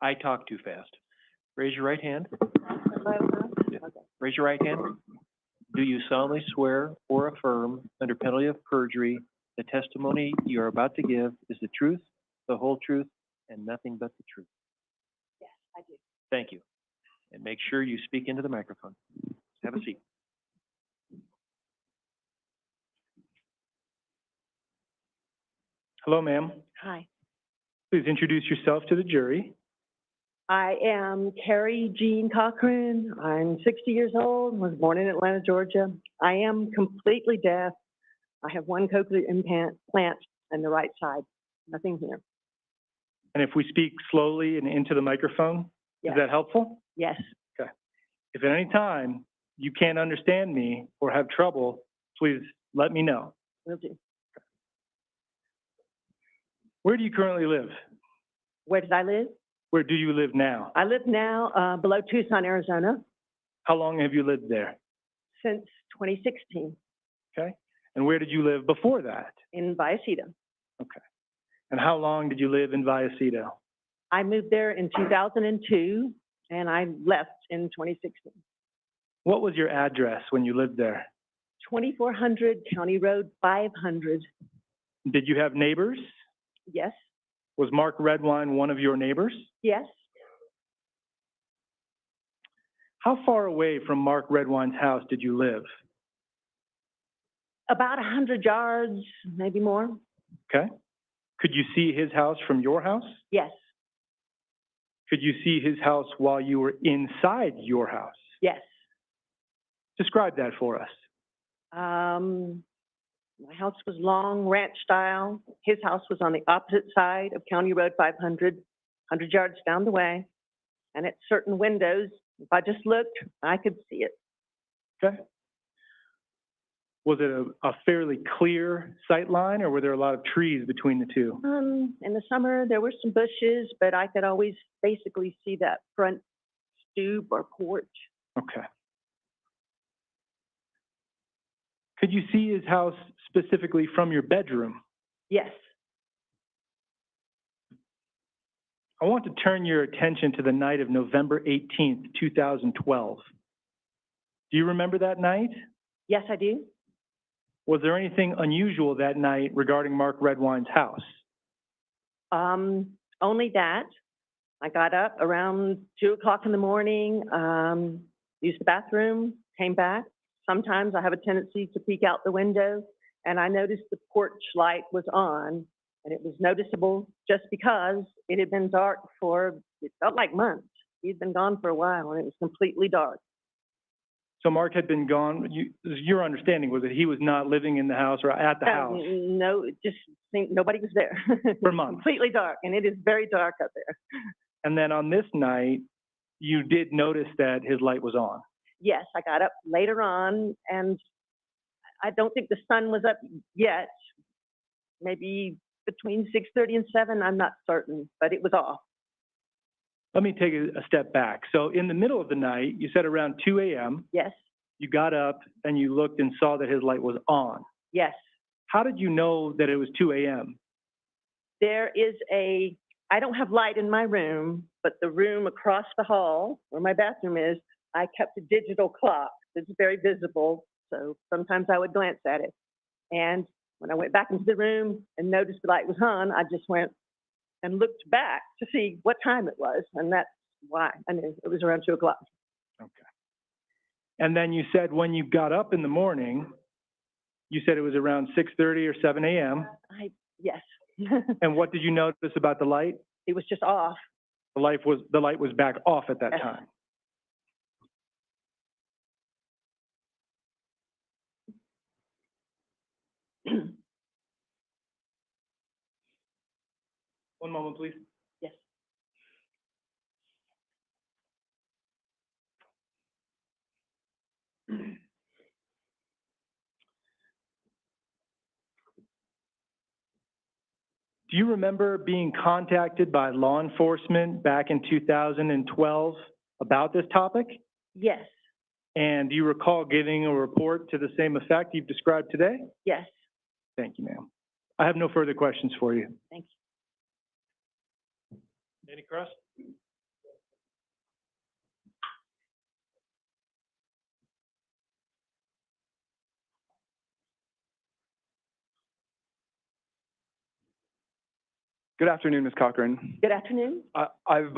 I talk too fast. Raise your right hand. Okay. Raise your right hand. Do you solemnly swear or affirm, under penalty of perjury, the testimony you are about to give is the truth, the whole truth, and nothing but the truth? Yes, I do. Thank you. And make sure you speak into the microphone. Have a seat. Hello, ma'am. Hi, Please introduce yourself to the jury. I am Carrie Jean Cochran. I'm 60 years old, was born in Atlanta, Georgia. I am completely deaf. I have one cochlear implant on the right side, nothing here. And if we speak slowly and into the microphone, Yes. is that helpful? Yes, If at any time you can't understand me or have trouble, please let me know. will do. Where do you currently live? Where did I live? Where do you live now? I live now below Tucson, Arizona, How long have you lived there? since 2016 Okay. And where did you live before that? in Vallecito. Okay. And how long did you live in Vallecito? I moved there in 2002, and I left in 2016. What was your address when you lived there? 2400 County Road 500, Did you have neighbors? Yes, Was Mark Redwine one of your neighbors? yes. How far away from Mark Redwine's house did you live? About 100 yards, maybe more. Okay. Could you see his house from your house? Yes, Could you see his house while you were inside your house? yes. Describe that for us. My house was long, ranch style. His house was on the opposite side of County Road 500, 100 yards down the way. And at certain windows, if I just looked, I could see it. Okay. Was it a fairly clear sight line, or were there a lot of trees between the two? In the summer, there were some bushes, but I could always basically see that front stoop or porch. Okay. Could you see his house specifically from your bedroom? Yes, I want to turn your attention to the night of November 18th, 2012. Do you remember that night? yes, I do. Was there anything unusual that night regarding Mark Redwine's house? Only that. I got up around 2 o'clock in the morning, used the bathroom, came back. Sometimes I have a tendency to peek out the window, and I noticed the porch light was on, and it was noticeable just because it had been dark for, it felt like months. He'd been gone for a while, and it was completely dark. So Mark had been gone. Your understanding was that he was not living in the house or at the house No, it just seemed nobody was there. for months. Completely dark, and it is very dark up there. And then on this night, you did notice that his light was on. Yes, I got up later on, and I don't think the sun was up yet. Maybe between 6:30 and 7, I'm not certain, but it was off. Let me take a step back. So in the middle of the night, you said around 2 a.m., Yes, you got up and you looked and saw that his light was on. yes. How did you know that it was 2 a.m.? There is I don't have light in my room, but the room across the hall where my bathroom is, I kept a digital clock that's very visible, so sometimes I would glance at it. And when I went back into the room and noticed the light was on, I just went and looked back to see what time it was, and that's why I knew it was around 2 o'clock. Okay. And then you said when you got up in the morning, you said it was around 6:30 or 7 a.m. Yes. And what did you notice about the light? It was just off. The light was back off at that Yes. time. One moment, please. Yes. Do you remember being contacted by law enforcement back in 2012 about this topic? Yes. And do you recall giving a report to the same effect you've described today? Yes. Thank you, ma'am. I have no further questions for you. Thank you. Any cross? Good afternoon, Ms. Cochran. Good afternoon. I've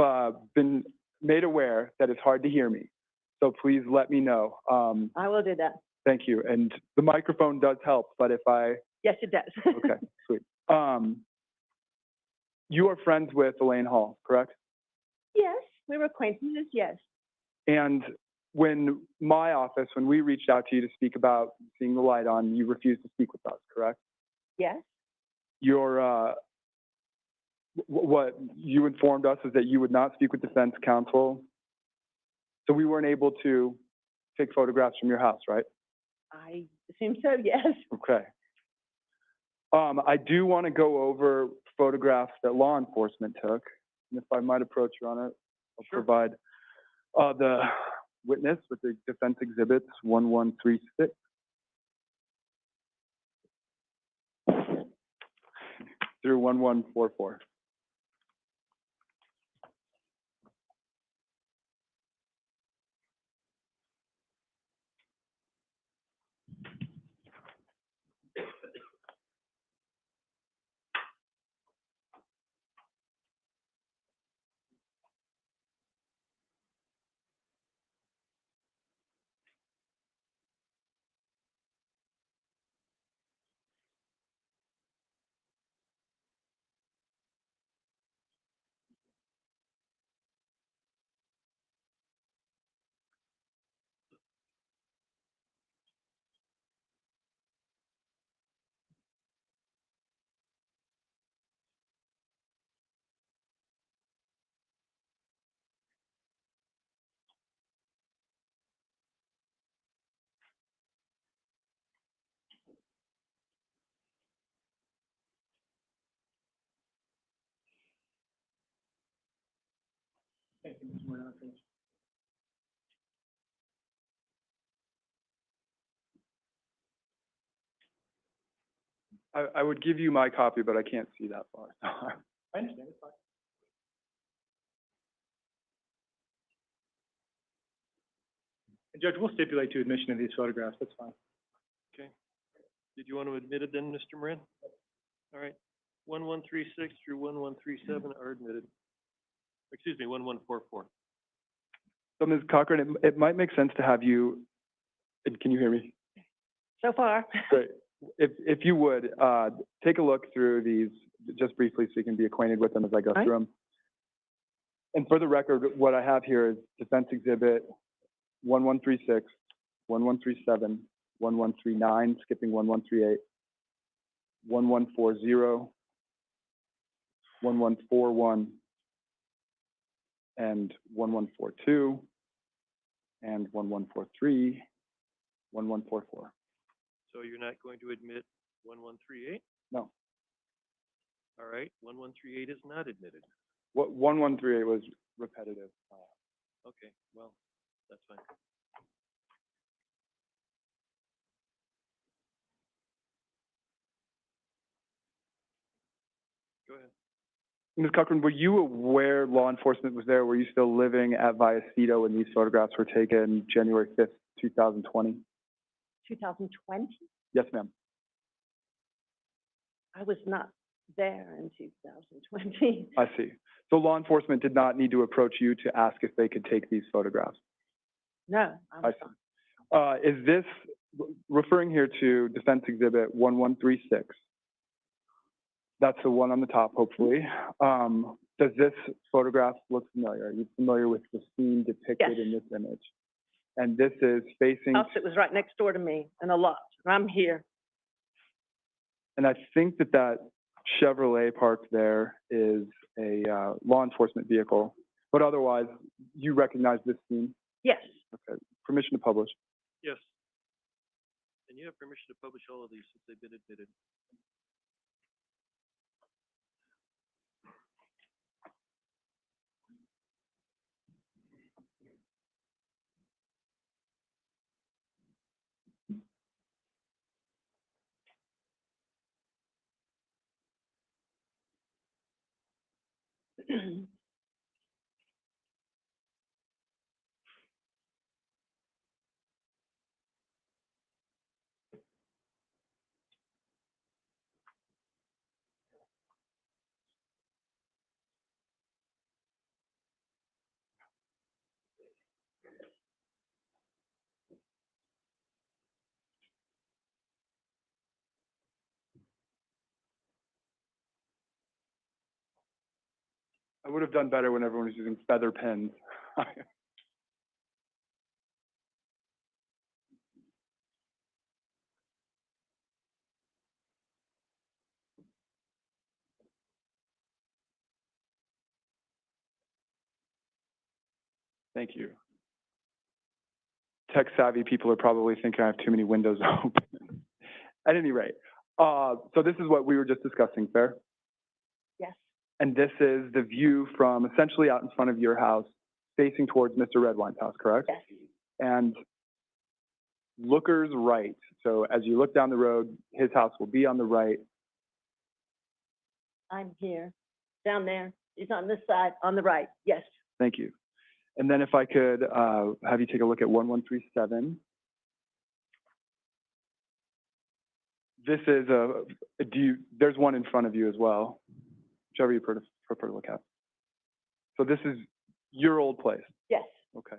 been made aware that it's hard to hear me, so please let me know. I will do that. Thank you. And the microphone does help, but if I, Yes, it does. okay, sweet. You are friends with Elaine Hall, correct? Yes, we were acquaintances, yes. And when we reached out to you to speak about seeing the light on, you refused to speak with us, correct? Yes, Your, what you informed us is that you would not speak with defense counsel. So we weren't able to take photographs from your house, right? I assume so, yes. Okay. I do want to go over photographs that law enforcement took. And if I might approach Your Honor, I'll provide the witness with the defense exhibits 1136 through 1144. I would give you my copy, but I can't see that far. I understand, it's fine. And Judge, we'll stipulate to admission of these photographs, that's fine. Okay. Did you want to admit it then, Mr. Moran? All right. 1136 through 1137 are admitted. Excuse me, 1144. So Ms. Cochran, it might make sense to have you, can you hear me? So far. Great. If you would, take a look through these just briefly so you can be acquainted with them as I go through them. And for the record, what I have here is Defense Exhibit 1136, 1137, 1139, skipping 1138, 1140, 1141, and 1142, and 1143, 1144. So you're not going to admit 1138? No. All right, 1138 is not admitted. What 1138 was repetitive. Okay, well, that's fine. Go ahead. Ms. Cochran, were you aware law enforcement was there? Were you still living at Vallecito when these photographs were taken January 5th, 2020? 2020? Yes, ma'am. I was not there in 2020. I see. So law enforcement did not need to approach you to ask if they could take these photographs? No, I see. Is this, referring here to Defense Exhibit 1136, that's the one on the top, hopefully. Does this photograph look familiar? Are you familiar with the scene depicted in this image? And this is facing... House that was right next door to me in a lot. I'm here. And I think that that Chevrolet parked there is a law enforcement vehicle. But otherwise, you recognize this scene? Yes. Okay. Permission to publish? Yes. And you have permission to publish all of these since they've been admitted. I would have done better when everyone was using feather pens. Thank you. Tech-savvy people are probably thinking I have too many windows open. At any rate, so this is what we were just discussing, fair? Yes. And this is the view from essentially out in front of your house, facing towards Mr. Redwine's house, correct? Yes. And looker's right. So as you look down the road, his house will be on the right. I'm here. Down there. He's on this side, on the right. Yes. Thank you. And then if I could have you take a look at 1137. This is there's one in front of you as well, whichever you prefer to look at. So this is your old place? Yes. Okay.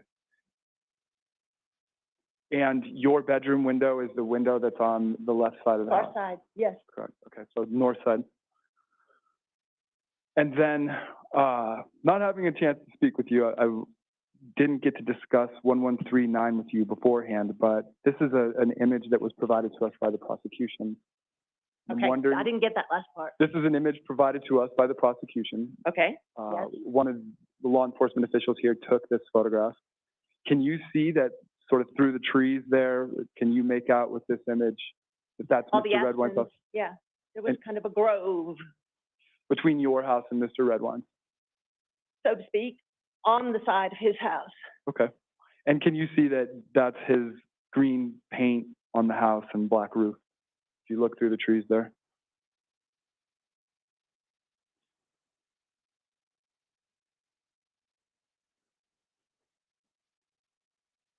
And your bedroom window is the window that's on the left side of the house? Far side, yes. Correct. Okay, so north side. And then, not having a chance to speak with you, I didn't get to discuss 1139 with you beforehand, but this is an image that was provided to us by the prosecution. I'm Okay, wondering, I didn't get that last part. this is an image provided to us by the prosecution. Okay. Yes. One of the law enforcement officials here took this photograph. Can you see that sort of through the trees there? Can you make out with this image that that's All the Mr. Redwine's house? Aspens, yeah. There was kind of a grove, Between your house and Mr. Redwine? so to speak. on the side of his house. Okay. And can you see that that's his green paint on the house and black roof? If you look through the trees there.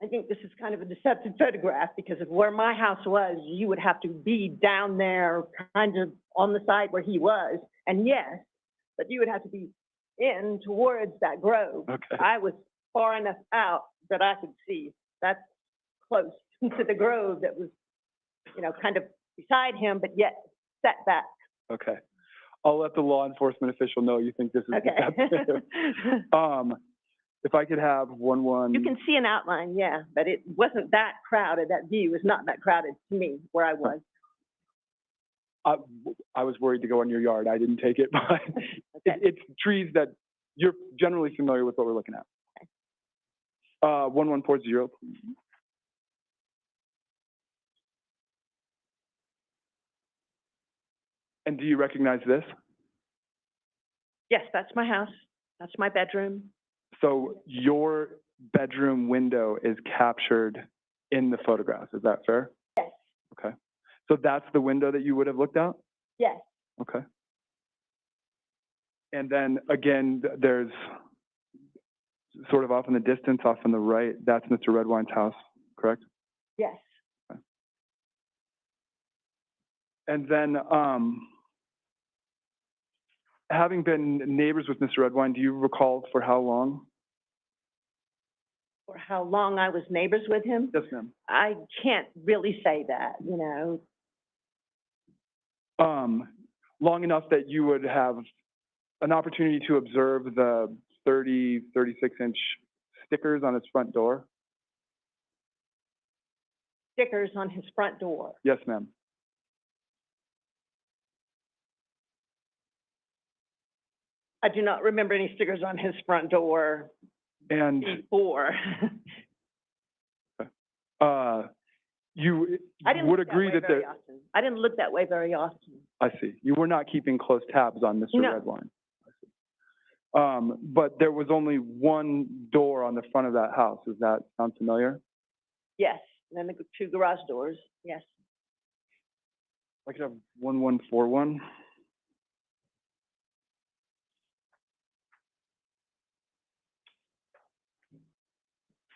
I think this is kind of a deceptive photograph because of where my house was. You would have to be down there kind of on the side where he was. And yes, but you would have to be in towards that grove. Okay. I was far enough out that I could see. That's close to the grove that was, you know, kind of beside him, but yet set back. Okay. I'll let the law enforcement official know you think this is Okay. deceptive. If I could have one. You can see an outline, yeah, but it wasn't that crowded. That view was not that crowded to me where I was. I was worried to go in your yard. I didn't take it, but Okay. it's trees that you're generally familiar with what we're looking at. Okay. 1140, please. And do you recognize this? Yes, that's my house. That's my bedroom. So your bedroom window is captured in the photograph. Is that fair? Yes. Okay. So that's the window that you would have looked out? Yes. Okay. And then again, there's sort of off in the distance, off in the right, that's Mr. Redwine's house, correct? Yes. Okay. And then, having been neighbors with Mr. Redwine, do you recall for how long? For how long I was neighbors with him? Yes, ma'am. I can't really say that, you know. Long enough that you would have an opportunity to observe the 36-inch stickers on his front door? Stickers on his front door. Yes, ma'am. I do not remember any stickers on his front door And before. you I didn't would look agree that way that very often. I didn't look that way very often. I see. You were not keeping close tabs on Mr. No. Redwine. I see. But there was only one door on the front of that house. Does that sound familiar? Yes, and then the two garage doors, yes. I could have 1141.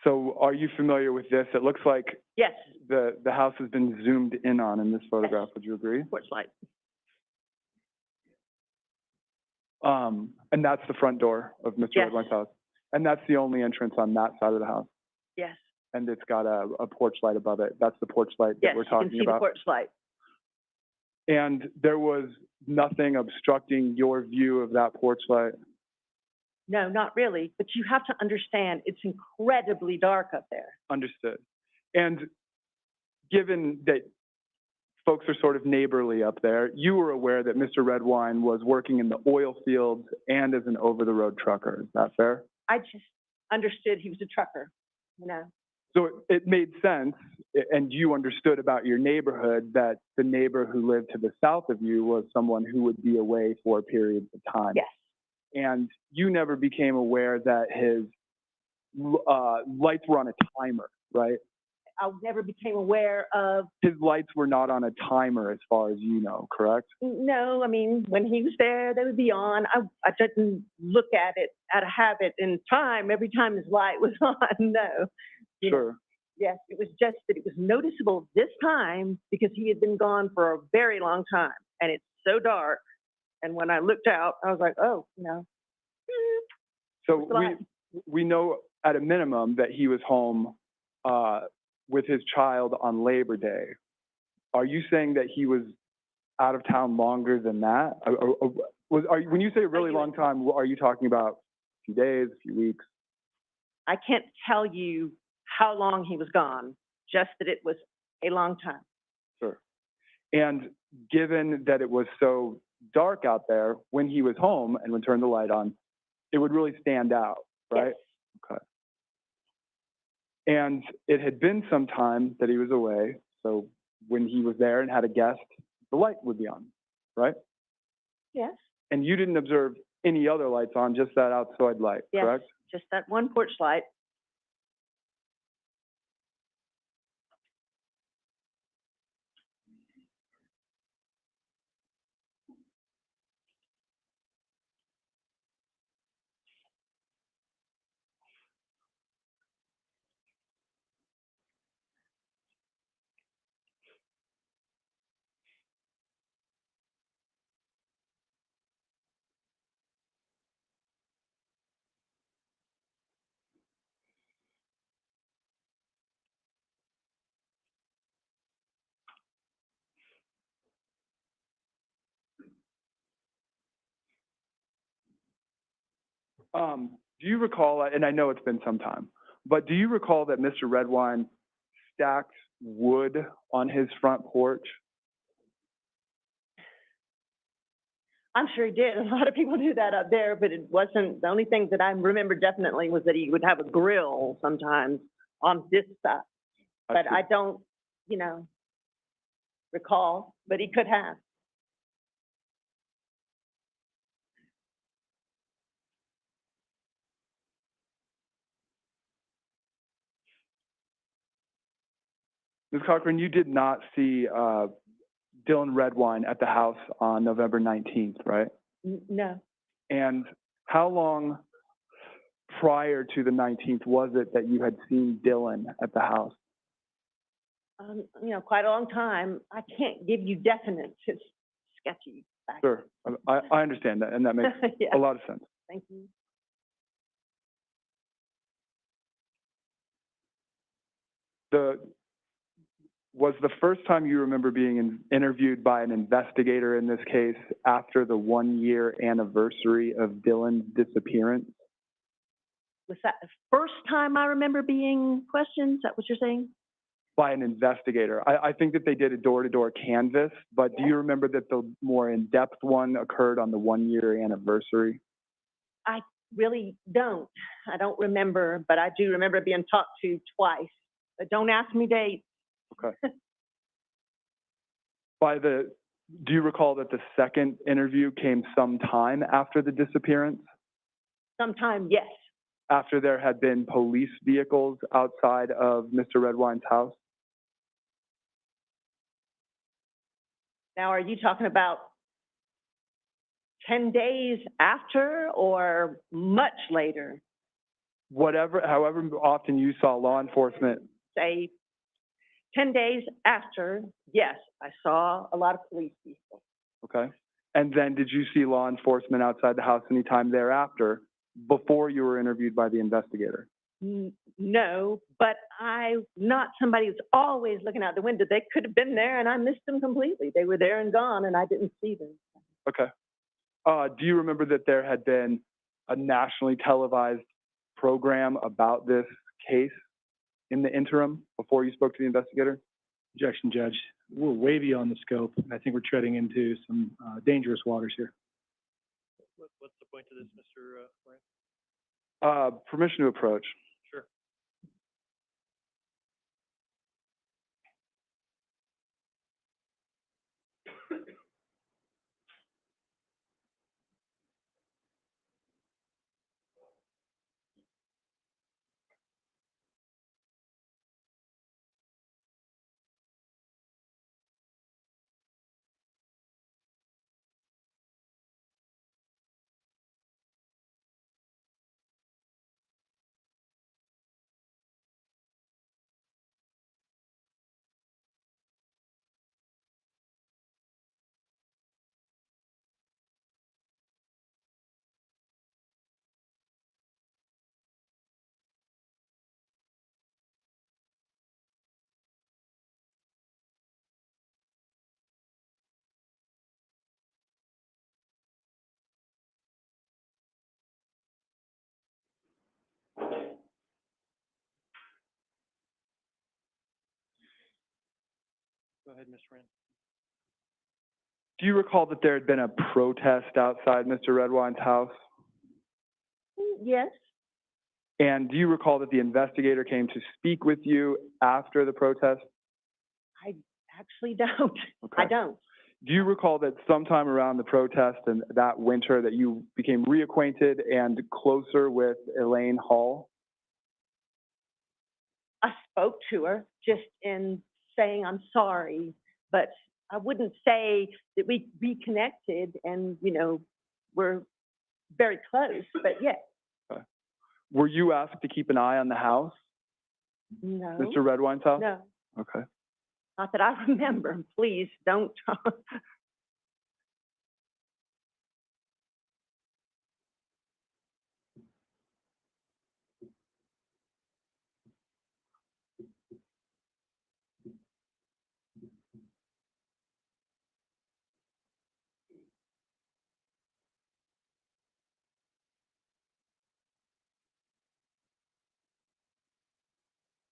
So are you familiar with this? It looks like Yes, the house has been zoomed in on in this photograph. Would you agree? porch light. And that's the front door of Mr. Yes. Redwine's house. And that's the only entrance on that side of the house. Yes, And it's got a porch light above it. That's the porch light that yes, we're you can talking see the about. porch light. And there was nothing obstructing your view of that porch light? No, not really, but you have to understand, it's incredibly dark up there. Understood. And given that folks are sort of neighborly up there, you were aware that Mr. Redwine was working in the oil fields and as an over-the-road trucker. Is that fair? I just understood he was a trucker, you know. So it made sense, and you understood about your neighborhood, that the neighbor who lived to the south of you was someone who would be away for periods of time. Yes, And you never became aware that his lights were on a timer, right? I never became aware of, His lights were not on a timer as far as you know, correct? no, I mean, when he was there, they would be on. I didn't look at it out of habit in time, every time his light was on, no. You know, Sure. yes, it was just that it was noticeable this time because he had been gone for a very long time and it's so dark. And when I looked out, I was like, oh, you know. So Right. we know at a minimum that he was home with his child on Labor Day. Are you saying that he was out of town longer than that? When you say a really long time, are you talking about a few days, a few weeks? I can't tell you how long he was gone, just that it was a long time. Sure. And given that it was so dark out there, when he was home and would turn the light on, it would really stand out, right? Yes. Okay. And it had been some time that he was away, so when he was there and had a guest, the light would be on, right? Yes, And you didn't observe any other lights on, just that outside light, yes, correct? just that one porch light. Do you recall, and I know it's been some time, but do you recall that Mr. Redwine stacked wood on his front porch? I'm sure he did. A lot of people do that up there, but it wasn't, the only thing that I remember definitely was that he would have a grill sometimes on this side. But I don't, you know, recall, but he could have. Ms. Cochran, you did not see Dylan Redwine at the house on November 19th, right? No. And how long prior to the 19th was it that you had seen Dylan at the house? You know, quite a long time. I can't give you definite. It's sketchy. Sure, I understand that, and that makes Yeah. a lot of sense. Thank you. Was the first time you remember being interviewed by an investigator in this case after the 1-year anniversary of Dylan's disappearance? Was that the first time I remember being questioned? Is that what you're saying? By an investigator. I think that they did a door-to-door canvas, but do you remember that the more in-depth one occurred on the 1-year anniversary? I really don't. I don't remember, but I do remember being talked to twice. But don't ask me dates. Okay. Do you recall that the second interview came sometime after the disappearance? Sometime, yes. After there had been police vehicles outside of Mr. Redwine's house? Now, are you talking about 10 days after or much later? However often you saw law enforcement. Say 10 days after, yes, I saw a lot of police people. Okay. And then did you see law enforcement outside the house anytime thereafter, before you were interviewed by the investigator? No, but I'm not somebody who's always looking out the window. They could have been there and I missed them completely. They were there and gone and I didn't see them. Okay. Do you remember that there had been a nationally televised program about this case in the interim before you spoke to the investigator? Objection, Judge. We're way beyond the scope, and I think we're treading into some dangerous waters here. What's the point of this, Mr. Moran? Permission to approach. Sure. Go ahead, Ms. Rand. Do you recall that there had been a protest outside Mr. Redwine's house? Yes. And do you recall that the investigator came to speak with you after the protest? I actually don't. Okay. I don't. do you recall that sometime around the protest and that winter that you became reacquainted and closer with Elaine Hall? I spoke to her just in saying I'm sorry, but I wouldn't say that we reconnected and, you know, we're very close, but yeah, Were you asked to keep an eye on the house, no. Mr. Redwine's house? No, Okay. not that I remember. Please don't.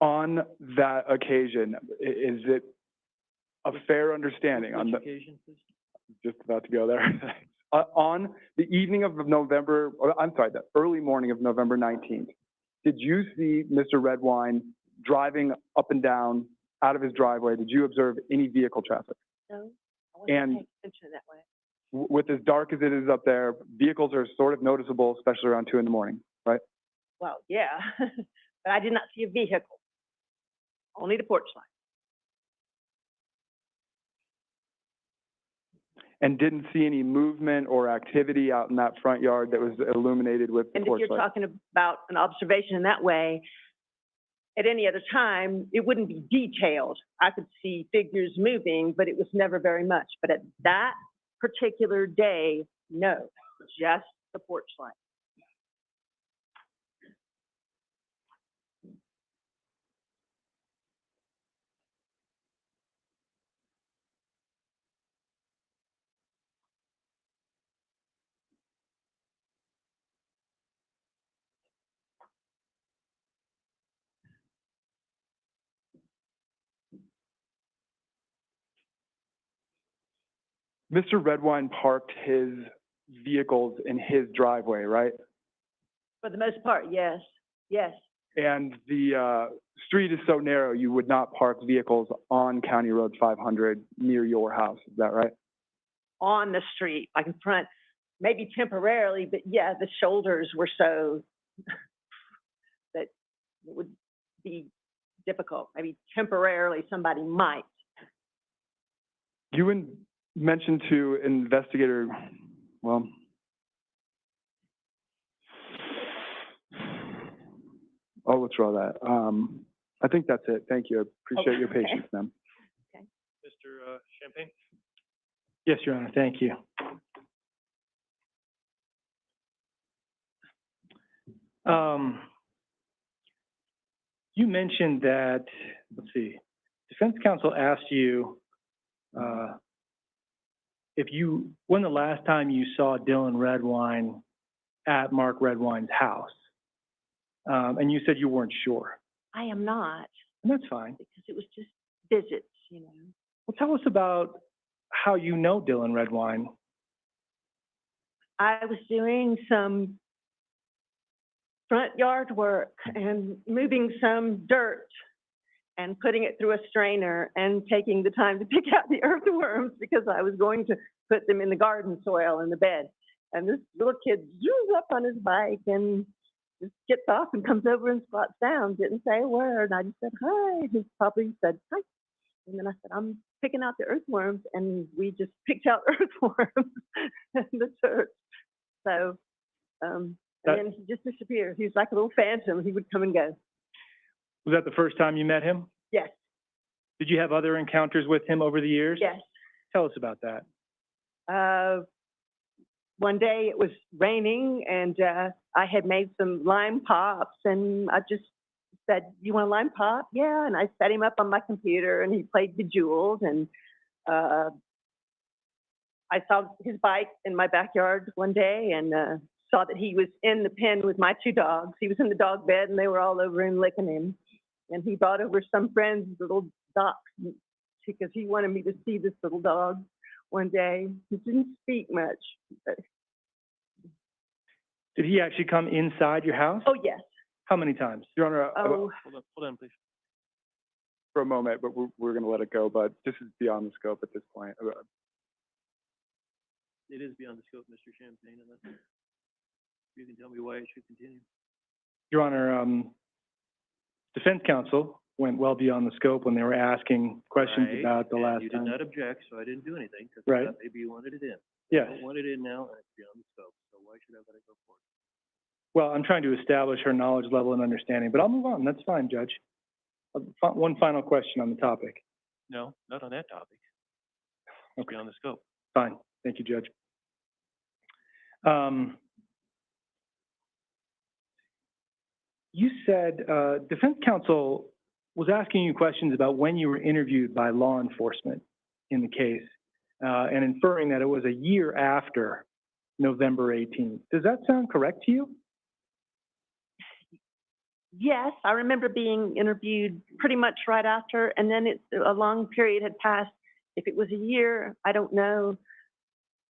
On that occasion, is it a fair understanding on the, occasion, please? just about to go there. On the evening of November, or I'm sorry, the early morning of November 19th, did you see Mr. Redwine driving up and down out of his driveway? Did you observe any vehicle traffic? No, I wasn't And- paying attention that way. With as dark as it is up there, vehicles are sort of noticeable, especially around 2 in the morning, right? Well, yeah, but I did not see a vehicle, only the porch light. And didn't see any movement or activity out in that front yard that was illuminated with the And if porch you're light? talking about an observation in that way, at any other time, it wouldn't be detailed. I could see figures moving, but it was never very much. But at that particular day, no, just the porch light. Mr. Redwine parked his vehicles in his driveway, right? For the most part, yes, yes. And the street is so narrow, you would not park vehicles on County Road 500 near your house, is that right? On the street, like in front, maybe temporarily, but yeah, the shoulders were so that it would be difficult. Maybe temporarily somebody might. You mentioned to investigator, well, I'll withdraw that. I think that's it. Thank you. I appreciate your Okay. patience, ma'am. Mr. Champagne? Yes, Your Honor, thank you. You mentioned that, let's see, defense counsel asked you, when the last time you saw Dylan Redwine at Mark Redwine's house? And you said you weren't sure, I am not, and that's fine. because it was just visits, you know. Well, tell us about how you know Dylan Redwine. I was doing some front yard work and moving some dirt and putting it through a strainer and taking the time to pick out the earthworms because I was going to put them in the garden soil in the bed. And this little kid zooms up on his bike and just gets off and comes over and squats down, didn't say a word. I just said, hi. He probably said, hi. And then I said, I'm picking out the earthworms. And we just picked out earthworms in the church. So, and then he just disappeared. He was like a little phantom. He would come and go. Was that the first time you met him? Yes, Did you have other encounters with him over the years? yes. Tell us about that. One day it was raining and I had made some lime pops and I just said, you want a lime pop? Yeah. And I set him up on my computer and he played Bejeweled and I saw his bike in my backyard one day and saw that he was in the pen with my two dogs. He was in the dog bed and they were all over him licking him. And he brought over some friend's little dachshund because he wanted me to see this little dog one day. He didn't speak much. But, Did he actually come inside your house? oh, yes. How many times? Your Honor, Oh, Hold on, please. for a moment, but we're going to let it go, but this is beyond the scope at this point. it is beyond the scope, Mr. Champagne, and that's, you can tell me why it should continue. Your Honor, defense counsel went well beyond the scope when they were asking questions Right, about the and last you time. did not object, so I didn't do anything, because Right. maybe you wanted it in. Yes. I don't want it in now, and it's beyond the scope, so why should I let it go forward? Well, I'm trying to establish her knowledge level and understanding, but I'll move on. That's fine, Judge. One final question on the topic. No, not on that topic. It's Okay. beyond the scope. Fine. Thank you, Judge. You said defense counsel was asking you questions about when you were interviewed by law enforcement in the case, and inferring that it was a year after November 18th. Does that sound correct to you? Yes, I remember being interviewed pretty much right after, and then a long period had passed. If it was a year, I don't know.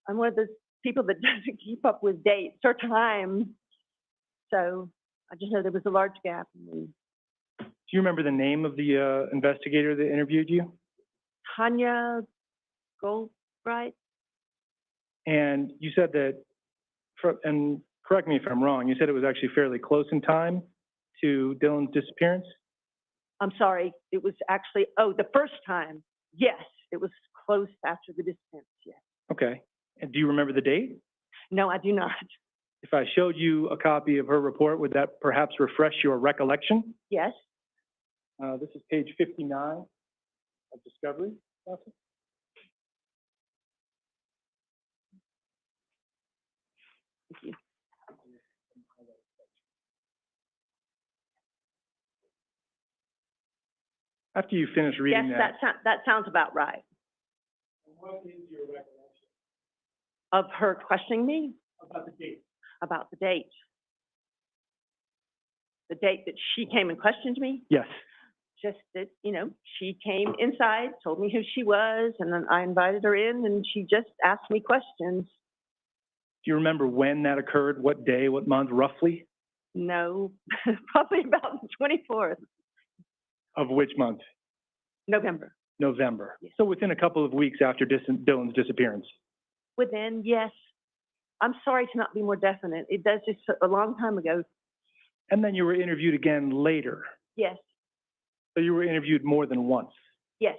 I'm one of those people that doesn't keep up with dates or time. So I just know there was a large gap. Do you remember the name of the investigator that interviewed you? Tanya Goldbright? And you said that, and correct me if I'm wrong, you said it was actually fairly close in time to Dylan's disappearance? I'm sorry, it was actually, the first time. Yes, it was close after the disappearance, yes. Okay. And do you remember the date? No, I do not. If I showed you a copy of her report, would that perhaps refresh your recollection? Yes, This is page 59 of Discovery. thank you. After you finish reading Yes, that sounds about right. What is your recollection Of her questioning me about the date? about the date. The date that she came and questioned me, Yes. just that, she came inside, told me who she was, and then I invited her in, and she just asked me questions. Do you remember when that occurred? What day, what month, roughly? No, probably about the 24th, Of which month? November. November. Yes. So within a couple of weeks after Dylan's disappearance. Within, yes. I'm sorry to not be more definite. It does just a long time ago. And then you were interviewed again later. Yes, So you were interviewed more than once. yes.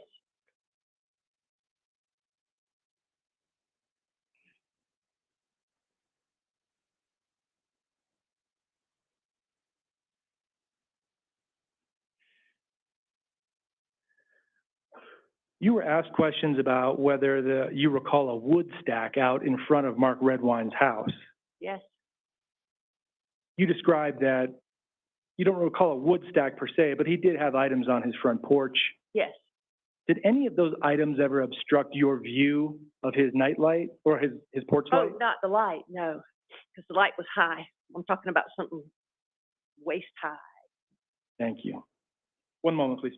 You were asked questions about whether you recall a wood stack out in front of Mark Redwine's house. Yes, You described that you don't recall a wood stack per se, but he did have items on his front porch. yes. Did any of those items ever obstruct your view of his nightlight or his porch light? Oh, not the light, no, because the light was high. I'm talking about something waist high. Thank you. One moment, please.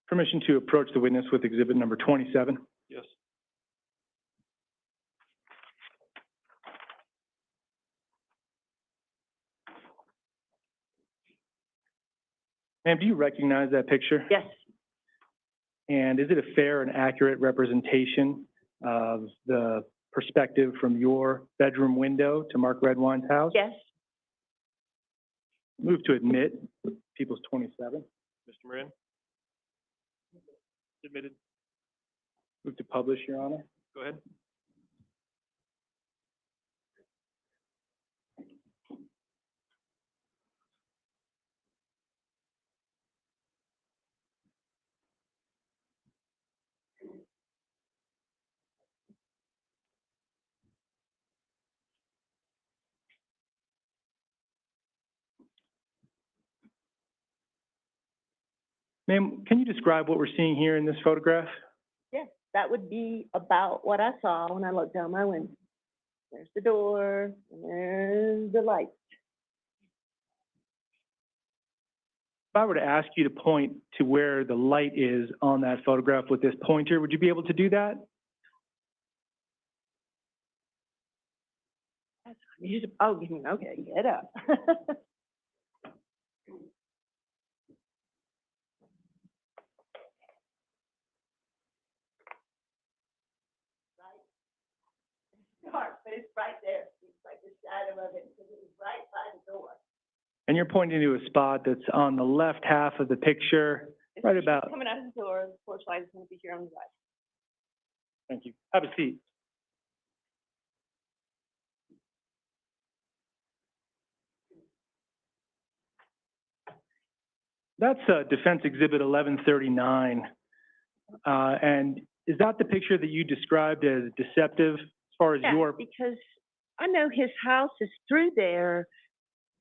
Permission to approach the witness with exhibit number 27. Yes. Ma'am, do you recognize that picture? Yes, And is it a fair and accurate representation of the perspective from your bedroom window to Mark Redwine's house? yes. Move to admit People's 27. Mr. Moran? Admitted. Move to publish, Your Honor. Go ahead. Ma'am, can you describe what we're seeing here in this photograph? Yes, that would be about what I saw when I looked down my window. There's the door, and there's the light. If I were to ask you to point to where the light is on that photograph with this pointer, would you be able to do that? Oh, okay, get up. Dark, but it's right there. It's like the shadow of it, because it was right by the door. And you're pointing to a spot that's on the left half of the picture, right about. Coming out of the door, the porch light is going to be here on the right. Thank you. Have a seat. That's Defense Exhibit 1139. And is that the picture that you described as deceptive as far as Yeah, your? because I know his house is through there,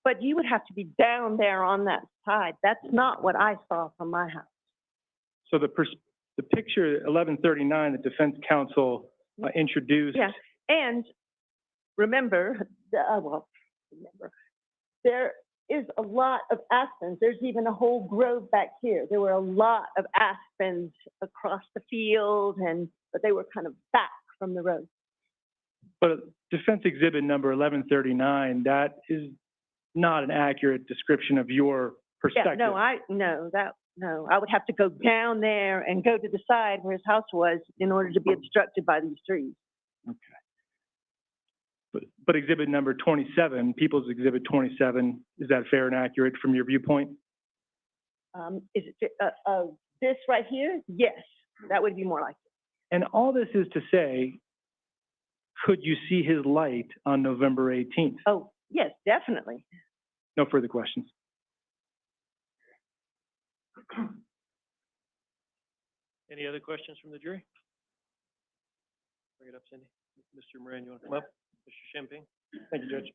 but you would have to be down there on that side. That's not what I saw from my house. So the picture 1139 that Defense Counsel introduced. Yeah, and remember, there is a lot of aspens. There's even a whole grove back here. There were a lot of aspens across the field, but they were kind of back from the road. But Defense Exhibit number 1139, that is not an accurate description of your perspective. Yeah, no, I would have to go down there and go to the side where his house was in order to be obstructed by these trees. Okay. But Exhibit number 27, People's Exhibit 27, is that fair and accurate from your viewpoint? Is it this right here? Yes, that would be more like it. And all this is to say, could you see his light on November 18th? Oh, yes, definitely. No further questions. Any other questions from the jury? Bring it up, Cindy. Mr. Moran, you want to come up? Mr. Champagne? Thank you, Judge.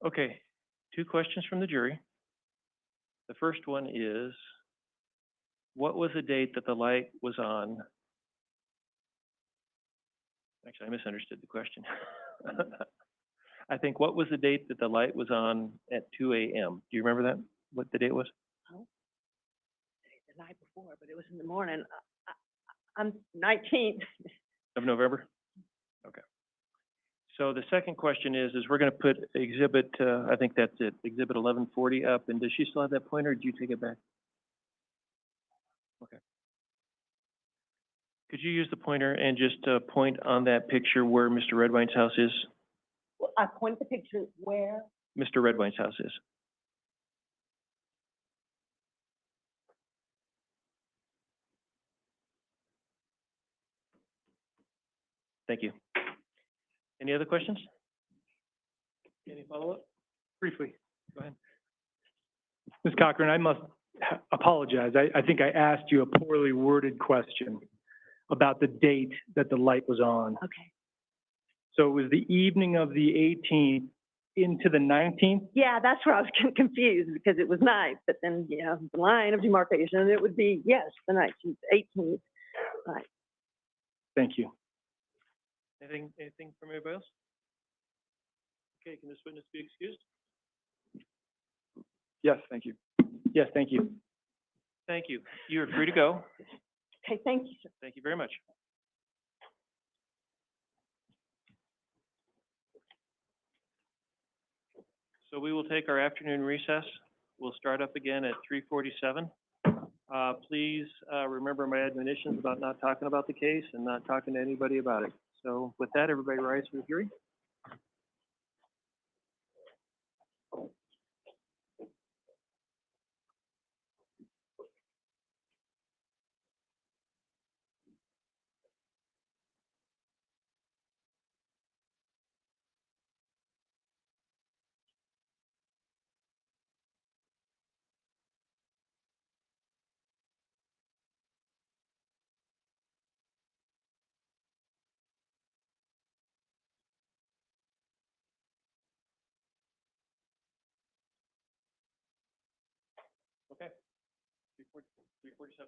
Okay, 2 questions from the jury. The first one is, what was the date that the light was on? Actually, I misunderstood the question. I think, what was the date that the light was on at 2 a.m.? Do you remember that, what the date was? Oh, the night before, but it was in the morning. I'm 19th. Of November? Okay. So the second question is we're gonna put exhibit, I think that's it, exhibit 1140 up, and does she still have that pointer, or did you take it back? Okay. Could you use the pointer and just, point on that picture where Mr. Redwine's house is? Well, I point the picture where? Mr. Redwine's house is. Thank you. Any other questions? Any follow-up? Briefly. Go ahead. Ms. Cochran, I must apologize. I think I asked you a poorly worded question about the date that the light was on. Okay. So it was the evening of the 18th into the 19th? Yeah, that's where I was confused because it was night, but then, yeah, the line of demarcation, it would be, yes, the 19th, 18th. Right. Thank you. Anything from anybody else? Okay, can this witness be excused? Yes, thank you. Yes, thank you. Thank you. You are free to go. Okay, thank you, sir. Thank you very much. So we will take our afternoon recess. We'll start up again at 3:47. Please, remember my admonitions about not talking about the case and not talking to anybody about it. So with that, everybody rise for the hearing. Okay. 3:47.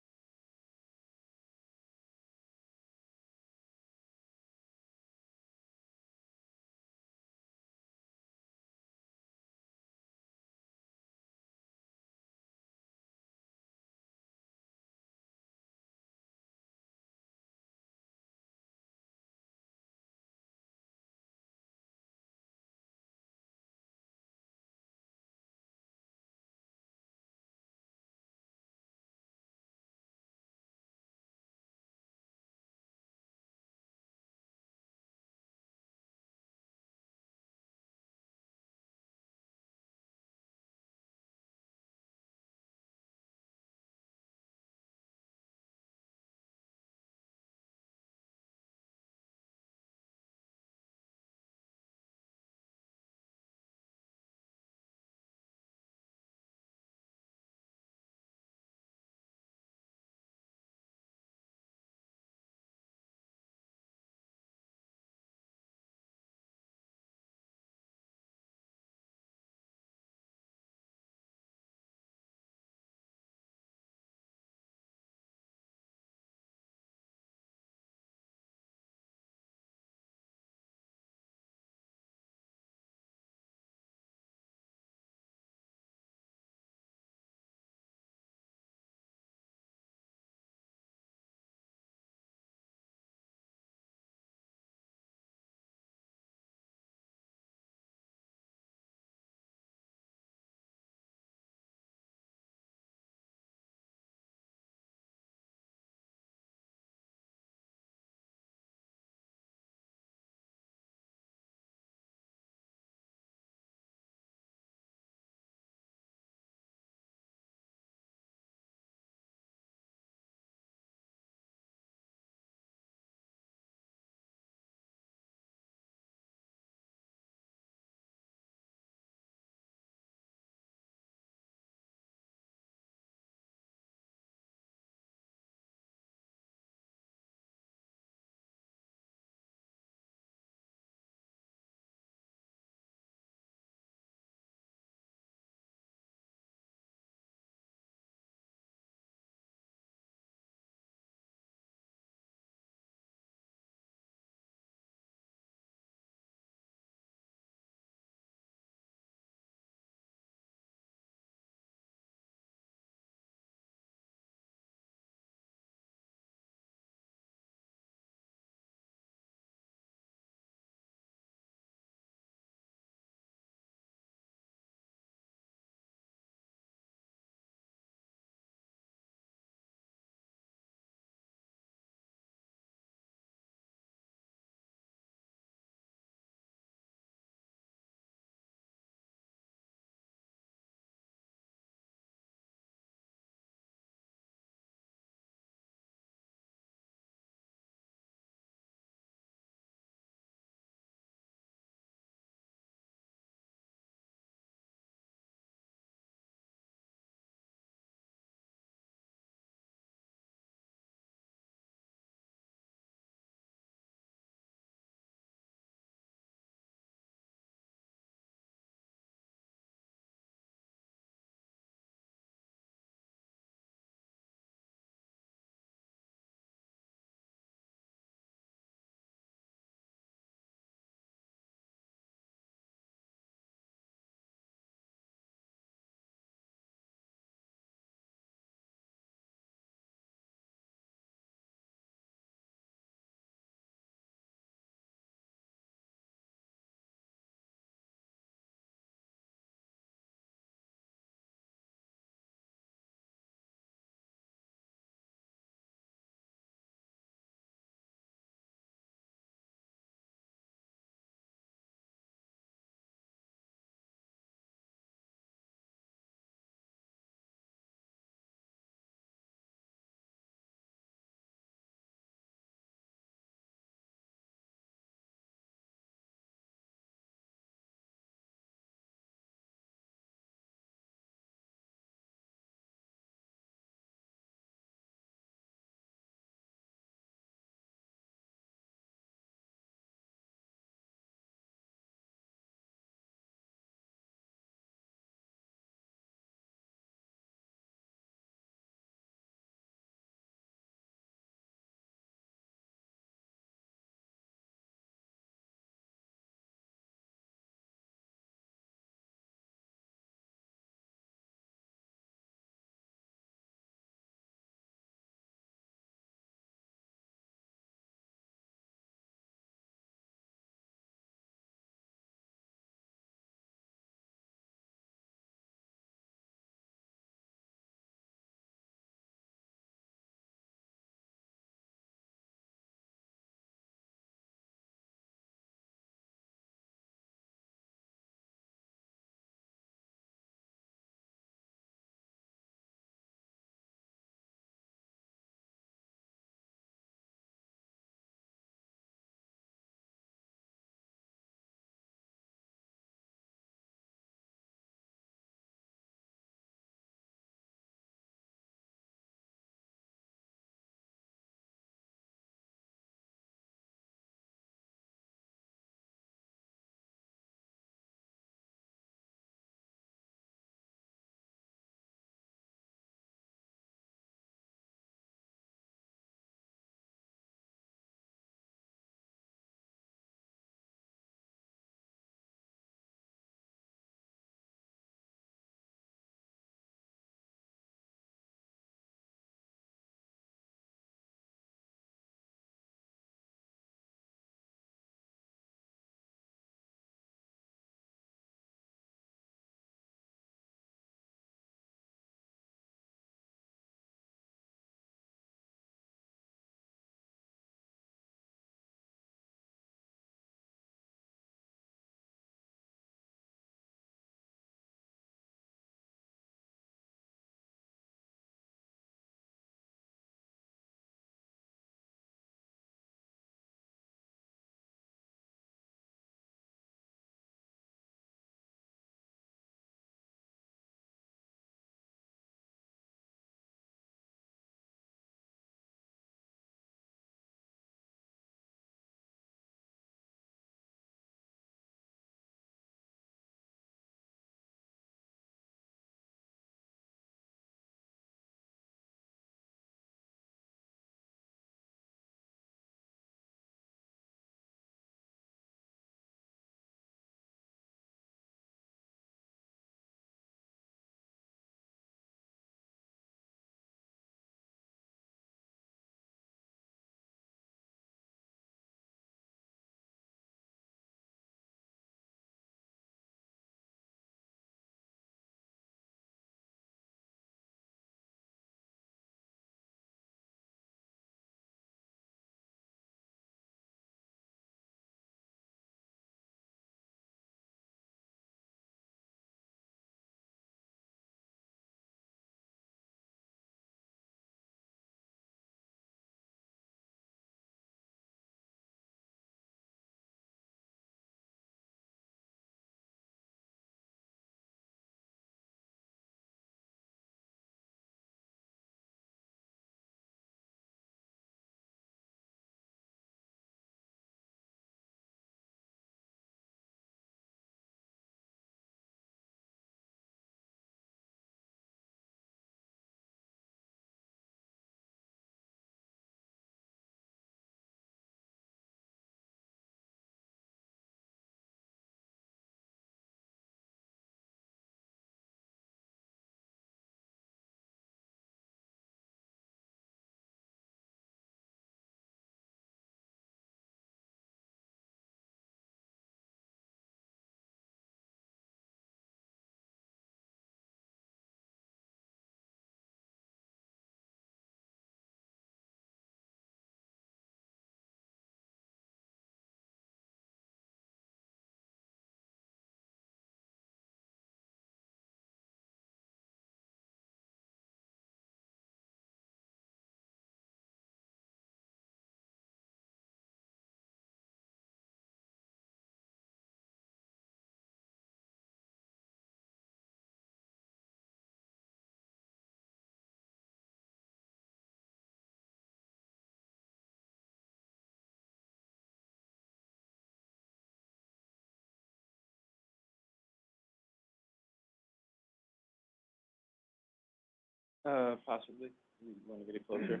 Possibly. You want to get it closer?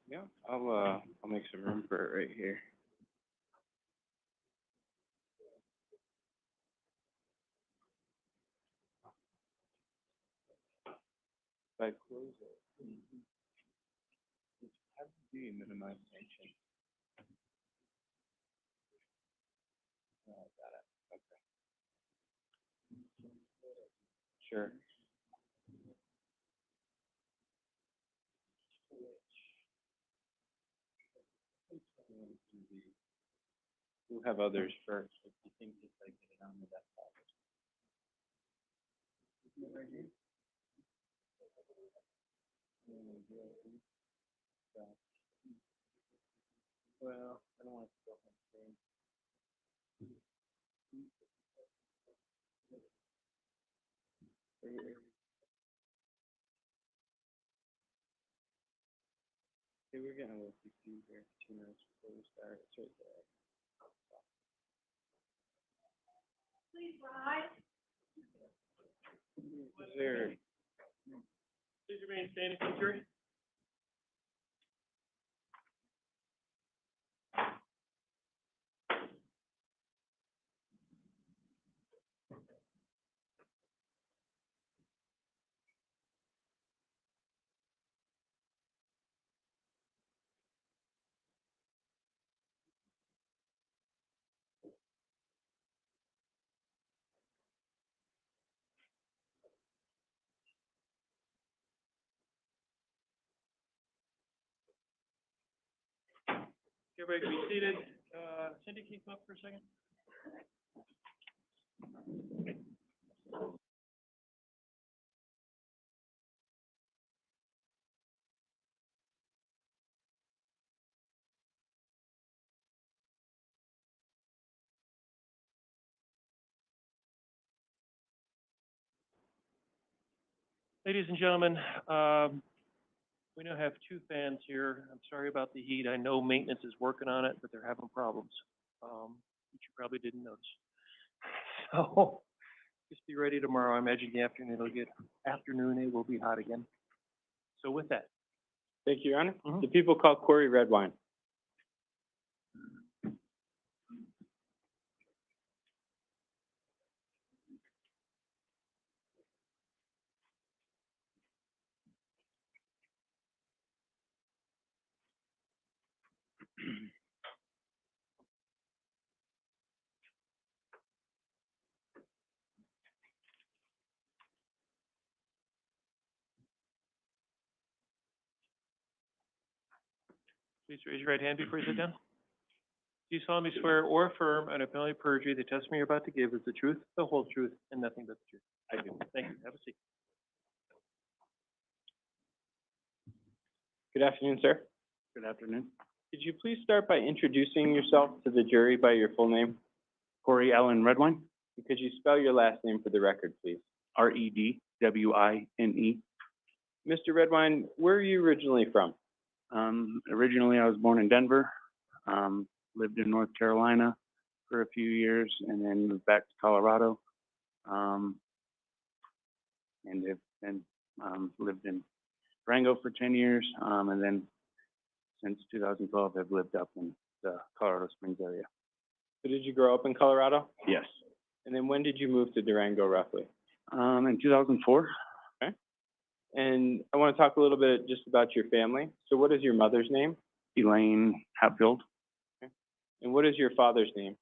Yeah, I'll make some room for it right here. If I close it, have to be minimized tension. Oh, got it. Okay. Sure. We'll have others first, if you think it's like get it on the desktop. Right here. Well, I don't want to go on screen. Okay, we're getting a little confused here. 2 minutes before we start. It's right there. Is there? Please remain standing, jury. Everybody can be seated. Cindy, can you come up for a second? Ladies and gentlemen, we now have 2 fans here. I'm sorry about the heat. I know maintenance is working on it, but they're having problems, which you probably didn't notice. So just be ready tomorrow. I imagine the afternoon it will be hot again. So with that. Thank you, Your Honor. The people call Corey Redwine. Please raise your right hand before you sit down. Do you solemnly swear or affirm under penalty of perjury the testimony you're about to give is the truth, the whole truth, and nothing but the truth? I do. Thank you. Have a seat. Good afternoon, sir. Good afternoon. Could you please start by introducing yourself to the jury by your full name? Corey Allen Redwine, And could you spell your last name for the record, please? Redwine. Mr. Redwine, where are you originally from? Originally, I was born in Denver, lived in North Carolina for a few years, and then moved back to Colorado. And have been, lived in Durango for 10 years, and then since 2012, I've lived up in the Colorado Springs area. So did you grow up in Colorado? Yes. And then when did you move to Durango, roughly? In 2004, And I want to talk a little bit just about your family. So what is your mother's name? Elaine Hatfield, And what is your father's name?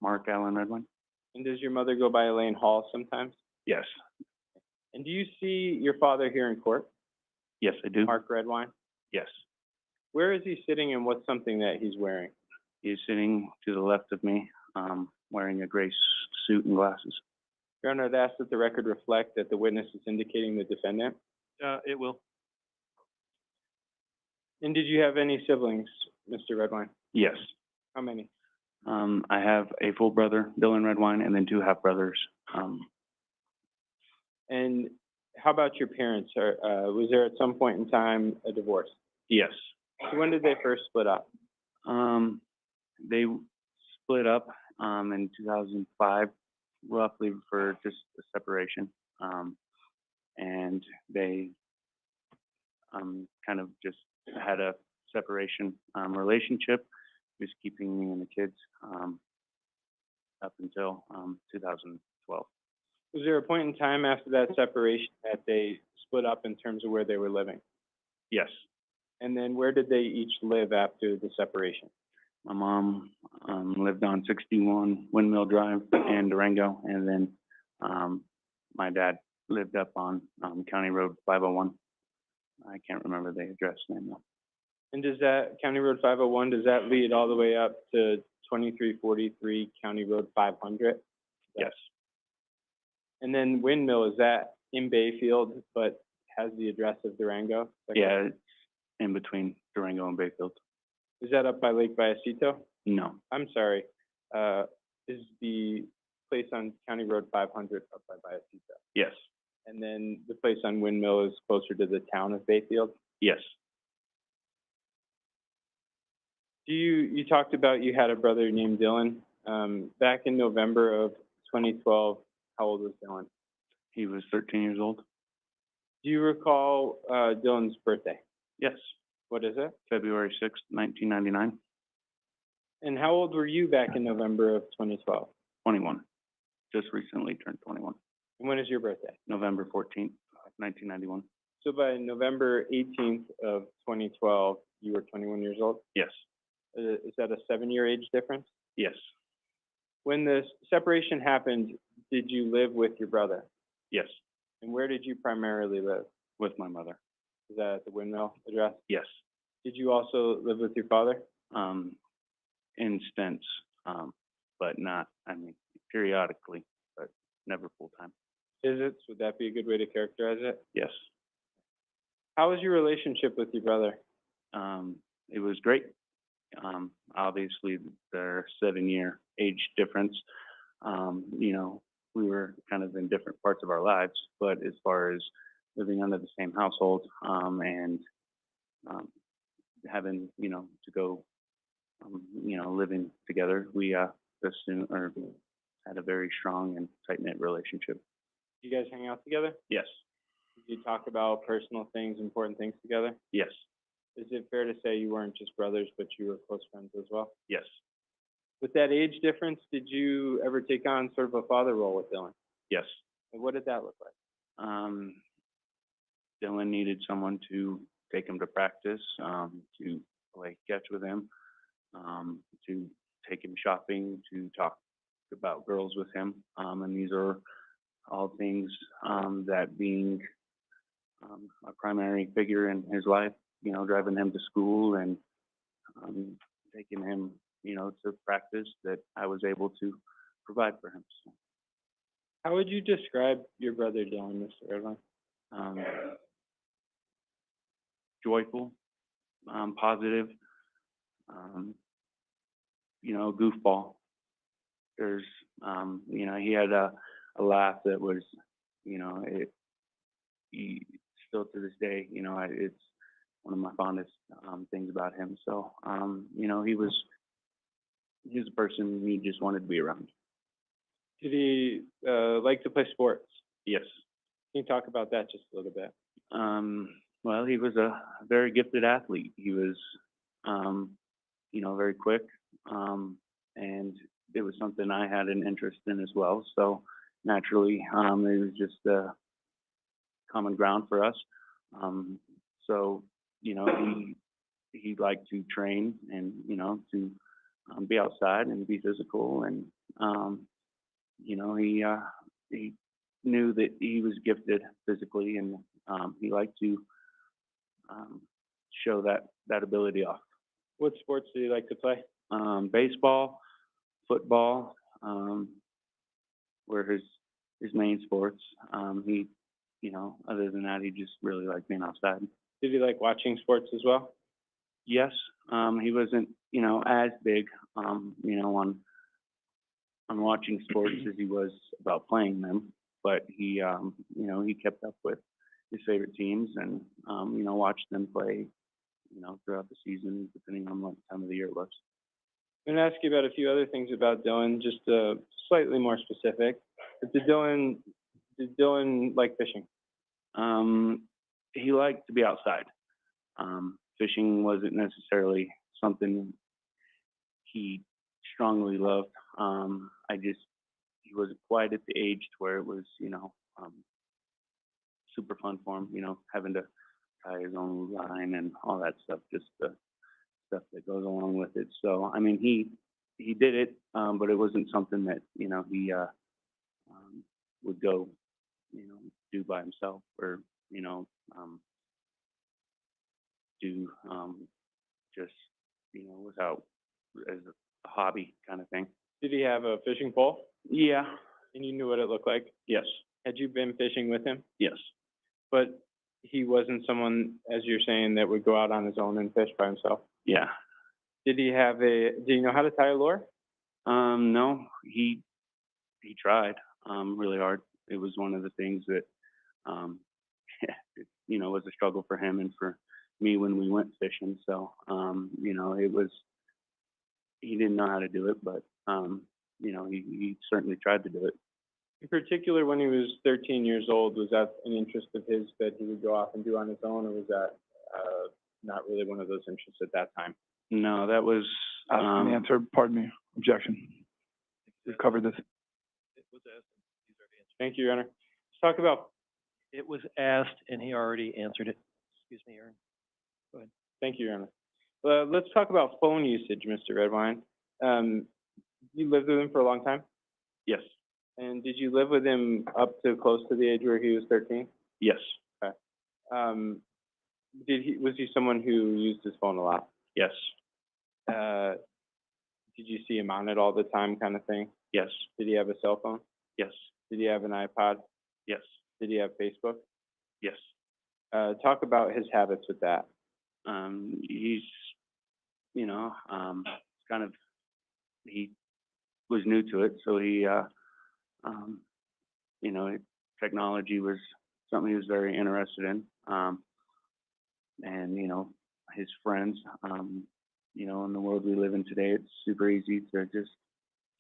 Mark Allen Redwine. And does your mother go by Elaine Hall sometimes? Yes. And do you see your father here in court, Yes, I do. Mark Redwine? Yes. Where is he sitting and what's something that he's wearing? He's sitting to the left of me, wearing a gray suit and glasses. Your Honor, I'd ask that the record reflect that the witness is indicating the defendant. It will. And did you have any siblings, Mr. Redwine? Yes. How many? I have a full brother, Dylan Redwine, and then 2 half brothers. And how about your parents? Was there at some point in time a divorce? Yes. So when did they first split up? They split up in 2005, roughly for just a separation. And they kind of just had a separation relationship, just keeping me and the kids up until 2012. Was there a point in time after that separation that they split up in terms of where they were living? Yes, And then where did they each live after the separation? my mom lived on 61 Windmill Drive in Durango, and then my dad lived up on County Road 501. I can't remember the address name though. And does that, County Road 501, does that lead all the way up to 2343 County Road 500? Yes, And then Windmill, is that in Bayfield, but has the address of Durango? Is that yeah, correct? it's in between Durango and Bayfield. Is that up by Lake Vallecito? No, I'm sorry, is the place on County Road 500 up by Vallecito? yes, And then the place on Windmill is closer to the town of Bayfield? yes, You talked about you had a brother named Dylan. Back in November of 2012, how old was Dylan? he was 13 years old. Do you recall, Dylan's birthday? Yes, What is it? February 6th, 1999, And how old were you back in November of 2012? 21. Just recently turned 21. And when is your birthday? November 14th, 1991. So by November 18th of 2012, you were 21 years old? Yes, Is that a 7-year age difference? yes, When the separation happened, did you live with your brother? yes, And where did you primarily live? with my mother. Is that at the Windmill address? Yes, Did you also live with your father? in stints, but not, I mean, periodically, but never full-time. Visits, would that be a good way to characterize it? Yes, How was your relationship with your brother? it was great. Obviously, their 7-year age difference, you know, we were kind of in different parts of our lives, but as far as living under the same household, and having, you know, to go, you know, living together, we assumed, or had a very strong and tight-knit relationship. You guys hang out together? Yes, Did you talk about personal things, important things together? yes, Is it fair to say you weren't just brothers, but you were close friends as well? yes, With that age difference, did you ever take on sort of a father role with Dylan? yes. And what did that look like? Dylan needed someone to take him to practice, to play catch with him, to take him shopping, to talk about girls with him. And these are all things that being a primary figure in his life, you know, driving him to school and taking him, you know, to practice, that I was able to provide for him. So, How would you describe your brother Dylan, Mr. Redwine? joyful, positive, you know, goofball. There's, you know, he had a laugh that was, you know, still to this day, you know, it's one of my fondest things about him. So, you know, he was a person you just wanted to be around. Did he like to play sports? Yes. Can you talk about that just a little bit? Well, he was a very gifted athlete. He was, you know, very quick, and it was something I had an interest in as well. So naturally, it was just a common ground for us. So, you know, he liked to train and, you know, to be outside and be physical, and you know, he knew that he was gifted physically, and he liked to show that ability off. What sports did he like to play? Baseball, football, were his main sports. He, you know, other than that, he just really liked being outside. Did he like watching sports as well? Yes, he wasn't, you know, as big, you know, on watching sports as he was about playing them, but he, you know, he kept up with his favorite teams and, you know, watched them play, you know, throughout the season, depending on what time of the year it was. I'm gonna ask you about a few other things about Dylan, just slightly more specific. But did Dylan like fishing? He liked to be outside. Fishing wasn't necessarily something he strongly loved. He wasn't quite at the age to where it was, super fun for him, having to tie his own line and all that stuff, just the stuff that goes along with it. So, I mean, he did it, but it wasn't something that, he would go, do by himself or, do just, without as a hobby kind of thing. Did he have a fishing pole? Yeah. And you knew what it looked like? Yes. Had you been fishing with him? Yes. But he wasn't someone, as you're saying, that would go out on his own and fish by himself? Yeah. Did he know how to tie a lure? No, he tried, really hard. It was one of the things that, was a struggle for him and for me when we went fishing. So, he didn't know how to do it, but, he certainly tried to do it. In particular, when he was 13 years old, was that an interest of his that he would go off and do on his own, or was that not really one of those interests at that time? No, that was. Ask an answer. Pardon me. Objection. We've covered this. It was asked, he's already answered. Thank you, Your Honor. Let's talk about. It was asked, and he already answered it. Excuse me, Aaron. Go ahead. Thank you, Your Honor. Let's talk about phone usage, Mr. Redwine. You lived with him for a long time? Yes. And did you live with him up to close to the age where he was 13? Yes. Okay. Was he someone who used his phone a lot? Yes. Did you see him on it all the time, kind of thing? Yes. Did he have a cell phone? Yes. Did he have an iPod? Yes. Did he have Facebook? Yes. Talk about his habits with that. He's, kind of, he was new to it, so he, technology was something he was very interested in. And, his friends, in the world we live in today, it's super easy to just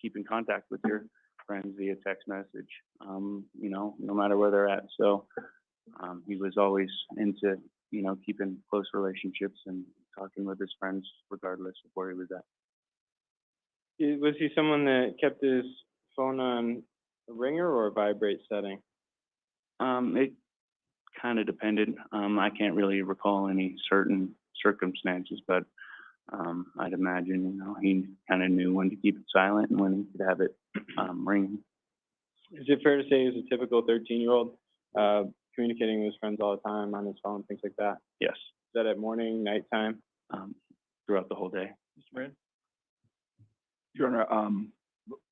keep in contact with your friends via text message, no matter where they're at. So, he was always into, keeping close relationships and talking with his friends regardless of where he was at. Was he someone that kept his phone on a ringer or a vibrate setting? It kind of depended. I can't really recall any certain circumstances, but I'd imagine, he kind of knew when to keep it silent and when he could have it ringing. Is it fair to say he was a typical 13-year-old, communicating with his friends all the time on his phone, things like that? Yes. Is that at morning, nighttime? Throughout the whole day. Mr. Moran? Your Honor,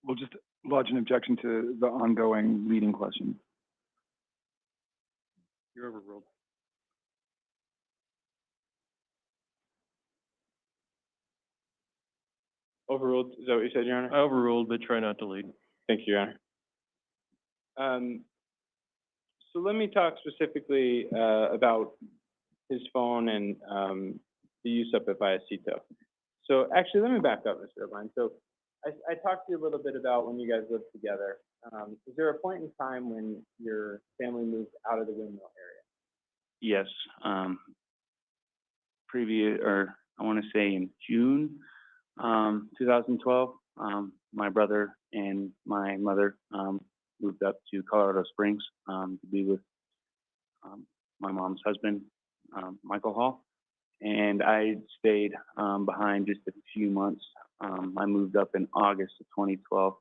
we'll just lodge an objection to the ongoing leading question. You're overruled. Overruled, is that what you said, Your Honor? Overruled, but try not to lead. Thank you, Your Honor. So let me talk specifically about his phone and the use of it by Acito. So actually, let me back up, Mr. Redwine. So I talked to you a little bit about when you guys lived together. Is there a point in time when your family moved out of the Windmill area? Yes. I want to say in June 2012, my brother and my mother moved up to Colorado Springs to be with my mom's husband, Michael Hall. And I stayed behind just a few months. I moved up in August of 2012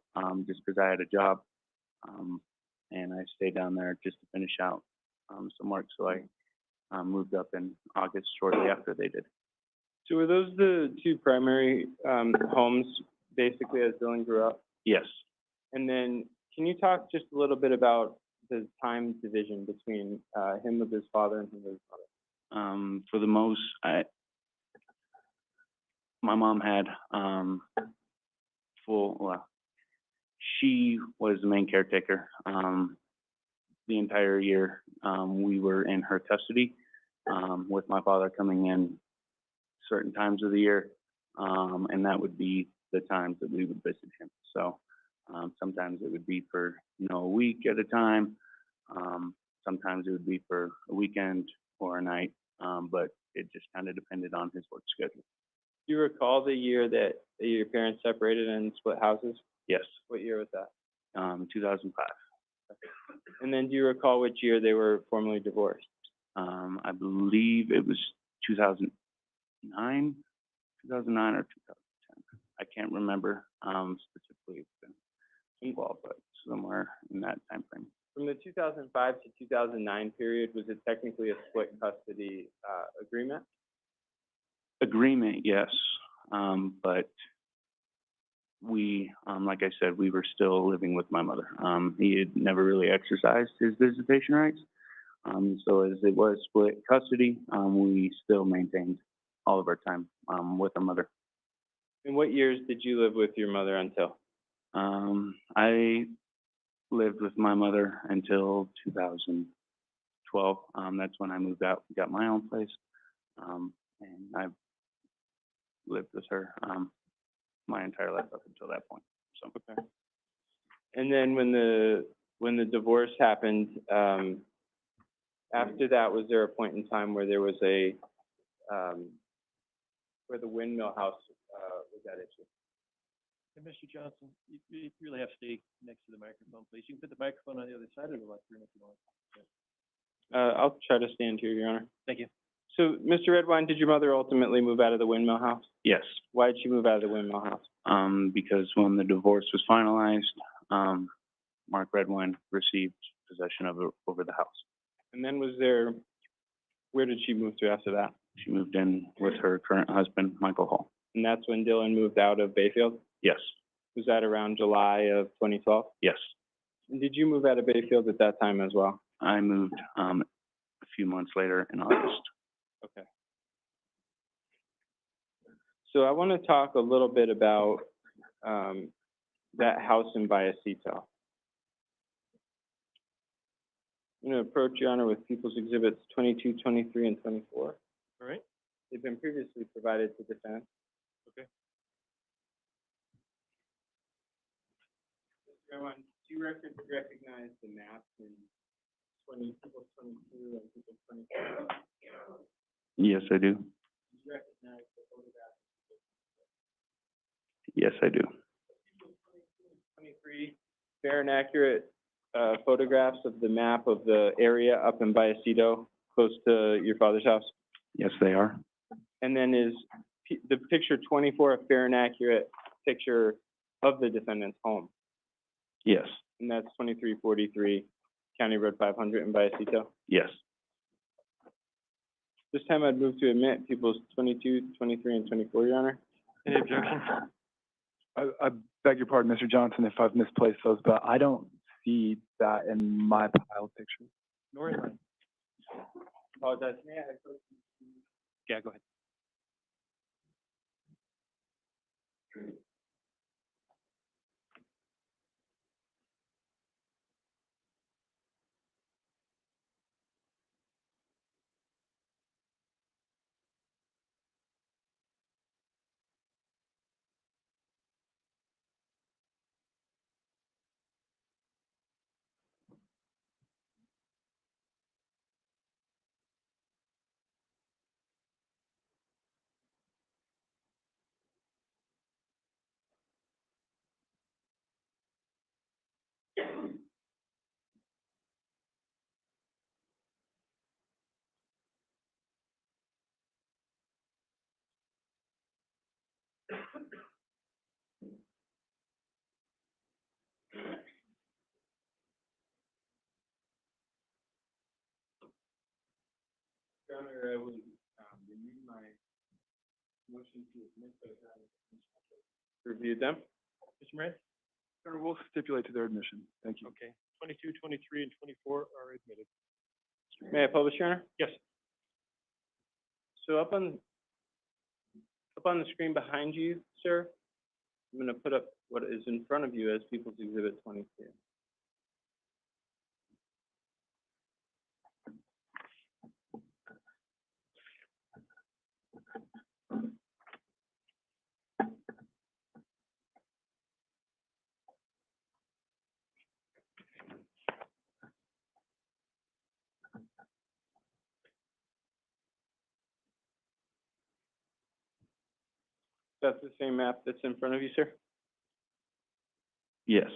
just because I had a job. And I stayed down there just to finish out some work. So I moved up in August shortly after they did. So were those the two primary homes, basically, as Dylan grew up? Yes. And then can you talk just a little bit about the time division between him with his father and him with his mother? For the most, my mom had she was the main caretaker. The entire year we were in her custody, with my father coming in certain times of the year and that would be the times that we would visit him. So, sometimes it would be for, a week at a time. Sometimes it would be for a weekend or a night, but it just kind of depended on his work schedule. Do you recall the year that your parents separated and split houses? Yes, What year was that? 2005. And then do you recall which year they were formally divorced? I believe it was 2009, 2009 or 2010. I can't remember, specifically. It's been a while, but somewhere in that time frame. From the 2005 to 2009 period, was it technically a split custody, agreement? Agreement, yes, but we, like I said, we were still living with my mother. He had never really exercised his visitation rights. So as it was split custody, we still maintained all of our time, with our mother. And what years did you live with your mother until? I lived with my mother until 2012. That's when I moved out, got my own place. And I've lived with her, my entire life up until that point. So. Okay. And then when the divorce happened, after that, was there a point in time where there was where the windmill house, was that issue? And Mr. Johnson, you really have to stay next to the microphone, please. You can put the microphone on the other side of the lectern if you want. I'll try to stand here, Your Honor. Thank you. So, Mr. Redwine, did your mother ultimately move out of the windmill house? Yes, Why did she move out of the windmill house? because when the divorce was finalized, Mark Redwine received possession of it over the house. And then where did she move to after that? She moved in with her current husband, Michael Hall. And that's when Dylan moved out of Bayfield? Yes, Was that around July of 2012? yes. And did you move out of Bayfield at that time as well? I moved, a few months later in August. Okay. So I want to talk a little bit about that house in Vallecito. I'm going to approach Your Honor with People's Exhibits 22, 23, and 24. All right. They've been previously provided to defense. Okay. Mr. Redwine, do you recognize the maps in People's 22 and People's 24? Yes, I do. Do you recognize the photographs? Yes, I do. 23 fair and accurate photographs of the map of the area up in Vallecito, close to your father's house? Yes, they are. And then is the picture 24 a fair and accurate picture of the defendant's home? Yes, And that's 2343 County Road 500 in Vallecito? yes. This time I'd move to admit People's 22, 23, and 24, Your Honor. Any objections? I beg your pardon, Mr. Johnson, if I've misplaced those, but I don't see that in my pile of pictures. Nor in mine. Apologize. May I approach? Yeah, go ahead. Your Honor, I will renew my motion to admit those items. Reviewed them. Mr. Moran? Sir, we'll stipulate to their admission. Thank you. Okay. 22, 23, and 24 are admitted. May I publish, Your Honor? Yes. So up on the screen behind you, sir, I'm going to put up what is in front of you as People's Exhibit 22. That's the same map that's in front of you, sir? Yes.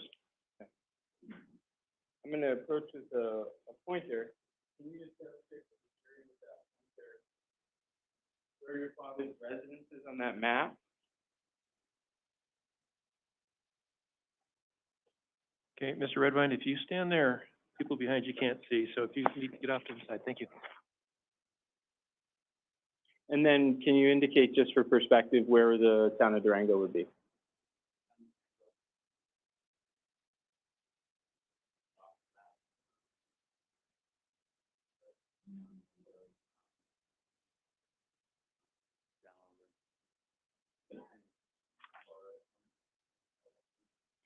I'm gonna approach with a pointer. Can you just demonstrate the jury with that pointer where your father's residence is on that map? Okay, Mr. Redwine, if you stand there, people behind you can't see, so if you need to get off to the side, thank you. And then can you indicate, just for perspective, where the town of Durango would be?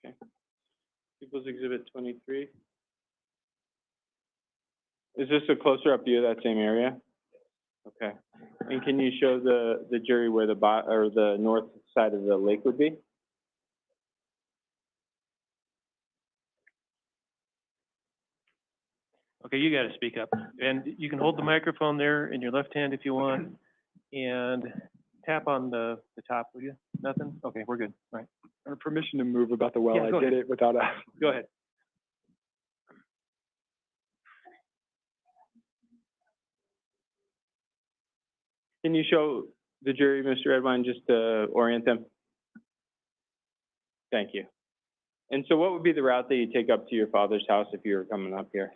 Okay. People's Exhibit 23. Is this a closer up view of that same area? Okay. And can you show the jury where the north side of the lake would be? Okay, you gotta speak up. And you can hold the microphone there in your left hand if you want, and tap on the top, will you? Nothing? Okay, we're good, all right. Permission to move about the well, Yeah, go I did ahead. it without asking. Go ahead. Can you show the jury, Mr. Redwine, just to orient them? Thank you. And so what would be the route that you take up to your father's house if you were coming up here?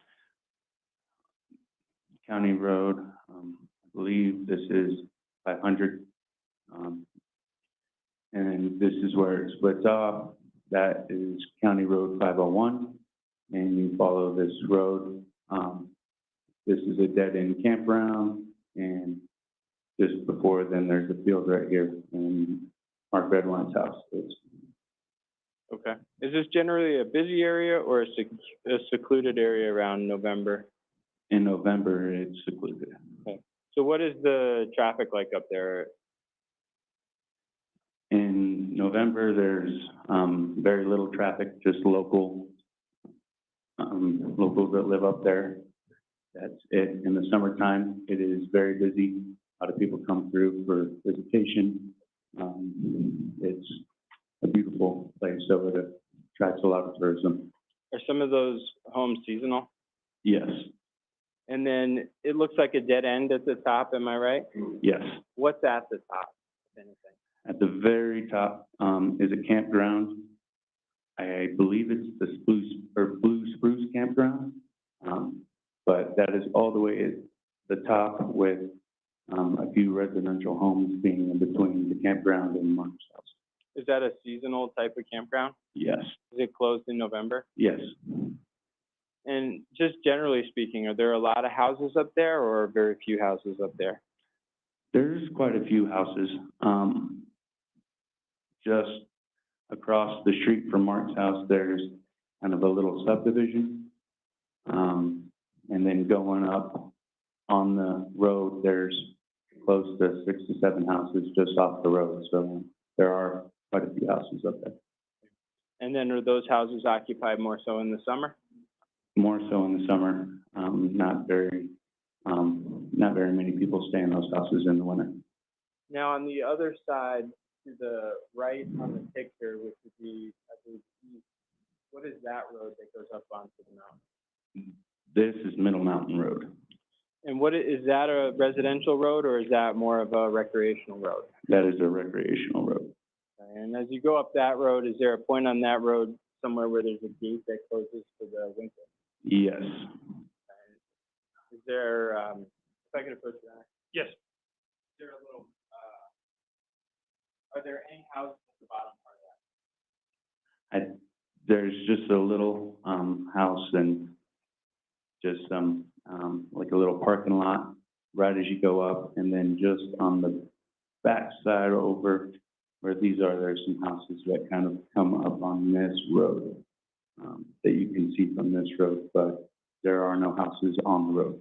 County Road, I believe this is 500. And this is where it splits off. That is County Road 501. And you follow this road. This is a dead-end campground. And just before then, there's a field right here in Mark Redwine's house. Okay. Is this generally a busy area or a secluded area around November? In November, it's secluded. Okay. So what is the traffic like up there? In November, there's very little traffic, just locals that live up there. That's it. In the summertime, it is very busy. A lot of people come through for visitation. It's a beautiful place, so it attracts a lot of tourism. Are some of those homes seasonal? Yes, And then it looks like a dead end at the top, am I right? yes. What's at the top, if anything? At the very top is a campground. I believe it's the Blue Spruce Campground. But that is all the way at the top with a few residential homes being in between the campground and Mark's house. Is that a seasonal type of campground? Yes, Is it closed in November? yes. And just generally speaking, are there a lot of houses up there or very few houses up there? There's quite a few houses. Just across the street from Mark's house, there's kind of a little subdivision. And then going up on the road, there's close to 6 to 7 houses just off the road. So there are quite a few houses up there. And then are those houses occupied more so in the summer? More so in the summer. Not very many people stay in those houses in the winter. Now, on the other side, to the right on the picture, which would be, I believe, east, what is that road that goes up onto the mountain? This is Middle Mountain Road. And what is that, a residential road or is that more of a recreational road? That is a recreational road. And as you go up that road, is there a point on that road somewhere where there's a gate that closes for the winter? Yes. Is there, if I could approach that? Yes. Is there a little, are there any houses at the bottom part of that? There's just a little house and just like a little parking lot right as you go up, and then just on the back side over where these are, there's some houses that kind of come up on this road that you can see from this road, but there are no houses on the road.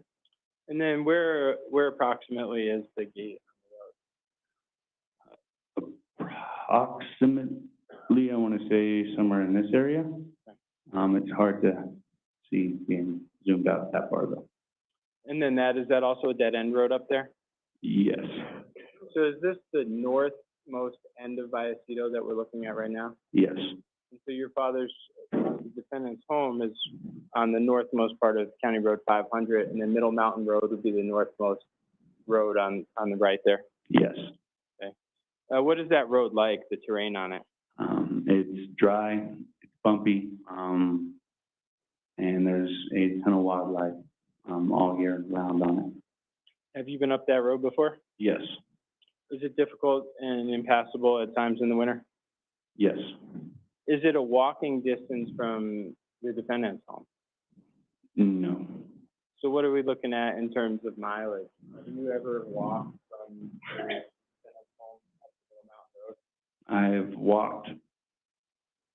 And then where approximately is the gate on the road? Approximately, I want to say somewhere in this area. It's hard to see being zoomed out that far though. And then is that also a dead end road up there? Yes. So is this the northmost end of Vallecito that we're looking at right now? Yes, And so your father's, the defendant's home is on the northmost part of County Road 500, and then Middle Mountain Road would be the northmost road on the right there. yes. What is that road like, the terrain on it? It's dry, it's bumpy, and there's a ton of wildlife, all year round on it. Have you been up that road before? Yes, Is it difficult and impassable at times in the winter? yes. Is it a walking distance from the defendant's home? No, So what are we looking at in terms of mileage? Have you ever walked from the defendant's home up to Middle Mountain Road? I've walked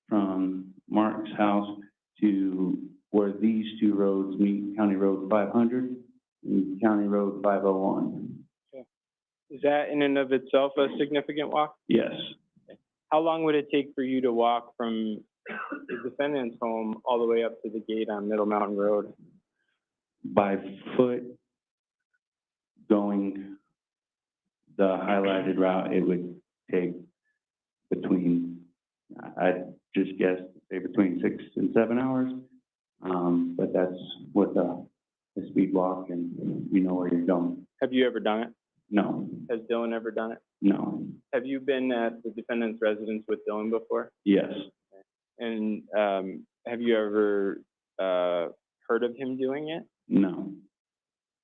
from Mark's house to where these two roads meet, County Road 500 and County Road 501. Is that in and of itself a significant walk? Yes, How long would it take for you to walk from the defendant's home all the way up to the gate on Middle Mountain Road? by foot going the highlighted route, it would take between, I'd just guess, say between 6 and 7 hours. But that's with the speed walk and you know where you're going. Have you ever done it? No, Has Dylan ever done it? no, Have you been at the defendant's residence with Dylan before? yes, And have you ever heard of him doing it? no.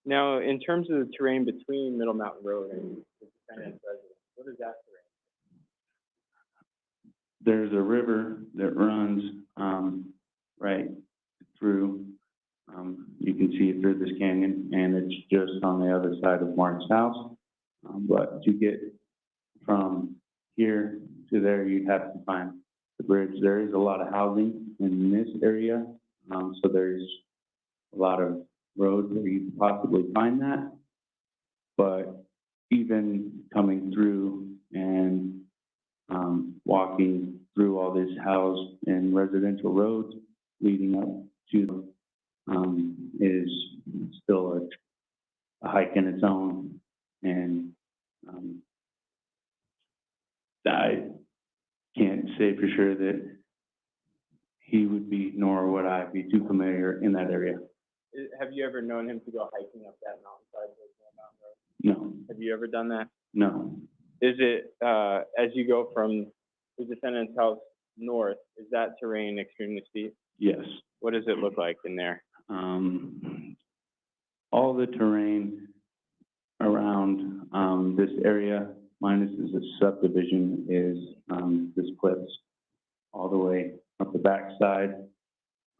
Now, in terms of the terrain between Middle Mountain Road and the defendant's residence, what is that terrain? There's a river that runs, right through, you can see it through this canyon, and it's just on the other side of Mark's house. But to get from here to there, you'd have to find the bridge. There is a lot of housing in this area, so there's a lot of roads where you could possibly find that. But even coming through and walking through all this housed and residential roads leading up to is still a hike in its own. And I can't say for sure that he would be, nor would I be too familiar in that area. Have you ever known him to go hiking up that mountainside with Middle Mountain Road? No, Have you ever done that? no. Is it, as you go from the defendant's house north, is that terrain extremely steep? Yes. What does it look like in there? All the terrain around this area, minus the subdivision, is this cliffs all the way up the backside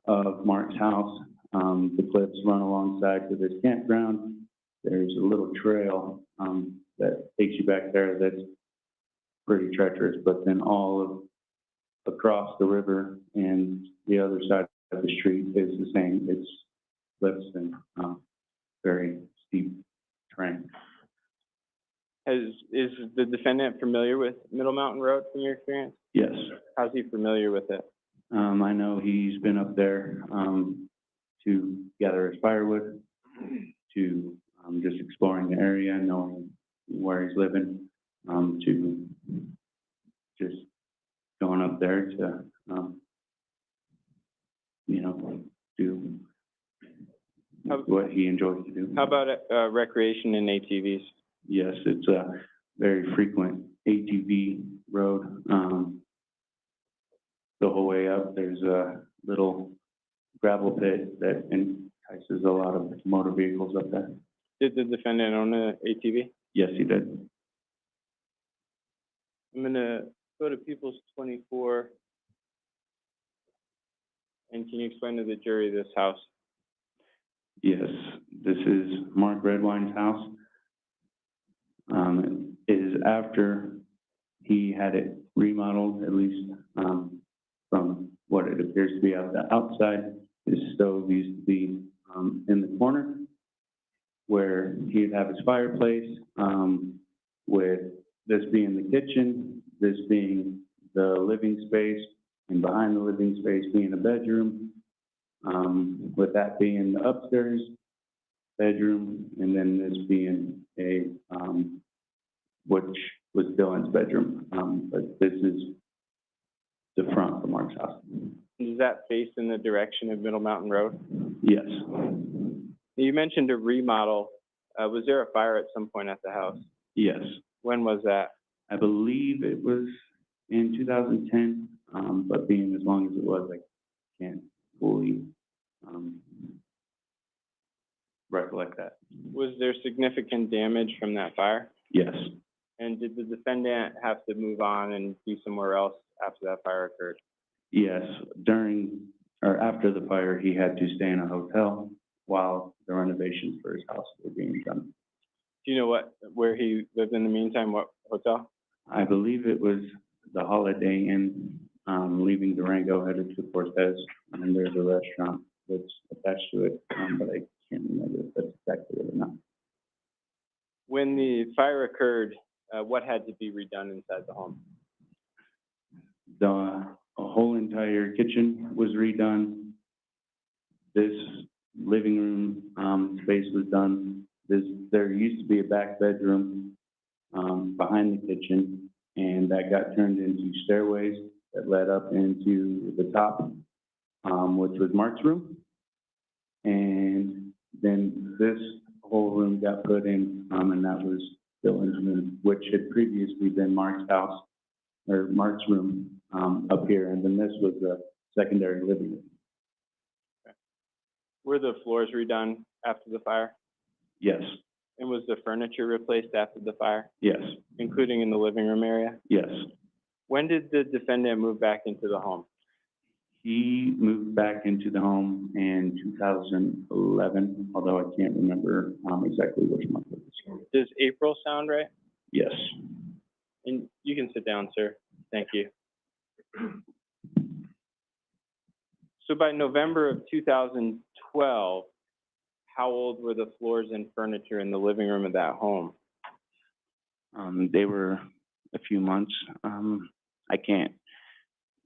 of Mark's house. The cliffs run alongside to this campground. There's a little trail that takes you back there that's pretty treacherous, but then all of across the river and the other side of the street is the same. It's cliffs and very steep terrain. Is the defendant familiar with Middle Mountain Road from your experience? Yes. How's he familiar with it? I know he's been up there to gather his firewood, to just exploring the area, knowing where he's living, to just going up there to, do what he enjoys to do. How about recreation and ATVs? Yes, it's a very frequent ATV road. The whole way up, there's a little gravel pit that entices a lot of motor vehicles up there. Did the defendant own an ATV? Yes, he did. I'm gonna go to People's 24. And can you explain to the jury this house? Yes, this is Mark Redwine's house. It is after he had it remodeled, at least from what it appears to be out the outside. His stove used to be in the corner where he'd have his fireplace, with this being the kitchen, this being the living space, and behind the living space being a bedroom, with that being the upstairs bedroom, and then this being a, which was Dylan's bedroom, but this is the front of Mark's house. Does that face in the direction of Middle Mountain Road? Yes, You mentioned a remodel. Was there a fire at some point at the house? yes. When was that? I believe it was in 2010, but being as long as it was, I can't fully, recollect that. Was there significant damage from that fire? Yes, And did the defendant have to move on and be somewhere else after that fire occurred? yes. During, or after the fire, he had to stay in a hotel while the renovations for his house were being done. Do you know where he lived in the meantime, what hotel? I believe it was the Holiday Inn, leaving Durango, headed to Cortez, and there's a restaurant that's attached to it, but I can't remember if that's exactly it or not. When the fire occurred, what had to be redone inside the home? The whole entire kitchen was redone. This living room, space was done. There used to be a back bedroom, behind the kitchen, and that got turned into stairways that led up into the top, which was Mark's room. And then this whole room got put in, and that was Dylan's room, which had previously been Mark's house, or Mark's room, up here, and then this was the secondary living room. Were the floors redone after the fire? Yes, And was the furniture replaced after the fire, yes, including in the living room area? yes. When did the defendant move back into the home? He moved back into the home in 2011, although I can't remember, exactly which month it was. Does April sound right? Yes. And you can sit down, sir. Thank you. So by November of 2012, how old were the floors and furniture in the living room of that home? They were a few months. I can't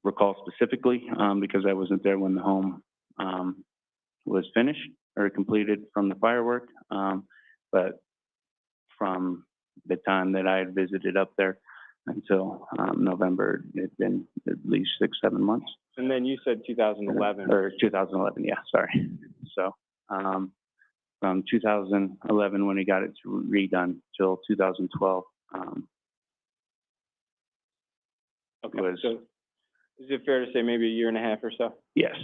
recall specifically, because I wasn't there when the home, was finished or completed from the firework. But from the time that I had visited up there until, November, it'd been at least 6-7 months. And then you said 2011. Or 2011, yeah, sorry. So, from 2011, when he got it redone, till 2012, Okay, was, so is it fair to say maybe a year and a half or so? yes,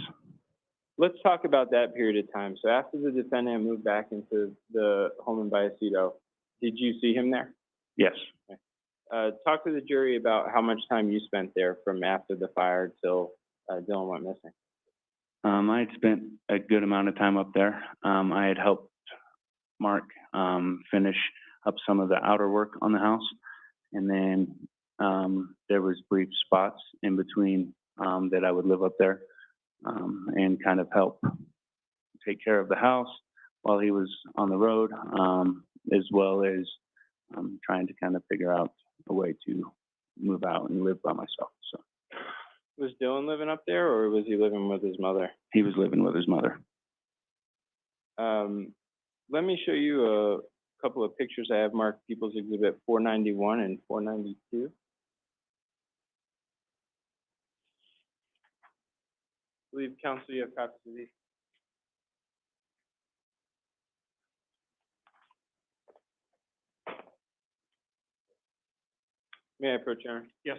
Let's talk about that period of time. So after the defendant moved back into the home in Vallecito, did you see him there? yes. Talk to the jury about how much time you spent there from after the fire till Dylan went missing. I had spent a good amount of time up there. I had helped Mark, finish up some of the outer work on the house. And then, there was brief spots in between, that I would live up there, and kind of help take care of the house while he was on the road, as well as, trying to kind of figure out a way to move out and live by myself, so. Was Dylan living up there, or was he living with his mother? He was living with his mother. Let me show you a couple of pictures I have marked People's Exhibit 491 and 492. I believe, counsel, you have copies of these. May I approach, Aaron? Yes.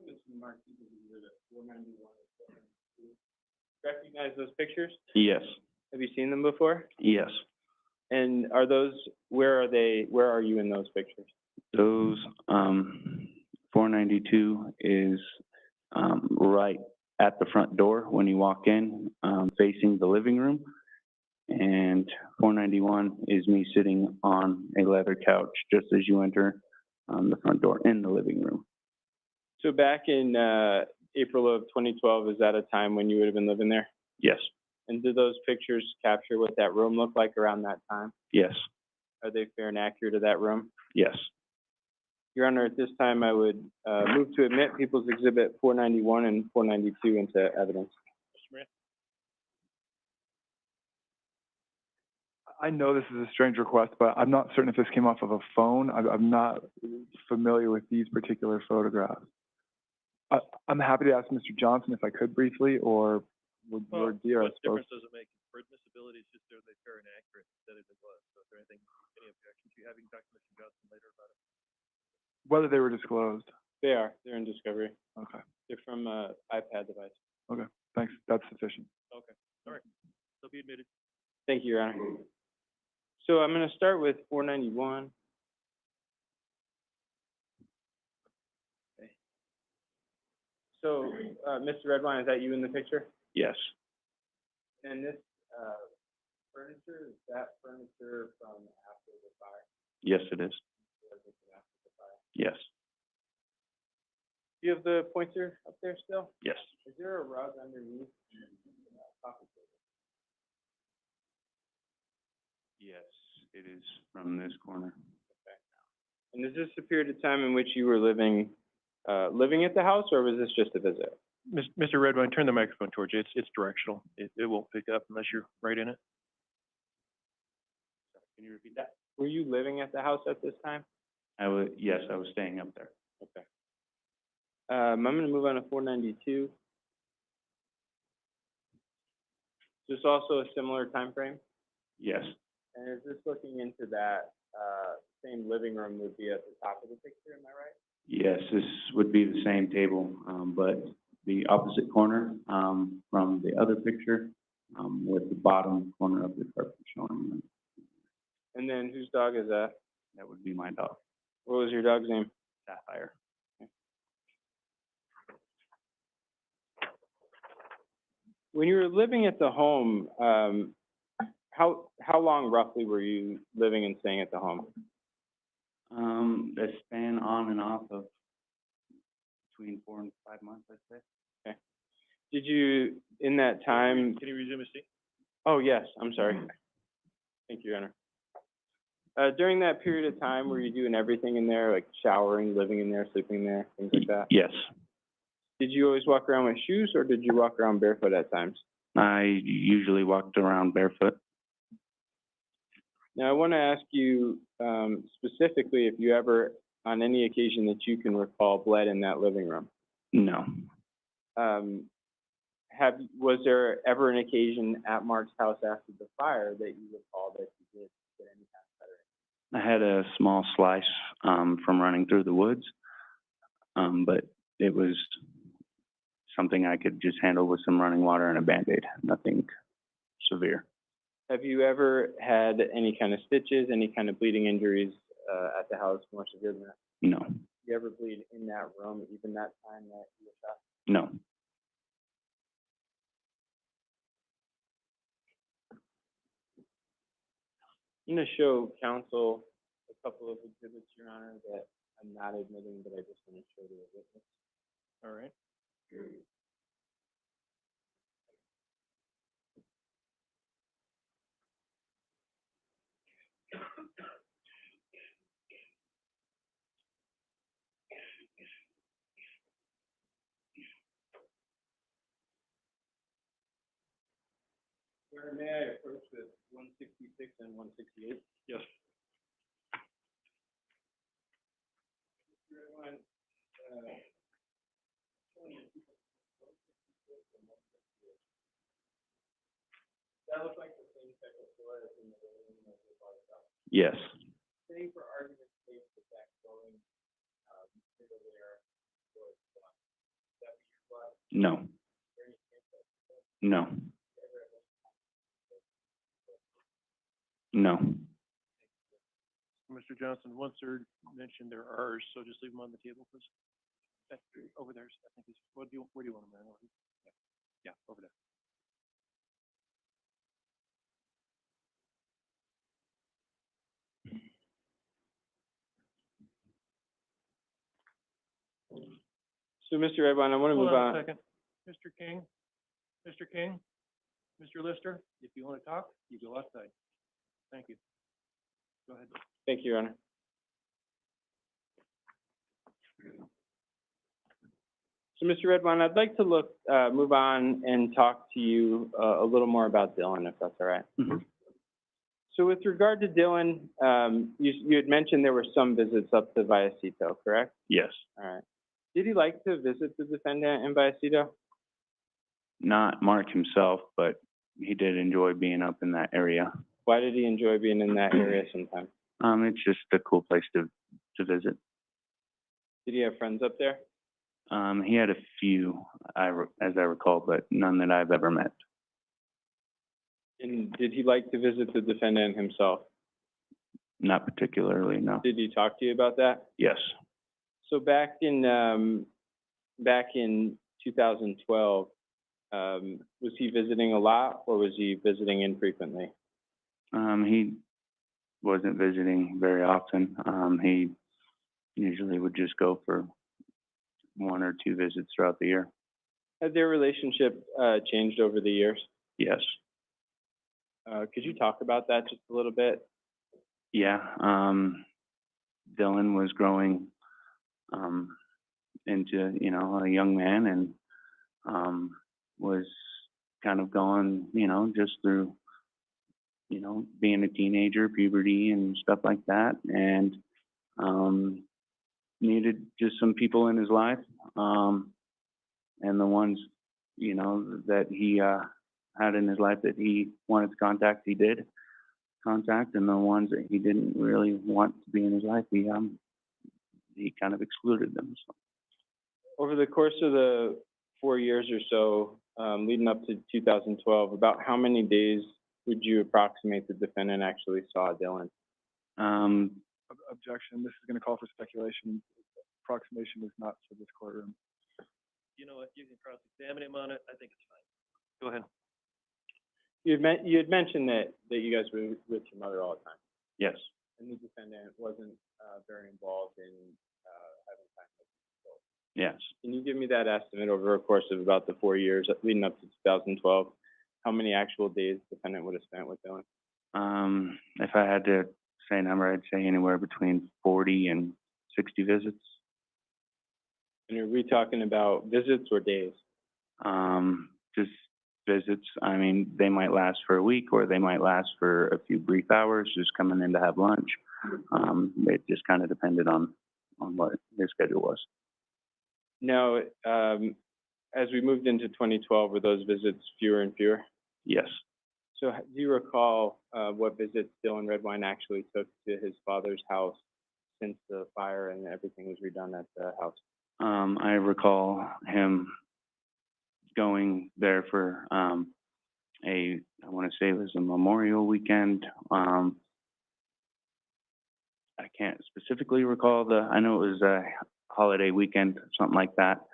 This is marked People's Exhibit 491 and 492. Recognize those pictures? Yes, Have you seen them before? yes. And are those, where are you in those pictures? Those, 492 is, right at the front door when you walk in, facing the living room. And 491 is me sitting on a leather couch just as you enter, the front door in the living room. So back in April of 2012, is that a time when you would have been living there? Yes, And do those pictures capture what that room looked like around that time? yes, Are they fair and accurate of that room? yes. Your Honor, at this time, I would move to admit People's Exhibit 491 and 492 into evidence. I know this is a strange request, but I'm not certain if this came off of a phone. I'm not familiar with these particular photographs. I'm happy to ask Mr. Johnson if I could briefly, or would Well, Lord Deere, I what suppose. difference does it make? For admissibility, it's just are they fair and accurate instead of it was. So is there anything, any objections you have? You can talk to Mr. Johnson later about it. Whether they were disclosed. They are, they're in Discovery. Okay, They're from a iPad device. okay, thanks. That's sufficient. Okay, all right. They'll be admitted. Thank you, Your Honor. So I'm gonna start with 491. Okay. So, Mr. Redwine, is that you in the picture? Yes, And this, furniture, is that furniture from after the fire? yes, it is. Or is it from after the fire? Yes, Do you have the pointer up there still? yes. Is there a rug underneath the coffee table? Yes, it is from this corner. And is this a period of time in which you were living at the house, or was this just a visit? Mr. Redwine, turn the microphone towards you. It's directional. It won't pick up unless you're right in it. Can you repeat that? Were you living at the house at this time? Yes, I was staying up there. Okay. I'm gonna move on to 492. Is this also a similar time frame? Yes, And is this looking into that, same living room would be at the top of the picture, am I right? yes, this would be the same table, but the opposite corner, from the other picture, with the bottom corner of the carpet showing. And then whose dog is that? That would be my dog, What was your dog's name? Sapphire. When you were living at the home, how long roughly were you living and staying at the home? That span on and off of between 4 and 5 months, I'd say. Okay. Did you, in that time, Can you resume his seat? oh, yes, I'm sorry. Thank you, Your Honor. During that period of time, were you doing everything in there, like showering, living in there, sleeping in there, things like that? Yes, Did you always walk around with shoes, or did you walk around barefoot at times? I usually walked around barefoot. Now, I want to ask you specifically if you ever, on any occasion that you can recall, bled in that living room. No, Was there ever an occasion at Mark's house after the fire that you recall that you did get any kind of better? I had a small slice, from running through the woods, but it was something I could just handle with some running water and a Band-Aid, nothing severe. Have you ever had any kind of stitches, any kind of bleeding injuries at the house more severe than that? No, Did you ever bleed in that room, even that time that you were shot? no. I'm going to show counsel a couple of exhibits, Your Honor, that I'm not admitting, but I just want to show to the witness. All right. Sir, may I approach with 166 and 168? Yes. That looks like the same type of floor as in the living room of the bar shop. Yes, Say for argument's sake that that flooring, middle there was, would that be your blood? no, Is there any chance that no, no. Mr. Johnson, once they're mentioned, they're ours, so just leave them on the table, please. That's over there, I think is, where do you want them, man? Yeah, over there. So, Mr. Redwine, I want to Hold move on on. a second. Mr. King, Mr. Lister, if you want to talk, you go outside. Thank you. Go ahead. Thank you, Your Honor. So, Mr. Redwine, I'd like to move on and talk to you a little more about Dylan, if that's all right. Mhm. So with regard to Dylan, you had mentioned there were some visits up to Vallecito, correct? Yes. All right. Did he like to visit the defendant in Vallecito? Not Mark himself, but he did enjoy being up in that area. Why did he enjoy being in that area sometimes? It's just a cool place to visit. Did he have friends up there? He had a few, as I recall, but none that I've ever met. And did he like to visit the defendant himself? Not particularly, no. Did he talk to you about that? Yes. So back in 2012, was he visiting a lot or was he visiting infrequently? He wasn't visiting very often. He usually would just go for 1 or 2 visits throughout the year. Had their relationship changed over the years? Yes. Could you talk about that just a little bit? Yeah. Dylan was growing into, a young man and was kind of going, just through, being a teenager, puberty and stuff like that, and needed just some people in his life. And the ones, that he had in his life that he wanted to contact, he did contact, and the ones that he didn't really want to be in his life, he kind of excluded them. So. Over the course of the 4 years or so, leading up to 2012, about how many days would you approximate the defendant actually saw Dylan? Objection. This is going to call for speculation. Approximation is not for this courtroom. You know what, you can cross-examine him on it, I think it's fine. Go ahead. You had mentioned that you guys were with your mother all the time, Yes. and the defendant wasn't very involved in having time with people. Yes. Can you give me that estimate over a course of about the 4 years leading up to 2012? How many actual days the defendant would have spent with Dylan? If I had to say a number, I'd say anywhere between 40 and 60 visits. And are we talking about visits or days? Just visits. I mean, they might last for a week or they might last for a few brief hours, just coming in to have lunch. It just kind of depended on what his schedule was. Now, as we moved into 2012, were those visits fewer and fewer? Yes. So do you recall what visits Dylan Redwine actually took to his father's house since the fire and everything was redone at the house? I recall him going there for I want to say it was a Memorial weekend. I can't specifically recall I know it was a holiday weekend, something like that,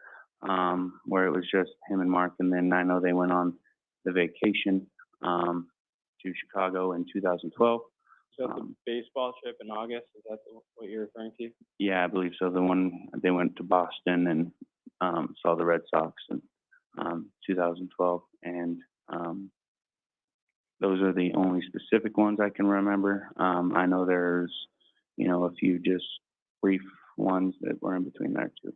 where it was just him and Mark, and then I know they went on the vacation to Chicago in 2012. Is that the baseball trip in August? Is that what you're referring to? Yeah, I believe so. The one they went to Boston and saw the Red Sox in 2012, and those are the only specific ones I can remember. I know there's, a few just brief ones that were in between there too.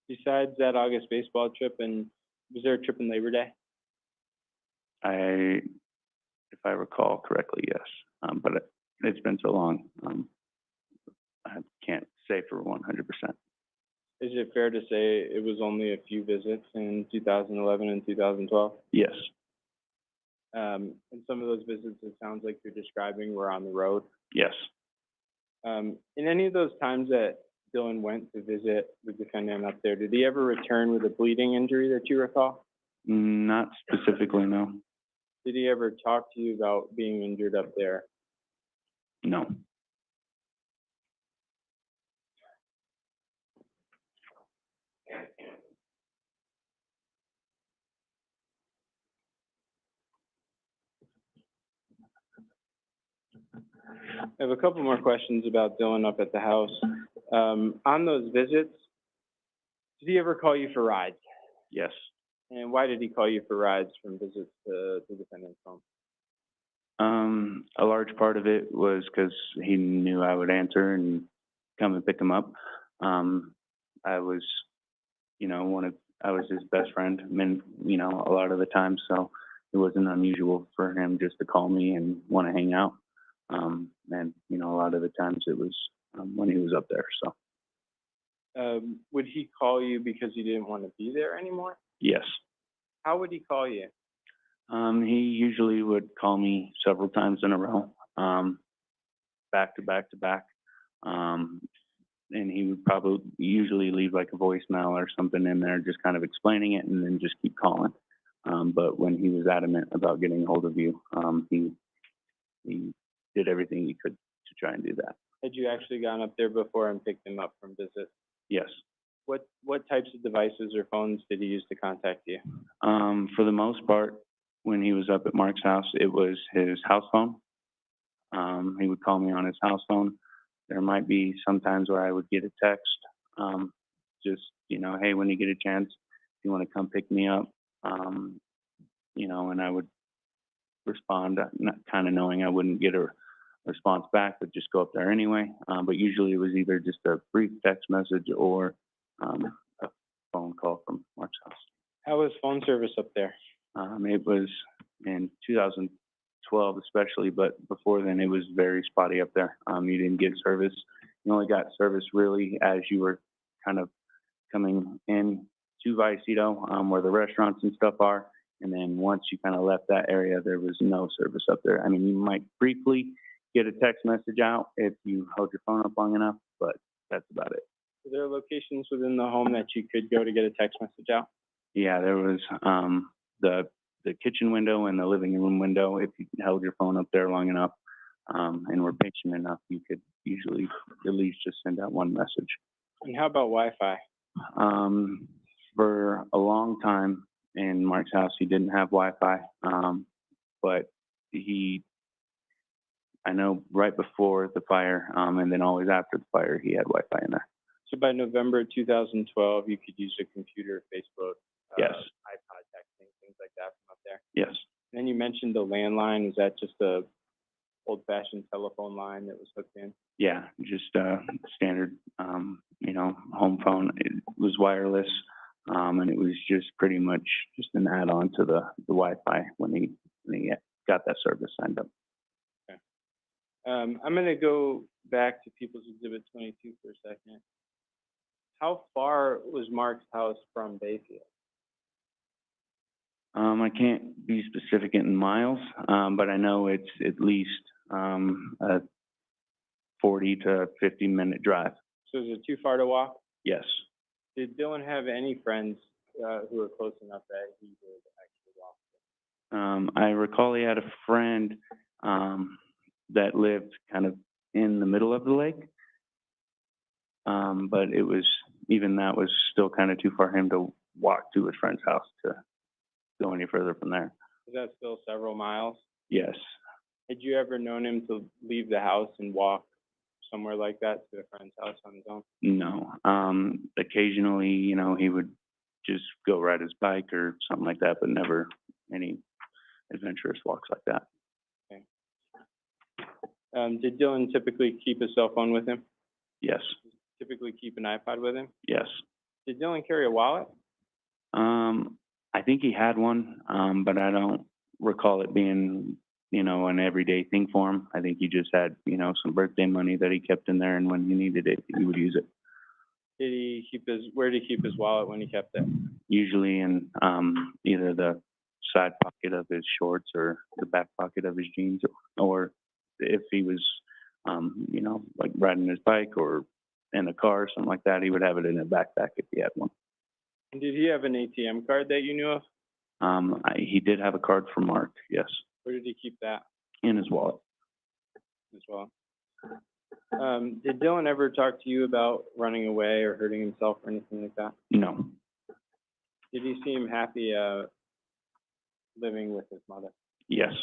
Besides that August baseball trip, and was there a trip in Labor Day? If I recall correctly, yes. But it's been so long, I can't say for 100%. Is it fair to say it was only a few visits in 2011 and 2012? Yes. And some of those visits, it sounds like you're describing, were on the road? Yes. In any of those times that Dylan went to visit the defendant up there, did he ever return with a bleeding injury that you recall? Not specifically, no. Did he ever talk to you about being injured up there? No. I have a couple more questions about Dylan up at the house. On those visits, did he ever call you for rides? Yes. And why did he call you for rides from visits to the defendant's home? A large part of it was because he knew I would answer and come and pick him up. I was, I was his best friend, a lot of the time, so it wasn't unusual for him just to call me and want to hang out. And, you know, a lot of the times it was, when he was up there, so, Would he call you because he didn't want to be there anymore? yes. How would he call you? He usually would call me several times in a row, back to back to back. And he would probably usually leave like a voicemail or something in there, just kind of explaining it and then just keep calling. But when he was adamant about getting hold of you, he did everything he could to try and do that. Had you actually gone up there before and picked him up from visit? Yes. What types of devices or phones did he use to contact you? For the most part, when he was up at Mark's house, it was his house phone. He would call me on his house phone. There might be some times where I would get a text, just, you know, hey, when you get a chance, if you want to come pick me up, you know, and I would respond, not kind of knowing I wouldn't get a response back, but just go up there anyway. But usually it was either just a brief text message or a phone call from Mark's house. How was phone service up there? It was in 2012 especially, but before then it was very spotty up there. You didn't get service. You only got service really as you were kind of coming in to Vallecito, where the restaurants and stuff are. And then once you kind of left that area, there was no service up there. I mean, you might briefly get a text message out if you held your phone up long enough, but that's about it. Were there locations within the home that you could go to get a text message out? Yeah, there was the kitchen window and the living room window. If you held your phone up there long enough and were patient enough, you could usually at least just send out one message. And how about Wi-Fi? For a long time in Mark's house, he didn't have Wi-Fi, but I know right before the fire and then always after the fire, he had Wi-Fi in there. So by November 2012, you could use a computer, Facebook, Yes. iPod texting, things like that from up there. Yes. And then you mentioned the landline. Was that just a old-fashioned telephone line that was hooked in? Yeah, just standard, you know, home phone. It was wireless, and it was just pretty much just an add-on to the Wi-Fi when he got that service signed up. Okay. I'm going to go back to People's Exhibit 22 for a second. How far was Mark's house from Bayfield? I can't be specific in miles, but I know it's at least a 40 to 50-minute drive. So is it too far to walk? Yes. Did Dylan have any friends who were close enough that he would actually walk? I recall he had a friend that lived kind of in the middle of the lake, but it was, even that was still kind of too far for him to walk to his friend's house to go any further from there. Is that still several miles? Yes. Had you ever known him to leave the house and walk somewhere like that to a friend's house on his own? No. Occasionally, you know, he would just go ride his bike or something like that, but never any adventurous walks like that. Okay. Did Dylan typically keep his cell phone with him? Yes. Typically keep an iPod with him? Yes. Did Dylan carry a wallet? I think he had one, but I don't recall it being, you know, an everyday thing for him. I think he just had, you know, some birthday money that he kept in there, and when he needed it, he would use it. Where did he keep his wallet when he kept it? Usually in either the side pocket of his shorts or the back pocket of his jeans, or if he was, you know, like riding his bike or in a car or something like that, he would have it in a backpack if he had one. And did he have an ATM card that you knew of? He did have a card from Mark, yes. Where did he keep that? In his wallet. As well. Did Dylan ever talk to you about running away or hurting himself or anything like that? No. Did he seem happy living with his mother? Yes.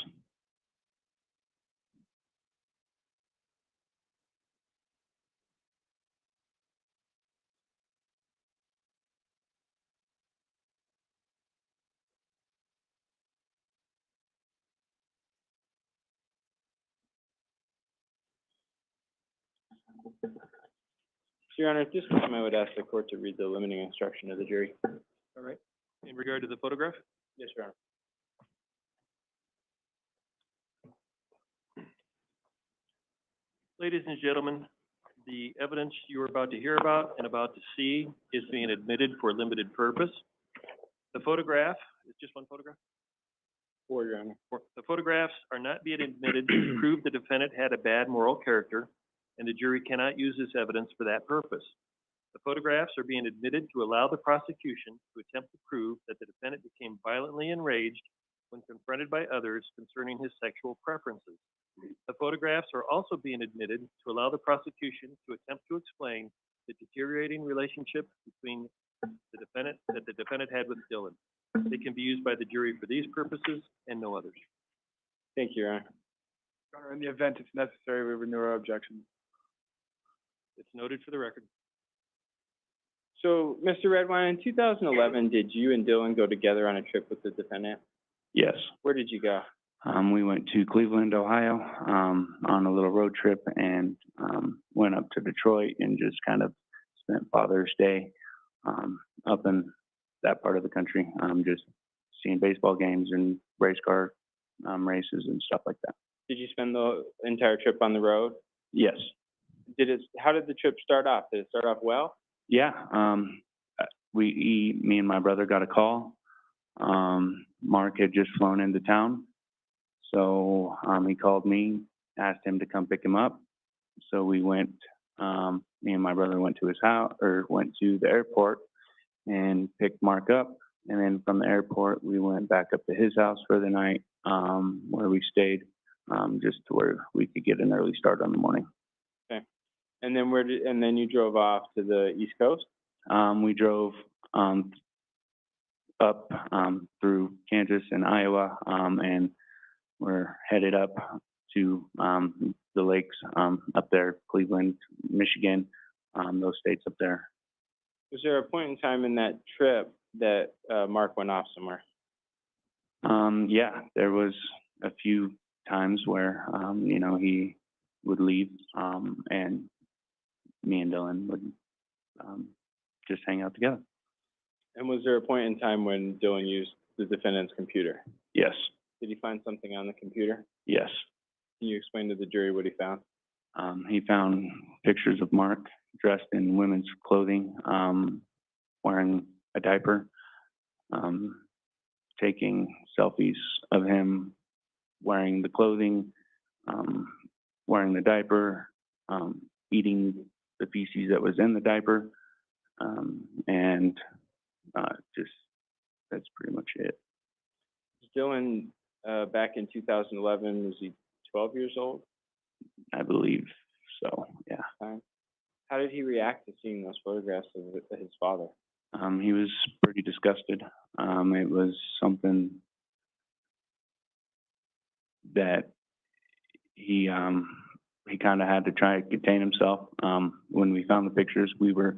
Your Honor, at this time, I would ask the court to read the limiting instruction to the jury. All right. In regard to the photograph? Yes, Your Honor. Ladies and gentlemen, the evidence you are about to hear about and about to see is being admitted for a limited purpose. The photograph, is just one photograph? For Your Honor. The photographs are not being admitted to prove the defendant had a bad moral character, and the jury cannot use this evidence for that purpose. The photographs are being admitted to allow the prosecution to attempt to prove that the defendant became violently enraged when confronted by others concerning his sexual preferences. The photographs are also being admitted to allow the prosecution to attempt to explain the deteriorating relationship between the defendant had with Dylan. They can be used by the jury for these purposes and no others. Thank you, Your Honor. Your Honor, in the event it's necessary, we renew our objection. It's noted for the record. So, Mr. Redwine, in 2011, did you and Dylan go together on a trip with the defendant? Yes. Where did you go? We went to Cleveland, Ohio, on a little road trip and, went up to Detroit and just kind of spent Father's Day, up in that part of the country, just seeing baseball games and race car, races and stuff like that. Did you spend the entire trip on the road? Yes. How did the trip start off? Did it start off well? Yeah, me and my brother got a call. Mark had just flown into town. So, he called me, asked him to come pick him up. So we went, me and my brother went to his house, or went to the airport and picked Mark up. And then from the airport, we went back up to his house for the night, where we stayed, just to where we could get an early start on the morning. Okay. And then you drove off to the East Coast? We drove, up, through Kansas and Iowa, and we're headed up to, the lakes, up there, Cleveland, Michigan, those states up there. Was there a point in time in that trip that Mark went off somewhere? Yeah, there was a few times where, he would leave, and me and Dylan would, just hang out together. And was there a point in time when Dylan used the defendant's computer? Yes. Did he find something on the computer? Yes. Can you explain to the jury what he found? He found pictures of Mark dressed in women's clothing, wearing a diaper, taking selfies of him wearing the clothing, wearing the diaper, eating the feces that was in the diaper, and just that's pretty much it. Dylan, back in 2011, was he 12 years old? I believe so, yeah. How did he react to seeing those photographs of his father? He was pretty disgusted. It was something that he kind of had to try to contain himself. When we found the pictures, we were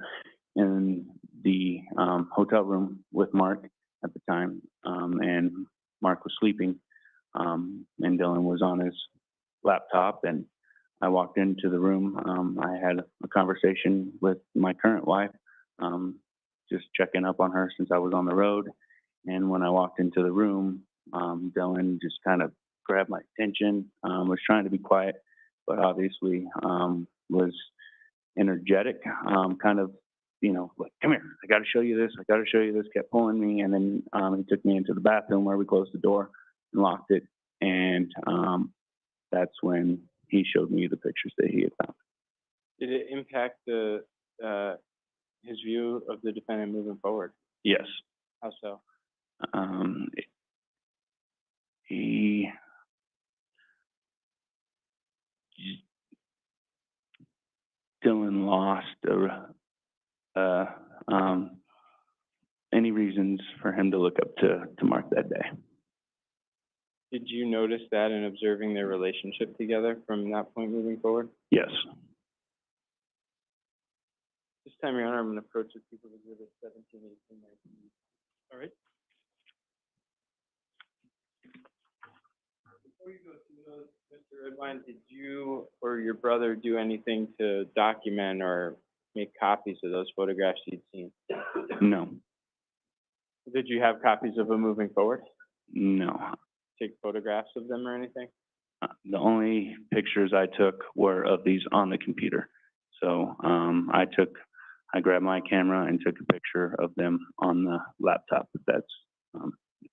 in the hotel room with Mark at the time, and Mark was sleeping, and Dylan was on his laptop, and I walked into the room. I had a conversation with my current wife, just checking up on her since I was on the road. And when I walked into the room, Dylan just kind of grabbed my attention, was trying to be quiet, but obviously was energetic, kind of, like, come here, I got to show you this, kept pulling me. And then he took me into the bathroom where we closed the door and locked it. And that's when he showed me the pictures that he had found. Did it impact his view of the defendant moving forward? Yes. How so? Dylan lost any reasons for him to look up to Mark that day. Did you notice that in observing their relationship together from that point moving forward? Yes. This time, Your Honor, I'm going to approach the people of Exhibit 17, 18, 19. All right. Before you go through those, Mr. Redwine, did you or your brother do anything to document or make copies of those photographs you'd seen? No. Did you have copies of them moving forward? No. Take photographs of them or anything? The only pictures I took were of these on the computer. So, I grabbed my camera and took a picture of them on the laptop. That's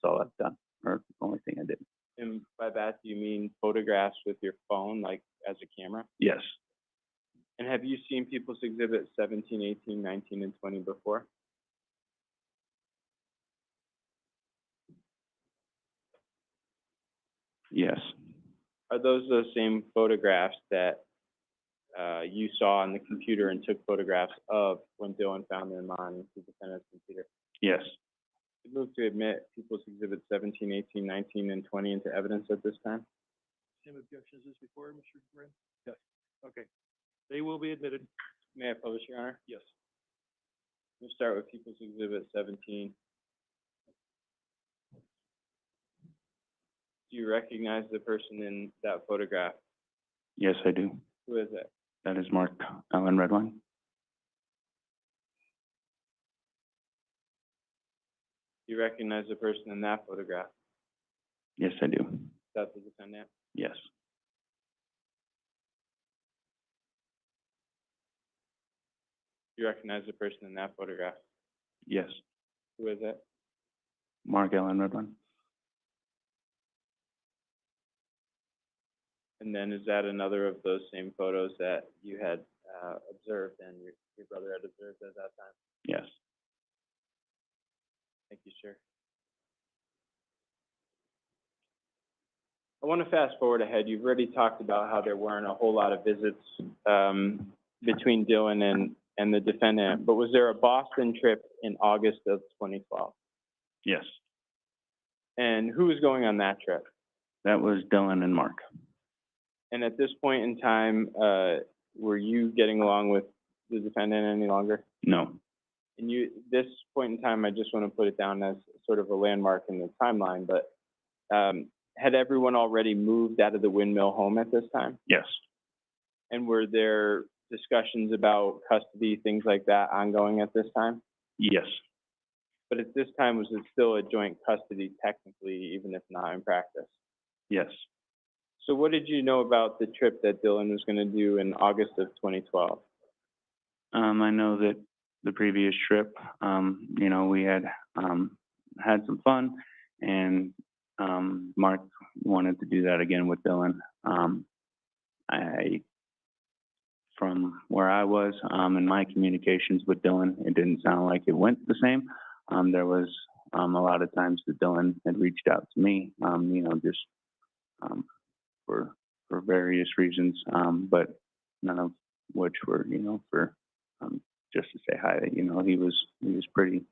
all I've done, or the only thing I did. And by that, do you mean photographs with your phone, like as a camera? Yes, And have you seen People's Exhibit 17, 18, 19, and 20 before? yes, Are those same photographs that you saw on the computer and took photographs of when Dylan found them on the defendant's computer? yes, I move to admit People's Exhibit 17, 18, 19, and 20 into evidence at this time. Same objections as before, Mr. Graham? Yes. Okay. They will be admitted. May I publish, Your Honor? Yes. We'll start with People's Exhibit 17. Do you recognize the person in that photograph? yes, I do. Who is it? That is Mark Redwine. Do you recognize the person in that photograph? Yes, I do. Is that the defendant? Yes, Do you recognize the person in that photograph? yes, Who is it? Mark Redwine. And then is that another of those same photos that you had observed and your brother had observed at that time? Yes, Thank you, sir. I want to fast forward ahead. You've already talked about how there weren't a whole lot of visits between Dylan and the defendant, but was there a Boston trip in August of 2012? yes. And who was going on that trip? That was Dylan and Mark. And at this point in time, were you getting along with the defendant any longer? No, And this point in time, I just want to put it down as sort of a landmark in the timeline, but had everyone already moved out of the Windmill home at this time? yes, And were there discussions about custody, things like that ongoing at this time? yes, But at this time, was it still a joint custody technically, even if not in practice? yes. So what did you know about the trip that Dylan was going to do in August of 2012? I know that the previous trip, we had had some fun, and Mark wanted to do that again with Dylan. From where I was, in my communications with Dylan, it didn't sound like it went the same. There was a lot of times that Dylan had reached out to me, just for various reasons, but none of which were, for just to say hi. He was pretty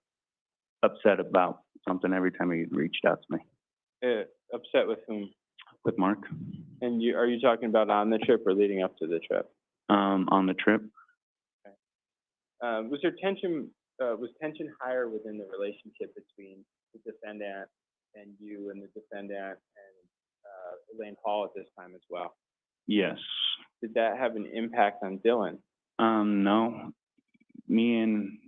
upset about something every time he reached out to me. Upset with whom? With Mark. And are you talking about on the trip or leading up to the trip? On the trip. Was there tension? Was tension higher within the relationship between the defendant and you, and the defendant and Elaine Hall at this time as well? Yes. Did that have an impact on Dylan? No. Me and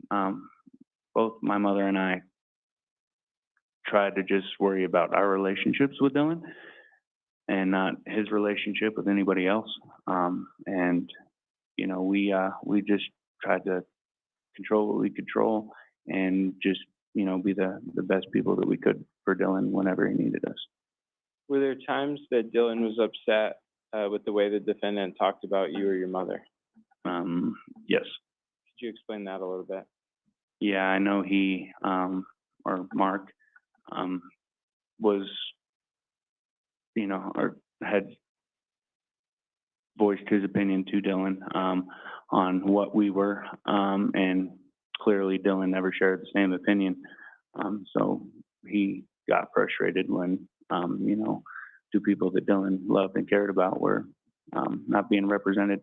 both my mother and I tried to just worry about our relationships with Dylan and not his relationship with anybody else. And we just tried to control what we control and just be the best people that we could for Dylan whenever he needed us. Were there times that Dylan was upset with the way the defendant talked about you or your mother? Yes. Could you explain that a little bit? Yeah, I know he, or Mark, was, or had voiced his opinion to Dylan on what we were, and clearly Dylan never shared the same opinion. So he got frustrated when, two people that Dylan loved and cared about were not being represented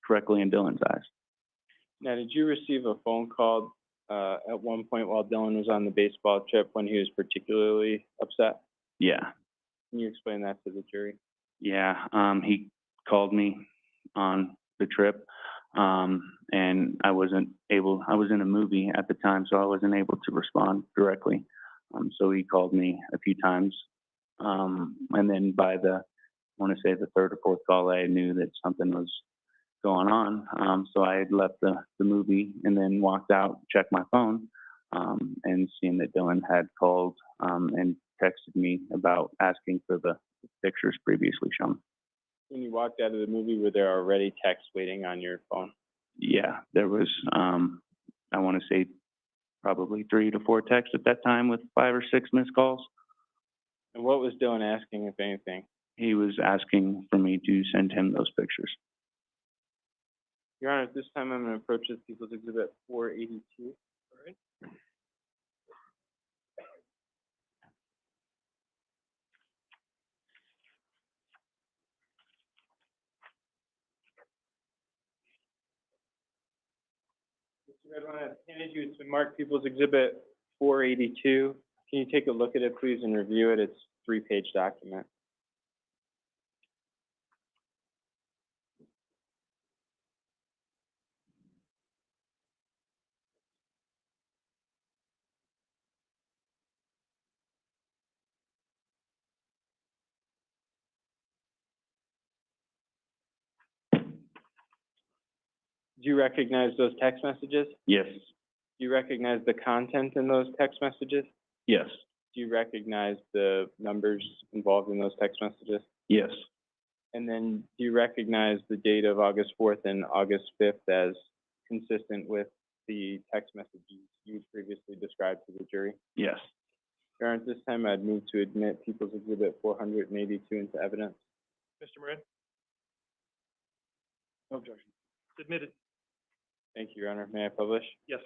correctly in Dylan's eyes. Now, did you receive a phone call at one point while Dylan was on the baseball trip when he was particularly upset? Yeah. Can you explain that to the jury? Yeah, he called me on the trip, and I was in a movie at the time, so I wasn't able to respond directly. So he called me a few times, and then by the want to say the third or fourth call, I knew that something was going on. So I had left the movie and then walked out, checked my phone, and seen that Dylan had called, and texted me about asking for the pictures previously shown. When you walked out of the movie, were there already texts waiting on your phone? Yeah, there was, I want to say probably 3 to 4 texts at that time with 5 or 6 missed calls. And what was Dylan asking, if anything? He was asking for me to send him those pictures. Your Honor, at this time, I'm going to approach this People's Exhibit 482. All right. Mr. Redwine, I've handed you to mark People's Exhibit 482. Can you take a look at it, please, and review it? It's a 3-page document. Do you recognize those text messages? Yes. Do you recognize the content in those text messages? Yes. Do you recognize the numbers involved in those text messages? Yes. And then do you recognize the date of August 4th and August 5th as consistent with the text messages you previously described to the jury? Yes. Your Honor, at this time, I'd move to admit People's Exhibit 482 into evidence. Mr. Moran? No objection. Submitted. Thank you, Your Honor. May I publish? Yes.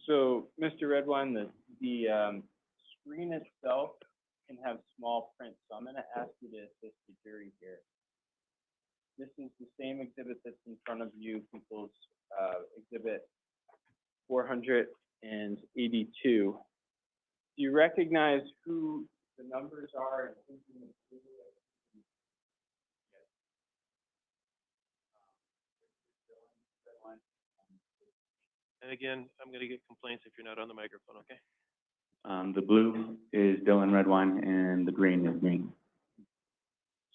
So, Mr. Redwine, the screen itself can have small print, so I'm gonna ask you to assist the jury here. This is the same exhibit that's in front of you, People's Exhibit 482. Do you recognize who the numbers are and who's in the exhibit? And again, I'm gonna get complaints if you're not on the microphone, okay? The blue is Dylan Redwine and the green is me.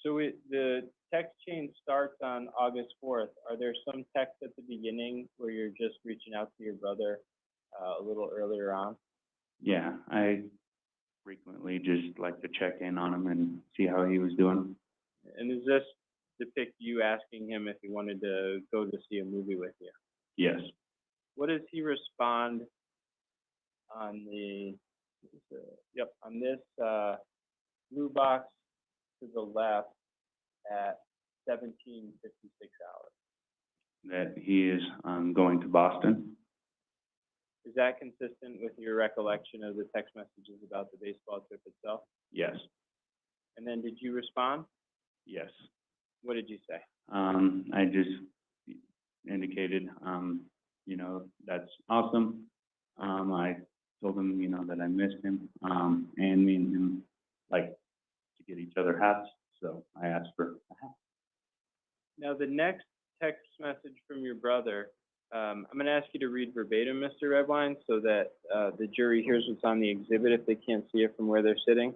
So the text chain starts on August 4th. Are there some texts at the beginning where you're just reaching out to your brother a little earlier on? Yeah, I frequently just like to check in on him and see how he was doing. And does this depict you asking him if he wanted to go to see a movie with you? Yes. What does he respond on the, on this blue box to the left at 17:56 hours? That he is going to Boston. Is that consistent with your recollection of the text messages about the baseball trip itself? Yes. And then did you respond? Yes. What did you say? I just indicated, you know, that's awesome. I told him, you know, that I missed him, and me and him like to get each other hats, so I asked for a hat. Now, the next text message from your brother, I'm going to ask you to read verbatim, Mr. Redwine, so that the jury hears what's on the exhibit if they can't see it from where they're sitting.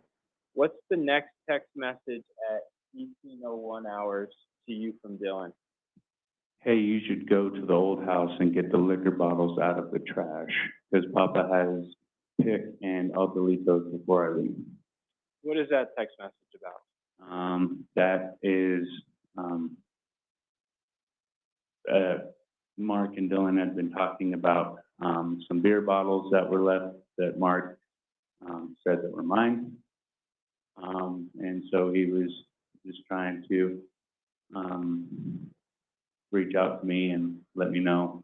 What's the next text message at 18:01 hours to you from Dylan? Hey, you should go to the old house and get the liquor bottles out of the trash, because Papa has picked and I'll delete those before I leave. What is that text message about? That is, Mark and Dylan had been talking about, some beer bottles that were left that Mark, said that were mine. And so he was just trying to, reach out to me and let me know,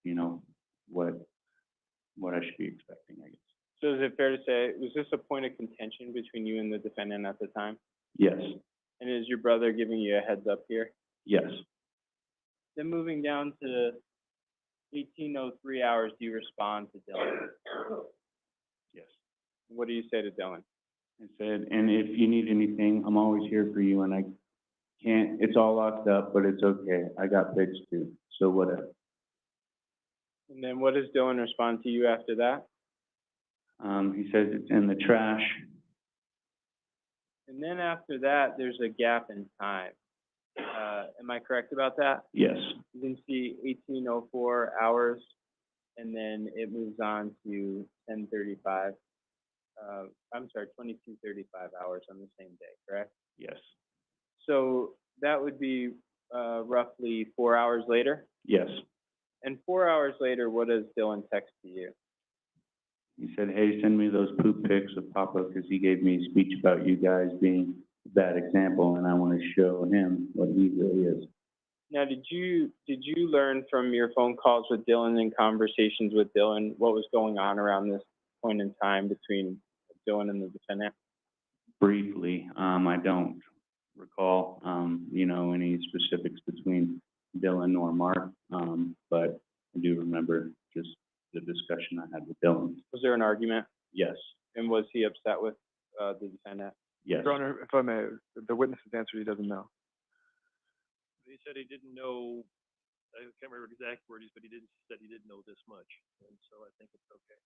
you know, what I should be expecting, I guess. So is it fair to say, was this a point of contention between you and the defendant at the time? Yes. And is your brother giving you a heads up here? Yes. Then moving down to 18:03 hours, do you respond to Dylan? Yes. What do you say to Dylan? I said, and if you need anything, I'm always here for you, and I can't, it's all locked up, but it's okay. I got pics too, so whatever. And then what does Dylan respond to you after that? He says it's in the trash. And then after that, there's a gap in time. Am I correct about that? Yes, You can see 18:04 hours, and then it moves on to 10:35. I'm sorry, 22:35 hours on the same day, correct? yes, So that would be roughly 4 hours later. yes. And 4 hours later, what does Dylan text to you? He said, hey, send me those poop pics of Papa, because he gave me a speech about you guys being a bad example, and I want to show him what he really is. Now, did you learn from your phone calls with Dylan and conversations with Dylan what was going on around this point in time between Dylan and the defendant? Briefly, I don't recall, any specifics between Dylan or Mark, but I do remember just the discussion I had with Dylan. Was there an argument? Yes, And was he upset with the defendant? yes. Your Honor, if I may, the witness has answered he doesn't know. He said he didn't know, I can't remember exact words, but he said he didn't know this much, and so I think it's okay.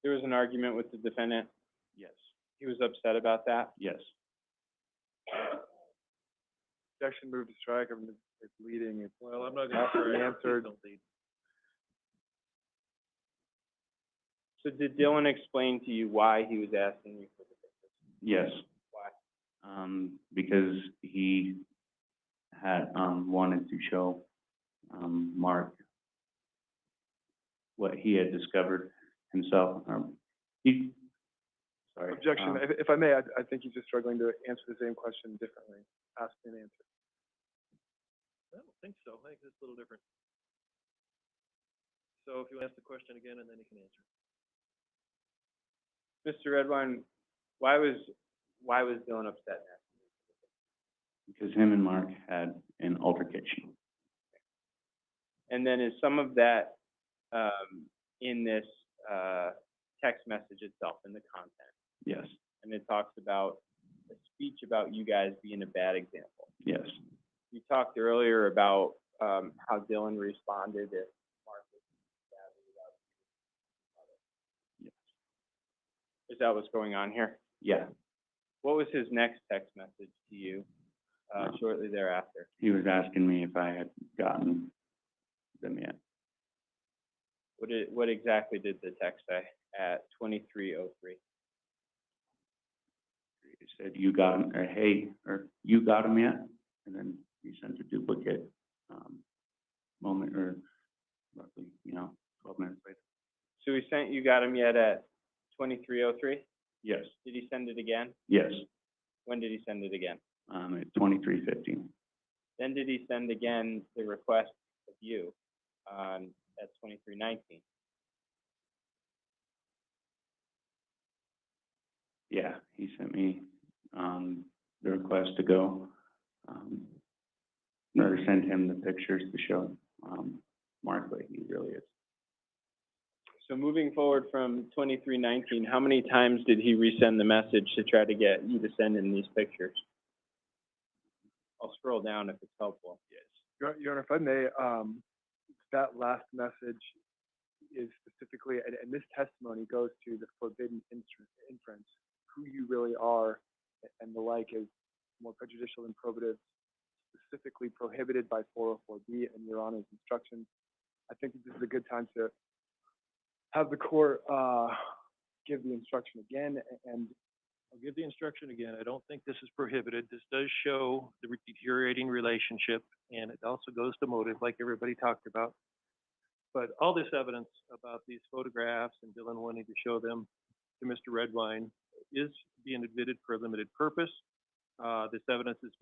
There was an argument with the defendant. Yes, He was upset about that. yes. Objection, move to strike. I mean, it's leading. It's Well, I'm not gonna asked and try. answered. So did Dylan explain to you why he was asking you for the pictures? Yes. Why? Because he had, wanted to show, Mark what he had discovered himself. Sorry. Objection. If I may, I think he's just struggling to answer the same question differently, asked and answered. I don't think so. I think it's a little different. So if you ask the question again, and then he can answer. Mr. Redwine, why was Dylan upset now? Because him and Mark had an altercation. And then is some of that in this text message itself, in the content? Yes, And it talks about a speech about you guys being a bad example. yes, You talked earlier about how Dylan responded if Mark was badly about you. yes, Is that what's going on here? yeah. What was his next text message to you shortly thereafter? He was asking me if I had gotten them yet. What exactly did the text say at 23:03? He said, you got him, or hey, or you got him yet? And then he sent a duplicate, moment, or roughly, 12 minutes later. So he sent you got him yet at 23:03? Yes, Did he send it again? yes, When did he send it again? at 23:15. Then did he send again the request of you at 23:19? Yeah, he sent me, the request to go, or send him the pictures to show, Mark what he really is. So moving forward from 23:19, how many times did he resend the message to try to get you to send in these pictures? I'll scroll down if it's helpful. Yes. Your Honor, if I may, that last message is specifically, and this testimony goes to the forbidden inference, who you really are, and the like is more prejudicial than probative, specifically prohibited by 404B and Your Honor's instructions. I think this is a good time to have the court give the instruction again, and I'll give the instruction again. I don't think this is prohibited. This does show the deteriorating relationship, and it also goes to motive, like everybody talked about. But all this evidence about these photographs and Dylan wanting to show them to Mr. Redwine is being admitted for a limited purpose. This evidence is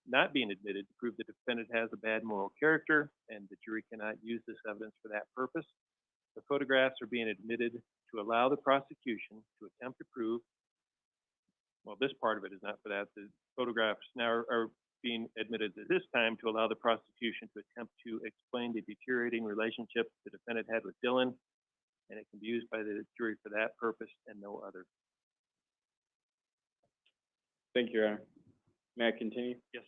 not being admitted to prove the defendant has a bad moral character, and the jury cannot use this evidence for that purpose. The photographs are being admitted to allow the prosecution to attempt to prove, well, this part of it is not for that. The photographs now are being admitted at this time to allow the prosecution to attempt to explain the deteriorating relationship the defendant had with Dylan, and it can be used by the jury for that purpose and no other. Thank you, Your Honor. May I continue? Yes.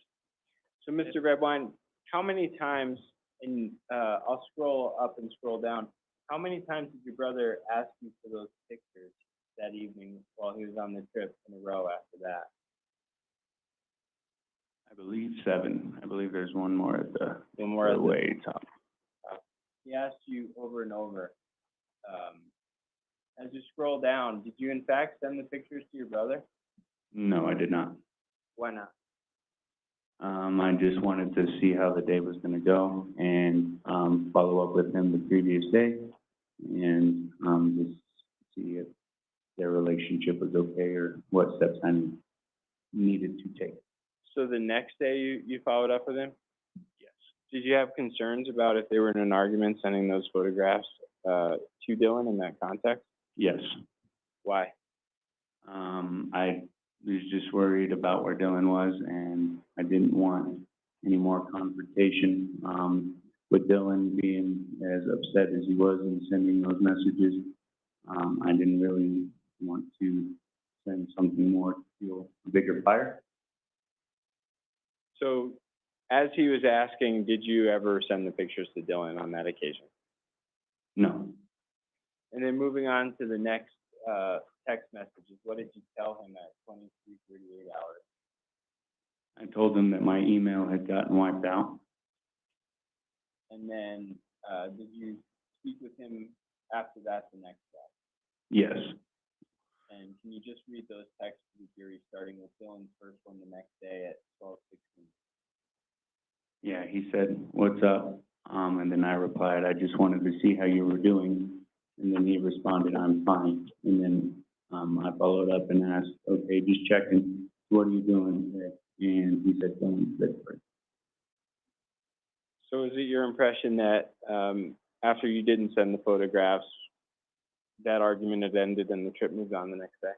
So, Mr. Redwine, how many times, and I'll scroll up and scroll down, how many times did your brother ask you for those pictures that evening while he was on the trip in a row after that? I believe 7. I believe there's one more at the, One more at the- way top. He asked you over and over. As you scroll down, did you in fact send the pictures to your brother? No, I did not. Why not? I just wanted to see how the day was gonna go and, follow up with him the previous day and, just see if their relationship was okay or what steps I needed to take. So the next day you followed up with him? Yes. Did you have concerns about if they were in an argument sending those photographs, to Dylan in that context? Yes. Why? I was just worried about where Dylan was, and I didn't want any more confrontation, with Dylan being as upset as he was and sending those messages. I didn't really want to send something more to fuel a bigger fire. So as he was asking, did you ever send the pictures to Dylan on that occasion? No. And then moving on to the next, text messages, what did you tell him at 23:38 hours? I told him that my email had gotten wiped out. And then, did you speak with him after that the next day? Yes. And can you just read those texts to the jury, starting with Dylan's first one the next day at 12:16? Yeah, he said, "What's up?" And then I replied, "I just wanted to see how you were doing." And then he responded, "I'm fine." And then, I followed up and asked, "Okay, just checking, what are you doing today?" And he said, "Going to Pittsburgh." So is it your impression that, after you didn't send the photographs, that argument had ended and the trip moved on the next day?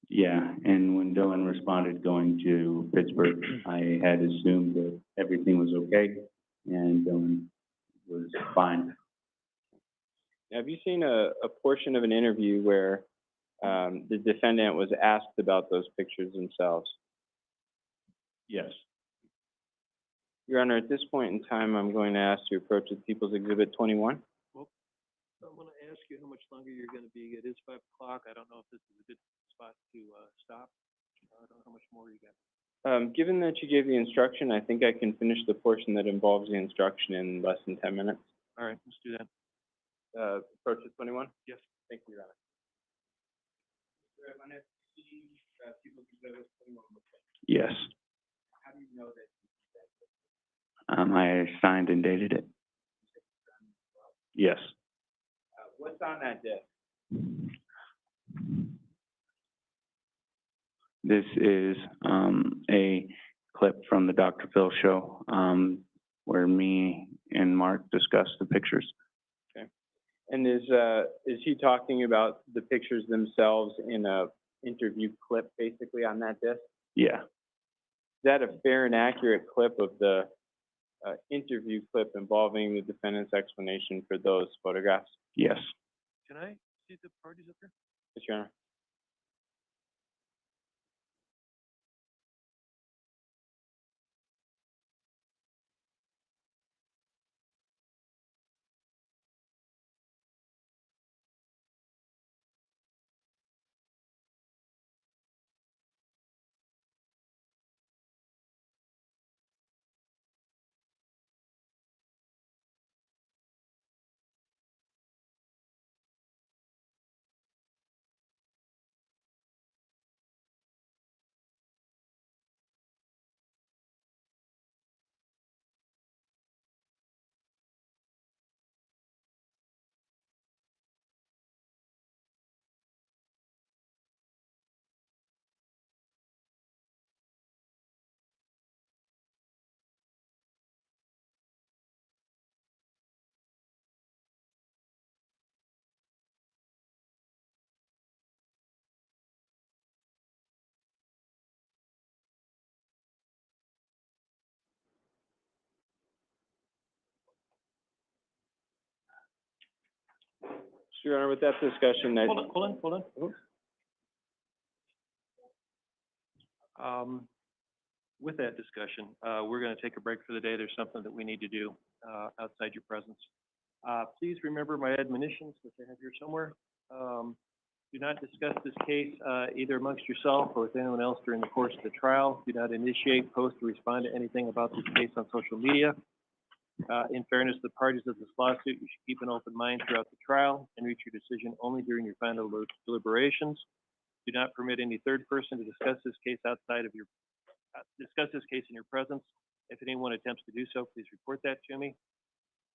Yeah, and when Dylan responded going to Pittsburgh, I had assumed that everything was okay and Dylan was fine. Have you seen a portion of an interview where, the defendant was asked about those pictures themselves? Yes. Your Honor, at this point in time, I'm going to ask to approach the People's Exhibit 21. I want to ask you how much longer you're going to be. It is 5 o'clock. I don't know if this is a good spot to stop. I don't know how much more you got. Given that you gave the instruction, I think I can finish the portion that involves the instruction in less than 10 minutes. All right, let's do that. Approach to 21? Yes. Thank you, Your Honor. Mr. Redwine, People's Exhibit 21. Yes. How do you know that? I signed and dated it. Yes. What's on that disc? This is, a clip from the Dr. Phil show, where me and Mark discussed the pictures. Okay. And is he talking about the pictures themselves in a interview clip basically on that disc? Yeah. Is that a fair and accurate clip of the interview clip involving the defendant's explanation for those photographs? Yes. Can I see the parties up here? Yes, Your Honor. Your Honor, with that discussion, that... Hold on. With that discussion, we're going to take a break for the day. There's something that we need to do outside your presence. Please remember my admonitions, which I have here somewhere. Do not discuss this case, either amongst yourself or with anyone else during the course of the trial. Do not initiate, post, or respond to anything about this case on social media. In fairness to the parties of this lawsuit, you should keep an open mind throughout the trial and reach your decision only during your final deliberations. Do not permit any third person to discuss this case outside of your, discuss this case in your presence. If anyone attempts to do so, please report that to me.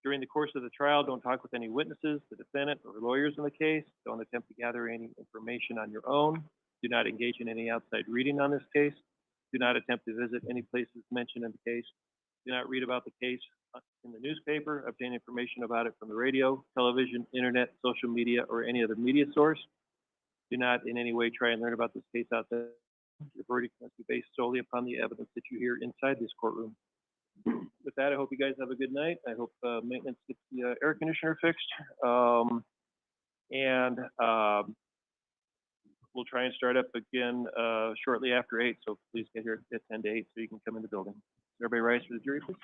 During the course of the trial, don't talk with any witnesses, the defendant, or lawyers in the case. Don't attempt to gather any information on your own. Do not engage in any outside reading on this case. Do not attempt to visit any places mentioned in the case. Do not read about the case in the newspaper. Obtain information about it from the radio, television, internet, social media, or any other media source. Do not in any way try and learn about this case outside. Your verdict must be based solely upon the evidence that you hear inside this courtroom. With that, I hope you guys have a good night. I hope maintenance gets the air conditioner fixed. We'll try and start up again shortly after 8, so please get here at 10 to 8 so you can come in the building. Everybody rise for the jury, please.